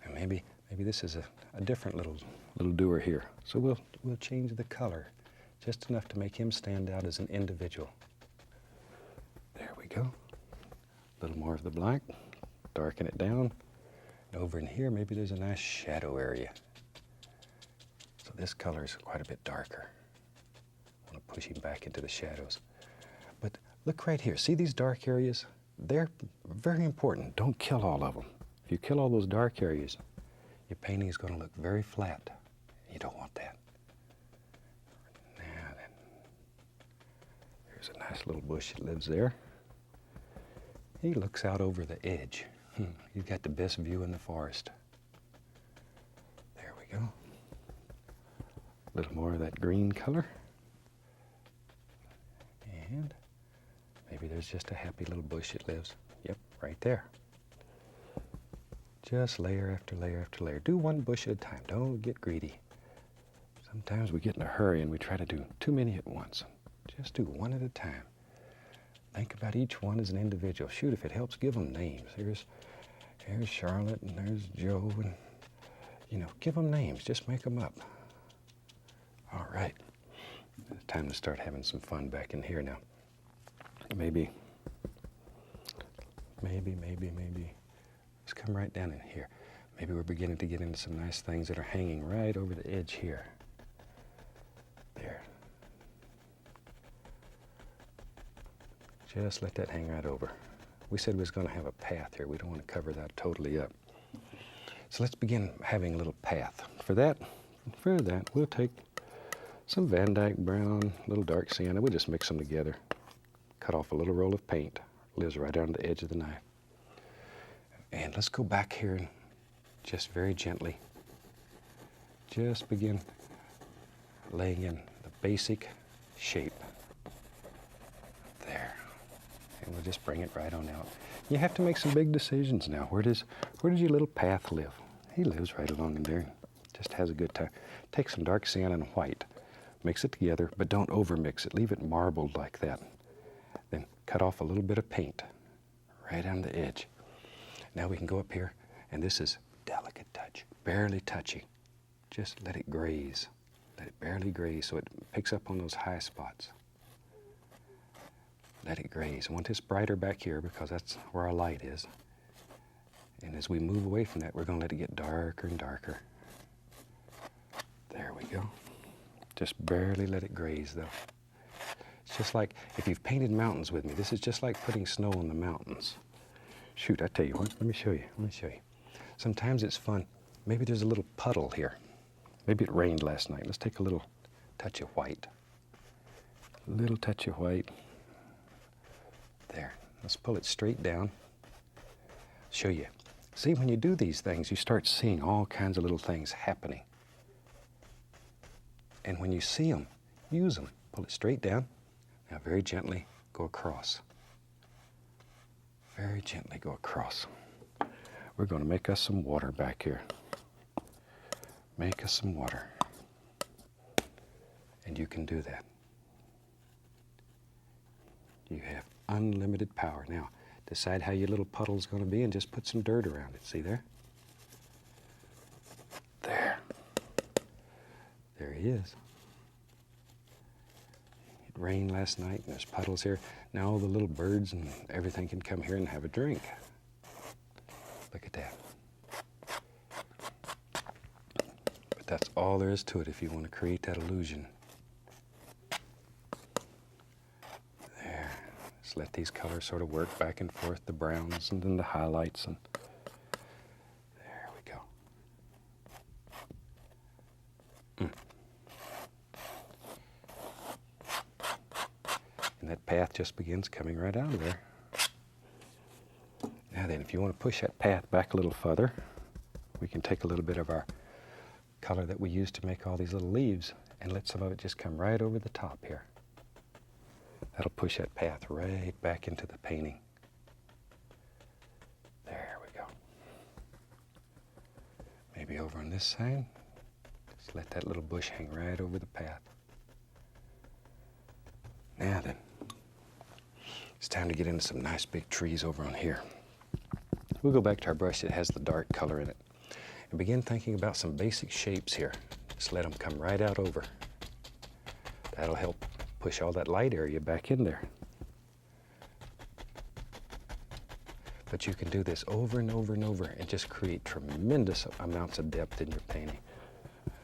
A: Now maybe this is a different little doer here. So we'll change the color just enough to make him stand out as an individual. There we go. A little more of the black, darken it down. And over in here, maybe there's a nice shadow area. So this color is quite a bit darker. I want to push him back into the shadows. But look right here. See these dark areas? They're very important. Don't kill all of them. If you kill all those dark areas, your painting is going to look very flat. You don't want that. Now then, there's a nice little bush that lives there. He looks out over the edge. You've got the best view in the forest. There we go. A little more of that green color. And maybe there's just a happy little bush that lives. Yep, right there. Just layer after layer after layer. Do one bush at a time. Don't get greedy. Sometimes we get in a hurry and we try to do too many at once. Just do one at a time. Think about each one as an individual. Shoot, if it helps, give them names. Here's Charlotte and there's Joe, and give them names. Just make them up. All right. It's time to start having some fun back in here now. Maybe Maybe. Let's come right down in here. Maybe we're beginning to get into some nice things that are hanging right over the edge here. There. Just let that hang right over. We said we was going to have a path here. We don't want to cover that totally up. So let's begin having a little path. For that, we'll take some Van Dyke brown, a little dark sienna. We'll just mix them together. Cut off a little roll of paint. Lives right on the edge of the knife. And let's go back here and just very gently, just begin laying in the basic shape. There. And we'll just bring it right on out. You have to make some big decisions now. Where does your little path live? He lives right along in there. Just has a good time. Take some dark sienna and white. Mix it together, but don't overmix it. Leave it marbled like that. Then cut off a little bit of paint right on the edge. Now we can go up here, and this is delicate touch, barely touching. Just let it graze. Let it barely graze so it picks up on those high spots. Let it graze. I want this brighter back here because that's where our light is. And as we move away from that, we're going to let it get darker and darker. There we go. Just barely let it graze, though. It's just like if you've painted mountains with me, this is just like putting snow on the mountains. Shoot, I tell you what, let me show you. Sometimes it's fun. Maybe there's a little puddle here. Maybe it rained last night. Let's take a little touch of white. A little touch of white. There. Let's pull it straight down. Show you. See, when you do these things, you start seeing all kinds of little things happening. And when you see them, use them. Pull it straight down. Now very gently go across. Very gently go across. We're going to make us some water back here. Make us some water. And you can do that. You have unlimited power. Now, decide how your little puddle's going to be and just put some dirt around it. See there? There. There he is. It rained last night and there's puddles here. Now all the little birds and everything can come here and have a drink. Look at that. But that's all there is to it if you want to create that illusion. There. Just let these colors sort of work back and forth, the browns and then the highlights. And there we go. And that path just begins coming right out of there. Now then, if you want to push that path back a little further, we can take a little bit of our color that we used to make all these little leaves and let some of it just come right over the top here. That'll push that path right back into the painting. There we go. Maybe over on this side, just let that little bush hang right over the path. Now then, it's time to get into some nice big trees over on here. We'll go back to our brush that has the dark color in it and begin thinking about some basic shapes here. Just let them come right out over. That'll help push all that light area back in there. But you can do this over and over and over and just create tremendous amounts of depth in your painting.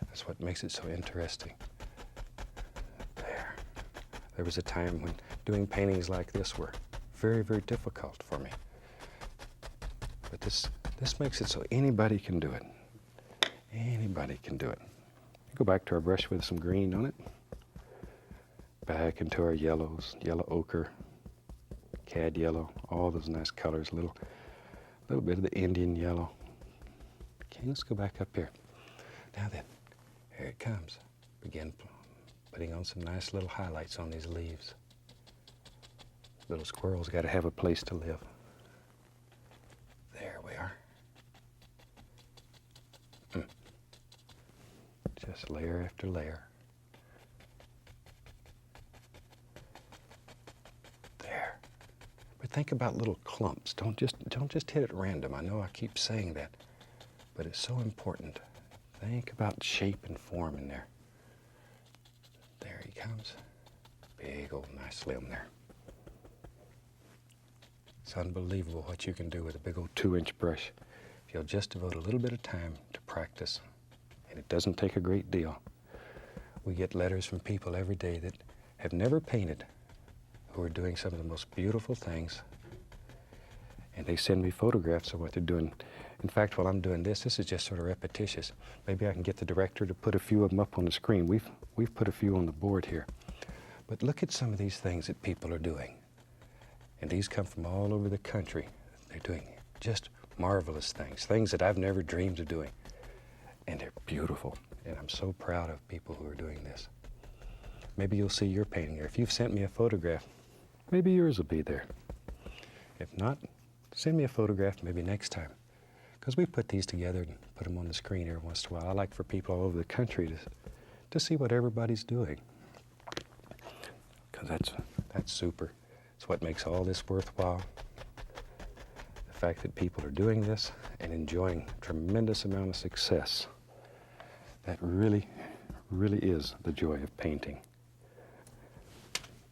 A: That's what makes it so interesting. There. There was a time when doing paintings like this were very, very difficult for me. But this makes it so anybody can do it. Anybody can do it. Go back to our brush with some green on it. Back into our yellows, yellow ochre, cad yellow, all those nice colors, a little bit of the Indian yellow. Okay, let's go back up here. Now then, here it comes. Begin putting on some nice little highlights on these leaves. Little squirrels got to have a place to live. There we are. Just layer after layer. There. But think about little clumps. Don't just hit it random. I know I keep saying that, but it's so important. Think about shape and form in there. There he comes. Big old nice limb there. It's unbelievable what you can do with a big old 2-inch brush if you'll just devote a little bit of time to practice. And it doesn't take a great deal. We get letters from people every day that have never painted, who are doing some of the most beautiful things. And they send me photographs of what they're doing. In fact, while I'm doing this is just sort of repetitious. Maybe I can get the director to put a few of them up on the screen. We've put a few on the board here. But look at some of these things that people are doing. And these come from all over the country. They're doing just marvelous things, things that I've never dreamed of doing. And they're beautiful. And I'm so proud of people who are doing this. Maybe you'll see your painting there. If you've sent me a photograph, maybe yours will be there. If not, send me a photograph maybe next time. Because we put these together and put them on the screen every once in a while. I like for people all over the country to see what everybody's doing. Because that's super. It's what makes all this worthwhile. The fact that people are doing this and enjoying a tremendous amount of success. That really, really is the joy of painting.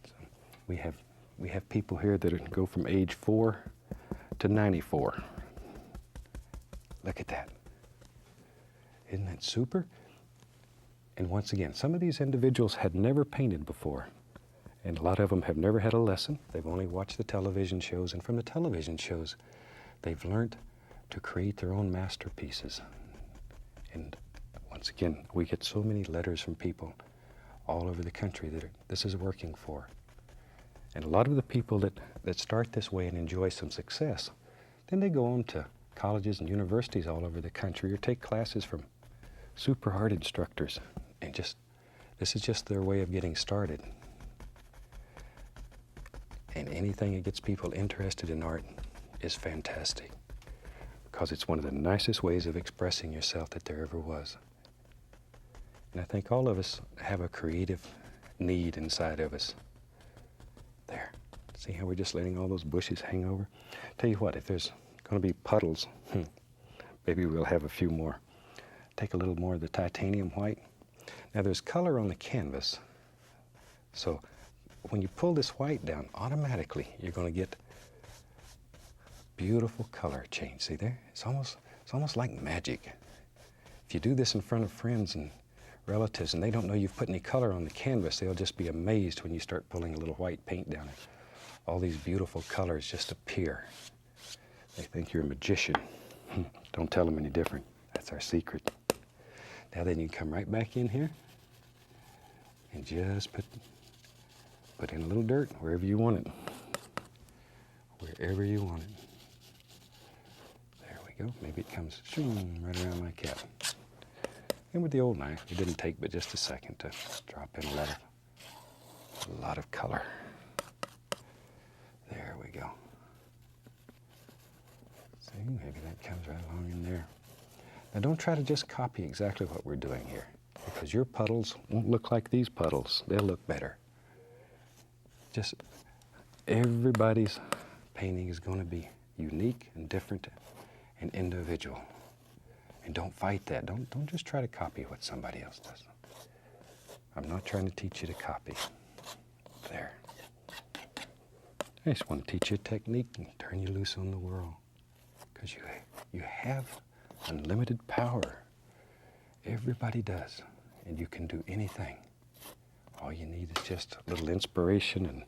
A: So we have people here that go from age 4 to 94. Look at that. Isn't that super? And once again, some of these individuals had never painted before. And a lot of them have never had a lesson. They've only watched the television shows. And from the television shows, they've learned to create their own masterpieces. And once again, we get so many letters from people all over the country that this is working for. And a lot of the people that start this way and enjoy some success, then they go on to colleges and universities all over the country or take classes from super hard instructors. And this is just their way of getting started. And anything that gets people interested in art is fantastic, because it's one of the nicest ways of expressing yourself that there ever was. And I think all of us have a creative need inside of us. There. See how we're just letting all those bushes hang over? Tell you what, if there's going to be puddles, maybe we'll have a few more. Take a little more of the titanium white. Now there's color on the canvas, so when you pull this white down, automatically you're going to get beautiful color change. See there? It's almost like magic. If you do this in front of friends and relatives and they don't know you've put any color on the canvas, they'll just be amazed when you start pulling a little white paint down it. All these beautiful colors just appear. They think you're a magician. Don't tell them any different. That's our secret. Now then you come right back in here and just put in a little dirt wherever you want it. Wherever you want it. There we go. Maybe it comes right around my cap. And with the old knife, it didn't take but just a second to drop in a lot of color. There we go. See, maybe that comes right along in there. Now don't try to just copy exactly what we're doing here, because your puddles won't look like these puddles. They'll look better. Just everybody's painting is going to be unique and different and individual. And don't fight that. Don't just try to copy what somebody else does. I'm not trying to teach you to copy. There. I just want to teach you a technique and turn you loose on the world. Because you have unlimited power. Everybody does. And you can do anything. All you need is just a little inspiration and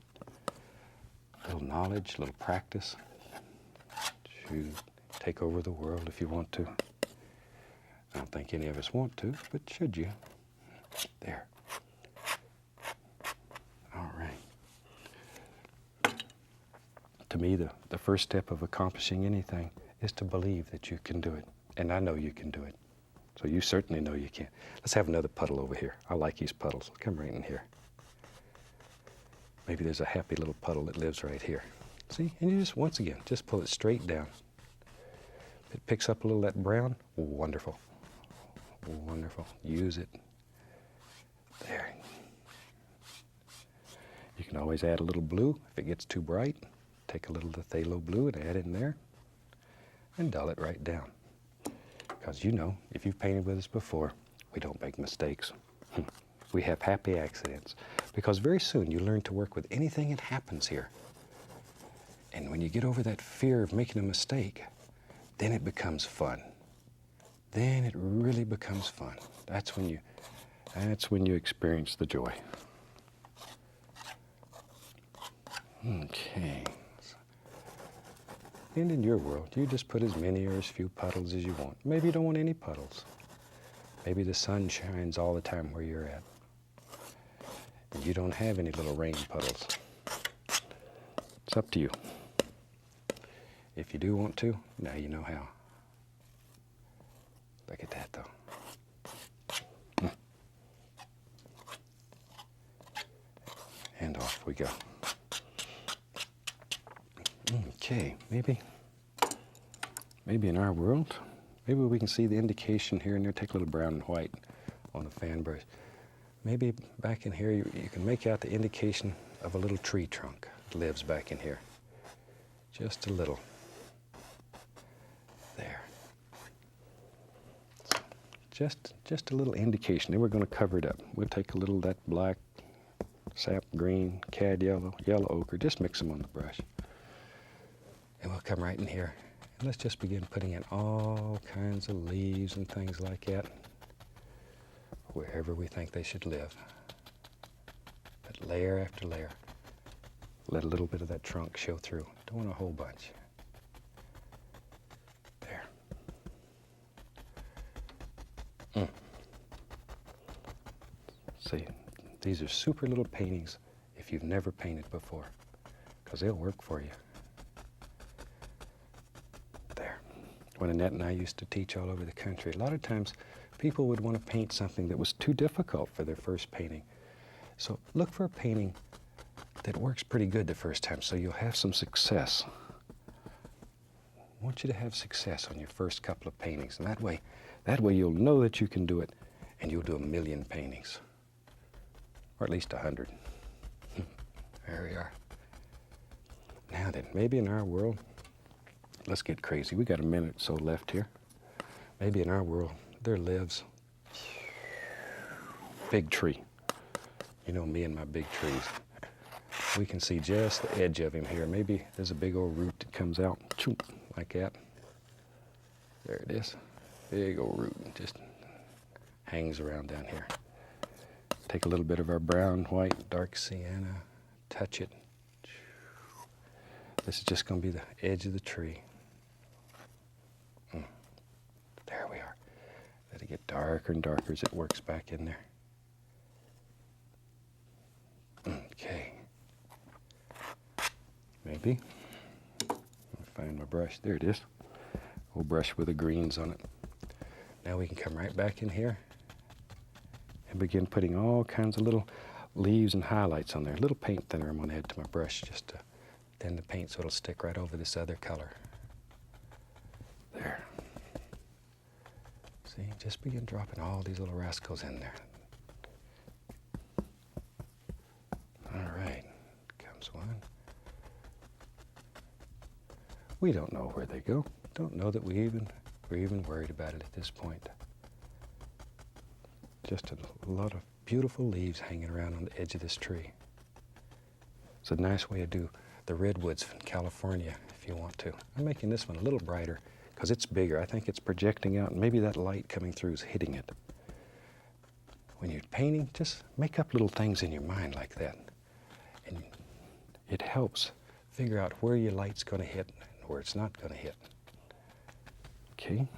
A: a little knowledge, a little practice to take over the world if you want to. I don't think any of us want to, but should you? There. All right. To me, the first step of accomplishing anything is to believe that you can do it. And I know you can do it. So you certainly know you can. Let's have another puddle over here. I like these puddles. Come right in here. Maybe there's a happy little puddle that lives right here. See? And you just, once again, just pull it straight down. If it picks up a little of that brown, wonderful. Wonderful. Use it. There. You can always add a little blue. If it gets too bright, take a little of the phthalo blue and add it in there and dull it right down. Because you know, if you've painted with us before, we don't make mistakes. We have happy accidents. Because very soon you learn to work with anything that happens here. And when you get over that fear of making a mistake, then it becomes fun. Then it really becomes fun. That's when you experience the joy. Okay. And in your world, you just put as many or as few puddles as you want. Maybe you don't want any puddles. Maybe the sun shines all the time where you're at. And you don't have any little rain puddles. It's up to you. If you do want to, now you know how. Look at that, though. And off we go. Okay, maybe in our world, maybe we can see the indication here and there. Take a little brown and white on the fan brush. Maybe back in here, you can make out the indication of a little tree trunk that lives back in here. Just a little. There. Just a little indication. Then we're going to cover it up. We'll take a little of that black, sap green, cad yellow, yellow ochre. Just mix them on the brush. And we'll come right in here. And let's just begin putting in all kinds of leaves and things like that, wherever we think they should live. But layer after layer. Let a little bit of that trunk show through. Don't want a whole bunch. There. See, these are super little paintings if you've never painted before, because they'll work for you. There. When Annette and I used to teach all over the country, a lot of times people would want to paint something that was too difficult for their first painting. So look for a painting that works pretty good the first time, so you'll have some success. I want you to have success on your first couple of paintings, and that way you'll know that you can do it, and you'll do 1,000,000 paintings, or at least 100. There we are. Now then, maybe in our world, let's get crazy. We got a minute or so left here. Maybe in our world, there lives a big tree. You know me and my big trees. We can see just the edge of him here. Maybe there's a big old root that comes out, choop, like that. There it is. Big old root, just hangs around down here. Take a little bit of our brown, white, dark sienna, touch it. This is just going to be the edge of the tree. There we are. Let it get darker and darker as it works back in there. Okay. Maybe. Let me find my brush. There it is. Old brush with the greens on it. Now we can come right back in here and begin putting all kinds of little leaves and highlights on there. A little paint thinner I'm going to add to my brush just to thin the paint so it'll stick right over this other color. There. See, just begin dropping all these little rascals in there. All right, comes one. We don't know where they go. Don't know that we're even worried about it at this point. Just a lot of beautiful leaves hanging around on the edge of this tree. It's a nice way to do the redwoods in California if you want to. I'm making this one a little brighter because it's bigger. I think it's projecting out and maybe that light coming through is hitting it. When you're painting, just make up little things in your mind like that. And it helps figure out where your light's going to hit and where it's not going to hit. Okay.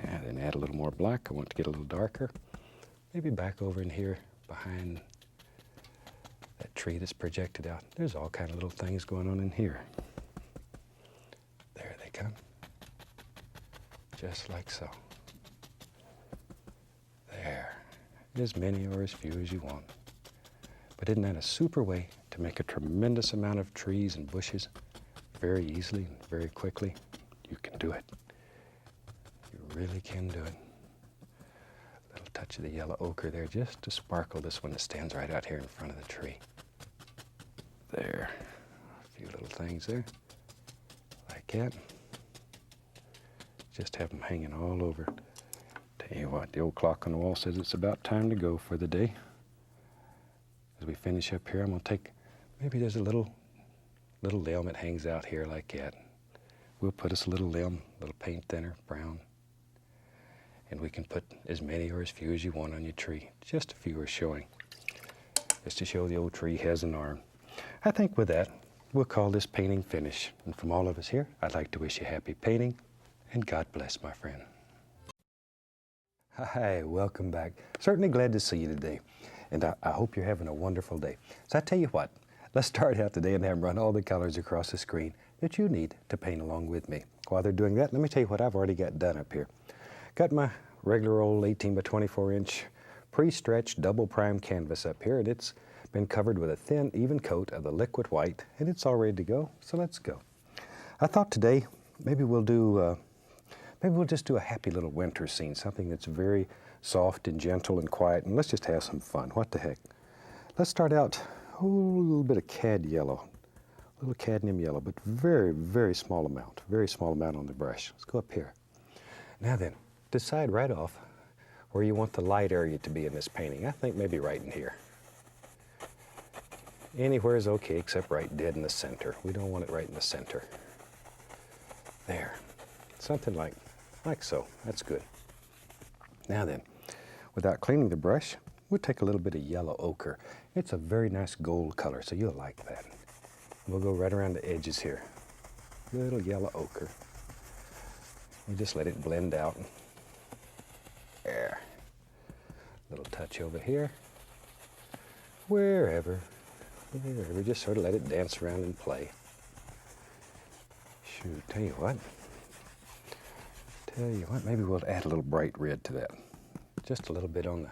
A: Now then add a little more black. I want it to get a little darker. Maybe back over in here behind that tree that's projected out. There's all kind of little things going on in here. There they come. Just like so. There. As many or as few as you want. But isn't that a super way to make a tremendous amount of trees and bushes very easily and very quickly? You can do it. You really can do it. A little touch of the yellow ochre there just to sparkle this one that stands right out here in front of the tree. There. A few little things there. Like that. Just have them hanging all over. Tell you what, the old clock on the wall says it's about time to go for the day. As we finish up here, I'm going to take, maybe there's a little little limb, it hangs out here like that. We'll put us a little limb, little paint thinner, brown. And we can put as many or as few as you want on your tree. Just a few are showing, just to show the old tree has an arm. I think with that, we'll call this painting finished. And from all of us here, I'd like to wish you happy painting, and God bless, my friend. Hi, welcome back. Certainly glad to see you today. And I hope you're having a wonderful day. So I tell you what, let's start out today and have them run all the colors across the screen that you need to paint along with me. While they're doing that, let me tell you what I've already got done up here. Got my regular old 18 by 24 inch pre-stretched double prime canvas up here, and it's been covered with a thin, even coat of the liquid white, and it's all ready to go, so let's go. I thought today maybe we'll just do a happy little winter scene, something that's very soft and gentle and quiet, and let's just have some fun. What the heck? Let's start out a little bit of cad yellow, a little cadmium yellow, but very, very small amount on the brush. Let's go up here. Now then, decide right off where you want the light area to be in this painting. I think maybe right in here. Anywhere is okay except right dead in the center. We don't want it right in the center. There. Something like so. That's good. Now then, without cleaning the brush, we'll take a little bit of yellow ochre. It's a very nice gold color, so you'll like that. We'll go right around the edges here. Little yellow ochre. We just let it blend out. There. Little touch over here. Wherever. Just sort of let it dance around and play. Shoot, tell you what, maybe we'll add a little bright red to that. Just a little bit on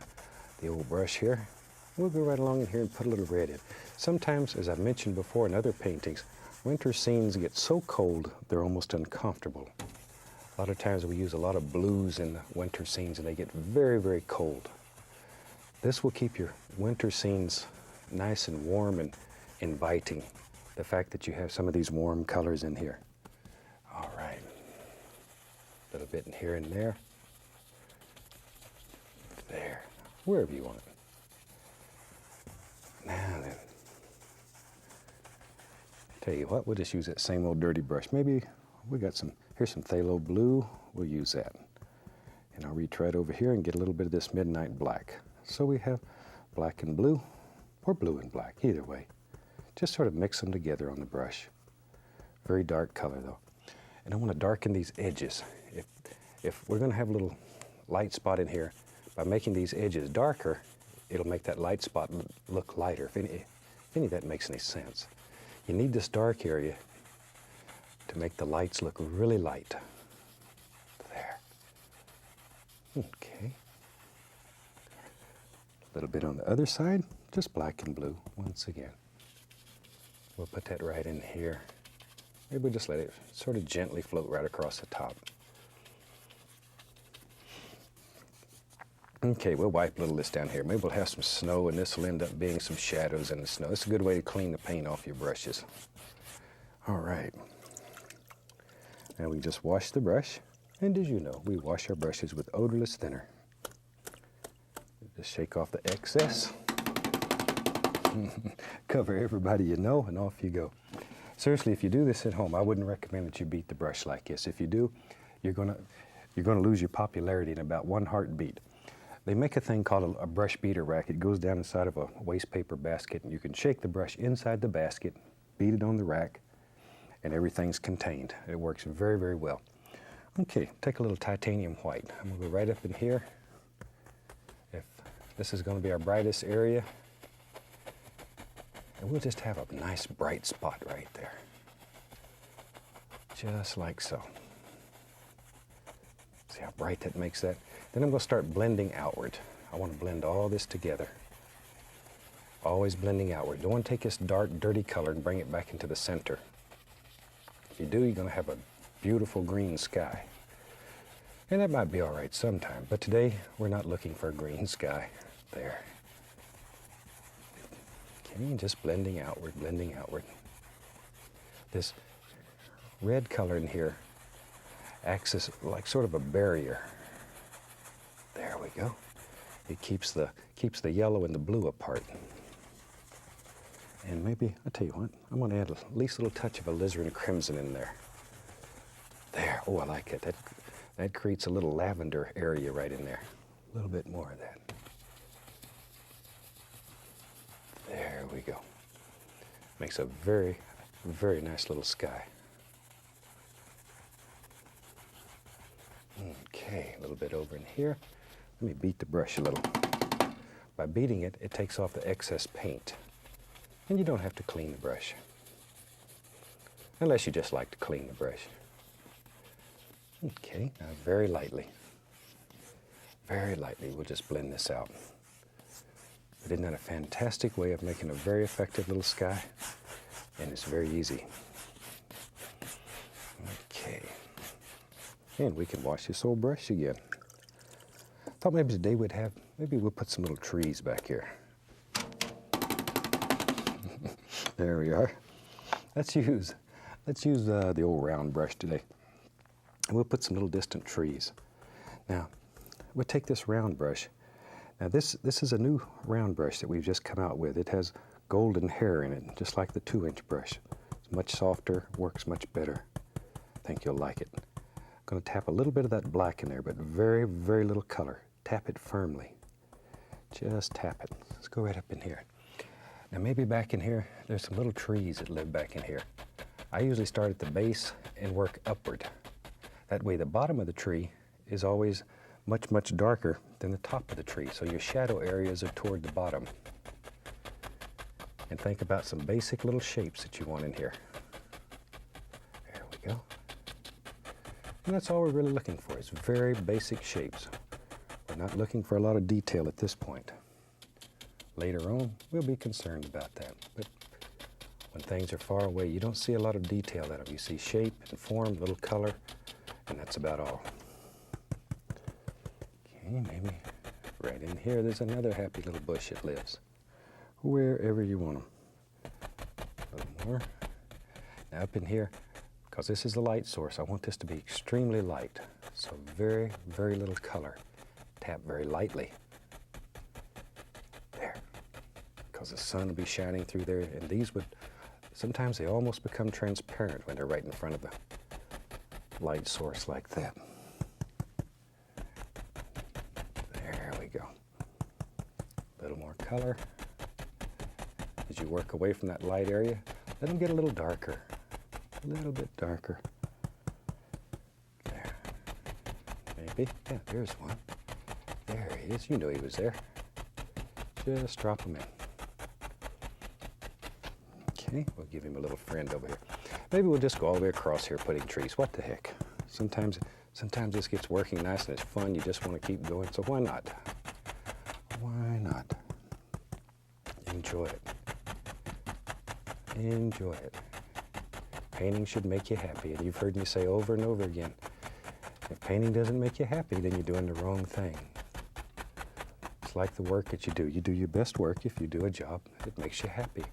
A: the old brush here. We'll go right along in here and put a little red in. Sometimes, as I've mentioned before in other paintings, winter scenes get so cold they're almost uncomfortable. A lot of times we use a lot of blues in the winter scenes and they get very, very cold. This will keep your winter scenes nice and warm and inviting. The fact that you have some of these warm colors in here. All right. A little bit in here and there. There. Wherever you want it. Now then. Tell you what, we'll just use that same old dirty brush. Maybe we got here's some phthalo blue. We'll use that. And I'll reach right over here and get a little bit of this midnight black. So we have black and blue, or blue and black, either way. Just sort of mix them together on the brush. Very dark color though. And I want to darken these edges. If we're going to have a little light spot in here, by making these edges darker, it'll make that light spot look lighter, if any of that makes any sense. You need this dark area to make the lights look really light. There. Okay. A little bit on the other side, just black and blue once again. We'll put that right in here. Maybe we'll just let it sort of gently float right across the top. Okay, we'll wipe a little of this down here. Maybe we'll have some snow and this will end up being some shadows in the snow. It's a good way to clean the paint off your brushes. All right. Now we just wash the brush. And as you know, we wash our brushes with odorless thinner. Just shake off the excess. Cover everybody you know, and off you go. Seriously, if you do this at home, I wouldn't recommend that you beat the brush like this. If you do, you're gonna lose your popularity in about one heartbeat. They make a thing called a brush beater rack. It goes down inside of a waste paper basket, and you can shake the brush inside the basket, beat it on the rack, and everything's contained. It works very, very well. Okay, take a little titanium white. I'm gonna go right up in here. If this is gonna be our brightest area, and we'll just have a nice bright spot right there. Just like so. See how bright that makes that? Then I'm going to start blending outward. I want to blend all this together. Always blending outward. Don't want to take this dark, dirty color and bring it back into the center. If you do, you're going to have a beautiful green sky. And that might be all right sometime, but today we're not looking for a green sky. There. Okay, just blending outward, blending outward. This red color in here acts as like sort of a barrier. There we go. It keeps the yellow and the blue apart. And maybe, I'll tell you what, I'm going to add at least a little touch of alizarin crimson in there. There, oh, I like it. That creates a little lavender area right in there. A little bit more of that. There we go. Makes a very, very nice little sky. Okay, a little bit over in here. Let me beat the brush a little. By beating it, it takes off the excess paint. And you don't have to clean the brush. Unless you just like to clean the brush. Okay, now very lightly, we'll just blend this out. But isn't that a fantastic way of making a very effective little sky? And it's very easy. Okay. And we can wash this old brush again. Thought maybe today maybe we'll put some little trees back here. There we are. Let's use the old round brush today. And we'll put some little distant trees. Now, we'll take this round brush. Now this is a new round brush that we've just come out with. It has golden hair in it, just like the 2-inch brush. It's much softer, works much better. I think you'll like it. I'm going to tap a little bit of that black in there, but very, very little color. Tap it firmly. Just tap it. Let's go right up in here. Now maybe back in here, there's some little trees that live back in here. I usually start at the base and work upward. That way the bottom of the tree is always much, much darker than the top of the tree. So your shadow areas are toward the bottom. And think about some basic little shapes that you want in here. There we go. And that's all we're really looking for, is very basic shapes. We're not looking for a lot of detail at this point. Later on, we'll be concerned about that. But when things are far away, you don't see a lot of detail in them. You see shape and form, little color, and that's about all. Okay, maybe right in here, there's another happy little bush that lives. Wherever you want them. A little more. Now up in here, because this is the light source, I want this to be extremely light. So very, very little color. Tap very lightly. There. Because the sun will be shining through there, and these would, sometimes they almost become transparent when they're right in front of the light source like that. There we go. A little more color. As you work away from that light area, let them get a little darker. A little bit darker. There. Maybe. Yeah, there's one. There he is. You knew he was there. Just drop him in. Okay, we'll give him a little friend over here. Maybe we'll just go all the way across here putting trees. What the heck? Sometimes this gets working nice and it's fun. You just want to keep going. So why not? Why not? Enjoy it. Enjoy it. Painting should make you happy. And you've heard me say over and over again, if painting doesn't make you happy, then you're doing the wrong thing. It's like the work that you do. You do your best work if you do a job that makes you happy.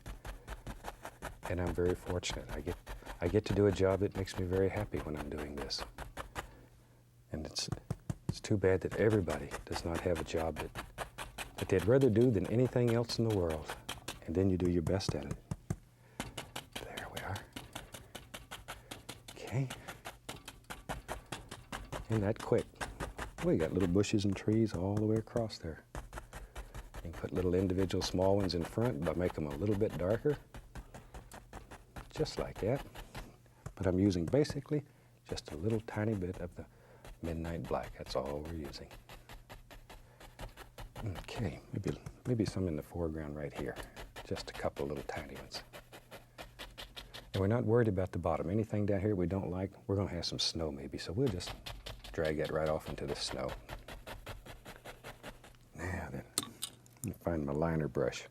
A: And I'm very fortunate. I get to do a job that makes me very happy when I'm doing this. And it's too bad that everybody does not have a job that they'd rather do than anything else in the world. And then you do your best at it. There we are. Okay. Ain't that quick? We got little bushes and trees all the way across there. You can put little individual small ones in front, but make them a little bit darker. Just like that. But I'm using basically just a little tiny bit of the midnight black. That's all we're using. Okay, maybe some in the foreground right here. Just a couple little tiny ones. And we're not worried about the bottom. Anything down here we don't like, we're going to have some snow maybe, so we'll just drag that right off into the snow. Now then, let me find my liner brush.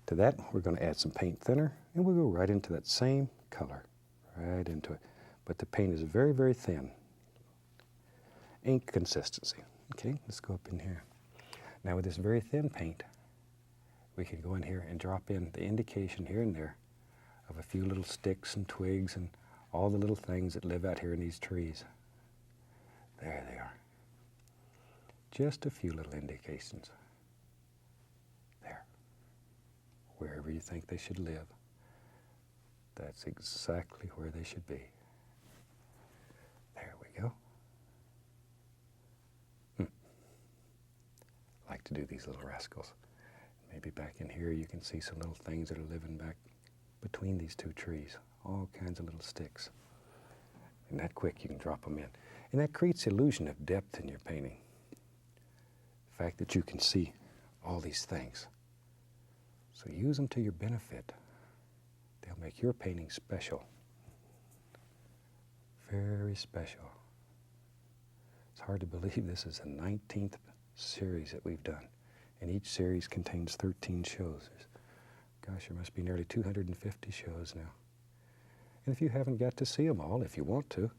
A: To that, we're going to add some paint thinner, and we'll go right into that same color, right into it. But the paint is very, very thin. Ink consistency. Okay, let's go up in here. Now with this very thin paint, we can go in here and drop in the indication here and there of a few little sticks and twigs and all the little things that live out here in these trees. There they are. Just a few little indications. There. wherever you think they should live. That's exactly where they should be. There we go. Like to do these little rascals. Maybe back in here you can see some little things that are living back between these two trees. All kinds of little sticks. And that quick you can drop them in. And that creates the illusion of depth in your painting. The fact that you can see all these things. So use them to your benefit. They'll make your painting special. Very special. It's hard to believe this is the 19th series that we've done. And each series contains 13 shows. Gosh, there must be nearly 250 shows now. And if you haven't got to see them all, if you want to,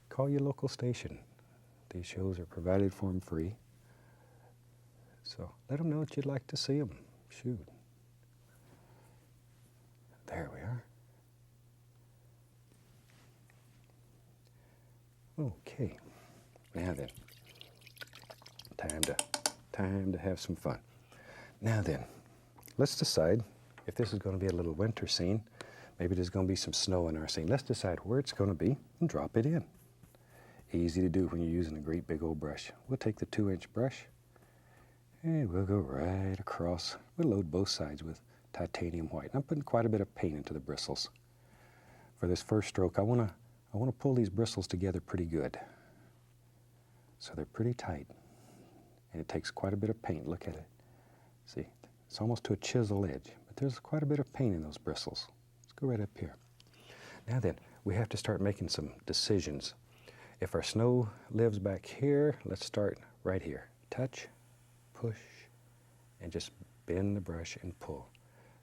A: call your local station. These shows are provided for them free. So let them know that you'd like to see them. Shoot. There we are. Okay. Now then, time to have some fun. Now then, let's decide if this is going to be a little winter scene. Maybe there's going to be some snow in our scene. Let's decide where it's going to be and drop it in. Easy to do when you're using a great big old brush. We'll take the 2-inch brush and we'll go right across. We'll load both sides with titanium white. I'm putting quite a bit of paint into the bristles. For this first stroke, I want to pull these bristles together pretty good. So they're pretty tight. And it takes quite a bit of paint. Look at it. See, it's almost to a chisel edge, but there's quite a bit of paint in those bristles. Let's go right up here. Now then, we have to start making some decisions. If our snow lives back here, let's start right here. Touch, push, and just bend the brush and pull.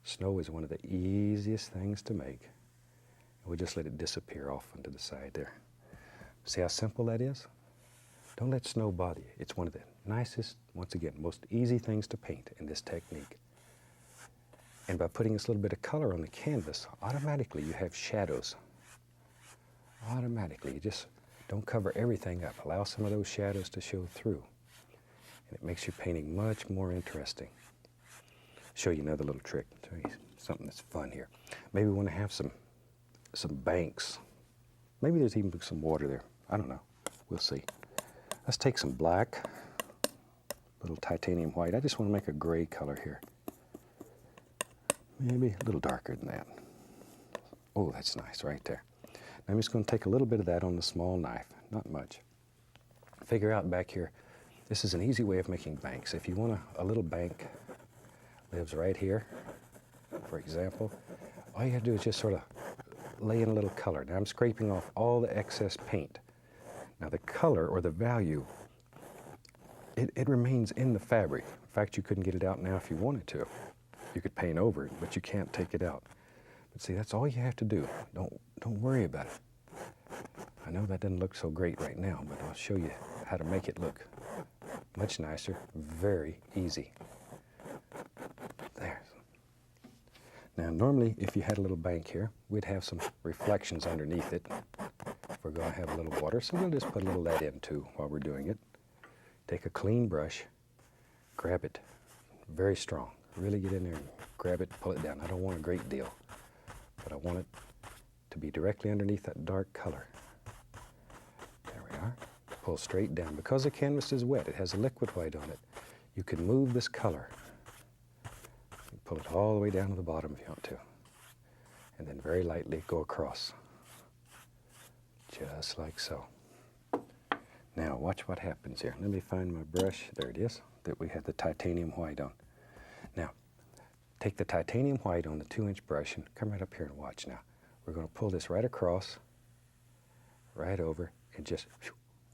A: Snow is one of the easiest things to make. And we just let it disappear off into the side there. See how simple that is? Don't let snow bother you. It's one of the nicest, once again, most easy things to paint in this technique. And by putting this little bit of color on the canvas, automatically you have shadows. Automatically, you just don't cover everything up. Allow some of those shadows to show through. And it makes your painting much more interesting. Show you another little trick. Show you something that's fun here. Maybe we want to have some banks. Maybe there's even some water there. I don't know. We'll see. Let's take some black, little titanium white. I just want to make a gray color here. Maybe a little darker than that. Oh, that's nice right there. Now I'm just going to take a little bit of that on the small knife, not much. Figure out back here, this is an easy way of making banks. If you want a little bank lives right here, for example, all you have to do is just sort of lay in a little color. Now I'm scraping off all the excess paint. Now the color or the value, it remains in the fabric. In fact, you couldn't get it out now if you wanted to. You could paint over it, but you can't take it out. But see, that's all you have to do. Don't worry about it. I know that doesn't look so great right now, but I'll show you how to make it look much nicer. Very easy. There. Now normally, if you had a little bank here, we'd have some reflections underneath it. We're going to have a little water, so we'll just put a little of that in too while we're doing it. Take a clean brush, grab it very strong. Really get in there and grab it, pull it down. I don't want a great deal, but I want it to be directly underneath that dark color. There we are. Pull straight down. Because the canvas is wet, it has a liquid white on it, you can move this color. You pull it all the way down to the bottom if you want to. And then very lightly go across. Just like so. Now watch what happens here. Let me find my brush. There it is, that we had the titanium white on. Now, take the titanium white on the 2-inch brush and come right up here and watch now. We're going to pull this right across, right over, and just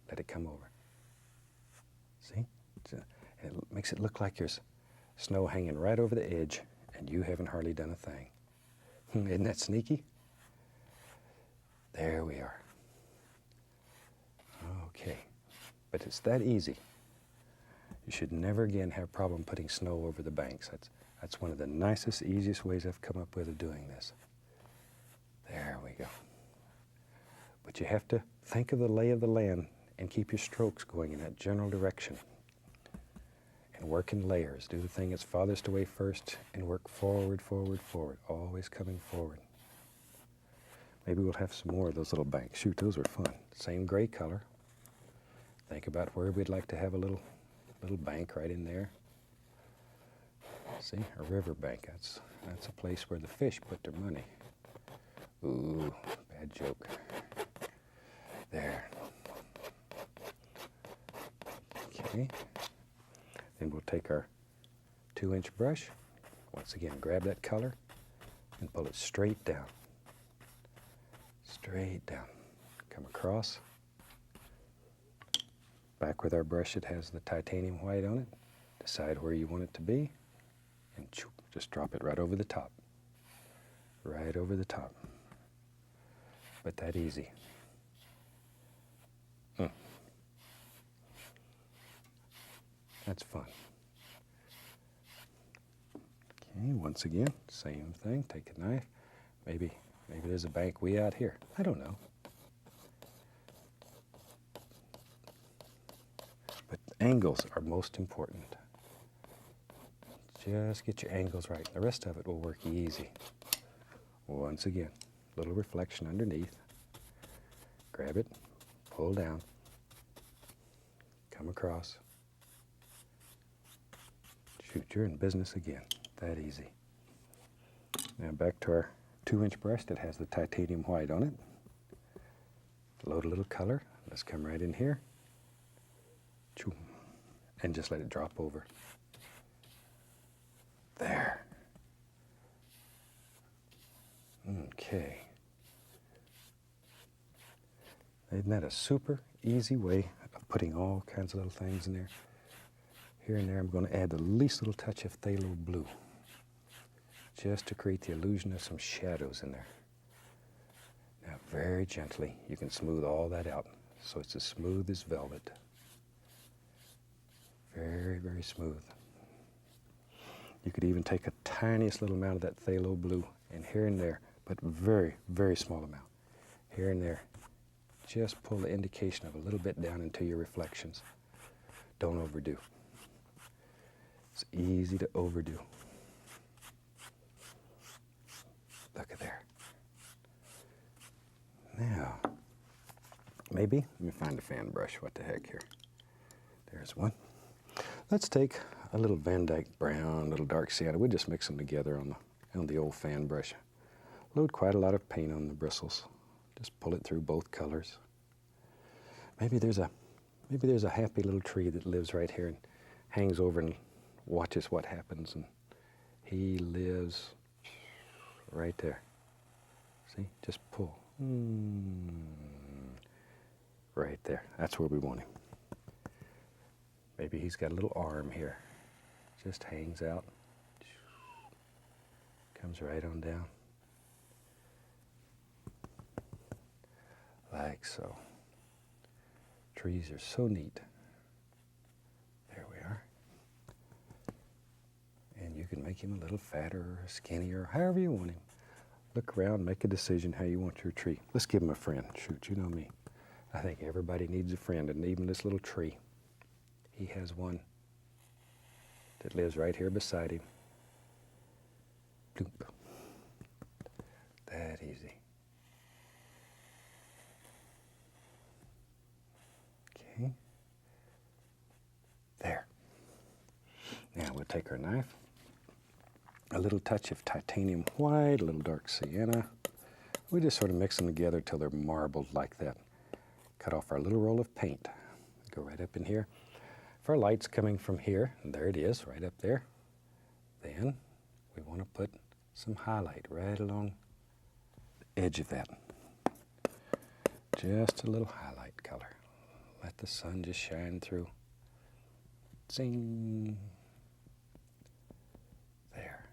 A: let it come over. See? And it makes it look like there's snow hanging right over the edge, and you haven't hardly done a thing. Isn't that sneaky? There we are. Okay, but it's that easy. You should never again have a problem putting snow over the banks. That's one of the nicest, easiest ways I've come up with of doing this. There we go. But you have to think of the lay of the land and keep your strokes going in that general direction. and work in layers. Do the thing that's farthest away first and work forward, forward, forward, always coming forward. Maybe we'll have some more of those little banks. Shoot, those were fun. Same gray color. Think about where we'd like to have a little bank right in there. See, a river bank. That's a place where the fish put their money. Ooh, bad joke. There. Okay. Then we'll take our 2-inch brush. Once again, grab that color and pull it straight down. Straight down. Come across. Back with our brush that has the titanium white on it. Decide where you want it to be. And just drop it right over the top. Right over the top. But that easy. That's fun. Okay, once again, same thing. Take a knife. Maybe there's a bank way out here. I don't know. But angles are most important. Just get your angles right. The rest of it will work easy. Once again, little reflection underneath. Grab it, pull down, come across. Shoot, you're in business again. That easy. Now back to our 2-inch brush that has the titanium white on it. Load a little color. Let's come right in here. And just let it drop over. There. Okay. Isn't that a super easy way of putting all kinds of little things in there? Here and there, I'm going to add the least little touch of phthalo blue, just to create the illusion of some shadows in there. Now, very gently, you can smooth all that out so it's as smooth as velvet. Very, very smooth. You could even take a tiniest little amount of that phthalo blue, and here and there, but very, very small amount. Here and there, just pull the indication of a little bit down into your reflections. Don't overdo. It's easy to overdo. Look at there. Now, maybe, let me find a fan brush. What the heck here? There's one. Let's take a little Van Dyke brown, little dark sienna. We'll just mix them together on the old fan brush. Load quite a lot of paint on the bristles. Just pull it through both colors. Maybe there's a happy little tree that lives right here and hangs over and watches what happens, and he lives right there. See, just pull. Right there. That's where we want him. Maybe he's got a little arm here. Just hangs out. Comes right on down. Like so. Trees are so neat. There we are. And you can make him a little fatter or skinnier, however you want him. Look around, make a decision how you want your tree. Let's give him a friend. Shoot, you know me. I think everybody needs a friend, and even this little tree. He has one that lives right here beside him. Bloop. That easy. Okay. There. Now we'll take our knife, a little touch of titanium white, a little dark sienna. We just sort of mix them together till they're marbled like that. Cut off our little roll of paint. Go right up in here. If our light's coming from here, and there it is, right up there, then we want to put some highlight right along the edge of that. Just a little highlight color. Let the sun just shine through. Zing. There.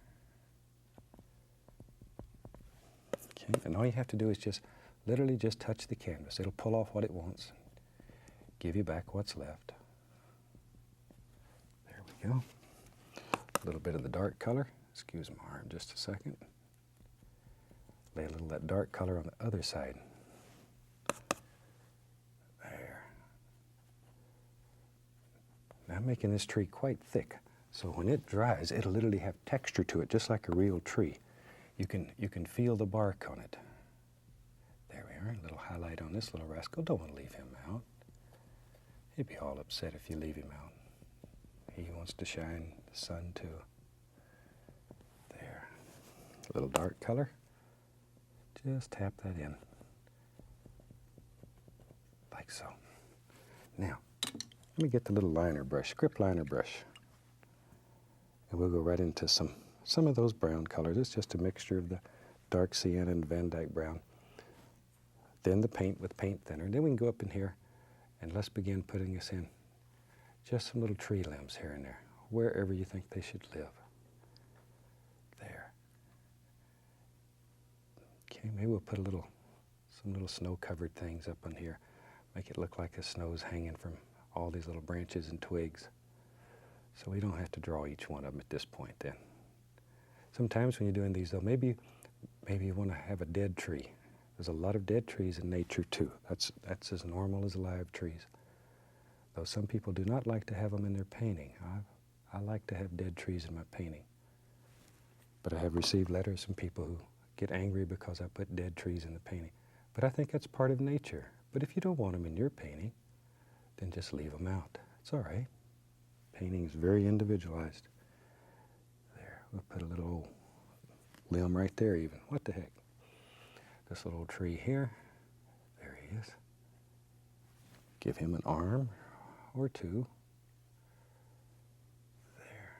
A: Okay, and all you have to do is just literally just touch the canvas. It'll pull off what it wants, give you back what's left. There we go. A little bit of the dark color. Excuse my arm just a second. Lay a little of that dark color on the other side. There. Now I'm making this tree quite thick, so when it dries, it'll literally have texture to it, just like a real tree. You can feel the bark on it. There we are, a little highlight on this little rascal. Don't want to leave him out. He'd be all upset if you leave him out. He wants to shine the sun too. There, a little dark color. Just tap that in, like so. Now, let me get the little liner brush, script liner brush. And we'll go right into some of those brown colors. It's just a mixture of the dark sienna and Van Dyke brown. Then the paint with paint thinner. Then we can go up in here and let's begin putting this in. Just some little tree limbs here and there, wherever you think they should live. There. Okay, maybe we'll put some little snow-covered things up on here. Make it look like the snow's hanging from all these little branches and twigs. So we don't have to draw each one of them at this point then. Sometimes when you're doing these though, maybe you want to have a dead tree. There's a lot of dead trees in nature too. That's as normal as live trees. Though some people do not like to have them in their painting. I like to have dead trees in my painting. But I have received letters from people who get angry because I put dead trees in the painting. But I think that's part of nature. But if you don't want them in your painting, then just leave them out. It's all right. Painting is very individualized. There, we'll put a little limb right there even. What the heck? This little tree here. There he is. Give him an arm or two. There.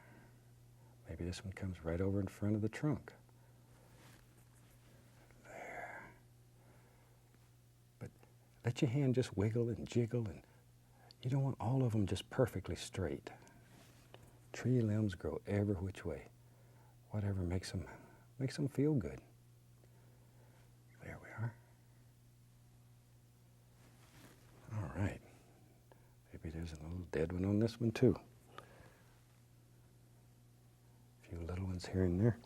A: Maybe this one comes right over in front of the trunk. There. But let your hand just wiggle and jiggle, and you don't want all of them just perfectly straight. Tree limbs grow every which way. Whatever makes them feel good. There we are. All right. Maybe there's a little dead one on this one too. A few little ones here and there.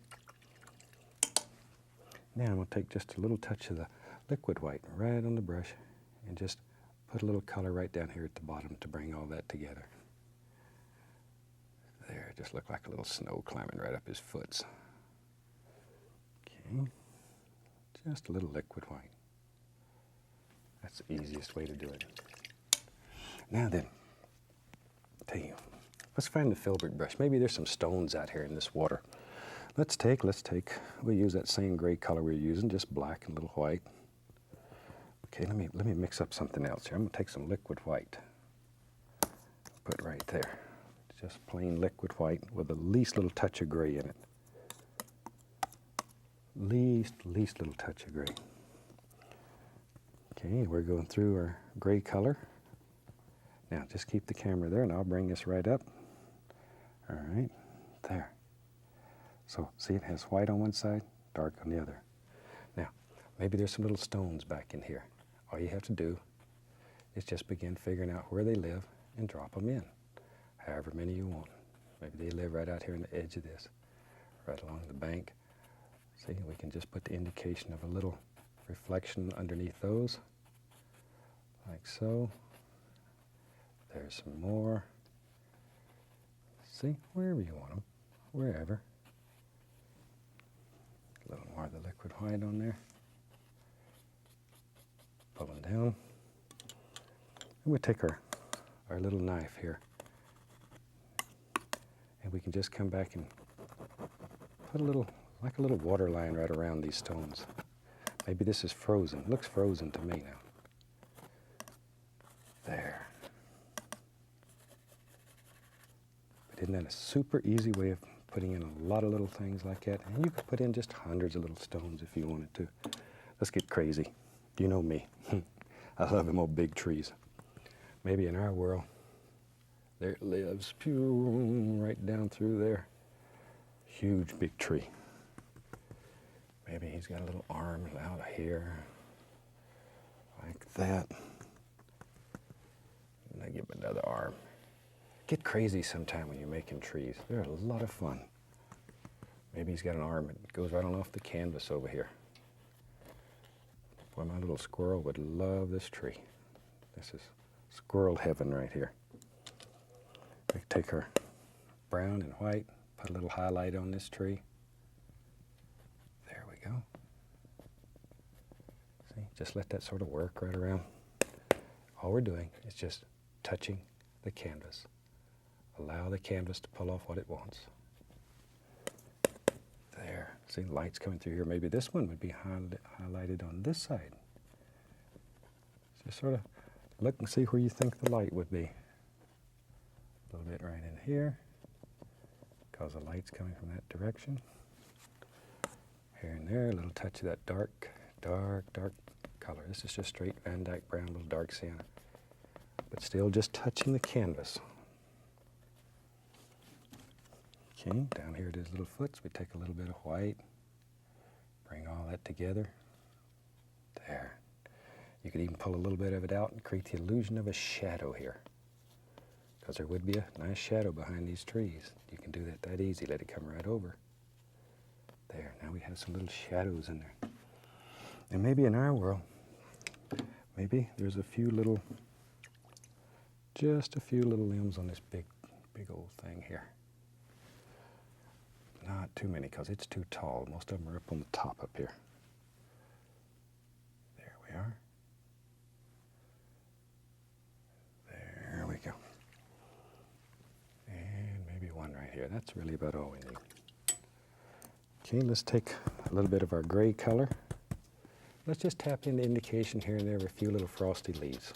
A: Now I'm going to take just a little touch of the liquid white right on the brush and just put a little color right down here at the bottom to bring all that together. There, it just looked like a little snow climbing right up his foots. Okay, just a little liquid white. That's the easiest way to do it. Now then, I'll tell you, let's find the filbert brush. Maybe there's some stones out here in this water. Let's take, we'll use that same gray color we were using, just black and a little white. Okay, let me mix up something else here. I'm gonna take some liquid white. Put right there. Just plain liquid white with the least little touch of gray in it. Least little touch of gray. Okay, we're going through our gray color. Now just keep the camera there and I'll bring this right up. All right, there. So see, it has white on one side, dark on the other. Now, maybe there's some little stones back in here. All you have to do is just begin figuring out where they live and drop them in, however many you want. Maybe they live right out here on the edge of this, right along the bank. See, we can just put the indication of a little reflection underneath those, like so. There's some more. See, wherever you want them, wherever. A little more of the liquid white on there. Pull them down. And we take our little knife here. And we can just come back and put a little, like a little water line right around these stones. Maybe this is frozen. Looks frozen to me now. There. But isn't that a super easy way of putting in a lot of little things like that? And you could put in just hundreds of little stones if you wanted to. Let's get crazy. You know me. I love them old big trees. Maybe in our world, there it lives, pew, right down through there. Huge big tree. Maybe he's got a little arm out here, like that. And I give him another arm. Get crazy sometime when you're making trees. They're a lot of fun. Maybe he's got an arm that goes right on off the canvas over here. Boy, my little squirrel would love this tree. This is squirrel heaven right here. Take our brown and white, put a little highlight on this tree. There we go. See, just let that sort of work right around. All we're doing is just touching the canvas. Allow the canvas to pull off what it wants. There. See the lights coming through here. Maybe this one would be highlighted on this side. Just sort of look and see where you think the light would be. A little bit right in here, because the light's coming from that direction. Here and there, a little touch of that dark color. This is just straight Van Dyke brown, a little dark sienna. But still just touching the canvas. Okay, down here to his little foots, we take a little bit of white, bring all that together. There. You could even pull a little bit of it out and create the illusion of a shadow here, because there would be a nice shadow behind these trees. You can do that easy. Let it come right over. There, now we have some little shadows in there. And maybe in our world, maybe there's just a few little limbs on this big old thing here. Not too many, because it's too tall. Most of them are up on the top up here. There we are. There we go. And maybe one right here. That's really about all we need. Okay, let's take a little bit of our gray color. Let's just tap in the indication here and there of a few little frosty leaves.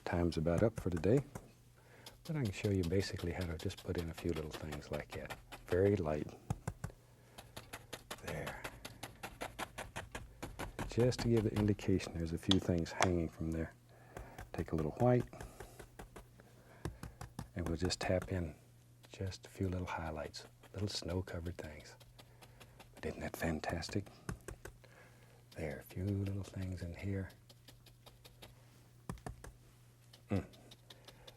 A: Time's about up for today, but I can show you basically how to just put in a few little things like that. Very light. There. Just to give the indication, there's a few things hanging from there. Take a little white, and we'll just tap in just a few little highlights, little snow-covered things. But isn't that fantastic? There, a few little things in here.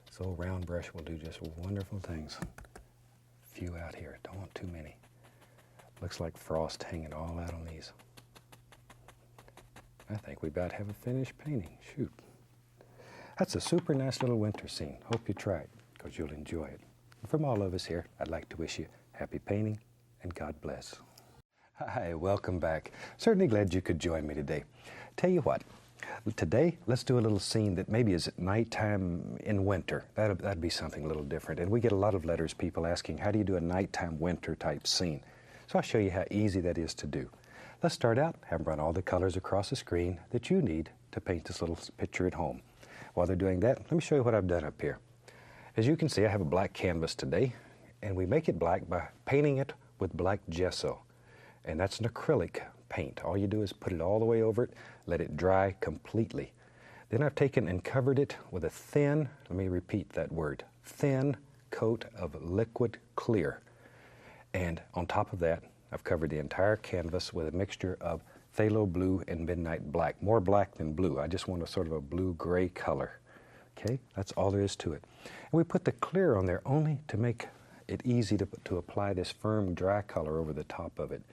A: So a round brush will do just wonderful things. A few out here, don't want too many. Looks like frost hanging all out on these. I think we about have a finished painting. Shoot. That's a super nice little winter scene. Hope you try it, because you'll enjoy it. And from all of us here, I'd like to wish you happy painting and God bless. Hi, welcome back. Certainly glad you could join me today. Tell you what, today let's do a little scene that maybe is at nighttime in winter. That'd be something a little different. And we get a lot of letters, people asking, how do you do a nighttime winter type scene? So I'll show you how easy that is to do. Let's start out, have them run all the colors across the screen that you need to paint this little picture at home. While they're doing that, let me show you what I've done up here. As you can see, I have a black canvas today, and we make it black by painting it with black gesso. And that's an acrylic paint. All you do is put it all the way over it, let it dry completely. Then I've taken and covered it with a thin, let me repeat that word, thin coat of liquid clear. And on top of that, I've covered the entire canvas with a mixture of phthalo blue and midnight black. More black than blue. I just want a sort of a blue-gray color. Okay, that's all there is to it. And we put the clear on there only to make it easy to apply this firm, dry color over the top of it.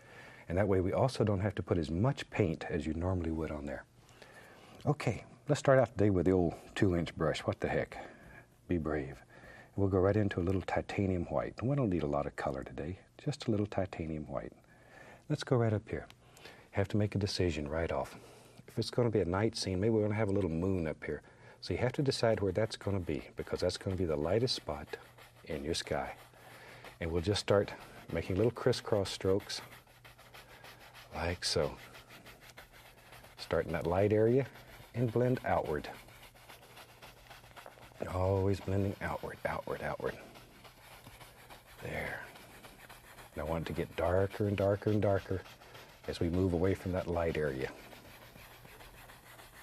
A: And that way we also don't have to put as much paint as you normally would on there. Okay, let's start out today with the old 2-inch brush. What the heck? Be brave. We'll go right into a little titanium white. And we don't need a lot of color today, just a little titanium white. Let's go right up here. Have to make a decision right off. If it's going to be a night scene, maybe we're going to have a little moon up here. So you have to decide where that's going to be, because that's going to be the lightest spot in your sky. And we'll just start making little crisscross strokes, like so. Start in that light area and blend outward. Always blending outward, outward, outward. There. Now I want it to get darker and darker and darker as we move away from that light area.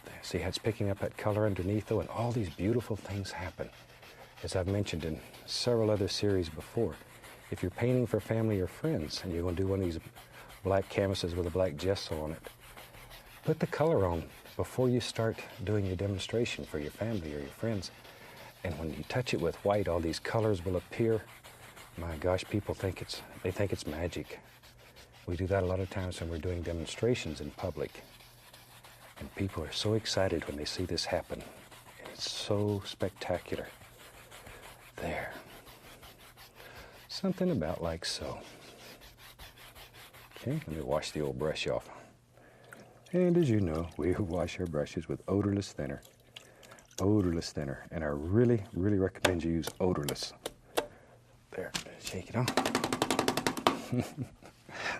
A: There. See how it's picking up that color underneath though, and all these beautiful things happen. As I've mentioned in several other series before, if you're painting for family or friends and you're going to do one of these black canvases with a black gesso on it, put the color on before you start doing your demonstration for your family or your friends. And when you touch it with white, all these colors will appear. My gosh, people think it's magic. We do that a lot of times when we're doing demonstrations in public. And people are so excited when they see this happen. It's so spectacular. There. Something about like so. Okay, let me wash the old brush off. And as you know, we wash our brushes with odorless thinner. Odorless thinner. And I really, really recommend you use odorless. There, shake it off.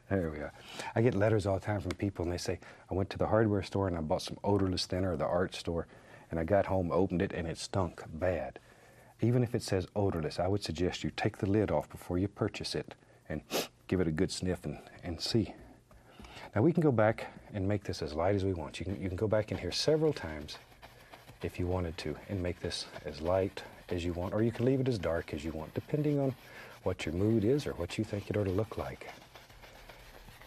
A: There we are. I get letters all the time from people and they say, I went to the hardware store and I bought some odorless thinner, or the art store, and I got home, opened it, and it stunk bad. Even if it says odorless, I would suggest you take the lid off before you purchase it and give it a good sniff and see. Now we can go back and make this as light as we want. You can go back in here several times if you wanted to and make this as light as you want, or you can leave it as dark as you want, depending on what your mood is or what you think it ought to look like.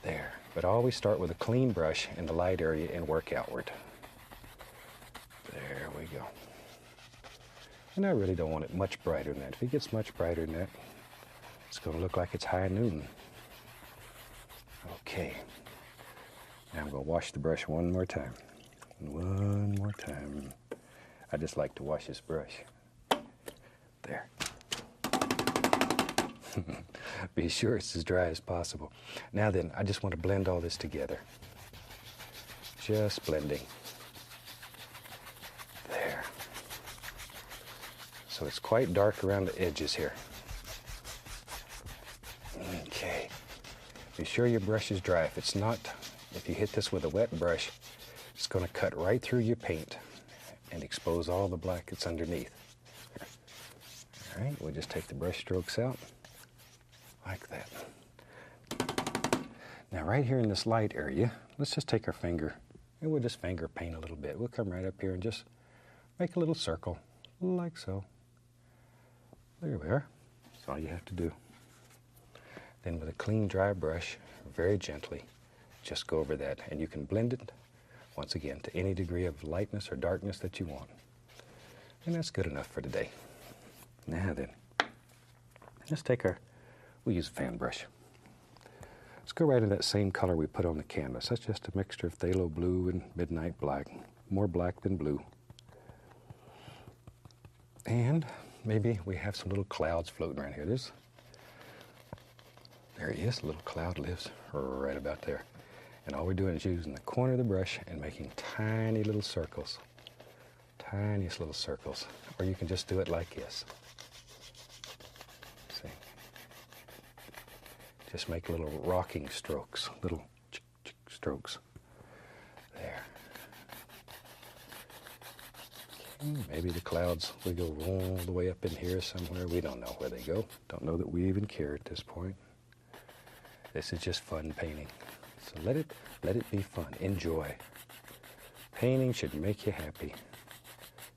A: There. But always start with a clean brush in the light area and work outward. There we go. And I really don't want it much brighter than that. If it gets much brighter than that, it's going to look like it's high noon. Okay. Now I'm going to wash the brush one more time. One more time. I just like to wash this brush. There. Be sure it's as dry as possible. Now then, I just want to blend all this together. Just blending. There. So it's quite dark around the edges here. Okay. Be sure your brush is dry. If it's not, if you hit this with a wet brush, it's going to cut right through your paint and expose all the black that's underneath. All right, we'll just take the brush strokes out like that. Now right here in this light area, let's just take our finger and we'll just finger paint a little bit. We'll come right up here and just make a little circle like so. There we are. That's all you have to do. Then with a clean dry brush, very gently, just go over that, and you can blend it once again to any degree of lightness or darkness that you want. And that's good enough for today. Now then, let's take we'll use a fan brush. Let's go right in that same color we put on the canvas. That's just a mixture of phthalo blue and midnight black. More black than blue. And maybe we have some little clouds floating around here. There he is, a little cloud lives right about there. And all we're doing is using the corner of the brush and making tiny little circles. Tiniest little circles. Or you can just do it like this. See? Just make little rocking strokes, little strokes. There. Maybe the clouds will go all the way up in here somewhere. We don't know where they go. Don't know that we even care at this point. This is just fun painting. So let it be fun. Enjoy. Painting should make you happy.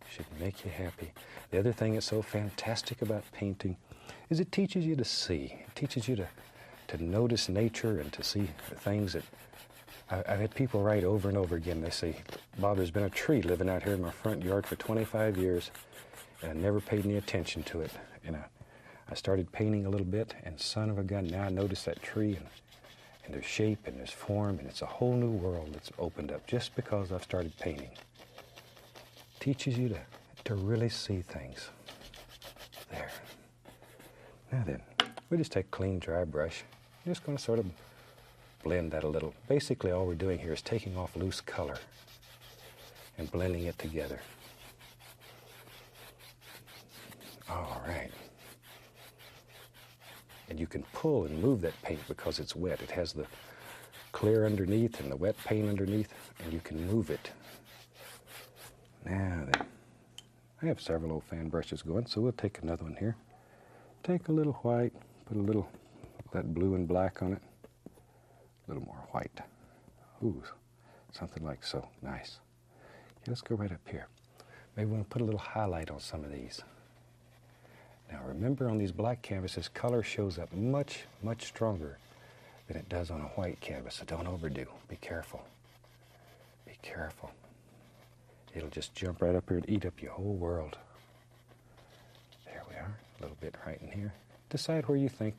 A: Should make you happy. The other thing that's so fantastic about painting is it teaches you to see. It teaches you to notice nature and to see things that I've had people write over and over again. They say, Bob, there's been a tree living out here in my front yard for 25 years, and I never paid any attention to it. And I started painting a little bit, and son of a gun, now I notice that tree, and there's shape, and there's form, and it's a whole new world that's opened up just because I've started painting. It teaches you to really see things. There. Now then, we just take a clean, dry brush. I'm just going to sort of blend that a little. Basically, all we're doing here is taking off loose color and blending it together. All right. And you can pull and move that paint because it's wet. It has the clear underneath and the wet paint underneath, and you can move it. Now then, I have several old fan brushes going, so we'll take another one here. Take a little white, put a little that blue and black on it. A little more white. Ooh, something like so. Nice. Okay, let's go right up here. Maybe we want to put a little highlight on some of these. Now remember, on these black canvases, color shows up much, much stronger than it does on a white canvas, so don't overdo. Be careful. Be careful. It'll just jump right up here and eat up your whole world. There we are. A little bit right in here. Decide where you think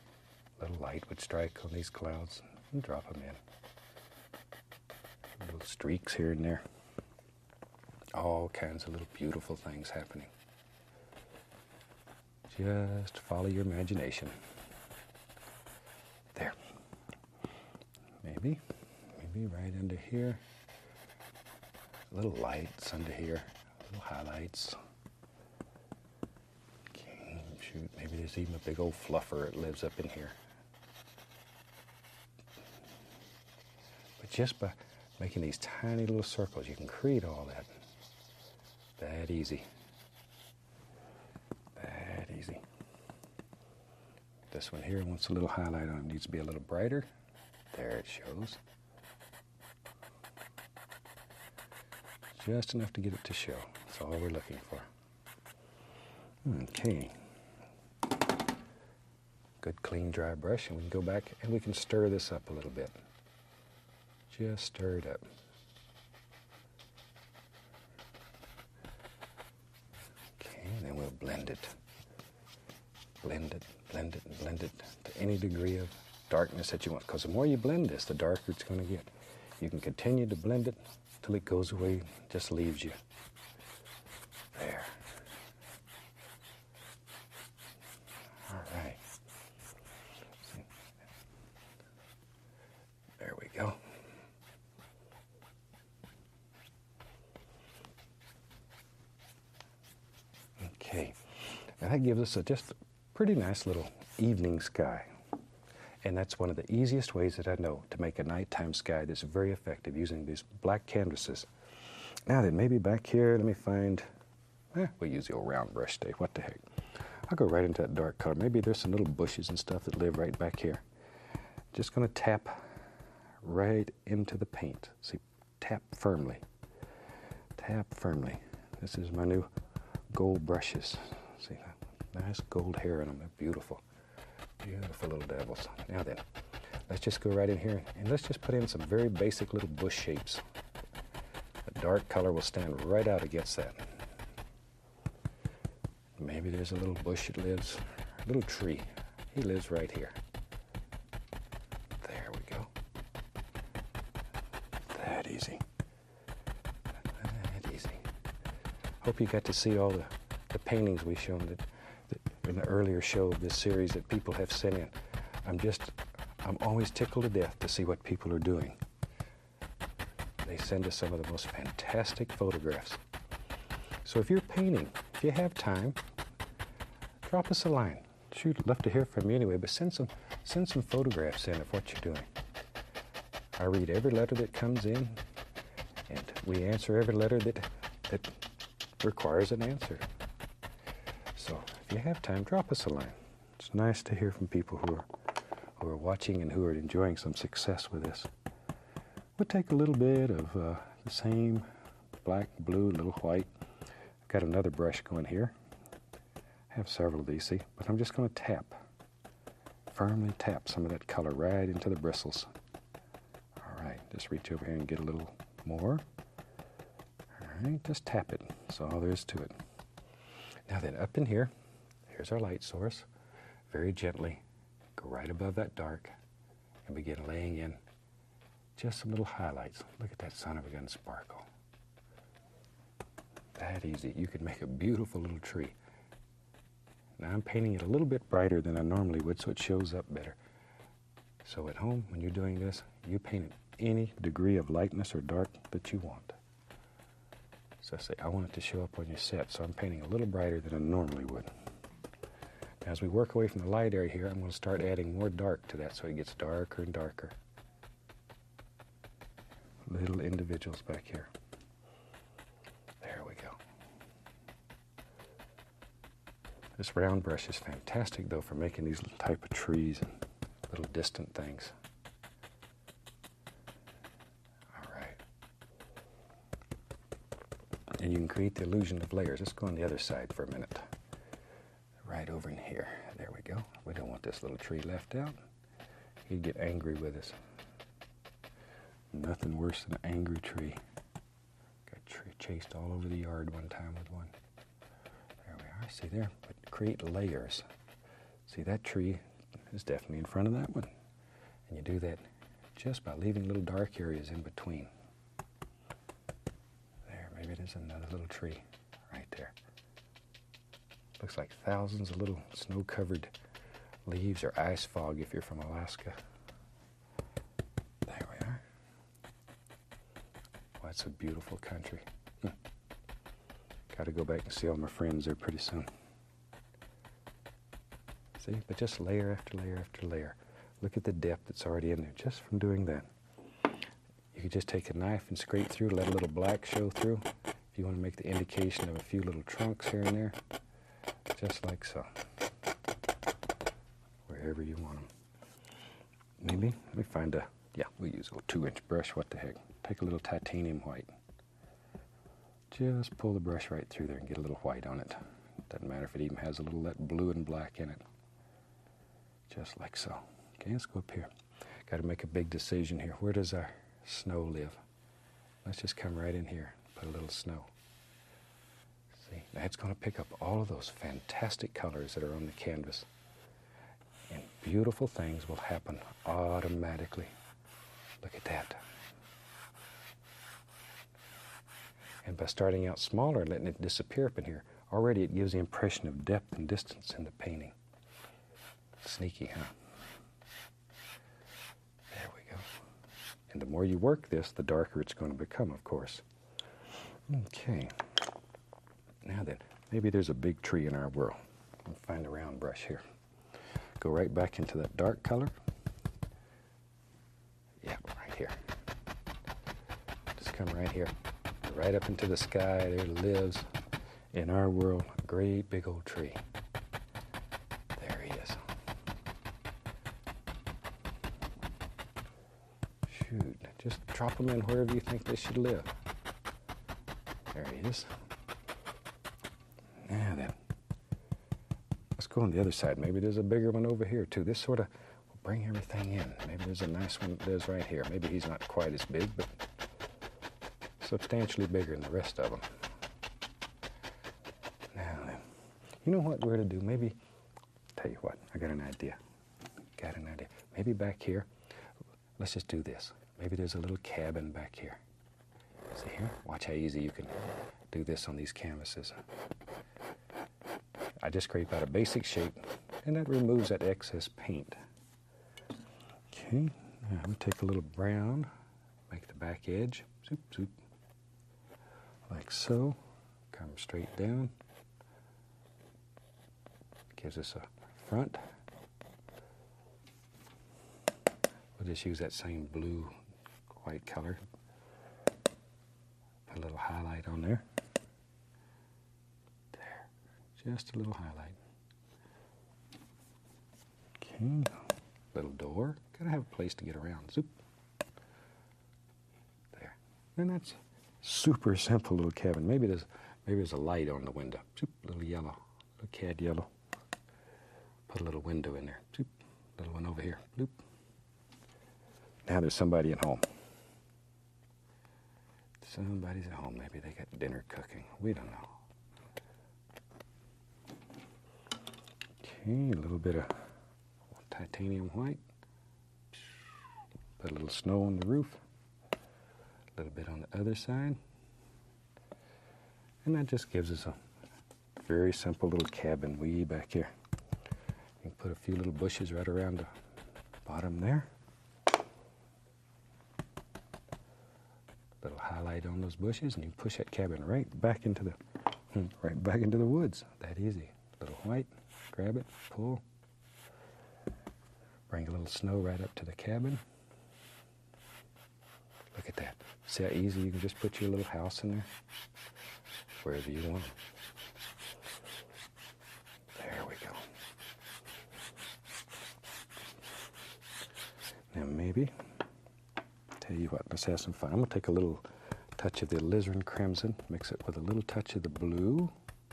A: a little light would strike on these clouds and drop them in. Little streaks here and there. All kinds of little beautiful things happening. Just follow your imagination. Maybe right under here. Little lights under here, little highlights. Okay, shoot, maybe there's even a big old fluffer that lives up in here. But just by making these tiny little circles, you can create all that. That easy. That easy. This one here wants a little highlight on it. Needs to be a little brighter. There it shows. Just enough to get it to show. That's all we're looking for. Okay. Good clean dry brush, and we can go back and we can stir this up a little bit. Just stir it up. Okay, and then we'll blend it. Blend it, blend it, and blend it to any degree of darkness that you want. Because the more you blend this, the darker it's going to get. You can continue to blend it till it goes away, just leaves you. There. All right. There we go. Okay. Now that gives us just a pretty nice little evening sky. And that's one of the easiest ways that I know to make a nighttime sky that's very effective, using these black canvases. Now then, maybe back here, let me find, we'll use the old round brush today, what the heck. I'll go right into that dark color. Maybe there's some little bushes and stuff that live right back here. Just gonna tap right into the paint. See, tap firmly. Tap firmly. This is my new gold brushes. See, nice gold hair in them, they're beautiful. Beautiful little devils. Now then, let's just go right in here and let's just put in some very basic little bush shapes. The dark color will stand right out against that. Maybe there's a little bush that lives, a little tree. He lives right here. There we go. That easy. That easy. Hope you got to see all the paintings we showed that in the earlier show of this series that people have sent in. I'm always tickled to death to see what people are doing. They send us some of the most fantastic photographs. So if you're painting, if you have time, drop us a line. Shoot, love to hear from you anyway, but send some photographs in of what you're doing. I read every letter that comes in, and we answer every letter that requires an answer. So if you have time, drop us a line. It's nice to hear from people who are watching and who are enjoying some success with this. We'll take a little bit of the same black, blue, little white. I've got another brush going here. I have several of these, see? But I'm just going to tap, firmly tap some of that color right into the bristles. All right, just reach over here and get a little more. All right, just tap it. That's all there is to it. Now then, up in here, here's our light source. Very gently, go right above that dark and begin laying in just some little highlights. Look at that son of a gun sparkle. That easy. You can make a beautiful little tree. Now I'm painting it a little bit brighter than I normally would so it shows up better. So at home, when you're doing this, you paint it any degree of lightness or dark that you want. So I say, I want it to show up on your set, so I'm painting a little brighter than I normally would. Now, as we work away from the light area here, I'm going to start adding more dark to that so it gets darker and darker. Little individuals back here. There we go. This round brush is fantastic, though, for making these type of trees and little distant things. And you can create the illusion of layers. Let's go on the other side for a minute. Right over in here. There we go. We don't want this little tree left out. He'd get angry with us. Nothing worse than an angry tree. Got chased all over the yard one time with one. There we are. See there? But create layers. See, that tree is definitely in front of that one. And you do that just by leaving little dark areas in between. Maybe there's another little tree right there. Looks like thousands of little snow-covered leaves or ice fog if you're from Alaska. There That's a beautiful country. Got to go back and see all my friends there pretty soon. See, but just layer after layer after layer. Look at the depth that's already in there just from doing that. You could just take a knife and scrape through, let a little black show through. If you want to make the indication of a few little trunks here and there, just like so. Wherever you want them. Maybe, let me find a, yeah, we'll use a 2-inch brush, what the heck. Take a little titanium white. Just pull the brush right through there and get a little white on it. Doesn't matter if it even has a little that blue and black in it. Just like so. Okay, let's go up here. Got to make a big decision here. Where does our snow live? Let's just come right in here, put a little snow. See, that's going to pick up all of those fantastic colors that are on the canvas. And beautiful things will happen automatically. Look at that. And by starting out smaller and letting it disappear up in here, already it gives the impression of depth and distance in the painting. Sneaky, huh? There we go. And the more you work this, the darker it's going to become, of course. Okay. Now then, maybe there's a big tree in our world. We'll find a round brush here. Go right back into that dark color. Yeah, right here. Just come right here. Right up into the sky. There lives, in our world, a great big old tree. There he is. Shoot, just drop them in wherever you think they should live. There he is. Now then, let's go on the other side. Maybe there's a bigger one over here too. This sort of will bring everything in. Maybe there's a nice one that lives right here. Maybe he's not quite as big, but substantially bigger than the rest of them. Now then, you know what we're to do? Maybe, tell you what, I got an idea. Maybe back here, let's just do this. Maybe there's a little cabin back here. See here? Watch how easy you can do this on these canvases. I just scrape out a basic shape, and that removes that excess paint. Okay, now we take a little brown, make the back edge, zoop, zoop, like so. Come straight down. Gives us a front. We'll just use that same blue, white color. Put a little highlight on there. There, just a little highlight. Okay, little door. Gotta have a place to get around. Zoop. There, and that's super simple little cabin. Maybe there's a light on the window. Zoop, little yellow, little cad yellow. Put a little window in there. Zoop, little one over here. Bloop. Now there's somebody at home. Somebody's at home. Maybe they got dinner cooking. We don't know. Okay, a little bit of titanium white. Put a little snow on the roof. A little bit on the other side. And that just gives us a very simple little cabin way back here. You can put a few little bushes right around the bottom there. Little highlight on those bushes, and you can push that cabin right back into the woods. That easy. Little white, grab it, pull. Bring a little snow right up to the cabin. Look at that. See how easy you can just put your little house in there? Wherever you want. There we go. Now maybe, tell you what, let's have some fun. I'm going to take a little touch of the alizarin crimson, mix it with a little touch of the blue,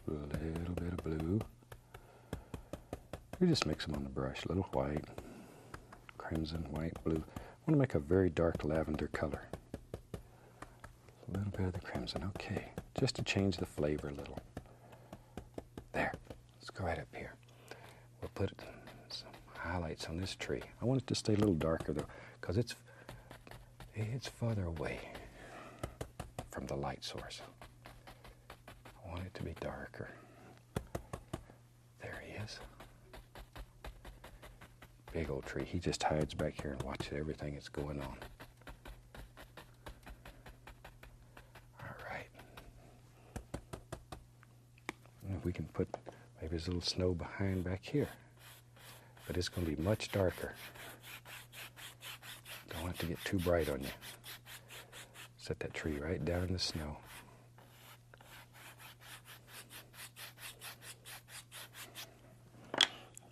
A: a little bit of blue. We just mix them on the brush, a little white, crimson, white, blue. I want to make a very dark lavender color. A little bit of the crimson, okay. Just to change the flavor a little. There, let's go right up here. We'll put some highlights on this tree. I want it to stay a little darker though, because it's farther away from the light source. I want it to be darker. There he is. Big old tree. He just hides back here and watches everything that's going on. we can put maybe there's a little snow behind back here. But it's going to be much darker. Don't want it to get too bright on you. Set that tree right down in the snow.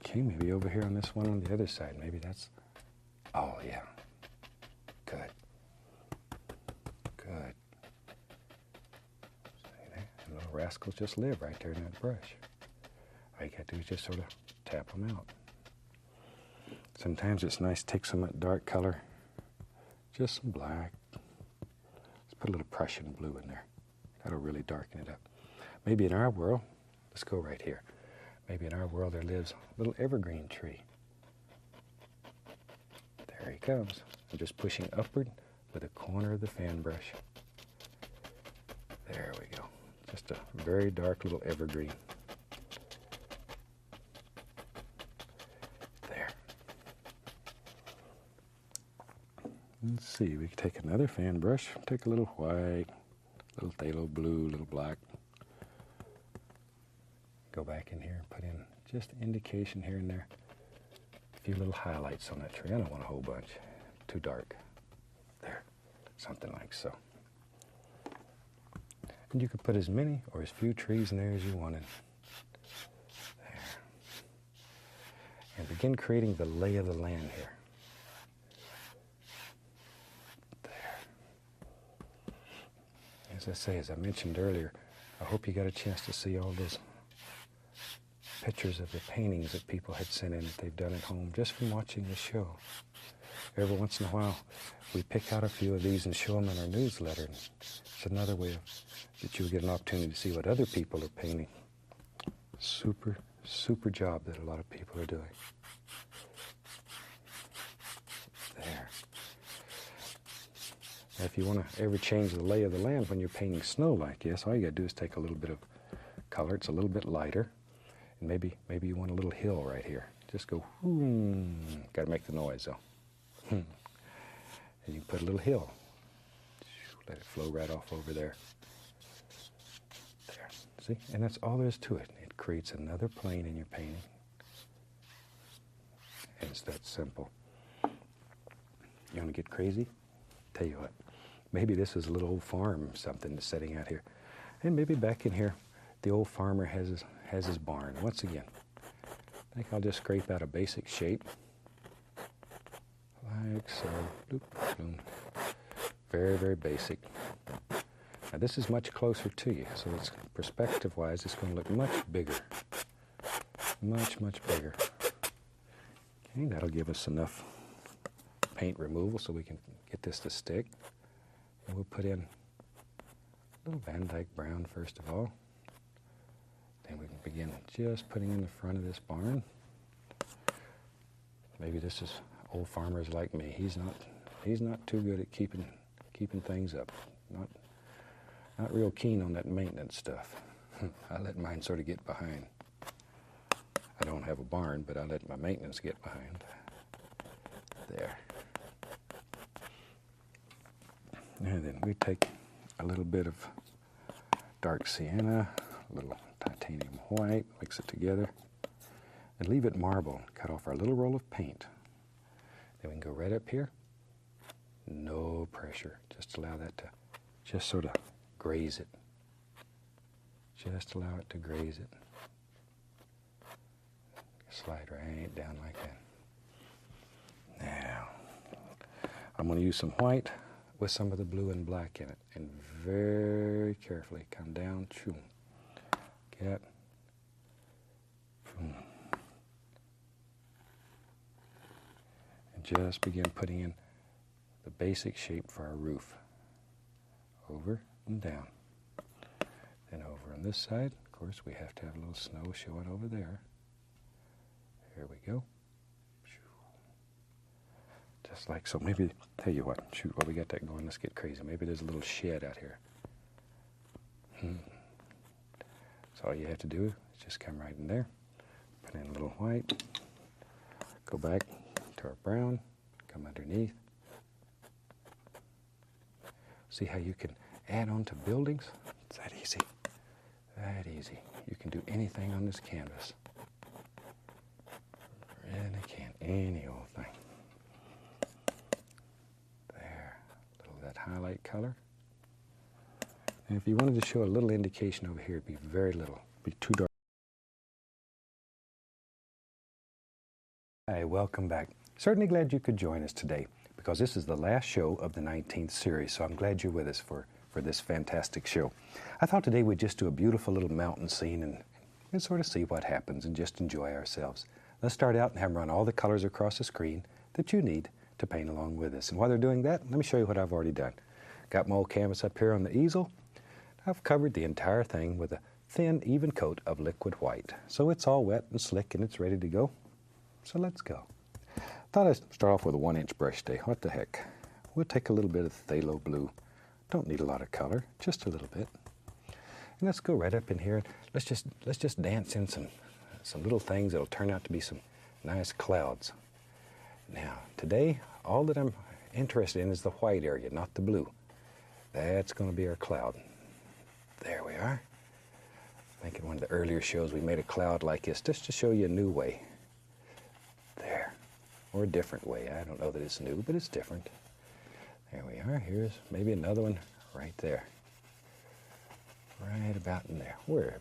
A: Okay, maybe over here on this one on the other side. Maybe that's, oh yeah. Good. Good. See there? The little rascals just live right there in that brush. All you got to do is just sort of tap them out. Sometimes it's nice to take some of that dark color, just some black. Let's put a little Prussian blue in there. That'll really darken it up. Maybe in our world, let's go right here. Maybe in our world there lives a little evergreen tree. There he comes. I'm just pushing upward with the corner of the fan brush. There we go. Just a very dark little evergreen. There. Let's see, we can take another fan brush, take a little white, little phthalo blue, little black. Go back in here and put in just indication here and there. A few little highlights on that tree. I don't want a whole bunch. Too dark. There. Something like so. And you could put as many or as few trees in there as you wanted. There. And begin creating the lay of the land here. There. As I say, as I mentioned earlier, I hope you got a chance to see all those pictures of the paintings that people had sent in that they've done at home just from watching the show. Every once in a while, we pick out a few of these and show them in our newsletter. And it's another way that you'll get an opportunity to see what other people are painting. Super, super job that a lot of people are doing. There. Now, if you want to ever change the lay of the land when you're painting snow like this, all you got to do is take a little bit of color. It's a little bit lighter. And maybe you want a little hill right here. Just go, whoom. Got to make the noise though. And you put a little hill. Let it flow right off over there. There. See? And that's all there is to it. It creates another plane in your painting. And it's that simple. You want to get crazy? Tell you what. Maybe this is a little old farm or something that's sitting out here. And maybe back in here, the old farmer has his barn. Once again, I think I'll just scrape out a basic shape. Like so. Bloop, boom. Very, very basic. Now this is much closer to you, so it's perspective-wise, it's going to look much bigger. Much, much bigger. Okay, that'll give us enough paint removal so we can get this to stick. And we'll put in a little Van Dyke brown first of all. Then we can begin just putting in the front of this barn. Maybe this is old farmers like me. He's not too good at keeping things up. Not real keen on that maintenance stuff. I let mine sort of get behind. I don't have a barn, but I let my maintenance get behind. There. And then we take a little bit of dark sienna, a little titanium white, mix it together, and leave it marble. Cut off our little roll of paint. Then we can go right up here. No pressure. Just allow that to just sort of graze it. Just allow it to graze it. Slide right down like that. Now, I'm going to use some white with some of the blue and black in it. And very carefully come down. Choo. Get. Boom. And just begin putting in the basic shape for our roof. Over and down. Then over on this side, of course, we have to have a little snow showing over there. Here we go. Just like so. Maybe, tell you what, shoot, while we got that going, let's get crazy. Maybe there's a little shed out here. So all you have to do is just come right in there, put in a little white, go back to our brown, come underneath. See how you can add on to buildings? It's that easy. That easy. You can do anything on this canvas. Really can, any old thing. There, a little of that highlight color. And if you wanted to show a little indication over here, it'd be very little, it'd be too dark. Hi, welcome back. Certainly glad you could join us today because this is the last show of the 19th series, so I'm glad you're with us for this fantastic show. I thought today we'd just do a beautiful little mountain scene and sort of see what happens and just enjoy ourselves. Let's start out and have them run all the colors across the screen that you need to paint along with us. And while they're doing that, let me show you what I've already done. Got my old canvas up here on the easel. I've covered the entire thing with a thin, even coat of liquid white. So it's all wet and slick and it's ready to go. So let's go. Thought I'd start off with a 1-inch brush today. What the heck? We'll take a little bit of phthalo blue. Don't need a lot of color, just a little bit. And let's go right up in here. Let's just dance in some little things that'll turn out to be some nice clouds. Now, today, all that I'm interested in is the white area, not the blue. That's going to be our cloud. There we are. I think in one of the earlier shows we made a cloud like this, just to show you a new way. There. Or a different way. I don't know that it's new, but it's different. There we are. Here's maybe another one right there. Right about in there. Wherever.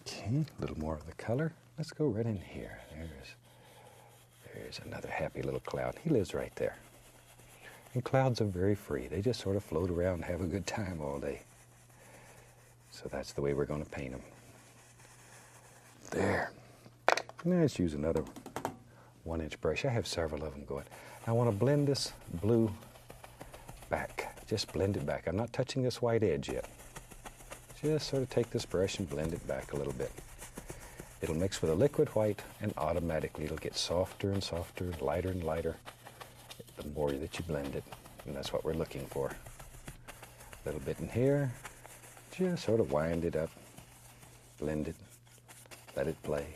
A: Okay, a little more of the color. Let's go right in here. There's another happy little cloud. He lives right there. And clouds are very free. They just sort of float around and have a good time all day. So that's the way we're going to paint them. There. Now let's use another 1-inch brush. I have several of them going. I want to blend this blue back. Just blend it back. I'm not touching this white edge yet. Just sort of take this brush and blend it back a little bit. It'll mix with a liquid white and automatically it'll get softer and softer, lighter and lighter the more that you blend it. And that's what we're looking for. A little bit in here. Just sort of wind it up, blend it, let it play.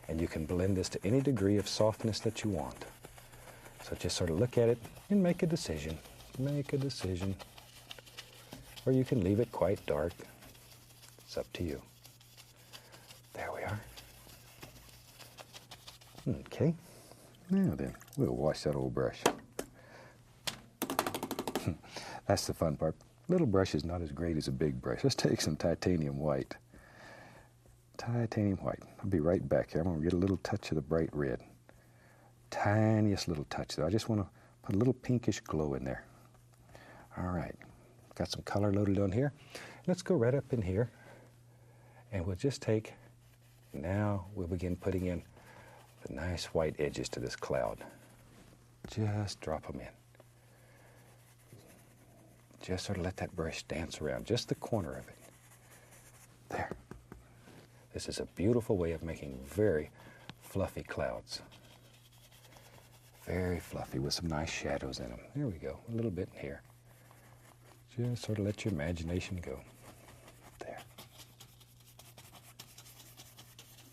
A: And you can blend this to any degree of softness that you want. So just sort of look at it and make a decision. Make a decision. Or you can leave it quite dark. It's up to you. There we are. Okay. Now then, we'll wash that old brush. That's the fun part. Little brush is not as great as a big brush. Let's take some titanium white. Titanium white. I'll be right back here. I'm going to get a little touch of the bright red. Tiniest little touch though. I just want to put a little pinkish glow in there. All right. Got some color loaded on here. Let's go right up in here and we'll just take, now we'll begin putting in the nice white edges to this cloud. Just drop them in. Just sort of let that brush dance around, just the corner of it. There. This is a beautiful way of making very fluffy clouds. Very fluffy with some nice shadows in them. There we go, a little bit in here. Just sort of let your imagination go. There.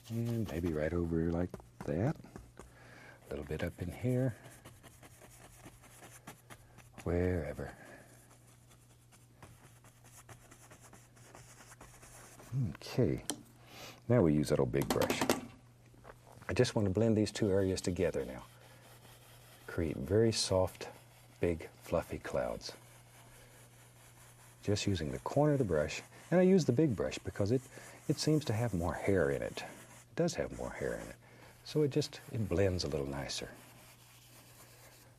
A: And maybe right over like that. A little bit up in here. Wherever. Okay. Now we use that old big brush. I just want to blend these two areas together now. Create very soft, big, fluffy clouds. Just using the corner of the brush, and I use the big brush because it seems to have more hair in it. It does have more hair in it. So it blends a little nicer.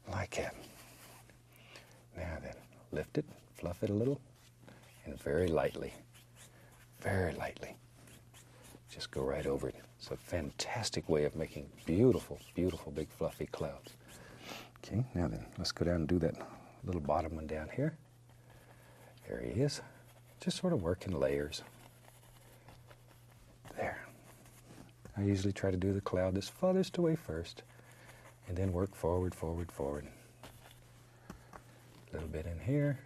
A: Like that. Now then, lift it, fluff it a little, and very lightly. Just go right over it. It's a fantastic way of making beautiful, beautiful big fluffy clouds. Okay, now then, let's go down and do that little bottom one down here. There he is. Just sort of work in layers. There. I usually try to do the cloud that's farthest away first, and then work forward. A little bit in here.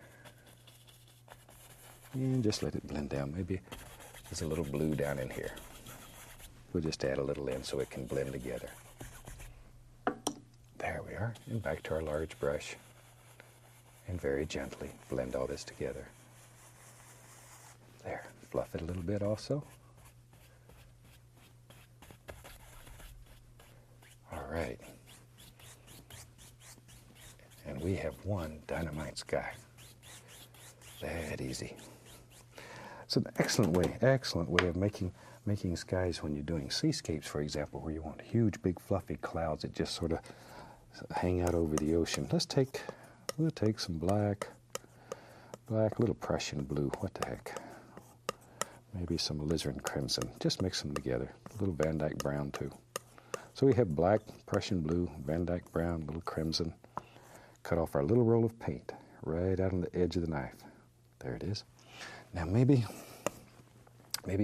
A: And just let it blend down. Maybe there's a little blue down in here. We'll just add a little in so it can blend together. There we are. And back to our large brush. And very gently blend all this together. fluff it a little bit also. All right. And we have one dynamite sky. That easy. It's an excellent way of making skies when you're doing seascapes, for example, where you want huge, big, fluffy clouds that just sort of hang out over the ocean. We'll take some black, a little Prussian blue, what the heck. Maybe some alizarin crimson. Just mix them together. A little Van Dyke brown too. So we have black, Prussian blue, Van Dyke brown, a little crimson. Cut off our little roll of paint right out on the edge of the knife. There it is. Now maybe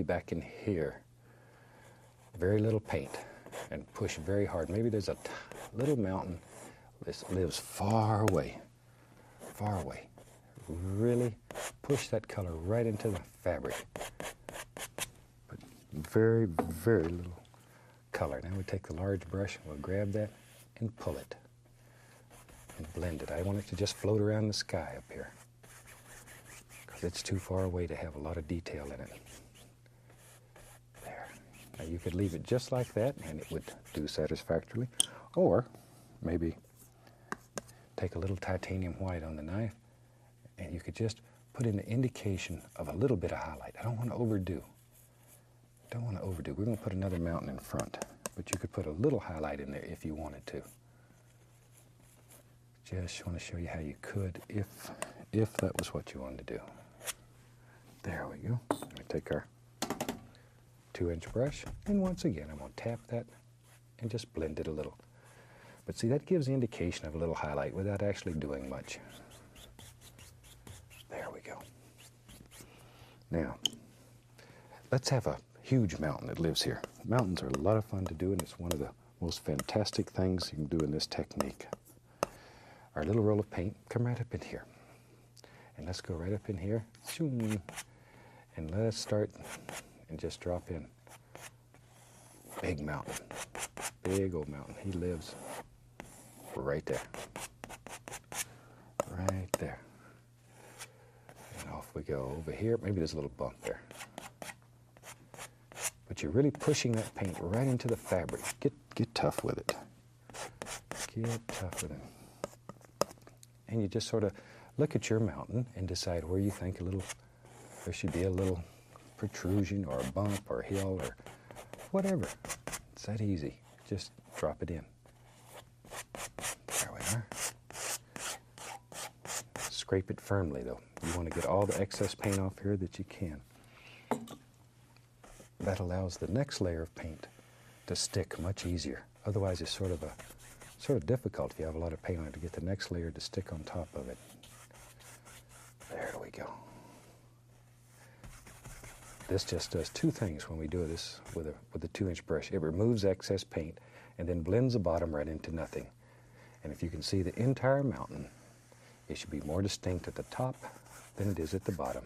A: back in here, very little paint and push very hard. Maybe there's a little mountain that lives far away. Really push that color right into the fabric. But very, very little color. Now we take the large brush and we'll grab that and pull it and blend it. I want it to just float around the sky up here because it's too far away to have a lot of detail in it. There. Now you could leave it just like that and it would do satisfactorily. Or maybe take a little titanium white on the knife and you could just put in the indication of a little bit of highlight. I don't want to overdo. We're going to put another mountain in front, but you could put a little highlight in there if you wanted to. Just want to show you how you could if that was what you wanted to do. There we go. We take our 2-inch brush, and once again, I'm going to tap that and just blend it a little. But see, that gives the indication of a little highlight without actually doing much. There we go. Now, let's have a huge mountain that lives here. Mountains are a lot of fun to do, and it's one of the most fantastic things you can do in this technique. Our little roll of paint, come right up in here. And let's go right up in here. And let's start and just drop in. Big mountain. Big old mountain. He lives right there. Right there. And off we go over here. Maybe there's a little bump there. But you're really pushing that paint right into the fabric. Get tough with it. Get tough with it. And you just sort of look at your mountain and decide where you think there should be a little protrusion or a bump or a hill or whatever. It's that easy. Just drop it in. There we are. Scrape it firmly though. You want to get all the excess paint off here that you can. That allows the next layer of paint to stick much easier. Otherwise it's sort of difficult if you have a lot of paint on it to get the next layer to stick on top of it. There we go. This just does two things when we do this with a 2-inch brush. It removes excess paint and then blends the bottom right into nothing. And if you can see the entire mountain, it should be more distinct at the top than it is at the bottom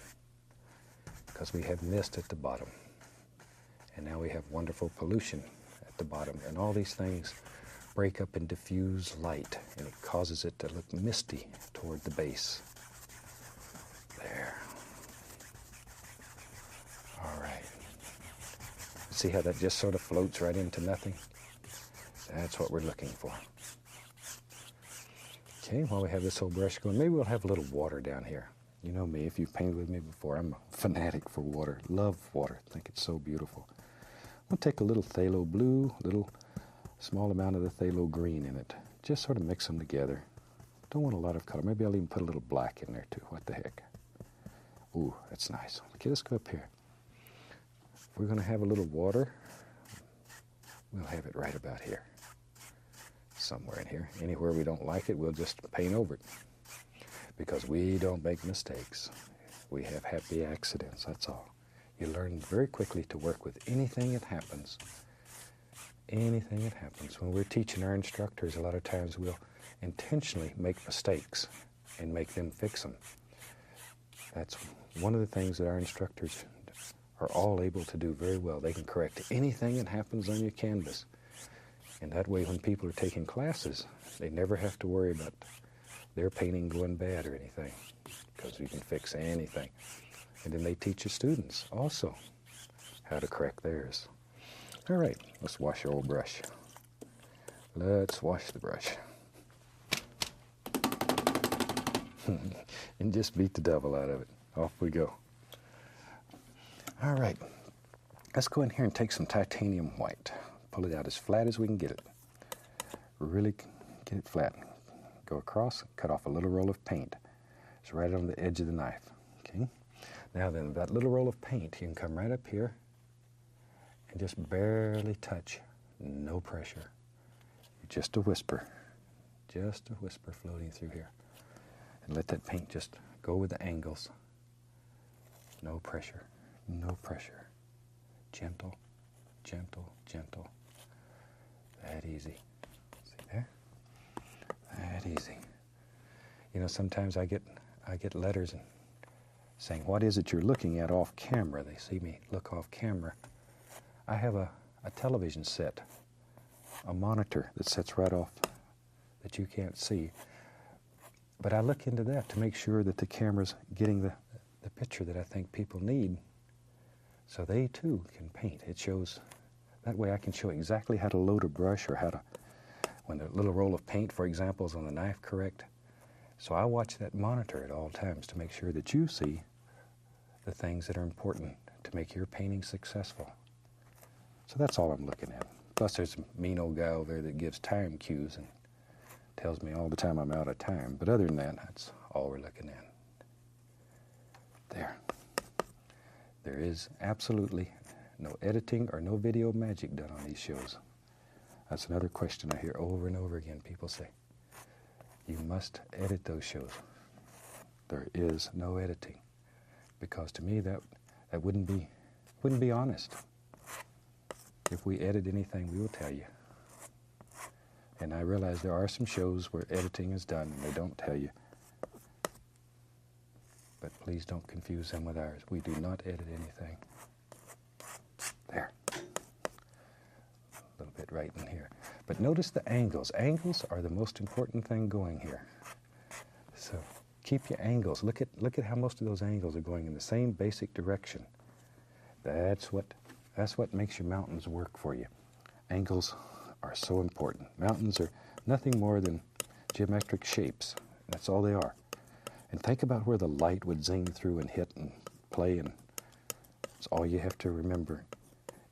A: because we have mist at the bottom. And now we have wonderful pollution at the bottom. And all these things break up and diffuse light, and it causes it to look misty toward the base. There. All right. See how that just sort of floats right into nothing? That's what we're looking for. Okay, while we have this whole brush going, maybe we'll have a little water down here. You know me, if you've painted with me before, I'm a fanatic for water. Love water. I think it's so beautiful. I'll take a little phthalo blue, little small amount of the phthalo green in it. Just sort of mix them together. Don't want a lot of color. Maybe I'll even put a little black in there too. What the heck? Ooh, that's nice. Okay, let's go up here. If we're going to have a little water, we'll have it right about here. Somewhere in here. Anywhere we don't like it, we'll just paint over it. Because we don't make mistakes. We have happy accidents, that's all. You learn very quickly to work with anything that happens. Anything that happens. When we're teaching our instructors, a lot of times we'll intentionally make mistakes and make them fix them. That's one of the things that our instructors are all able to do very well. They can correct anything that happens on your canvas. And that way when people are taking classes, they never have to worry about their painting going bad or anything, because you can fix anything. And then they teach your students also how to correct theirs. All right, let's wash your old brush. Let's wash the brush. And just beat the devil out of it. Off we go. All right, let's go in here and take some titanium white. Pull it out as flat as we can get it. Really get it flat. Go across, cut off a little roll of paint. It's right on the edge of the knife. Okay. Now then, that little roll of paint, you can come right up here and just barely touch. No pressure. Just a whisper floating through here. And let that paint just go with the angles. No pressure, no pressure. Gentle, gentle, gentle. That easy. See there? That easy. You know, sometimes I get letters saying, what is it you're looking at off camera? They see me look off camera. I have a television set, a monitor that sets right off that you can't see. But I look into that to make sure that the camera's getting the picture that I think people need, so they too can paint. It shows, that way I can show exactly how to load a brush, or how to, when the little roll of paint, for example, is on the knife correct. So I watch that monitor at all times to make sure that you see the things that are important to make your painting successful. So that's all I'm looking at. Plus there's a mean old guy over there that gives time cues and tells me all the time I'm out of time. But other than that, that's all we're looking at. There. There is absolutely no editing or no video magic done on these shows. That's another question I hear over and over again. People say, you must edit those shows. There is no editing. Because to me that wouldn't be honest. If we edit anything, we will tell you. And I realize there are some shows where editing is done and they don't tell you. But please don't confuse them with ours. We do not edit anything. There. A little bit right in here. But notice the angles. Angles are the most important thing going here. So keep your angles. Look at how most of those angles are going in the same basic direction. That's what makes your mountains work for you. Angles are so important. Mountains are nothing more than geometric shapes. That's all they are. And think about where the light would zing through and hit and play, and it's all you have to remember.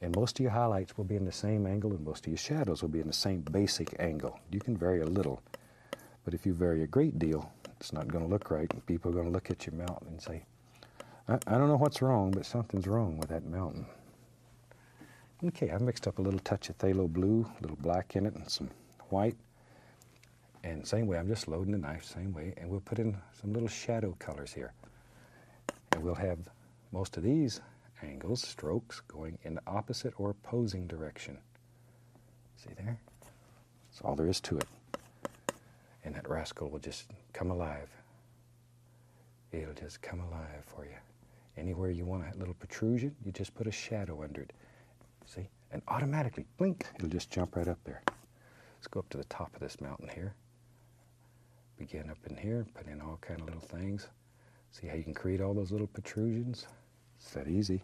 A: And most of your highlights will be in the same angle, and most of your shadows will be in the same basic angle. You can vary a little, but if you vary a great deal, it's not going to look right, and people are going to look at your mountain and say, I don't know what's wrong, but something's wrong with that mountain. Okay, I mixed up a little touch of phthalo blue, a little black in it, and some white. And same way, I'm just loading the knife, same way, and we'll put in some little shadow colors here. And we'll have most of these angles, strokes, going in the opposite or opposing direction. See there? That's all there is to it. And that rascal will just come alive. It'll just come alive for you. Anywhere you want a little protrusion, you just put a shadow under it. See? And automatically, blink, it'll just jump right up there. Let's go up to the top of this mountain here. Begin up in here, put in all kind of little things. See how you can create all those little protrusions? It's that easy.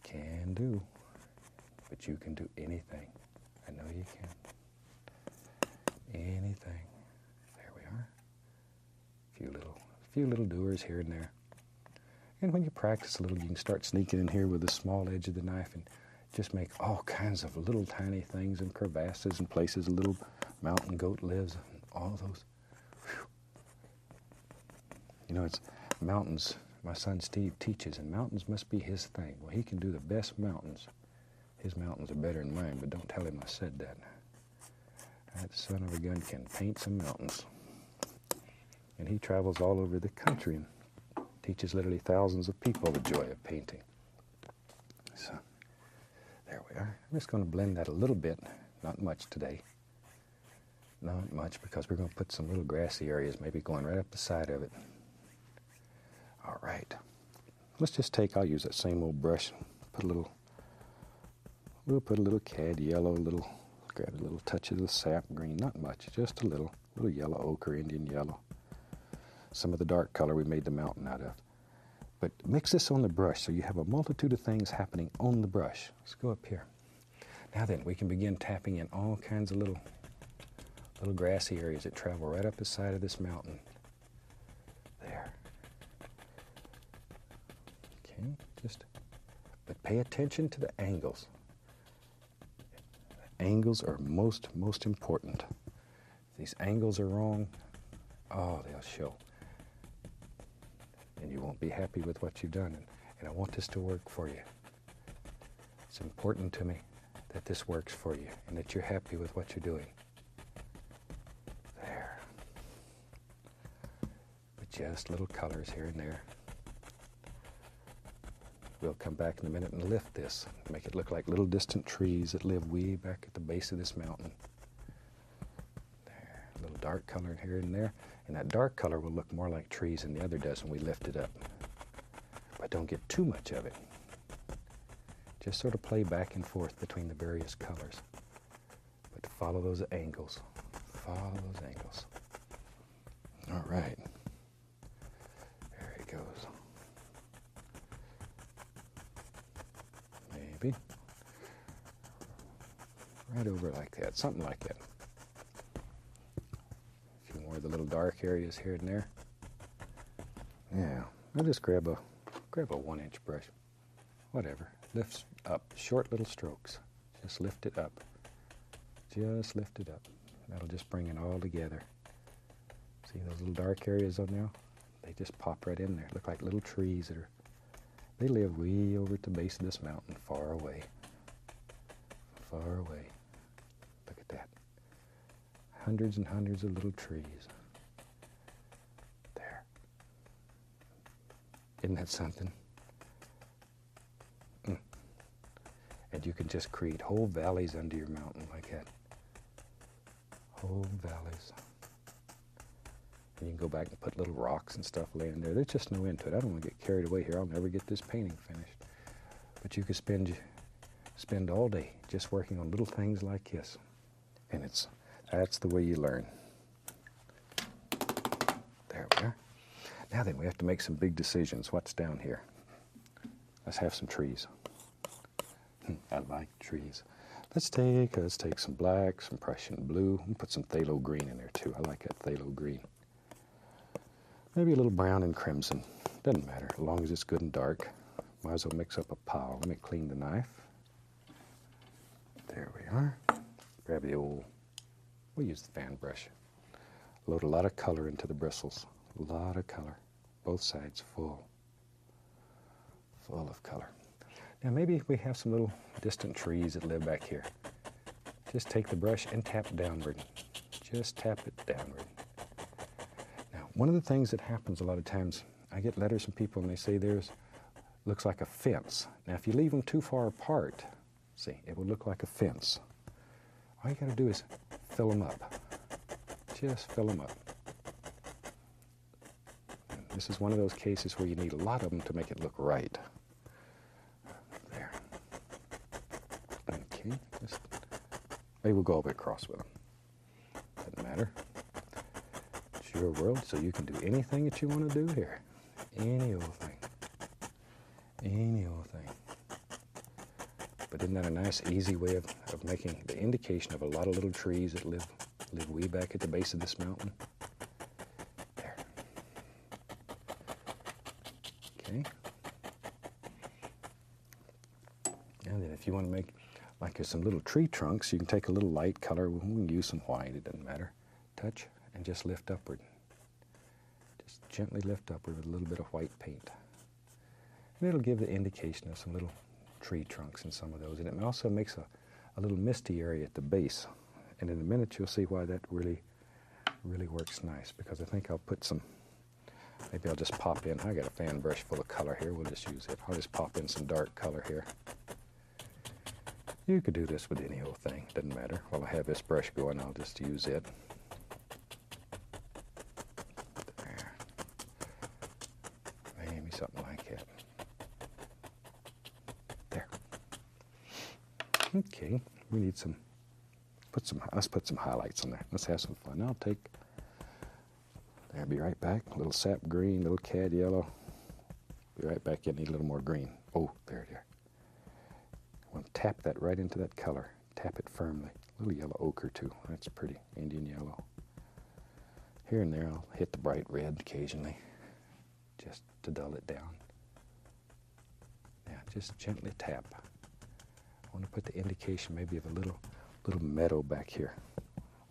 A: Can do. But you can do anything. I know you can. Anything. There we are. A few little doers here and there. And when you practice a little, you can start sneaking in here with the small edge of the knife and just make all kinds of little tiny things and crevasses and places a little mountain goat lives, and all those. Whew. You know, it's mountains. My son Steve teaches, and mountains must be his thing. Well, he can do the best mountains. His mountains are better than mine, but don't tell him I said that. That son of a gun can paint some mountains. And he travels all over the country and teaches literally thousands of people the joy of painting. So, there we are. I'm just going to blend that a little bit, not much today. Not much, because we're going to put some little grassy areas, maybe going right up the side of it. All right. Let's just I'll use that same old brush, we'll put a little cad yellow, grab a little touch of the sap green, not much, just a little yellow ochre, Indian yellow. Some of the dark color we made the mountain out of. But mix this on the brush so you have a multitude of things happening on the brush. Let's go up here. Now then, we can begin tapping in all kinds of little grassy areas that travel right up the side of this mountain. There. Okay, but pay attention to the angles. Angles are most important. If these angles are wrong, oh, they'll show. And you won't be happy with what you've done. And I want this to work for you. It's important to me that this works for you and that you're happy with what you're doing. There. But just little colors here and there. We'll come back in a minute and lift this, make it look like little distant trees that live way back at the base of this mountain. There, a little dark color here and there, and that dark color will look more like trees than the other does when we lift it up. But don't get too much of it. Just sort of play back and forth between the various colors. But follow those angles. Follow those angles. All right. There it goes. Maybe. Right over like that, something like that. A few more of the little dark areas here and there. Yeah, I'll just grab a 1-inch brush. Whatever. Lifts up, short little strokes. Just lift it up. Just lift it up. That'll just bring it all together. See those little dark areas on there? They just pop right in there. Look like little trees that are, they live way over at the base of this mountain, far away. Far away. Look at that. Hundreds and hundreds of little trees. There. Isn't that something? And you can just create whole valleys under your mountain like that. Whole valleys. And you can go back and put little rocks and stuff laying there. There's just no end to it. I don't want to get carried away here. I'll never get this painting finished. But you could spend all day just working on little things like this. And that's the way you learn. There we are. Now then, we have to make some big decisions. What's down here? Let's have some trees. I like trees. Let's take some black, some Prussian blue, and put some phthalo green in there too. I like that phthalo green. Maybe a little brown and crimson. Doesn't matter, as long as it's good and dark. Might as well mix up a pile. Let me clean the knife. There we are. Grab the we'll use the fan brush. Load a lot of color into the bristles. A lot of color. Both sides full of color. Now maybe we have some little distant trees that live back here. Just take the brush and tap downward. Just tap it downward. Now, one of the things that happens a lot of times, I get letters from people and they say looks like a fence. Now if you leave them too far apart, see, it will look like a fence. All you got to do is fill them up. Just fill them up. And this is one of those cases where you need a lot of them to make it look right. There. Okay, maybe we'll go all the way across with them. Doesn't matter. It's your world, so you can do anything that you want to do here. Any old thing. Any old thing. But isn't that a nice, easy way of making the indication of a lot of little trees that live way back at the base of this mountain? There. Okay. And then if you want to make like there's some little tree trunks, you can take a little light color. We can use some white, it doesn't matter. Touch and just lift upward. Just gently lift upward with a little bit of white paint. And it'll give the indication of some little tree trunks in some of those. And it also makes a little misty area at the base. And in a minute you'll see why that really works nice, because I think I'll put some, maybe I'll just pop in, I got a fan brush full of color here, we'll just use it. I'll just pop in some dark color here. You could do this with any old thing, doesn't matter. While I have this brush going, I'll just use it. There. Maybe something like that. There. Okay, we need let's put some highlights on there. Let's have some fun. I'll be right back. A little sap green, a little cad yellow. Be right back in. Need a little more green. Oh, there it is. I want to tap that right into that color. Tap it firmly. A little yellow ochre too. That's pretty. Indian yellow. Here and there I'll hit the bright red occasionally, just to dull it down. Yeah, just gently tap. I want to put the indication maybe of a little meadow back here,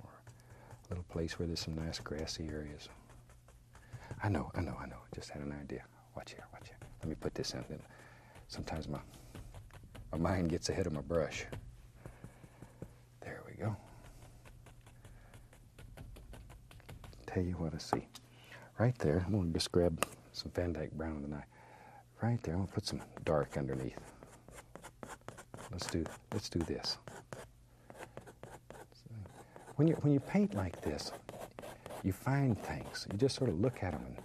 A: or a little place where there's some nice grassy areas. I know. Just had an idea. Watch here. Let me put this in. Sometimes my mind gets ahead of my brush. There we go. Tell you what I see. Right there, I'm going to just grab some Van Dyke brown with a knife. Right there, I'm going to put some dark underneath. Let's do this. When you paint like this, you find things. You just sort of look at them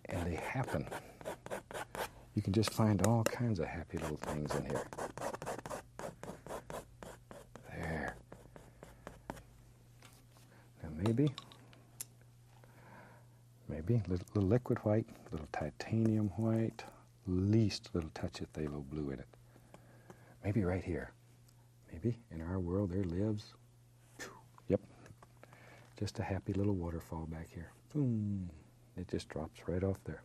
A: and they happen. You can just find all kinds of happy little things in here. There. Now maybe a little liquid white, a little titanium white, least little touch of phthalo blue in it. Maybe right here. Maybe in our world there lives, yep, just a happy little waterfall back here. Boom. It just drops right off there.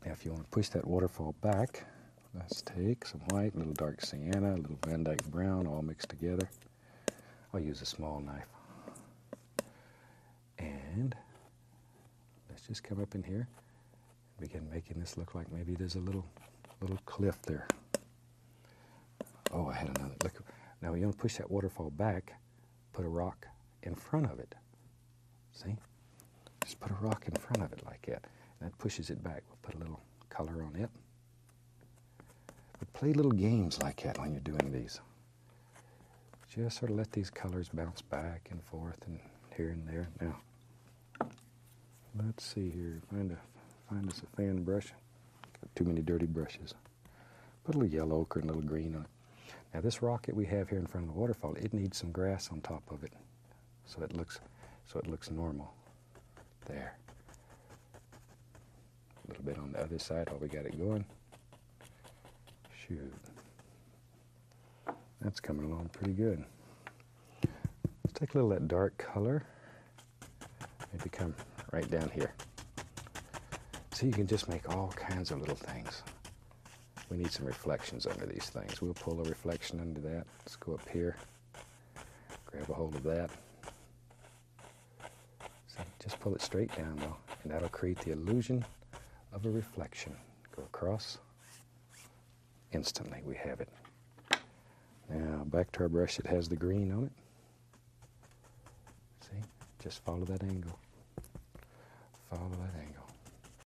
A: Now if you want to push that waterfall back, let's take some white, a little dark sienna, a little Van Dyke brown, all mixed together. I'll use a small knife. And let's just come up in here and begin making this look like maybe there's a little cliff there. Oh, I had another. Look. Now you want to push that waterfall back, put a rock in front of it. See? Just put a rock in front of it like that. And that pushes it back. We'll put a little color on it. But play little games like that when you're doing these. Just sort of let these colors bounce back and forth and here and there. Now, let's see here. Find us a fan brush. Got too many dirty brushes. Put a little yellow ochre and a little green on it. Now this rock that we have here in front of the waterfall, it needs some grass on top of it, so it looks normal. There. A little bit on the other side while we got it going. Shoot. That's coming along pretty good. Let's take a little of that dark color. Maybe come right down here. So you can just make all kinds of little things. We need some reflections under these things. We'll pull a reflection under that. Let's go up here. Grab a hold of that. So just pull it straight down though, and that'll create the illusion of a reflection. Go across. Instantly we have it. Now back to our brush that has the green on it. See? Just follow that angle. Follow that angle.